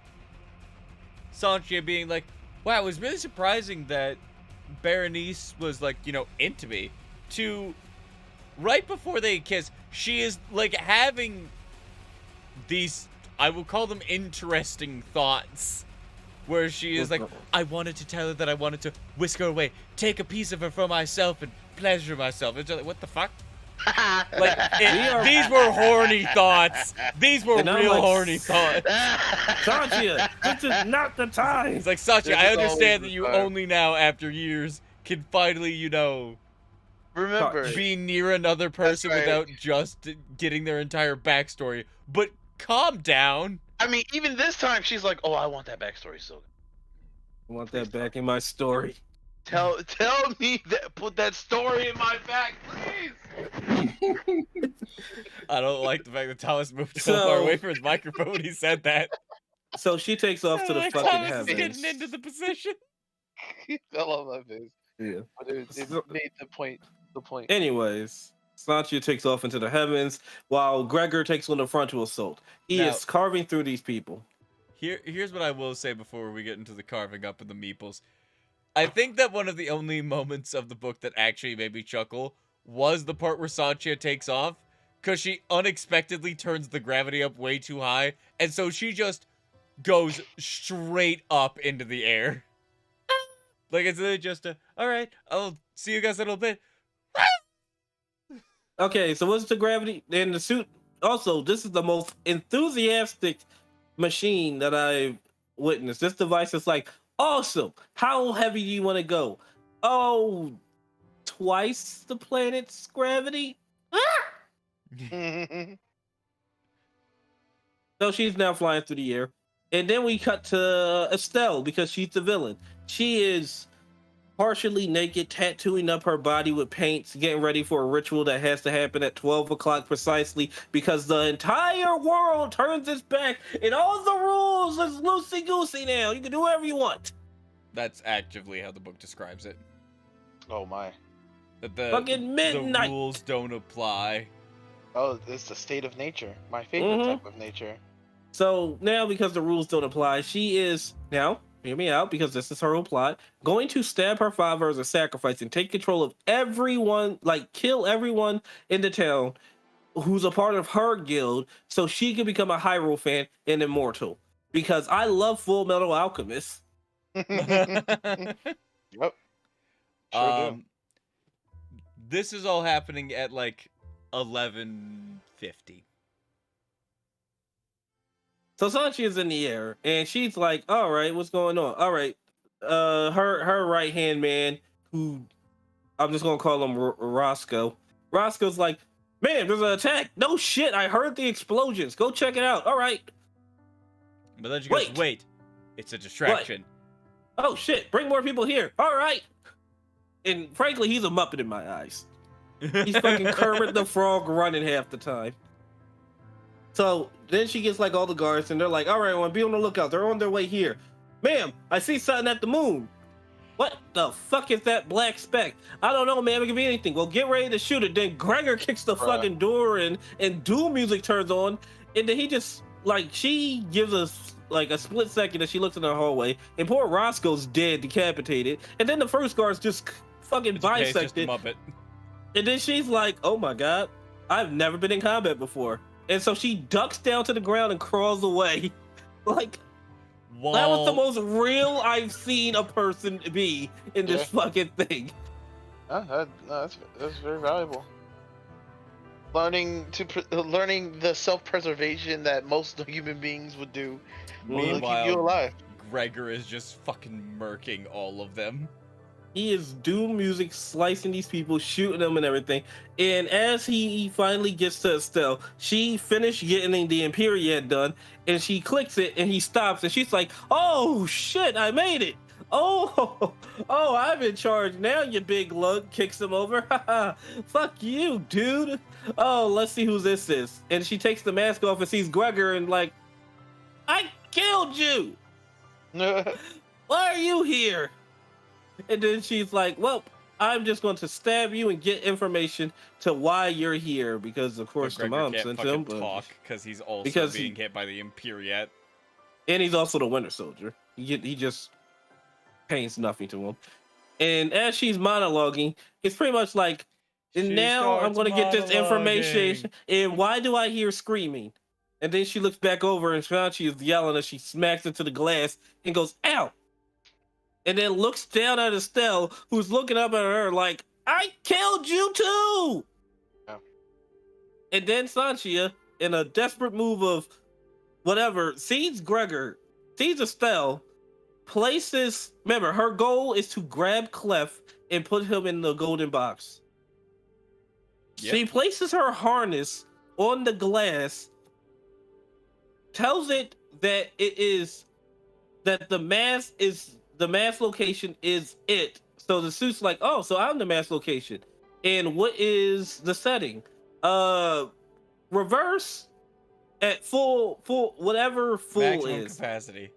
Sanchia being like, wow, it was really surprising that Berenice was like, into me, to right before they kiss, she is like having these, I will call them interesting thoughts, where she is like, I wanted to tell her that I wanted to whisk her away, take a piece of her for myself and pleasure myself. It's like, what the fuck? These were horny thoughts. These were real horny thoughts. Sanchia, this is not the time. It's like, Sanchia, I understand that you only now, after years, can finally, remember, be near another person without just getting their entire backstory. But calm down. I mean, even this time, she's like, "Oh, I want that backstory so good. I want that back in my story. Tell me that. Put that story in my back, please." I don't like the fact that Thomas moved so far away from his microphone when he said that. So she takes off to the fucking Thomas heavens. is getting into the position. He fell on my face. Yeah. But it made the point. Anyways, Sanchia takes off into the heavens while Gregor takes on the frontal assault. He is carving through these people. Here's what I will say before we get into the carving up of the meeples. I think that one of the only moments of the book that actually made me chuckle was the part where Sanchia takes off, because she unexpectedly turns the gravity up way too high, and so she just goes straight up into the air. Like, it's just alright, I'll see you guys in a little bit. Okay, so what's the gravity? And the suit, also, this is the most enthusiastic machine that I've witnessed. This device is like, awesome. How heavy do you want to go? Oh, twice the planet's gravity? So she's now flying through the air. And then we cut to Estelle because she's the villain. She is partially naked, tattooing up her body with paints, getting ready for a ritual that has to happen at 12 o'clock precisely because the entire world turns its back and all the rules is loosey-goosey now. You can do whatever you want. That's actively how the book describes it. Oh my. Fucking midnight. The rules don't apply. Oh, it's the state of nature. My favorite type of nature. So now, because the rules don't apply, she is now, hear me out, because this is her whole plot, going to stab her father as a sacrifice and take control of everyone, like kill everyone in the town who's a part of her guild, so she can become a Hyrule fan and immortal. Because I love Full Metal Alchemist. Yep. Sure do. This is all happening at like 11:50. So Sanchi is in the air, and she's like, "All right, what's going on? All right, her right hand man, who I'm just gonna call him Roscoe. Roscoe's like, man, there's an attack. No shit, I heard the explosions. Go check it out. All right." But then she goes, wait, it's a distraction. What? Oh shit, bring more people here. All right. And frankly, he's a Muppet in my eyes. He's fucking Kermit the Frog running half the time. So then she gets like all the guards, and they're like, all right, I want to be on the lookout. They're on their way here. Ma'am, I see something at the moon. What the fuck is that black speck? I don't know, ma'am. It could be anything. Well, get ready to shoot it. Then Gregor kicks the fucking door in, and Doom music turns on. And then he just, like, she gives us like a split second as she looks in the hallway, and poor Roscoe's dead, decapitated. And then the first guard's just fucking bisected. Muppet. And then she's like, oh my god, I've never been in combat before. And so she ducks down to the ground and crawls away. Like, that was the most real I've seen a person be in this fucking thing. That's very valuable. Learning the self-preservation that most human beings would do will keep you alive. Gregor is just fucking murking all of them. He is Doom music, slicing these people, shooting them and everything. And as he finally gets to Estelle, she finished getting the Imperiad done, and she clicks it, and he stops, and she's like, oh shit, I made it. Oh, I'm in charge now, you big lug. Kicks him over. Fuck you, dude. Oh, let's see who this is. And she takes the mask off and sees Gregor, and like, I killed you. Why are you here? And then she's like, well, I'm just going to stab you and get information to why you're here, because of course the mom sent him. Talk because he's also being hit by the Imperiat, and he's also the Winter Soldier. He just pains nothing to him. And as she's monologuing, it's pretty much like, and now I'm going to get this information. And why do I hear screaming? And then she looks back over, and she is yelling as she smacks into the glass and goes, ow. And then looks down at Estelle, who's looking up at her like, I killed you too! Oh. And then Sanchia, in a desperate move of whatever, sees Gregor, sees Estelle, remember, her goal is to grab Clef and put him in the golden box. Yep. She places her harness on the glass, tells it that the mass location is it. So the suit's like, oh, so I'm the mass location. And what is the setting? Reverse at full whatever full maximum is capacity.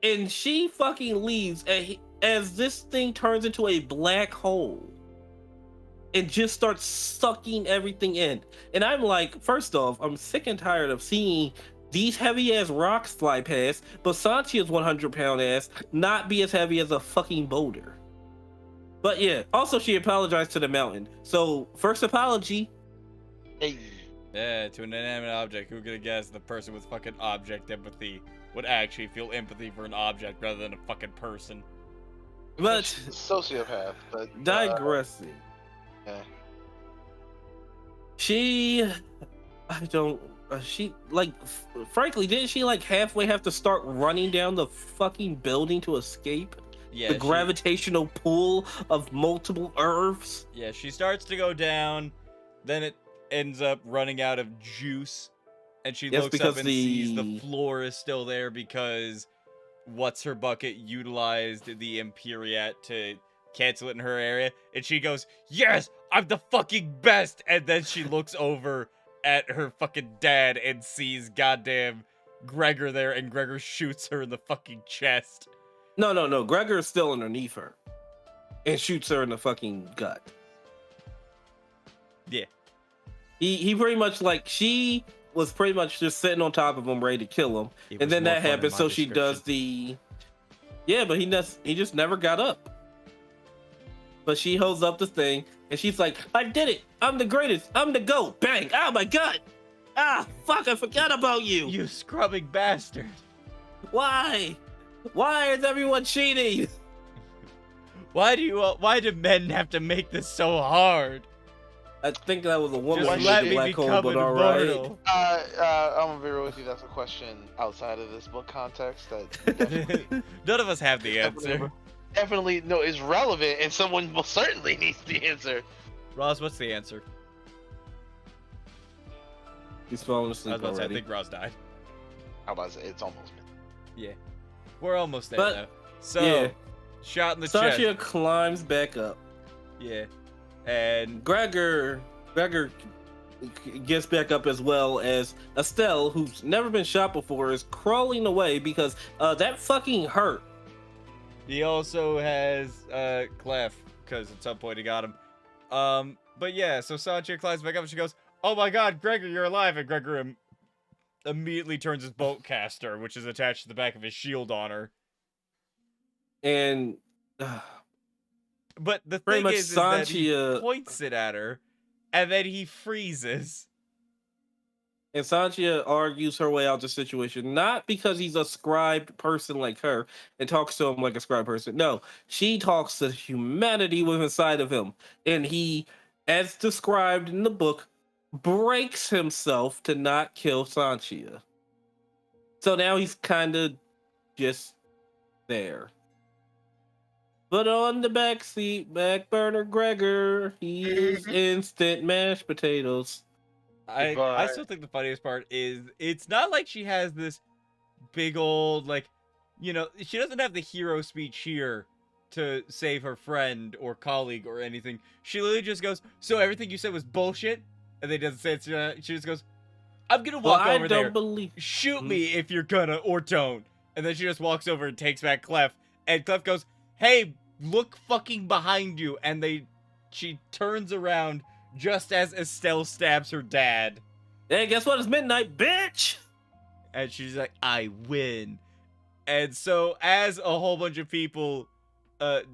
And she fucking leaves as this thing turns into a black hole and just starts sucking everything in. And I'm like, first off, I'm sick and tired of seeing these heavy ass rocks fly past, but Sanchia's 100-pound ass not be as heavy as a fucking boulder. But yeah, also she apologized to the mountain. So first apology. Hey. Yeah, to an inanimate object. Who could have guessed the person with fucking object empathy would actually feel empathy for an object rather than a fucking person? But sociopath. But digressing. Yeah. Frankly, didn't she like halfway have to start running down the fucking building to escape? Yeah, the gravitational pull of multiple Earths. Yeah, she starts to go down, then it ends up running out of juice, and she looks up and sees the floor is still there because What's Her Bucket utilized the Imperiat to cancel it in her area, and she goes, yes, I'm the fucking best, and then she looks over at her fucking dad and sees goddamn Gregor there, and Gregor shoots her in the fucking chest. No. Gregor is still underneath her and shoots her in the fucking gut. Yeah. He pretty much like she was pretty much just sitting on top of him, ready to kill him, It and was then more that fun in happens. my So she does description. but he just never got up. But she holds up the thing, and she's like, "I did it! I'm the greatest! I'm the GOAT!" Bang! Oh my god! Ah, fuck! I forgot about you. You scrubbing bastard. Why? Why is everyone cheating? Why do men have to make this so hard? I think that was a woman Just who let made me the black hole, become but an all right. immortal. I'm gonna be real with you. That's a question outside of this book context that definitely, None of us have the answer. definitely no is relevant, and someone most certainly needs the answer. Ross, what's the answer? He's falling I was asleep about to say, I already. think Ross died. How about it? It's almost. Yeah. We're almost there, But- though. So, yeah. shot in the Sasha chest. climbs back up. Yeah. And Gregor gets back up as well as Estelle, who's never been shot before, is crawling away because that fucking hurt. he also has Clef, because at some point he got him. But yeah, so Sancha climbs back up and she goes, "Oh my god, Gregor, you're alive!" And Gregor immediately turns his bolt caster, which is attached to the back of his shield on her. And But the Pretty thing much is that he Sanchia- points it at her, and then he freezes. Sanchia argues her way out the situation, not because he's a scribed person like her and talks to him like a scribed person. No, she talks to humanity within inside of him. And he, as described in the book, breaks himself to not kill Sanchia. So now he's kind of just there. But on the back seat, back burner Gregor, he is instant mashed potatoes. I But- still think the funniest part is it's not like she has this big old, like, you know, she doesn't have the hero speech here to save her friend or colleague or anything. She literally just goes, "So everything you said was bullshit?" And they doesn't say it. She just goes, "I'm gonna walk I over don't there. believe. Shoot me if you're gonna, or don't." And then she just walks over and takes back Clef. And Clef goes, "Hey, look fucking behind you." And she turns around just as Estelle stabs her dad. Hey, guess what? It's midnight, bitch. And she's like, "I win." And so, as a whole bunch of people,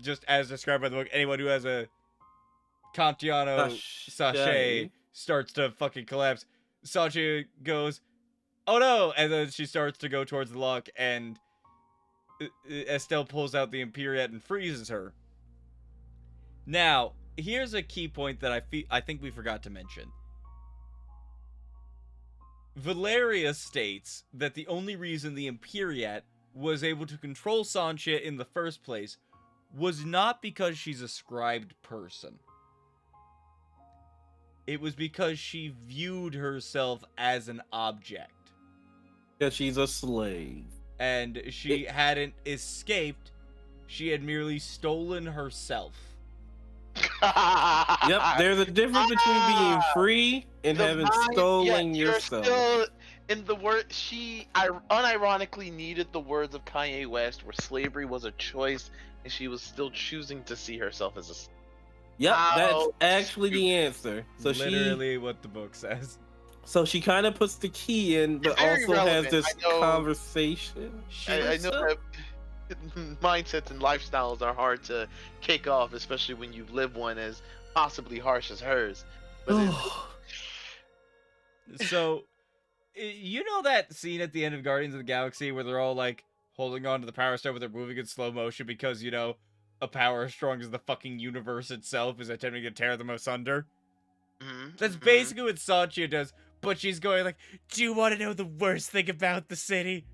just as described by the book, anyone who has a Kantiano sachet starts to fucking collapse, Sancha goes, "Oh no!" And then she starts to go towards the lock, and Estelle pulls out the Imperiette and freezes her. Now, here's a key point that I think we forgot to mention. Valeria states that the only reason the Imperiette was able to control Sancha in the first place was not because she's a scribed person. It was because she viewed herself as an object. Yeah, she's a slave. And she hadn't escaped, she had merely stolen herself. Yep, there's a difference between being free and The having mind- stolen yeah, you're yourself. Still in the word, she unironically needed the words of Kanye West, where slavery was a choice, and she was still choosing to see herself as a. Yep, that's How actually the answer. So Literally what the book says. she kind of puts the key in, but It's very also has relevant. this I know- conversation. I know that mindsets and lifestyles are hard to kick off, especially when you live one as possibly harsh as hers. But So, you know that scene at the end of Guardians of the Galaxy where they're all like holding on to the Power Stone, but they're moving in slow motion because, you know, a power as strong as the fucking universe itself is attempting to tear them asunder? That's basically what Sancha does, but she's going like, "Do you want to know the worst thing about the city?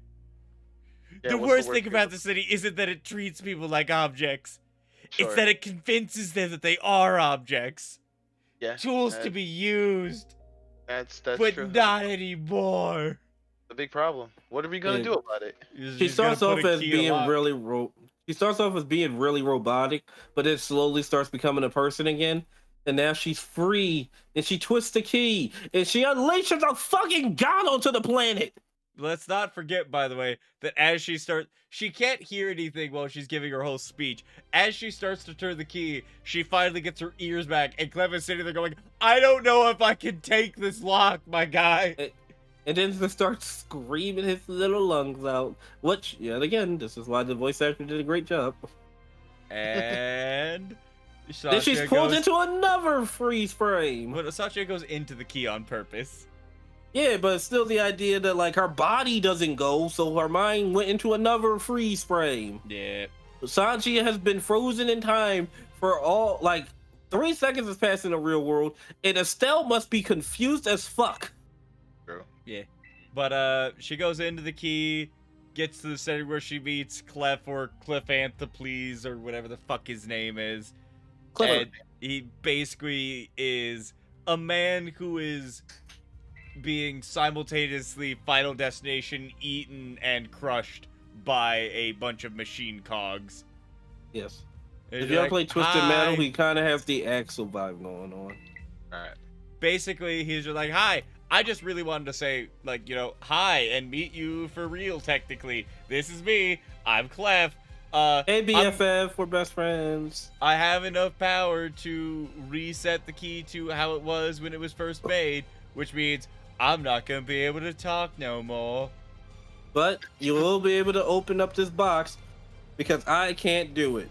The worst thing about the city isn't that it treats people like objects. It's that it convinces them that they are objects. Tools to be used, that's but true. not anymore." The big problem. What are we gonna Yeah. do about it? She starts off as being really robotic, but it slowly starts becoming a person again. And now she's free, and she twists the key, and she unleashes a fucking god onto the planet. let's not forget, by the way, that as she can't hear anything while she's giving her whole speech. As she starts to turn the key, she finally gets her ears back, and Clem is sitting there going, I don't know if I can take this lock, my guy. And then he starts screaming his little lungs out. Which, yet again, this is why the voice actor did a great job. And Then she's pulled goes, into another freeze frame. But Sasha goes into the key on purpose. Yeah, but it's still the idea that like her body doesn't go, so her mind went into another freeze frame. Yeah. Sanjia has been frozen in time for all like 3 seconds has passed in the real world, and Estelle must be confused as fuck. True. Yeah. But she goes into the key, gets to the setting where she meets Clef or Clefantoples or whatever the fuck his name is. Clever. And he basically is a man who is being simultaneously Final Destination eaten and crushed by a bunch of machine cogs. Yes. And If you're you ever like, play Twisted "Hi." Metal, he kind of has the Axel vibe going on. Alright. Basically, he's just like, hi, I just really wanted to say, like, hi, and meet you for real, technically. This is me. I'm Clef. Hey, BFF, we're best friends. I have enough power to reset the key to how it was when it was first made, which means I'm not going to be able to talk no more. But you will be able to open up this box because I can't do it.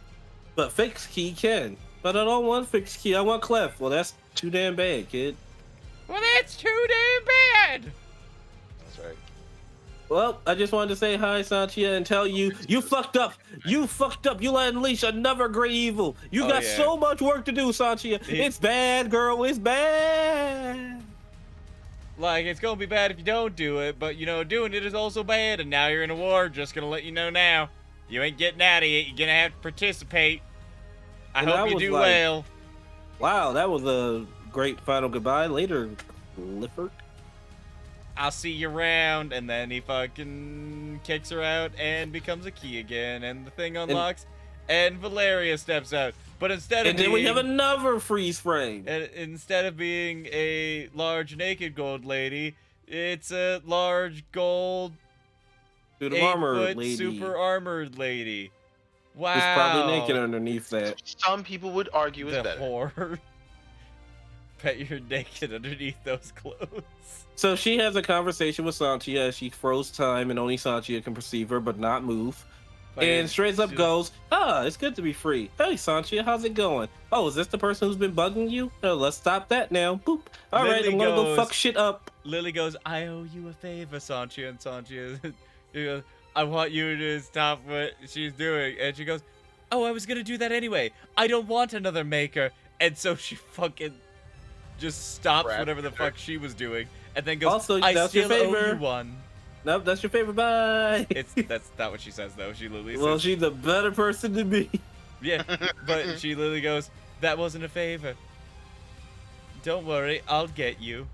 But Fixed Key can. But I don't want Fixed Key. I want Clef. Well, that's too damn bad, kid. Well, that's too damn bad. That's right. Well, I just wanted to say hi, Sanchia, and tell you, you fucked up. You fucked up. You let unleash another great evil. You Oh, got yeah. so much work to do, Sanchia. It's bad, girl. It's bad. Like, it's going to be bad if you don't do it, but, doing it is also bad, and now you're in a war. Just going to let you know now. You ain't getting out of it. You're going to have to participate. I And hope that you was do like- well. Wow, that was a great final goodbye. Later, Clifford. I'll see you around, and then he fucking kicks her out and becomes a key again, and the thing unlocks, and Valeria steps out. But instead of And then being, we have another freeze frame. and instead of being a large naked gold lady, it's a large gold Dude, the armor 8-foot lady. super armored lady. Wow. Is probably naked underneath that. Some people would argue it's The better. whore. Bet you're naked underneath those clothes. So she has a conversation with Sanchia as she froze time and only Sanchia can perceive her but not move. And straight up goes, it's good to be free. Hey, Sanchia, how's it going? Oh, is this the person who's been bugging you? Oh, let's stop that now. Boop. All right, Lily I'm gonna go goes- fuck shit up. Lily goes, I owe you a favor, Sanchia. And Sanchia he goes, I want you to stop what she's doing. And she goes, oh, I was going to do that anyway. I don't want another maker. And so she fucking just stops Crap. whatever the fuck she was doing. And then goes, Also, I that's your still owe favor. you one. Nope, that's your favorite. Bye. That's not what she says, though. She literally Well, says, she's a better person than me. yeah. But she literally goes, that wasn't a favor. Don't worry, I'll get you.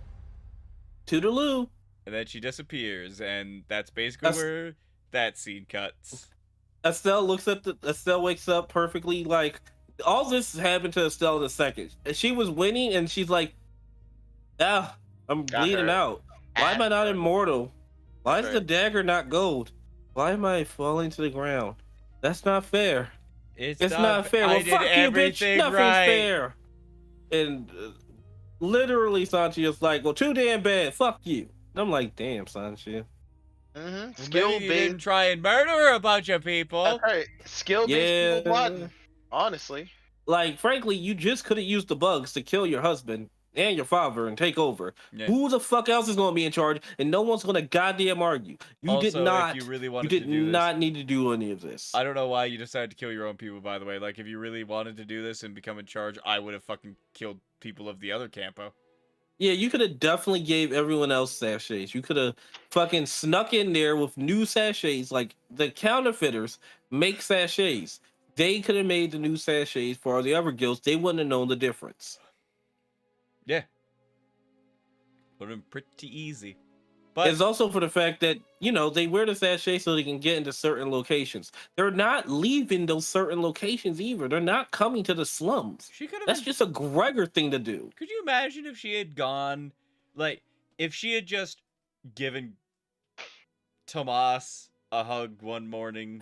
Toodaloo. And then she disappears. And that's basically That's- where that scene cuts. Estelle Estelle wakes up perfectly like all this happened to Estelle in a second. She was winning and she's like, I'm Got bleeding her. out. Why am I not immortal? Why is Right. the dagger not gold? Why am I falling to the ground? That's not fair. It's not fair. I Well, did fuck you, bitch. everything Nothing's right. fair. And literally, Sanchia's like, well, too damn bad. Fuck you. And I'm like, damn, Sanchia. Mm-hmm. Maybe Skill you didn't based. try and murder a bunch of people. That's right. Skill based Yeah. people won. Honestly. Like, frankly, you just could have used the bugs to kill your husband and your father and take over. Yeah. Who the fuck else is going to be in charge? And no one's going to goddamn argue. You Also, did not. if you really You wanted did to do not need to do any of this. this, I don't know why you decided to kill your own people. By the way, like if you really wanted to do this and become in charge, I would have fucking killed people of the other campo. Yeah, you could have definitely gave everyone else sachets. You could have fucking snuck in there with new sachets. Like the counterfeiters make sachets. They could have made the new sachets for all the other guilds. They wouldn't have known the difference. Yeah, would have been pretty easy. But It's also for the fact that, you know, they wear the sachet so they can get into certain locations. They're not leaving those certain locations either. They're not coming to the slums. she could have. That's just a Gregor thing to do. Could you imagine if she had gone, like, if she had just given Tomas a hug one morning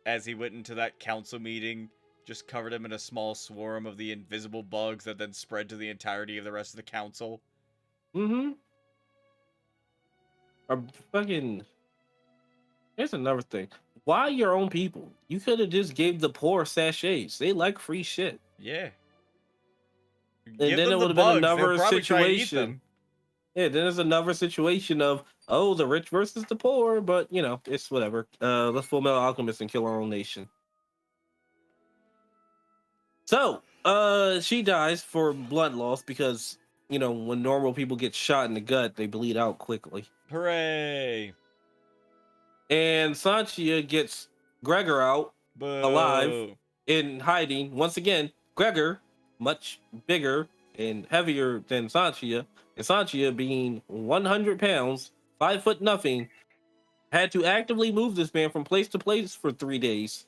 as he went into that council meeting, just covered him in a small swarm of the invisible bugs that then spread to the entirety of the rest of the council. Mm-hmm. Or fucking. Here's another thing. Why your own people? You could have just gave the poor sachets. They like free shit. Yeah. And Give then them it the would have been bugs, another they'll probably try and eat situation. them. Yeah, then there's another situation of, oh, the rich versus the poor, but you know, it's whatever. Let's Full Metal Alchemist and kill our own nation. So, she dies for blood loss because, you know, when normal people get shot in the gut, they bleed out quickly. Hooray! And Sanchia gets Gregor out Boo. alive in hiding. Once again, Gregor, much bigger and heavier than Sanchia, and Sanchia being 100 pounds, 5 foot nothing, had to actively move this man from place to place for 3 days.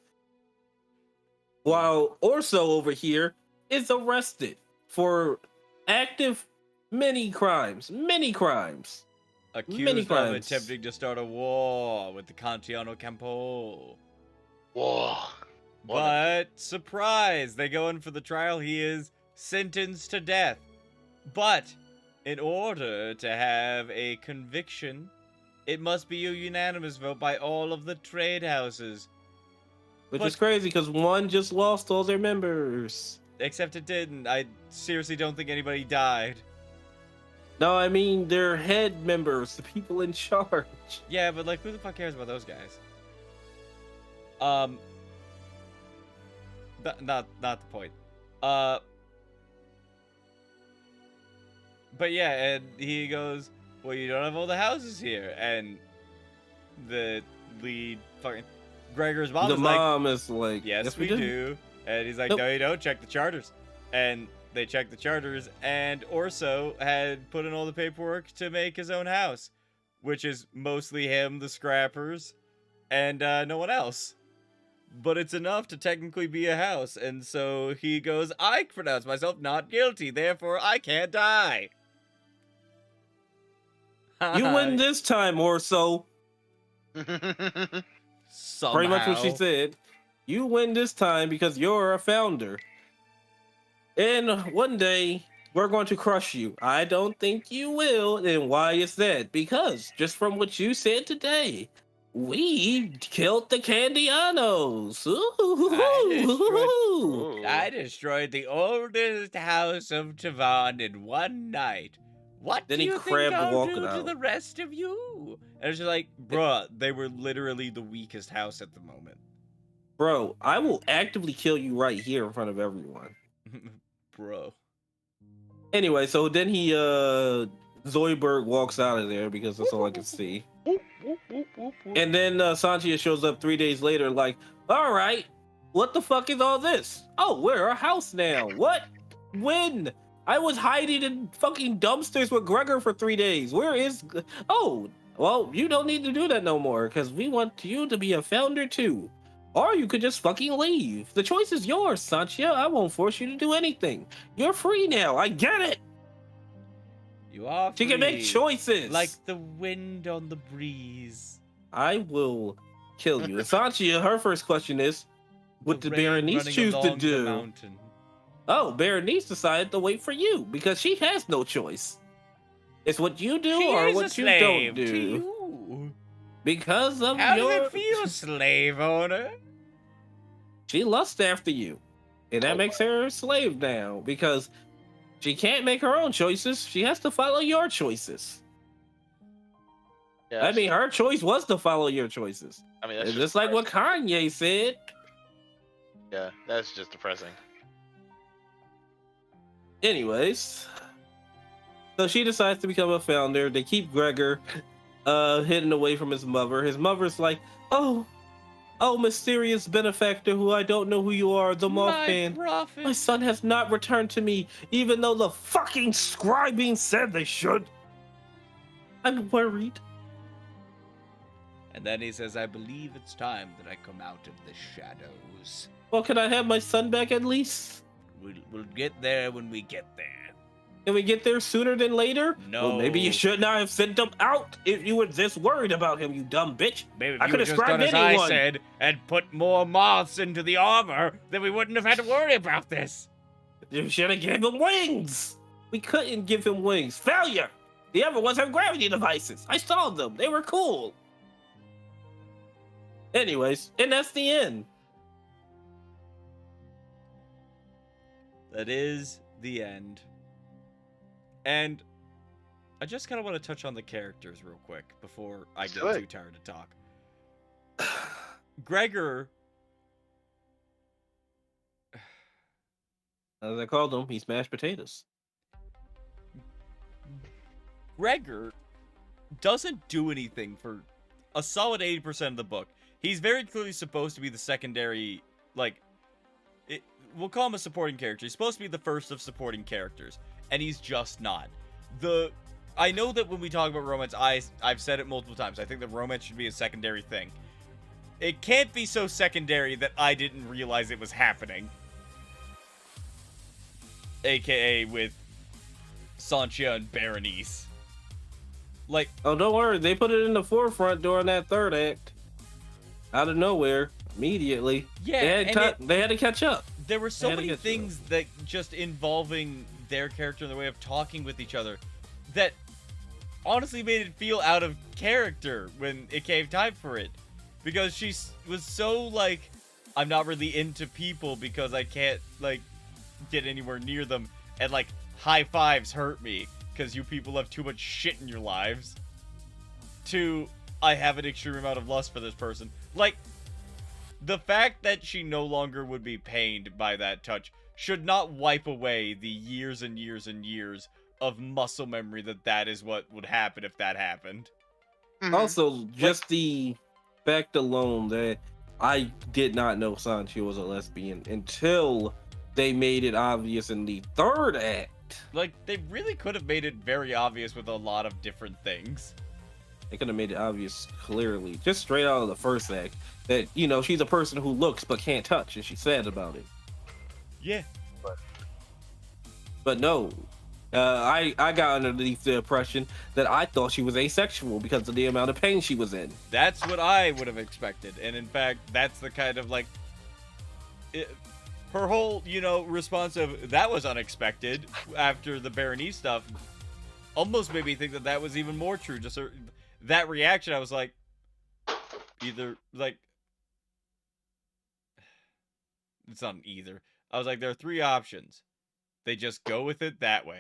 While Orso over here is arrested for active many crimes. Accused of attempting to start a war with the Cantiano Campo. Whoa. But, surprise, they go in for the trial. He is sentenced to death. But, in order to have a conviction, it must be a unanimous vote by all of the trade houses. Which is crazy because one just lost all their members. Except it didn't. I seriously don't think anybody died. No, I mean their head members, the people in charge. Yeah, but like, who the fuck cares about those guys? Not the point. But yeah, and he goes, well, you don't have all the houses here, and the lead fucking Gregor's mom is like, yes, we do. And he's like, nope. No, you don't. Check the charters. And they checked the charters, and Orso had put in all the paperwork to make his own house, which is mostly him, the scrappers, and no one else. But it's enough to technically be a house, and so he goes, I pronounce myself not guilty, therefore I can't die. You win this time, Orso. Somehow. Pretty much what she said. You win this time because you're a founder. And one day, we're going to crush you. I don't think you will. And why is that? Because, just from what you said today, we killed the Candianos. I destroyed the oldest house of Tavon in one night. What then do he you crabbed think I'll walking do to out. the rest of you? And it's just like, bruh, they were literally the weakest house at the moment. Bro, I will actively kill you right here in front of everyone. Bro. Anyway, so then he, Zoidberg walks out of there because that's all I can see. And then Sanchia shows up 3 days later like, all right, what the fuck is all this? Oh, we're a house now. What? When? I was hiding in fucking dumpsters with Gregor for 3 days. Where is... Oh, well, you don't need to do that no more because we want you to be a founder too. Or you could just fucking leave. The choice is yours, Sanchia. I won't force you to do anything. You're free now. I get it. You are free. She can make choices. Like the wind on the breeze. I will kill you. And Sanchia, her first question is, what did Berenice choose to do? Oh, Berenice decided to wait for you because she has no choice. It's what you do or what you don't do. To you. Because of How your... does it feel, slave owner? She lusts after you. And that makes her a slave now because she can't make her own choices. She has to follow your choices. Yes. I mean, her choice was to follow your choices. I mean, that's just like what Kanye said. Yeah, that's just depressing. Anyways, so she decides to become a founder. They keep Gregor hidden away from his mother. His mother's like, oh, mysterious benefactor who I don't know who you are, the Mothman. My son has not returned to me, even though the fucking scribing said they should. I'm worried. And then he says, I believe it's time that I come out of the shadows. Well, can I have my son back at least? We'll get there when we get there. Can we get there sooner than later? No. Well, maybe you should not have sent him out if you were this worried about him, you dumb bitch. Maybe if I you could had have just done scribed as I anyone. said and put more moths into the armor, then we wouldn't have had to worry about this. You should have given him wings. We couldn't give him wings. Failure. The other ones have gravity devices. I saw them. They were cool. Anyways, and that's the end. That is the end. And I just kind of want to touch on the characters real quick before I get Good. too tired to talk. Gregor, As I called him, he smashed potatoes. Gregor doesn't do anything for a solid 80% of the book. He's very clearly supposed to be the secondary, like, we'll call him a supporting character. He's supposed to be the first of supporting characters, and he's just not. I know that when we talk about romance, I've said it multiple times. I think that romance should be a secondary thing. It can't be so secondary that I didn't realize it was happening. AKA with Sancha and Berenice. Like, Oh, don't worry. They put it in the forefront during that third act. Out of nowhere, immediately. yeah, They had to catch up. there were so They had to many get to things that just involving their character and their way of talking with each other that honestly made it feel out of character when it came time for it. Because she was so, like, I'm not really into people because I can't, like, get anywhere near them. And, like, high fives hurt me because you people have too much shit in your lives. To, I have an extreme amount of lust for this person. Like, the fact that she no longer would be pained by that touch should not wipe away the years and years and years of muscle memory that is what would happen if that happened. Mhm. Also, just the fact alone that I did not know Sanchi was a lesbian until they made it obvious in the third act. Like, they really could have made it very obvious with a lot of different things. They could have made it obvious clearly, just straight out of the first act, that, you know, she's a person who looks but can't touch, and she's sad about it. Yeah. But no, I got underneath the impression that I thought she was asexual because of the amount of pain she was in. That's what I would have expected. And in fact, that's the kind of, like, her whole, you know, response of, that was unexpected after the Berenice stuff, almost made me think that that was even more true. Just that reaction, I was like, either, like, it's not an either. I was like, there are three options. They just go with it that way.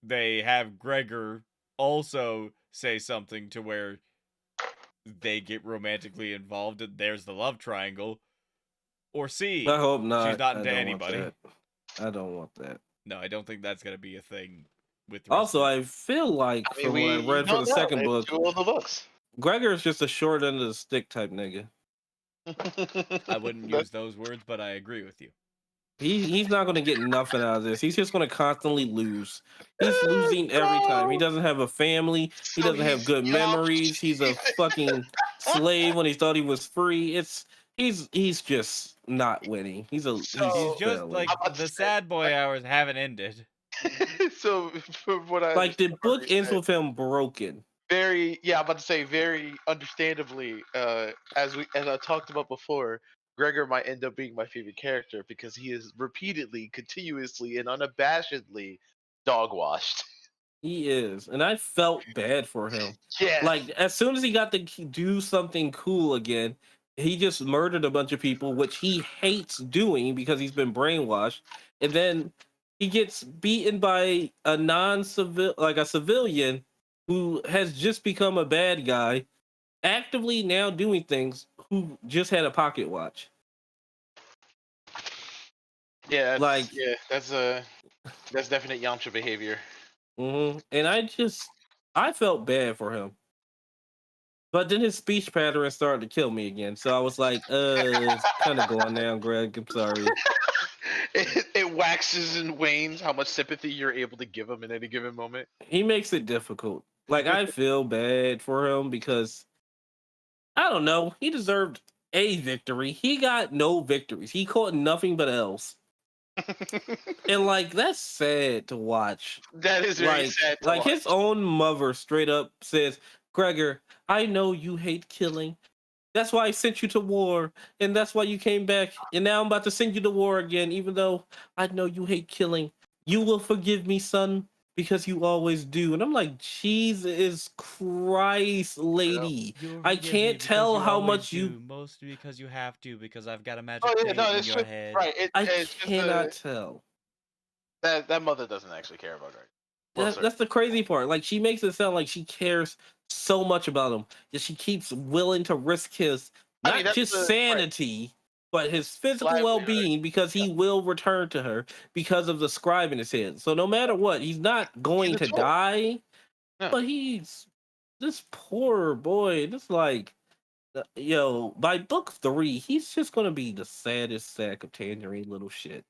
They have Gregor also say something to where they get romantically involved and there's the love triangle. Or C, I hope not. she's not I into don't want anybody. that. I don't want that. No, I don't think that's going to be a thing with the rest Also, of I feel like I mean, from what I read for don't the know. second It's book, two of the books. Gregor is just a short end of the stick type nigga. I wouldn't use those words, but I agree with you. He's not going to get nothing out of this. He's just going to constantly lose. He's losing every time. He doesn't have a family. He So doesn't have he's good young. memories. He's a fucking slave when he thought he was free. He's just not winning. He's So- He's just failing. like, I'm about to the say, sad boy hours haven't ended. So from what I like the understand, book ends said, with him broken. I'm about to say very understandably, as I talked about before, Gregor might end up being my favorite character because he is repeatedly, continuously, and unabashedly dog washed. He is, and I felt bad for him. Yeah. Like as soon as he got to do something cool again, he just murdered a bunch of people, which he hates doing because he's been brainwashed. And then he gets beaten by a non-civil, like a civilian who has just become a bad guy, actively now doing things, who just had a pocket watch. Yeah, like- that's definite Yamcha behavior. And I felt bad for him. But then his speech pattern started to kill me again. So I was like, it's kind of going down, Greg. I'm sorry. It waxes and wanes how much sympathy you're able to give him in any given moment. He makes it difficult. Like, I feel bad for him because, I don't know, he deserved a victory. He got no victories. He caught nothing but L's. And like that's sad to watch. That is very sad to Like his watch. own mother straight up says, Gregor, I know you hate killing. That's why I sent you to war, and that's why you came back. And now I'm about to send you to war again, even though I know you hate killing. You will forgive me, son, because you always do. And I'm like, Jesus Christ, lady. You will I forgive me can't because tell you how always much do, mostly because you have to, because I've got a magic Oh yeah, date no, in it's your just head. right. I It's just cannot tell. that mother doesn't actually care about Greg. Well, sir. That's the crazy part. Like she makes it sound like she cares so much about him that she keeps willing to risk his I mean, not that's just the right sanity, but his physical livelihood. well-being because he Yeah. will return to her because of the scribe in his head. So no matter what, he's not He's going a to tool. die, Yeah. but he's this poor boy. This like yo, by book 3, he's just gonna be the saddest sack of tangerine little shit.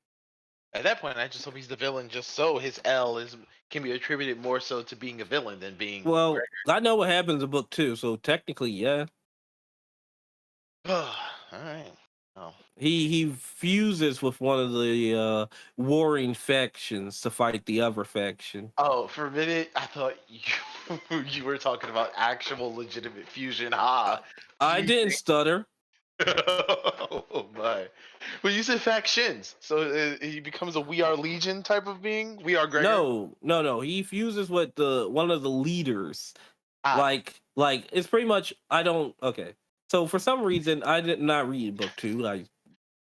At that point, I just hope he's the villain, just so his L is can be attributed more so to being a villain than being Well, I know what happens in book 2, so technically, yeah. Greg. All right. Oh. He fuses with one of the warring factions to fight the other faction. Oh, for a minute, I thought you you were talking about actual legitimate fusion. Ha! I Fusing. didn't stutter. Oh my! Well, you said factions, so he becomes a We Are Legion type of being. We Are Gregor. No. He fuses with the one of the leaders. Ah, Like it's pretty much. I don't. Okay. So for some reason, I did not read book 2. Like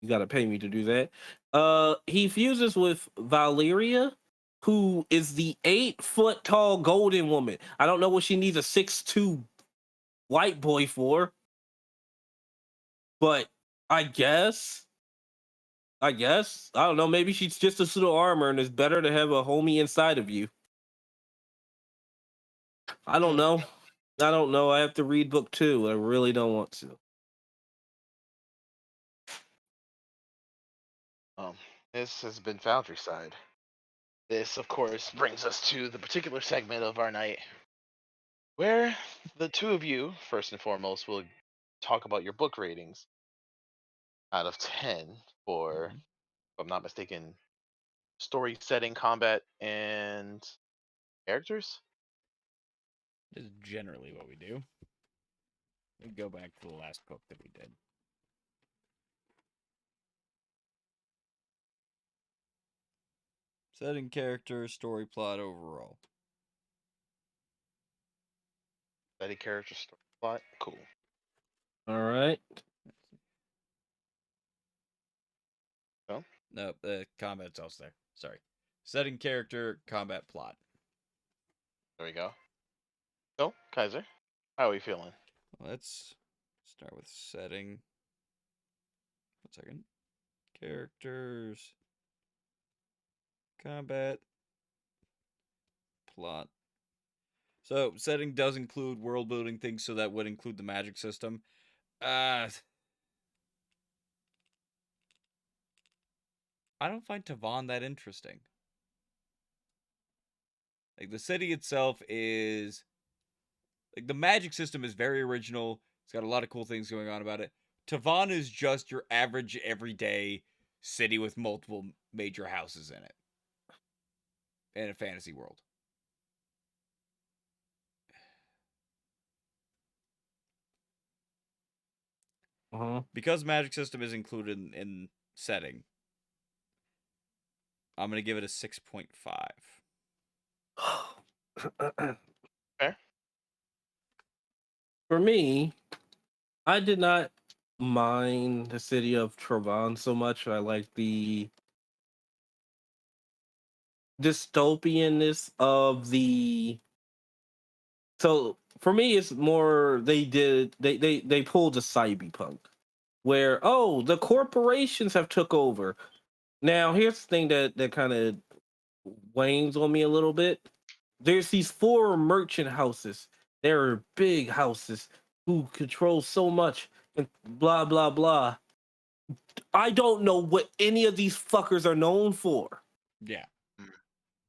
you got to pay me to do that. He fuses with Valeria, who is the 8-foot tall golden woman. I don't know what she needs a 6'2" white boy for. But I guess, I don't know. Maybe she's just a pseudo armor, and it's better to have a homie inside of you. I don't know. I don't know. I have to read book 2. I really don't want to. this has been Foundryside. This, of course, brings us to the particular segment of our night where the two of you, first and foremost, will talk about your book ratings out of 10 for, if I'm not mistaken, story setting, combat, and characters. This is generally what we do. We go back to the last book that we did. Setting, character, story, plot, overall. Setting, character, story, plot. Cool. All right. So, No, the combat's also there. Sorry. Setting, character, combat, plot. there we go. So, Kaiser, how are we feeling? Let's start with setting. 1 second. Characters. Combat. Plot. So, setting does include world building things, so that would include the magic system. I don't find Tavon that interesting. Like, the city itself is... Like, the magic system is very original. It's got a lot of cool things going on about it. Tavon is just your average, everyday city with multiple major houses in it. In a fantasy world. Because magic system is included in setting, I'm going to give it a 6.5. Fair. For me, I did not mind the city of Travan so much. I like the dystopianness of the. So for me, it's more they pulled a cyberpunk where the corporations have took over. Now here's the thing that kind of wanes on me a little bit. There's these 4 merchant houses. They're big houses who control so much and blah blah blah. I don't know what any of these fuckers are known for. Yeah.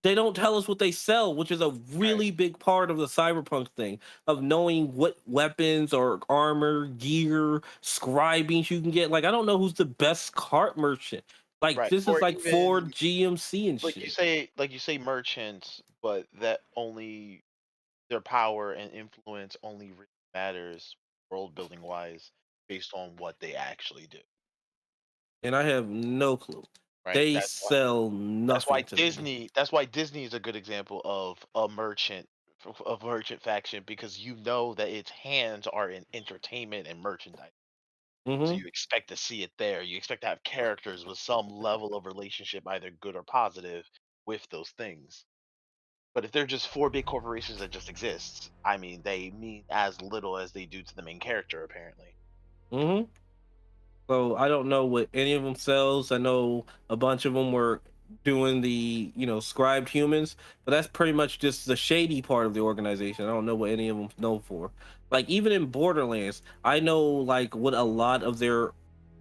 They don't tell us what they sell, which is a really big part of the cyberpunk thing of knowing what weapons or armor, gear, scribings you can get. Like, I don't know who's the best cart merchant. Like Right. this Or is like even Ford, GMC, and like you shit. say, merchants, but that only their power and influence only really matters world building wise based on what they actually do. And I have no clue. Right. They sell nothing to me. That's why Disney is a good example of a merchant faction, because you know that its hands are in entertainment and merchandise. So Hmm. you expect to see it there. You expect to have characters with some level of relationship, either good or positive, with those things. But if they're just four big corporations that just exist, I mean, they mean as little as they do to the main character, apparently. Hmm. So I don't know what any of them sells. I know a bunch of them were doing the, scribed humans, but that's pretty much just the shady part of the organization. I don't know what any of them know for. Like even in Borderlands, I know like what a lot of their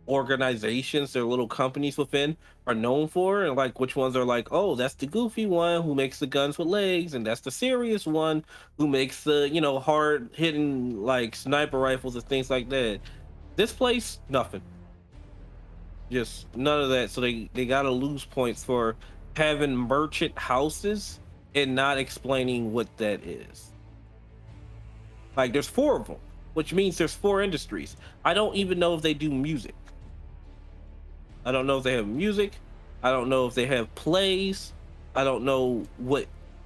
organizations, their little companies within are known for, and like which ones are like, oh, that's the goofy one who makes the guns with legs, and that's the serious one who makes the, hard hitting like sniper rifles and things like that. This place, nothing. Just none of that. So they gotta lose points for having merchant houses and not explaining what that is. Like there's four of them, which means there's four industries. I don't even know if they do music. I don't know if they have music. I don't know if they have plays. I don't know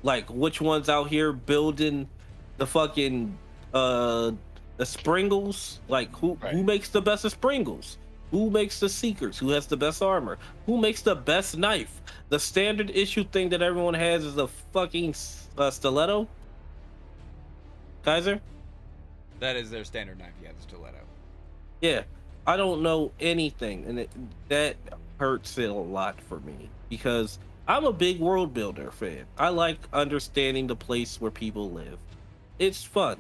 like which ones out here building the fucking the Springles. Like who Right. makes the best of Springles? Who makes the Seekers? Who has the best armor? Who makes the best knife? The standard issue thing that everyone has is a fucking stiletto. Kaiser? That is their standard knife. Yeah, the stiletto. Yeah, I don't know anything, and that hurts it a lot for me because I'm a big world builder fan. I like understanding the place where people live. It's fun.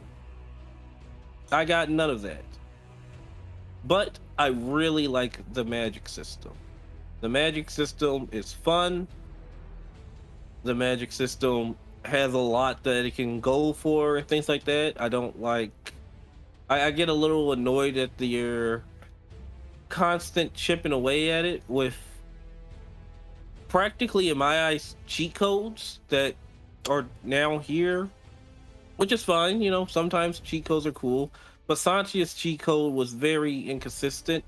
I got none of that, but I really like the magic system. The magic system is fun. The magic system has a lot that it can go for and things like that. I don't like. I get a little annoyed at the constant chipping away at it with practically in my eyes cheat codes that are now here, which is fine. Sometimes cheat codes are cool, but Sanchia's cheat code was very inconsistent,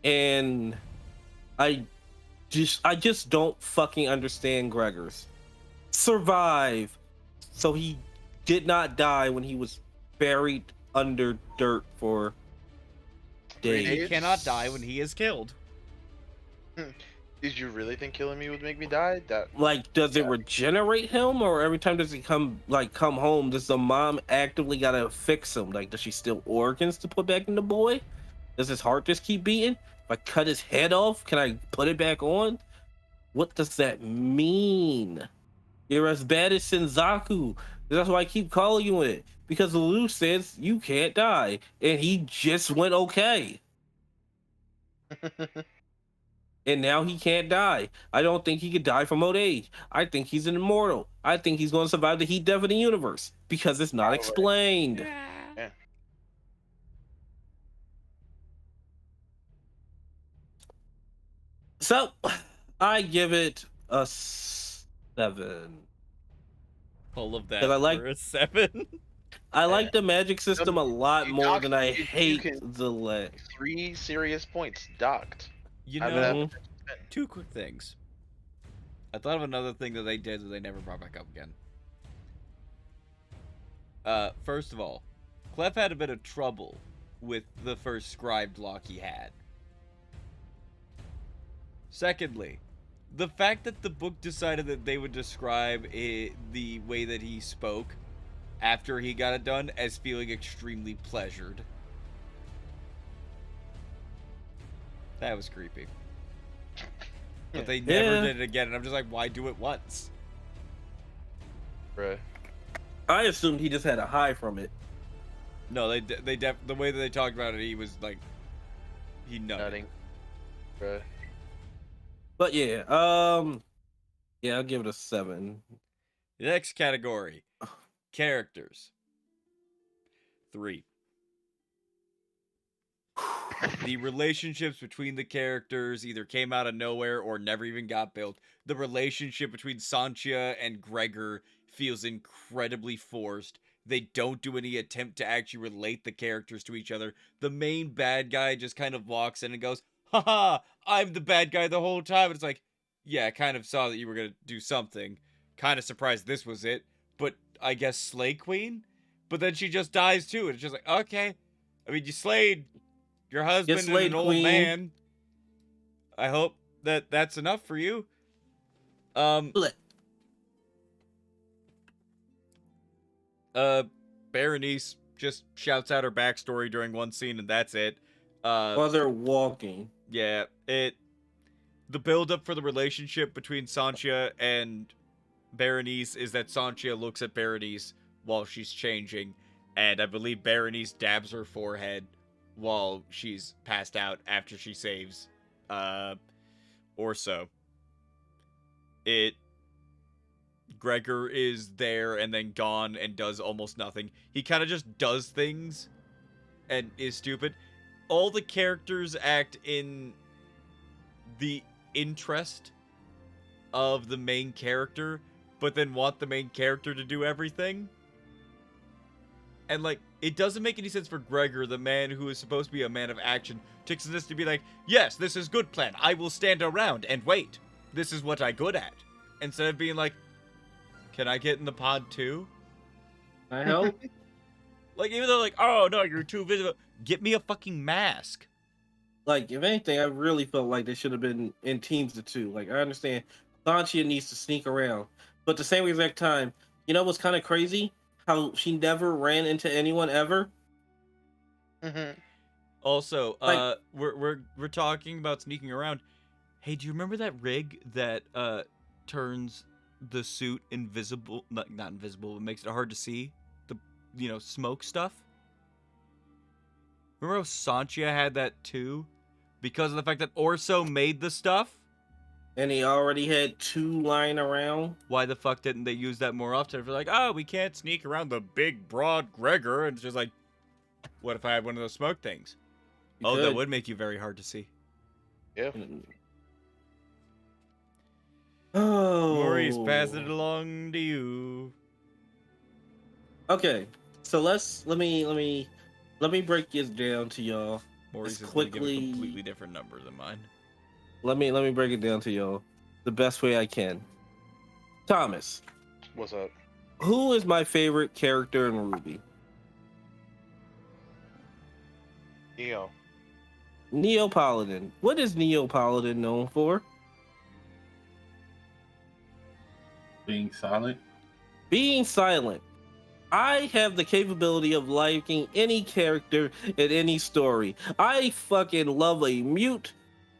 and I just don't fucking understand Gregor's survive. So he did not die when he was buried under dirt for 3 He days. cannot die when he is killed. Did you really think killing me would make me die? That Like, does it regenerate him, or every time does he come home, does the mom actively gotta fix him? Like, does she steal organs to put back in the boy? Does his heart just keep beating? If I cut his head off, can I put it back on? What does that mean? You're as bad as Shinzaku. That's why I keep calling you it. Because Lulu says you can't die. And he just went okay. And now he can't die. I don't think he could die from old age. I think he's an immortal. I think he's going to survive the heat death of the universe because it's not Probably. explained. Yeah. So I give it a 7. All of that Because for a 7. I Yeah. like the magic system a lot You more docked- than I you hate can- the 3 serious points docked. You Out of know, that. two quick things. I thought of another thing that they did that they never brought back up again. First of all, Clef had a bit of trouble with the first scribed lock he had. Secondly, the fact that the book decided that they would describe the way that he spoke after he got it done as feeling extremely pleasured. That was creepy. But they never did it again, and I'm just like, why do it once? Bruh. I assumed he just had a high from it. No, the way that they talked about it, he was like, he nutted. Nutting. Bruh. But yeah, yeah, I'll give it a 7. The next category, characters. 3. The relationships between the characters either came out of nowhere or never even got built. The relationship between Sanchia and Gregor feels incredibly forced. They don't do any attempt to actually relate the characters to each other. The main bad guy just kind of walks in and goes, haha, I'm the bad guy the whole time. And it's like, yeah, I kind of saw that you were going to do something. Kind of surprised this was it. But I guess Slay Queen? But then she just dies too. And it's just like, okay. I mean, you slayed your husband and slayed, an old Queen. man. I hope that that's enough for you. Berenice just shouts out her backstory during one scene, and that's it. While they're walking. Yeah, the build-up for the relationship between Sanchia and Berenice is that Sanchia looks at Berenice while she's changing, and I believe Berenice dabs her forehead while she's passed out after she saves Orso. Gregor is there and then gone and does almost nothing. He kind of just does things and is stupid. All the characters act in the interest of the main character, but then want the main character to do everything. And, like, it doesn't make any sense for Gregor, the man who is supposed to be a man of action, takes this to be like, yes, this is good plan. I will stand around and wait. This is what I'm good at. Instead of being like, can I get in the pod too? I help. Like, even though, like, oh, no, you're too visible. Get me a fucking mask. Like, if anything, I really felt like they should have been in teams of two. Like, I understand Sanchia needs to sneak around. But at the same exact time, you know what's kind of crazy? How she never ran into anyone ever. Mm-hmm. Also, Like- we're talking about sneaking around. Hey, do you remember that rig that turns the suit invisible? Not invisible, but makes it hard to see. The smoke stuff. Remember how Sanchia had that too, because of the fact that Orso made the stuff. And he already had two lying around. Why the fuck didn't they use that more often? If they're like, oh, we can't sneak around the big, broad Gregor. And it's just like, what if I had one of those smoke things? You That could. would make you very hard to see. Yeah. Oh. Maurice, pass it along to you. Okay, so let me break this down to y'all. Maurice is quickly- going to give a completely different number than mine. Let me break it down to y'all the best way I can. Thomas, What's up? who is my favorite character in Ruby? Neo. Neo Paladin. What is Neo Paladin known for? Being silent. Being silent. I have the capability of liking any character in any story. I fucking love a mute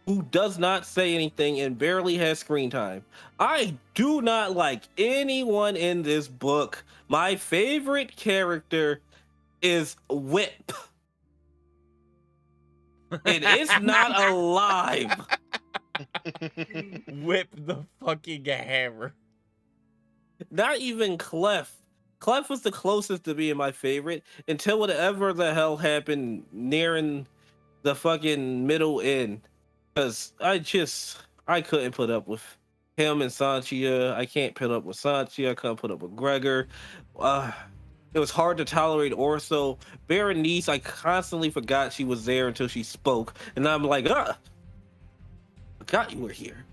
who does not say anything and barely has screen time. I do not like anyone in this book. My favorite character is Whip. It is not alive. Whip the fucking hammer. Not even Clef. Clef was the closest to being my favorite until whatever the hell happened nearing the fucking middle end. Because I couldn't put up with him and Sanchia. I can't put up with Sanchia. I couldn't put up with Gregor. It was hard to tolerate Orso. Berenice, I constantly forgot she was there until she spoke. And I'm like, forgot you were here.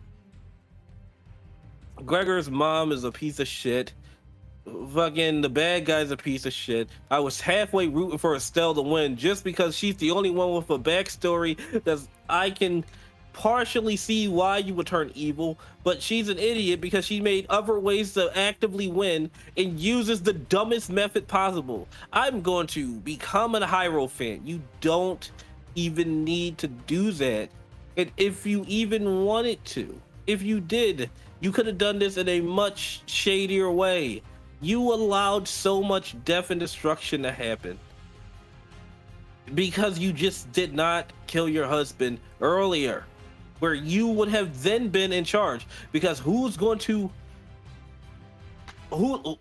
Gregor's mom is a piece of shit. Fucking the bad guy's a piece of shit. I was halfway rooting for Estelle to win just because she's the only one with a backstory that I can partially see why you would turn evil, but she's an idiot because she made other ways to actively win and uses the dumbest method possible. I'm going to become a Hierophant. You don't even need to do that. And if you even wanted to, if you did, you could have done this in a much shadier way. You allowed so much death and destruction to happen because you just did not kill your husband earlier, where you would have then been in charge. Because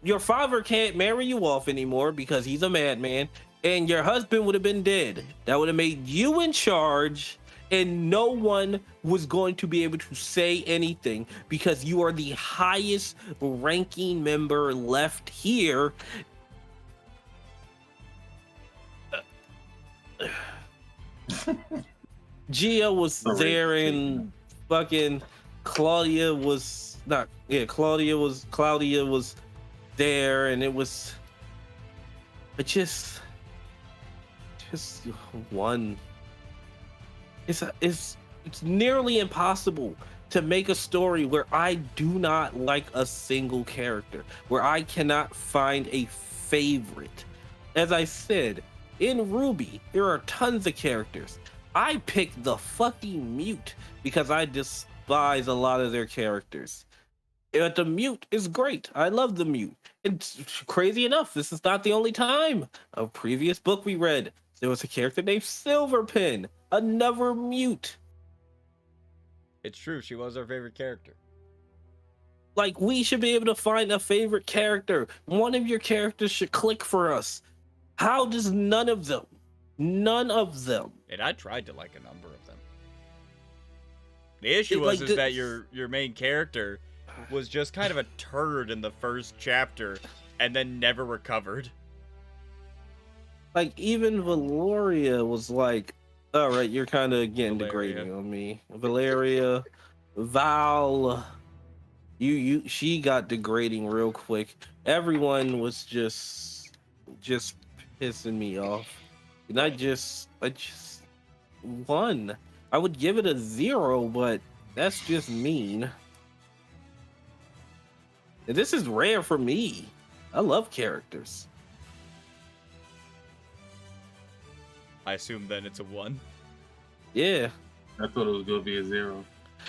your father can't marry you off anymore because he's a madman. and your husband would have been dead. That would have made you in charge, and no one was going to be able to say anything because you are the highest ranking member left here. Gia was there, and fucking Claudia was not. Yeah, Claudia was there, and it was. But just one. It's nearly impossible to make a story where I do not like a single character, where I cannot find a favorite. As I said, in Ruby, there are tons of characters. I picked the fucking Mute because I despise a lot of their characters. But the Mute is great. I love the Mute. It's crazy enough, this is not the only time. A previous book we read, there was a character named Silverpin, another Mute. It's true, she was our favorite character. Like, we should be able to find a favorite character. One of your characters should click for us. How does none of them? None of them. And I tried to like a number of them. The issue is that your main character was just kind of a turd in the first chapter and then never recovered. Like, even Valoria was like, all right, you're kind of getting degrading on me. Valeria, Val, she got degrading real quick. Everyone was just pissing me off. And I just won. I would give it a 0, but that's just mean. And this is rare for me. I love characters. I assume then it's a 1. Yeah. I thought it was gonna be a 0.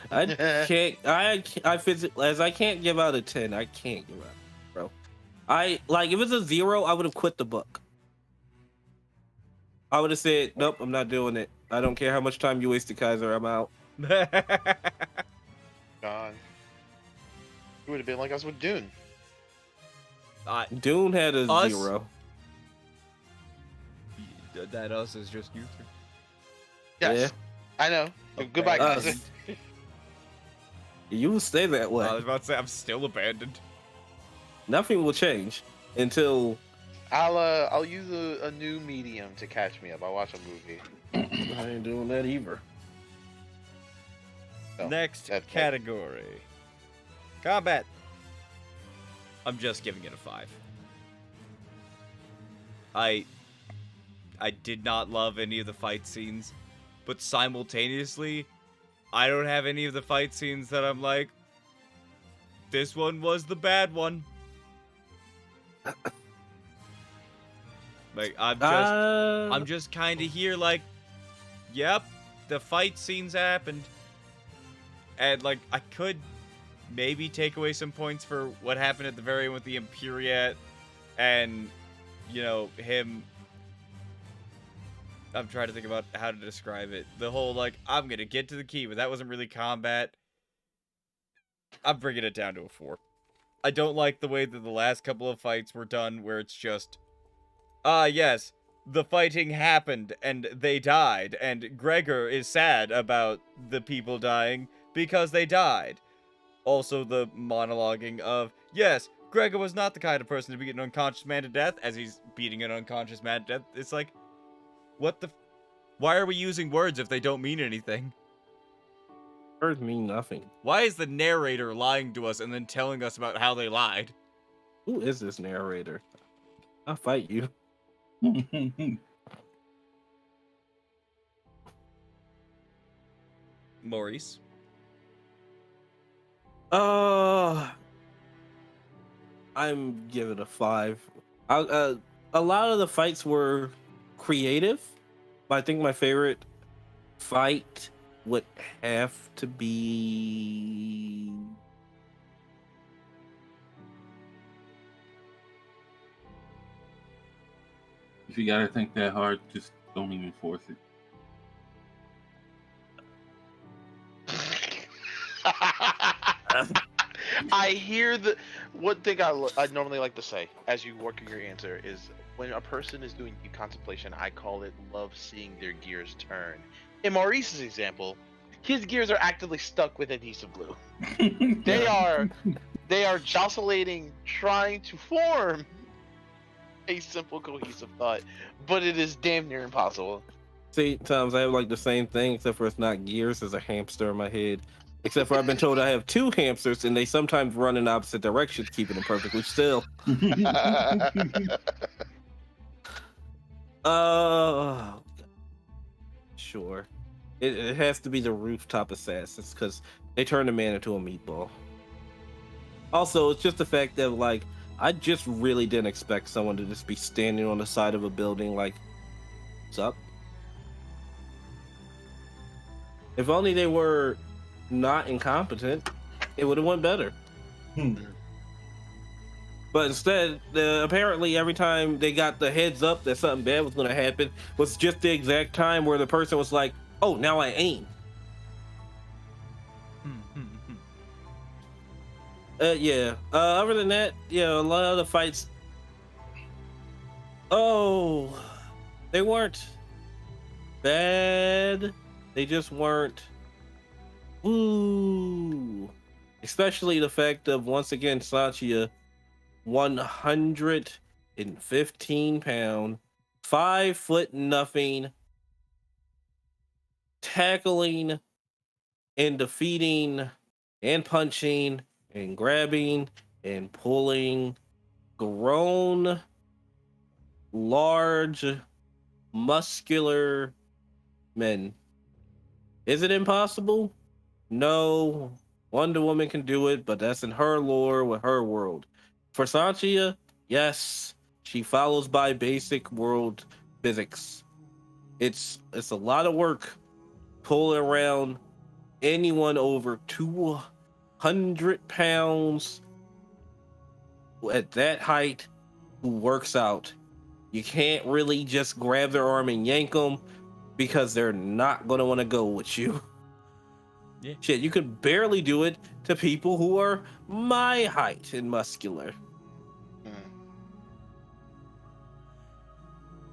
I can't give out a 10. I can't give out, bro. If it's a 0, I would have quit the book. I would have said, nope, I'm not doing it. I don't care how much time you wasted, Kaiser. I'm out. Gone. It would have been like us with Dune. Dune had a 0. That us is just you three. Yes. Yeah. I know. Okay. Goodbye, Kaiser. You will stay that way. I was about to say, I'm still abandoned. Nothing will change until... I'll use a new medium to catch me up. I'll watch a movie. I ain't doing that either. No, next category. Combat. I'm just giving it a 5. I did not love any of the fight scenes, but simultaneously, I don't have any of the fight scenes that I'm like, this one was the bad one. Like, I'm just kind of here like, yep, the fight scenes happened. And, like, I could maybe take away some points for what happened at the very end with the Imperiat and, you know, him. I'm trying to think about how to describe it. The whole, like, I'm going to get to the key, but that wasn't really combat. I'm bringing it down to a 4. I don't like the way that the last couple of fights were done, where it's just, yes, the fighting happened, and they died, and Gregor is sad about the people dying because they died. Also, the monologuing of, yes, Gregor was not the kind of person to beat an unconscious man to death, as he's beating an unconscious man to death. It's like, what the... Why are we using words if they don't mean anything? Words mean nothing. Why is the narrator lying to us and then telling us about how they lied? Who is this narrator? I'll fight you. Maurice? I'm giving it a 5. A lot of the fights were creative, but I think my favorite fight would have to be... If you gotta think that hard, just don't even force it. I hear the one thing I normally like to say as you work your answer is when a person is doing deep contemplation, I call it love seeing their gears turn. In Maurice's example, his gears are actively stuck with adhesive glue. They are jostulating, trying to form a simple, cohesive thought, but it is damn near impossible. See, Tom's, I have like the same thing, except for it's not gears, there's a hamster in my head. Except for I've been told I have two hamsters and they sometimes run in opposite directions, keeping them perfectly still. Sure. It has to be the rooftop assassins because they turn the man into a meatball. Also, it's just the fact that, like, I just really didn't expect someone to just be standing on the side of a building like, what's up? If only they were not incompetent, it would have went better. But instead, apparently every time they got the heads up that something bad was going to happen was just the exact time where the person was like, oh, now I aim. Yeah. Other than that, yeah, a lot of the fights. Oh, they weren't bad. They just weren't. Ooh. Especially the fact of, once again, Sanchia, 115-pound, 5 foot nothing, tackling and defeating and punching and grabbing and pulling grown, large, muscular men. Is it impossible? No. Wonder Woman can do it, but that's in her lore with her world. For Sanchia, yes, she follows by basic world physics. It's a lot of work pulling around anyone over 200 pounds at that height who works out. You can't really just grab their arm and yank them because they're not going to want to go with you. Yeah. Shit, you could barely do it to people who are my height and muscular.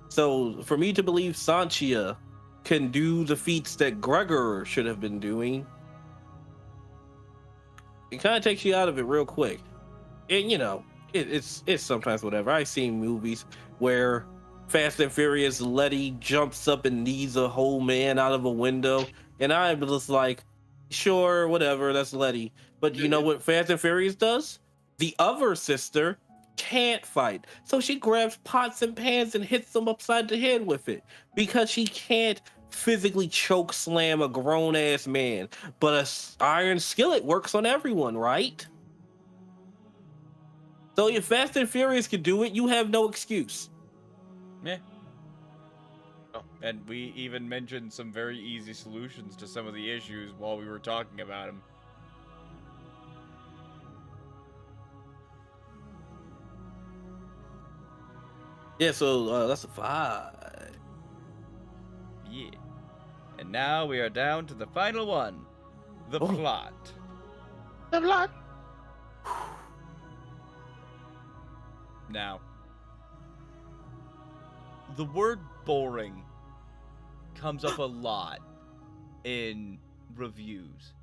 So for me to believe Sanchia can do the feats that Gregor should have been doing, it kind of takes you out of it real quick. And you know, it's sometimes whatever. I've seen movies where Fast and Furious Letty jumps up and knees a whole man out of a window, and I'm just like, sure, whatever, that's Letty. But you know what Fast and Furious does? The other sister can't fight, so she grabs pots and pans and hits them upside the head with it because she can't physically choke slam a grown ass man. But a iron skillet works on everyone, right? So if Fast and Furious can do it, you have no excuse. Yeah. Oh, and we even mentioned some very easy solutions to some of the issues while we were talking about them. Yeah, so that's a 5. Yeah. And now we are down to the final one. The plot. The plot. Now, the word boring comes up a lot in reviews.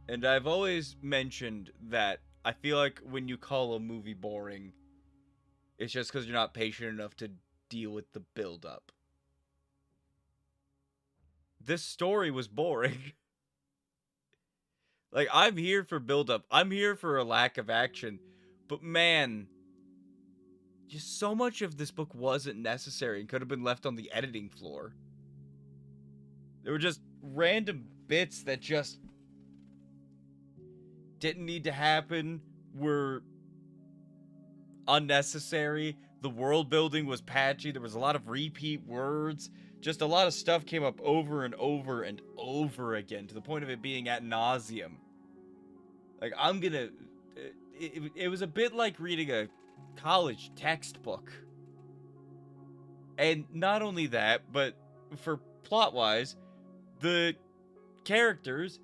And I've always mentioned that I feel like when you call a movie boring, it's just because you're not patient enough to deal with the build-up. This story was boring. Like, I'm here for build-up. I'm here for a lack of action. But man, just so much of this book wasn't necessary and could have been left on the editing floor. There were just random bits that just didn't need to happen, were unnecessary. The world building was patchy. There was a lot of repeat words. Just a lot of stuff came up over and over and over again to the point of it being ad nauseum. Like, it was a bit like reading a college textbook. And not only that, but for plot-wise, the characters,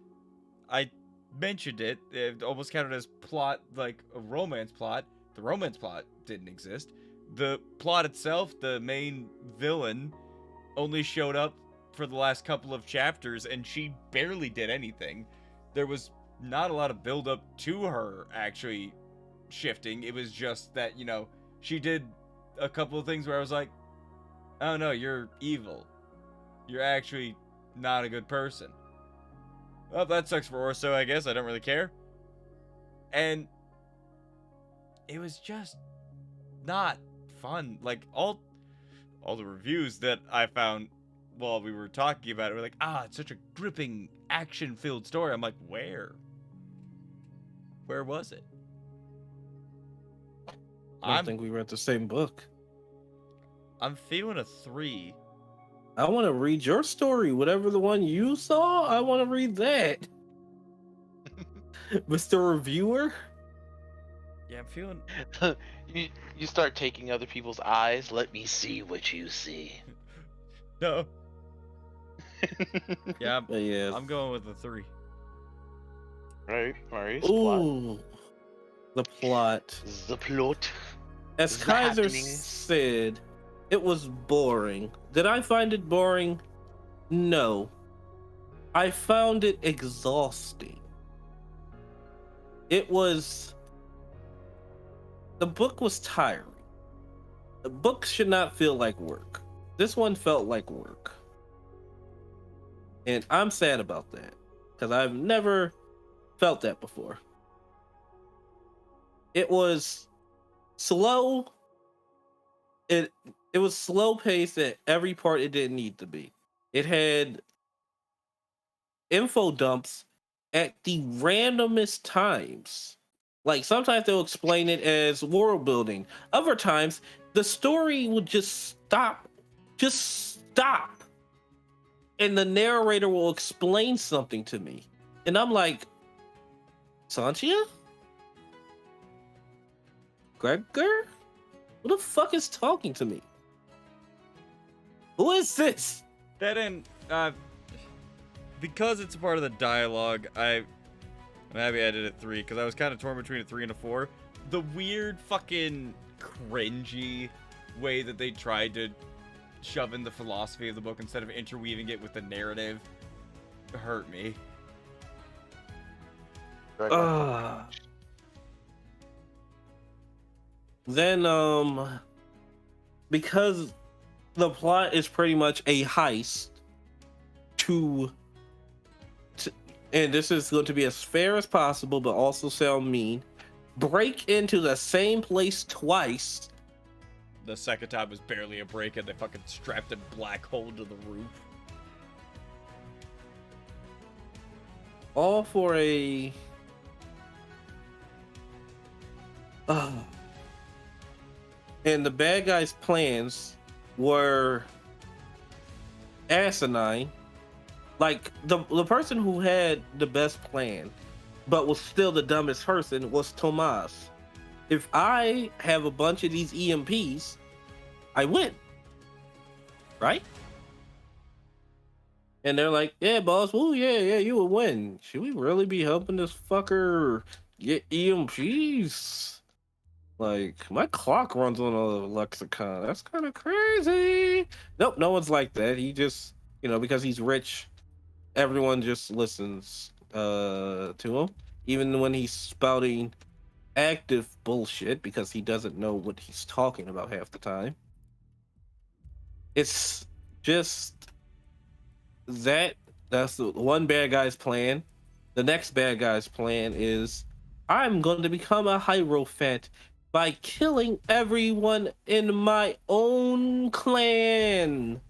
I mentioned it. It almost counted as plot, like a romance plot. The romance plot didn't exist. The plot itself, the main villain, only showed up for the last couple of chapters, and she barely did anything. There was not a lot of build up to her actually shifting. It was just that, you know, she did a couple of things where I was like, oh no, you're evil. You're actually not a good person. Well, that sucks for Orso, I guess. I don't really care. And it was just not fun. Like, all the reviews that I found while we were talking about it were like, it's such a gripping, action-filled story. I'm like, where? Where was it? I don't think we read the same book. I'm feeling a 3. I want to read your story. Whatever the one you saw, I want to read that. Mr. Reviewer? Yeah, I'm feeling... you start taking other people's eyes. Let me see what you see. No. Yeah, Yeah. I'm going with the 3. Right, Marius. Ooh. The plot. The plot. As The Kaiser happenings. said, it was boring. Did I find it boring? No. I found it exhausting. It was... The book was tiring. The book should not feel like work. This one felt like work. And I'm sad about that. Because I've never felt that before. It was slow. It was slow paced at every part it didn't need to be. It had info dumps at the randomest times. Like, sometimes they'll explain it as world building. Other times, the story would just stop. Just stop. And the narrator will explain something to me. And I'm like, Sanchia? Gregor? Who the fuck is talking to me? Who is this? That and, because it's a part of the dialogue, I'm happy I did it 3, because I was kind of torn between a 3 and a 4. The weird fucking cringy way that they tried to shove in the philosophy of the book instead of interweaving it with the narrative hurt me. Then, because the plot is pretty much a heist and this is going to be as fair as possible, but also sound mean, break into the same place twice. The second time was barely a break, and they fucking strapped a black hole to the roof. All for a... And the bad guys' plans were asinine. Like, the person who had the best plan, but was still the dumbest person, was Tomas. If I have a bunch of these EMPs, I win. Right? And they're like, yeah, boss, well, yeah, you would win. Should we really be helping this fucker get EMPs? Like, my clock runs on a lexicon. That's kind of crazy. Nope, no one's like that. He just, because he's rich, everyone just listens to him. Even when he's spouting active bullshit because he doesn't know what he's talking about half the time. It's just that's the one bad guy's plan. The next bad guy's plan is, I'm going to become a Hierophant by killing everyone in my own clan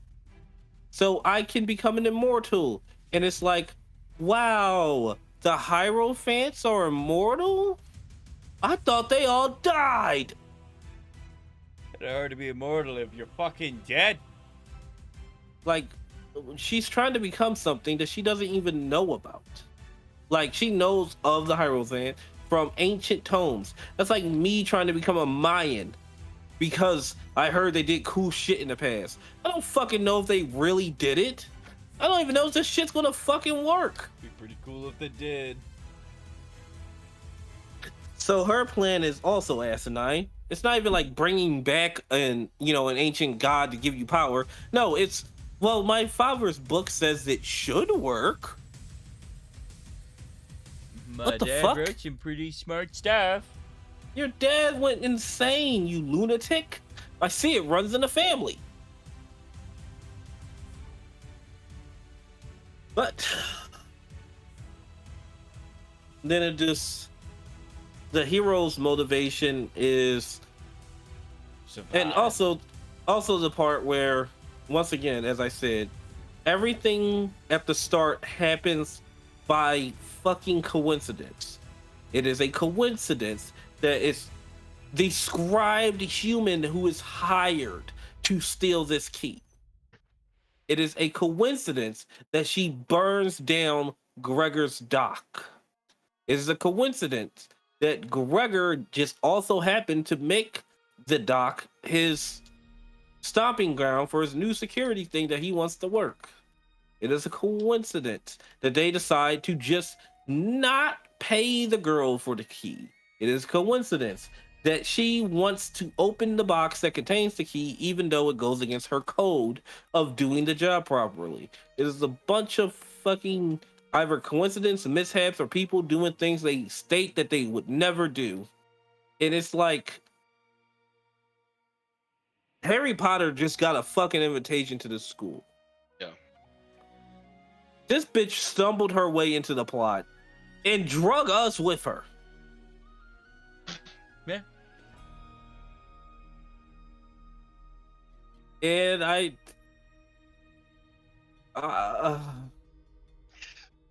so I can become an immortal. And it's like, wow, the Hierophants are immortal? I thought they all died. It's hard to be immortal if you're fucking dead. Like, she's trying to become something that she doesn't even know about. Like, she knows of the Hierophant from ancient tomes. That's like me trying to become a Mayan because I heard they did cool shit in the past. I don't fucking know if they really did it. I don't even know if this shit's gonna fucking work. Be pretty cool if they did. So her plan is also asinine. It's not even like bringing back an ancient god to give you power. No, it's, well, my father's book says it should work. My What the dad fuck? wrote some pretty smart stuff. Your dad went insane, you lunatic. I see it runs in the family. But then it just, the hero's motivation is, Survive. and also the part where, once again, as I said, everything at the start happens by fucking coincidence. It is a coincidence that it's the scribed human who is hired to steal this key. It is a coincidence that she burns down Gregor's dock. It is a coincidence that Gregor just also happened to make the dock his stomping ground for his new security thing that he wants to work. It is a coincidence that they decide to just not pay the girl for the key. It is a coincidence that she wants to open the box that contains the key, even though it goes against her code of doing the job properly. It is a bunch of fucking either coincidence, mishaps, or people doing things they state that they would never do. And it's like, Harry Potter just got a fucking invitation to this school. Yeah. This bitch stumbled her way into the plot and drug us with her. Yeah. And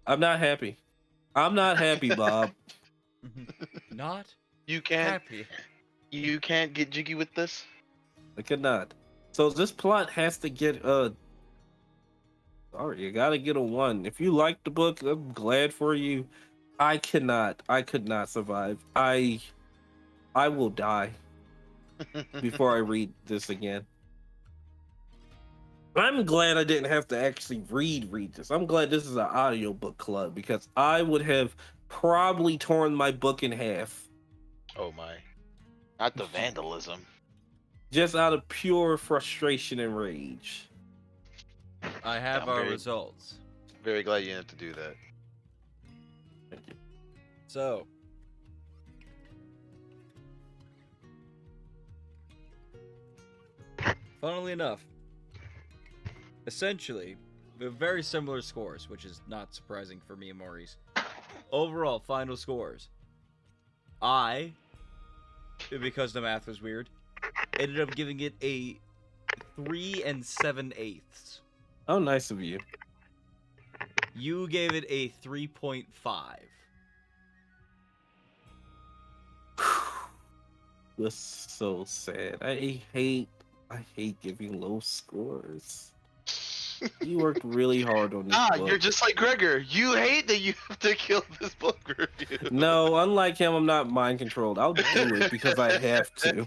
I'm not happy. I'm not happy, Bob. Not You can't. happy. You can't get jiggy with this. I cannot. So this plot has to get sorry, you gotta get a 1. If you like the book, I'm glad for you. I could not survive. I will die before I read this again. I'm glad I didn't have to actually read this. I'm glad this is an audiobook club, because I would have probably torn my book in half. Oh my. Not the vandalism. Just out of pure frustration and rage. I have I'm our very- results. Very glad you didn't have to do that. Thank you. So, funnily enough, essentially, they're very similar scores, which is not surprising for me and Maurice. Overall, final scores. I, because the math was weird, ended up giving it a 3 7/8. Oh, nice of you. You gave it a 3.5. That's so sad. I hate giving low scores. You worked really hard on this book. You're just like Gregor. You hate that you have to kill this book review. No, unlike him, I'm not mind controlled. I'll do it because I have to.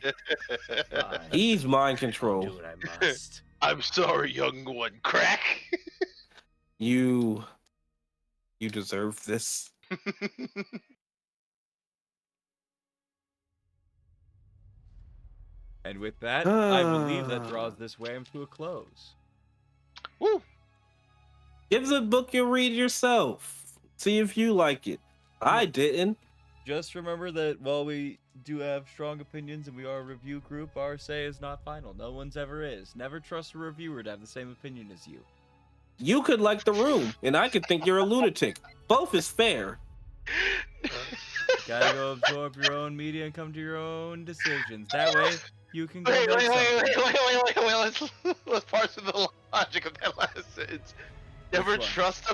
He's mind Do controlled. what I must. I'm sorry, young one. Crack. You deserve this. And with that, I believe that draws this WAMM to a close. Woo. Give the book you read yourself. See if you like it. I didn't. Just remember that while we do have strong opinions and we are a review group, our say is not final. No one's ever is. Never trust a reviewer to have the same opinion as you. You could like The Room, and I could think you're a lunatic. Both is fair. Gotta go absorb your own media and come to your own decisions. That way, you can go Wait, make wait, wait, something. wait. Let's parse through the logic of that last sentence. Never Which one? trust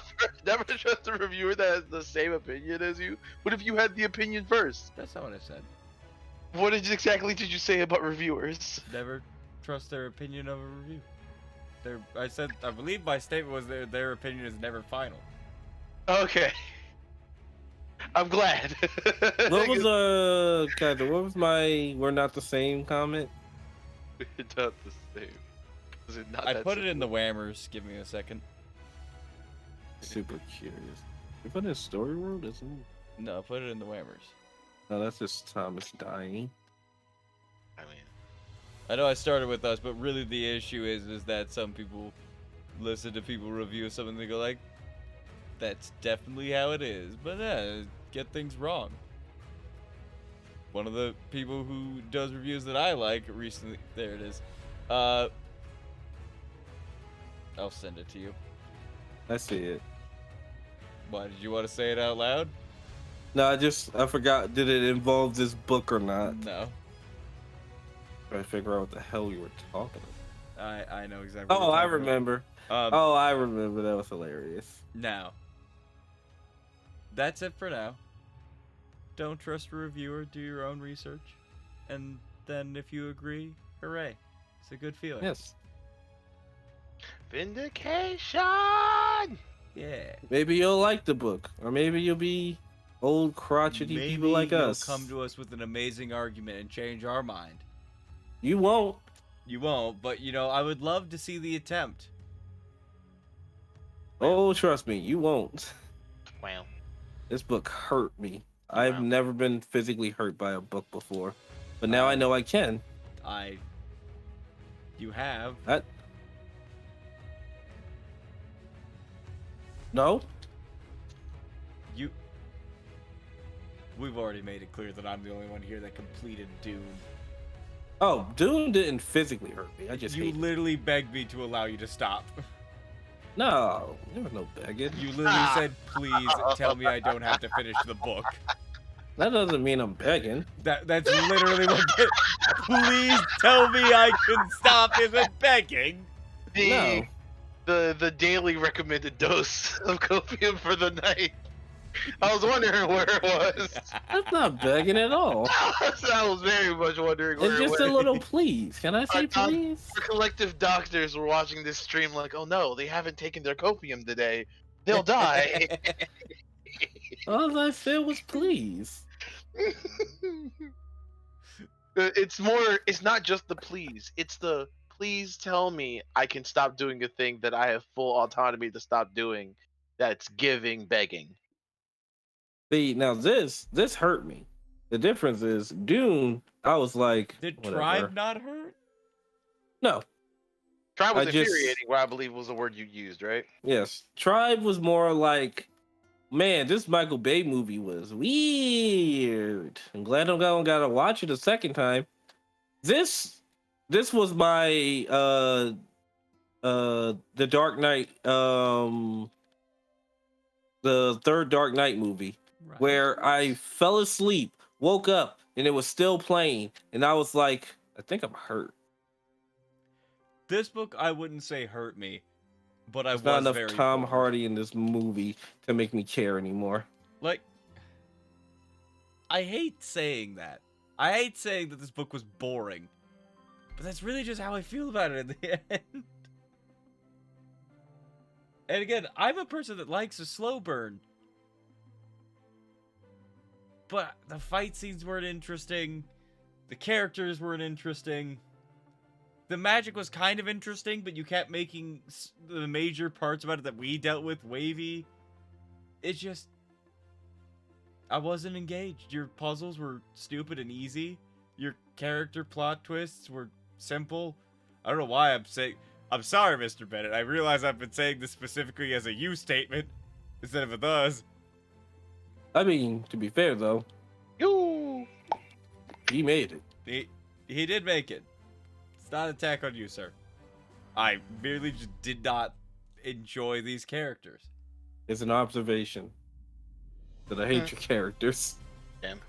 a reviewer that has the same opinion as you. What if you had the opinion first? That's not what I said. What exactly did you say about reviewers? Never trust their opinion of a review. I believe my statement was their opinion is never final. Okay. I'm glad. What was what was my "we're not the same" comment? It's not the same. Is it not I that put it in the simple? whammers. Give me a second. Super curious. You put it in Story World, isn't it? No, I put it in the whammers. No, that's just Thomas dying. I mean, I know I started with us, but really the issue is that some people listen to people review something and they go like, that's definitely how it is, but get things wrong. One of the people who does reviews that I like recently, there it is. I'll send it to you. I see it. Why, did you want to say it out loud? No, I forgot. Did it involve this book or not? No. Trying to figure out what the hell you were talking about. I know exactly what Oh, you're I talking about. remember. I remember. That was hilarious. Now, that's it for now. Don't trust a reviewer, do your own research. And then if you agree, hooray. It's a good feeling. Yes. vindication. Yeah. Maybe you'll like the book, or maybe you'll be old crotchety Maybe people like you'll us. come to us with an amazing argument and change our mind. You won't. You won't, but I would love to see the attempt. Oh, trust me, you won't. Wow. This book hurt me. I've Wow. never been physically hurt by a book before, but now I know I can. You have. No? We've already made it clear that I'm the only one here that completed Dune. Oh, Dune didn't physically hurt me. I just You hate it. literally begged me to allow you to stop. No, there was no begging. You literally said, please tell me I don't have to finish the book. That doesn't mean I'm begging. That's literally what. Please tell me I can stop isn't begging. No. The daily recommended dose of copium for the night. I was wondering where it was. That's not begging at all. I was very much wondering where It's it just went. a little please. Can I say please? Our collective doctors were watching this stream like, oh no, they haven't taken their copium today. They'll die. All I said was please. It's not just the please. It's the please tell me I can stop doing a thing that I have full autonomy to stop doing. That's giving begging. See, now this hurt me. The difference is Dune, I was like, Did whatever. Tribe not hurt? No. Tribe was I just- infuriating, what I believe was the word you used, right? Yes. Tribe was more like, man, this Michael Bay movie was weird. I'm glad I'm gonna gotta watch it a second time. This was my the Dark Knight the third Dark Knight movie Right. where I fell asleep, woke up, and it was still playing, and I was like, I think I'm hurt. This book, I wouldn't say hurt me, but I There's was not enough very Tom bored. Hardy in this movie to make me care anymore. Like, I hate saying that. I hate saying that this book was boring, but that's really just how I feel about it in the end. And again, I'm a person that likes a slow burn. But the fight scenes weren't interesting. The characters weren't interesting. The magic was kind of interesting, but you kept making the major parts about it that we dealt with wavy. It's just... I wasn't engaged. Your puzzles were stupid and easy. Your character plot twists were simple. I don't know why I'm saying... I'm sorry, Mr. Bennett. I realize I've been saying this specifically as a you statement instead of a thus. I mean, to be fair though, You. he made it. He did make it. It's not an attack on you, sir. I merely just did not enjoy these characters. It's an observation that I hate your characters. Damn.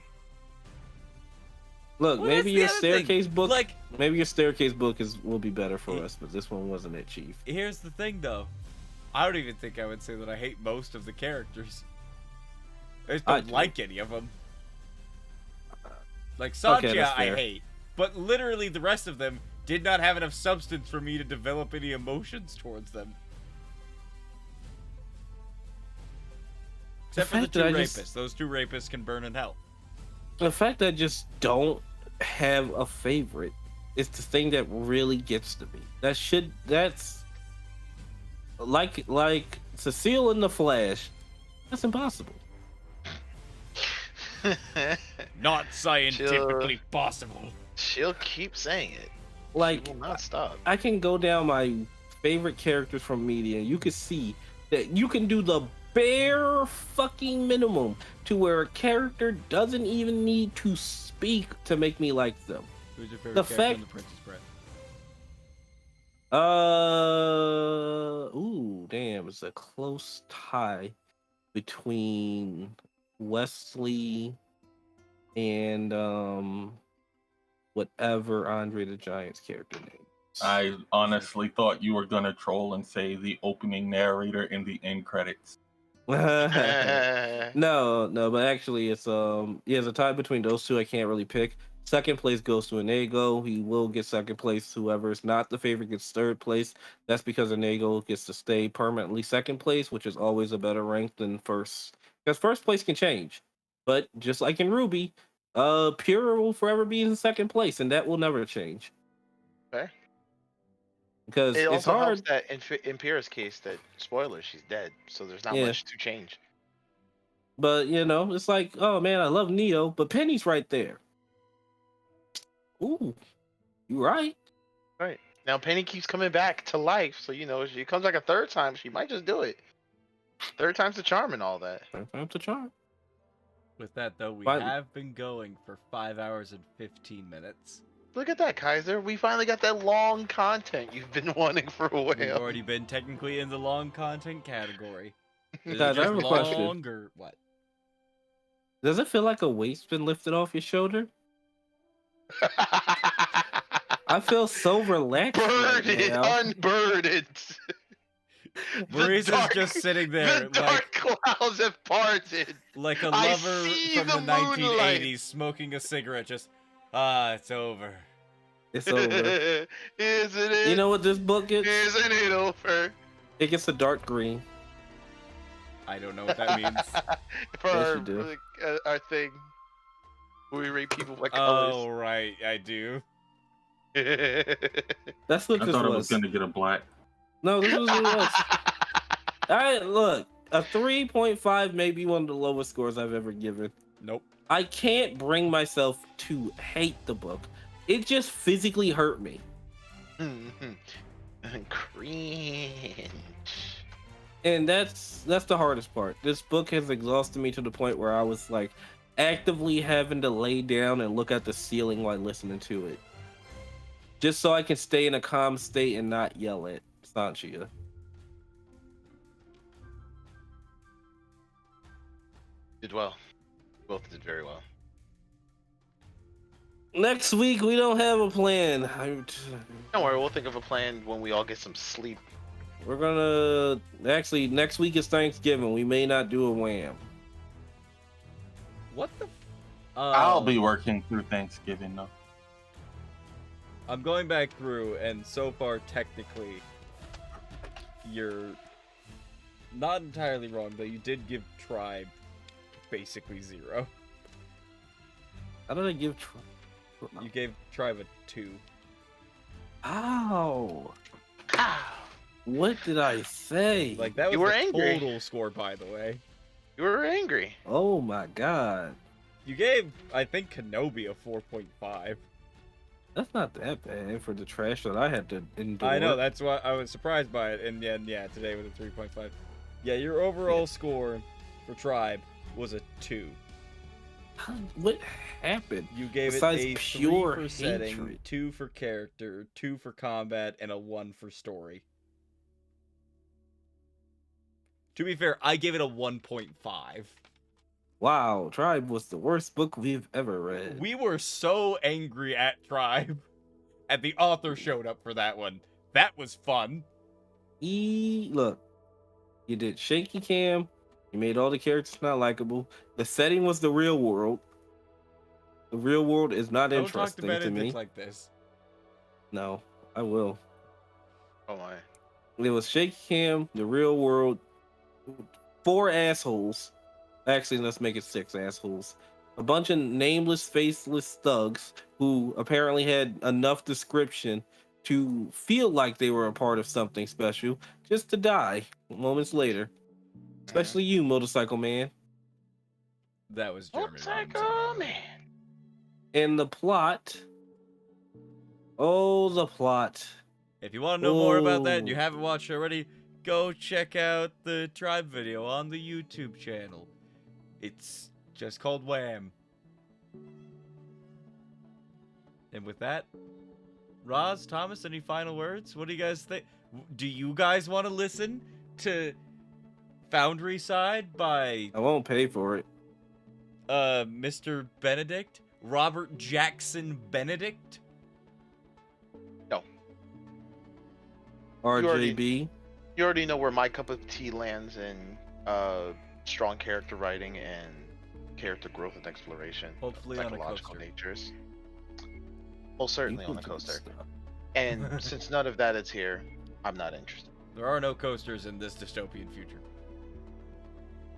Look, Well, maybe that's the your other thing. staircase book, Like, maybe your staircase book will be better for us, but this one wasn't it, Chief. here's the thing, though. I don't even think I would say that I hate most of the characters. I just I don't do. like any of them. Like, Okay, Sanjia, that's I fair. hate. But literally, the rest of them did not have enough substance for me to develop any emotions towards them. Except for the fact two that I rapists. just- Those two rapists can burn in hell. The fact that I just don't have a favorite is the thing that really gets to me. That's like Cecile in The Flash. That's impossible. Not scientifically possible. She'll keep saying it. Like, She will not stop. I can go down my favorite characters from media. You can see that you can do the bare fucking minimum to where a character doesn't even need to speak to make me like them. Who's your favorite The character in fact- The Princess Bride? Ooh, damn, it's a close tie between Wesley and whatever Andre the Giant's character name. I honestly thought you were gonna troll and say the opening narrator in the end credits. No, but actually it's it's a tie between those two. I can't really pick. Second place goes to Inigo. He will get second place. Whoever is not the favorite gets third place. That's because Inigo gets to stay permanently second place, which is always a better rank than first. Because first place can change. But just like in Ruby, Pure will forever be in second place, and that will never change. Okay. Because It it's also hard. helps that in Pyrrha's case, that spoiler, she's dead, so there's not Yeah. much to change. But it's like, oh man, I love Neo, but Penny's right there. Ooh, you right. Right. Now Penny keeps coming back to life, so if she comes back a third time, she might just do it. Third time's the charm and all that. Time to charm. With that, though, we But- have been going for 5 hours and 15 minutes. Look at that, Kaiser. We finally got that long content you've been wanting for a We've while. already been technically in the long content category. Is it Guys, I just have a question. long or what? Does it feel like a weight's been lifted off your shoulder? I feel so relaxed right Burdened, now. unburdened. Maurice is just sitting there The dark clouds have parted. like a I lover see from the the moonlight. 1980s smoking a cigarette. Just, it's over. It's over. Isn't it? You know what this book gets? Isn't it over? It gets a dark green. I don't know what that means. For Yes, our, you do. our thing. We rate people by Oh, colors. right, I do. That's what I this thought I was. was gonna get a black. No, this was what it was. Look, a 3.5 may be one of the lowest scores I've ever given. Nope. I can't bring myself to hate the book. It just physically hurt me. Cringe. And that's the hardest part. This book has exhausted me to the point where I was like actively having to lay down and look at the ceiling while listening to it. Just so I can stay in a calm state and not yell at Sanchia. Did well. Both did very well. Next week we don't have a plan. Don't worry, we'll think of a plan when we all get some sleep. We're gonna actually next week is Thanksgiving. We may not do a WAMM. What the? I'll be working through Thanksgiving though. I'm going back through, and so far, technically, you're not entirely wrong, but you did give Tribe basically 0. How did I give? You gave Tribe a 2. Ow! What did I say? Like, that was You were the angry. total score, by the way. You were angry. Oh my god, You gave, I think, Kenobi a 4.5. that's not that bad for the trash that I had to endure. I know, that's why I was surprised by it, and yeah, today with a 3.5. Yeah, your overall score for Tribe was a 2. What happened? You gave Besides it a pure 3 for setting, hatred. 2 for character, 2 for combat, and a 1 for story. To be fair, I gave it a 1.5. Wow, Tribe was the worst book we've ever read. We were so angry at Tribe, and the author showed up for that one. That was fun. Look, you did shaky cam. You made all the characters not likable. The setting was the real world. The real world is not Don't talk to interesting to Bennett me. like this. No, I will. Oh my. It was shaky cam, the real world, 4 assholes. Actually, let's make it 6 assholes. A bunch of nameless, faceless thugs who apparently had enough description to feel like they were a part of something special, just to die moments later. Especially you, motorcycle man. That was German. Motorcycle man. And the plot. Oh, the plot. If you want to know more about that and you Ooh. haven't watched already, go check out the tribe video on the YouTube channel. It's just called WAMM. And with that, Roz, Thomas, any final words? What do you guys think? Do you guys want to listen to Foundryside by I won't pay for it. Mr. Benedict? Robert Jackson Benedict? No. RJB. You already know where my cup of tea lands in strong character writing and character growth and exploration. Hopefully on a Psychological coaster. natures. Well, certainly on a People do coaster. stuff. And since none of that is here, I'm not interested. There are no coasters in this dystopian future.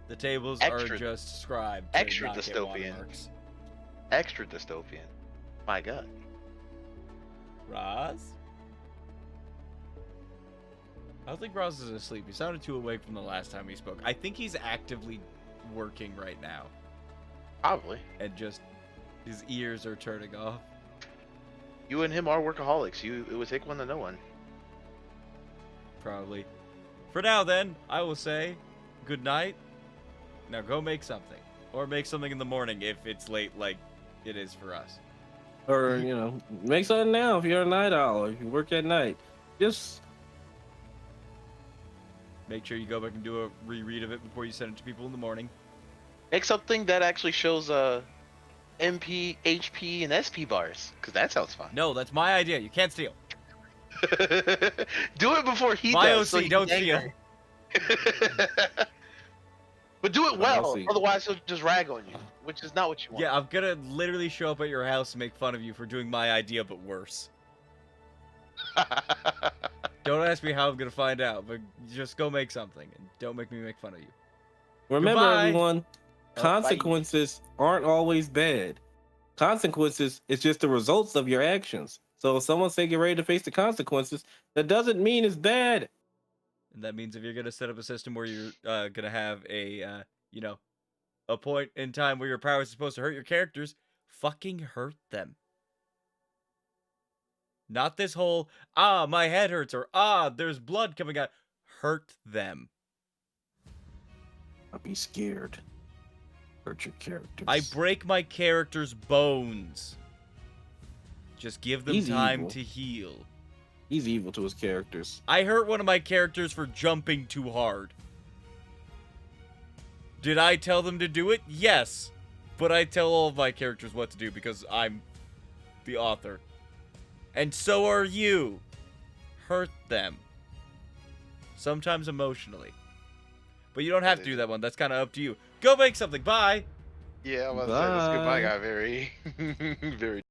The tables Extra- are just scribed to extra not get dystopian. watermarks. Extra dystopian. My God. Roz? I don't think Roz is asleep. He sounded too awake from the last time he spoke. I think he's actively working right now. Probably. And just his ears are turning off. You and him are workaholics. It would take one to know one. Probably. For now, then, I will say good night. Now go make something. Or make something in the morning if it's late like it is for us. Or, you know, make something now if you're a night owl, if you work at night. Just Make sure you go back and do a reread of it before you send it to people in the morning. Make something that actually shows MP, HP, and SP bars, because that sounds fun. No, that's my idea. You can't steal. Do it before he My does. OC, so don't he's steal. angry. But do it My well, OC. otherwise he'll just rag on you, which is not what you want. Yeah, I'm gonna literally show up at your house and make fun of you for doing my idea, but worse. Don't ask me how I'm gonna find out, but just go make something and don't make me make fun of you. remember, Goodbye. everyone, bye. consequences aren't always bad. Consequences is just the results of your actions. So if someone say get ready to face the consequences, that doesn't mean it's bad. And that means if you're gonna set up a system where you're gonna have a you know, a point in time where your power is supposed to hurt your characters, fucking hurt them. Not this whole my head hurts or there's blood coming out. Hurt them. I'll be scared. Hurt your characters. I break my character's bones. Just give them He's time evil. to heal. He's evil to his characters. I hurt one of my characters for jumping too hard. Did I tell them to do it? Yes. But I tell all of my characters what to do because I'm the author. And so are you. Hurt them. Sometimes emotionally. But you don't have to do that one. That's kind of up to you. Go make something. Bye. Yeah, I was about to say this Bye. goodbye got very, very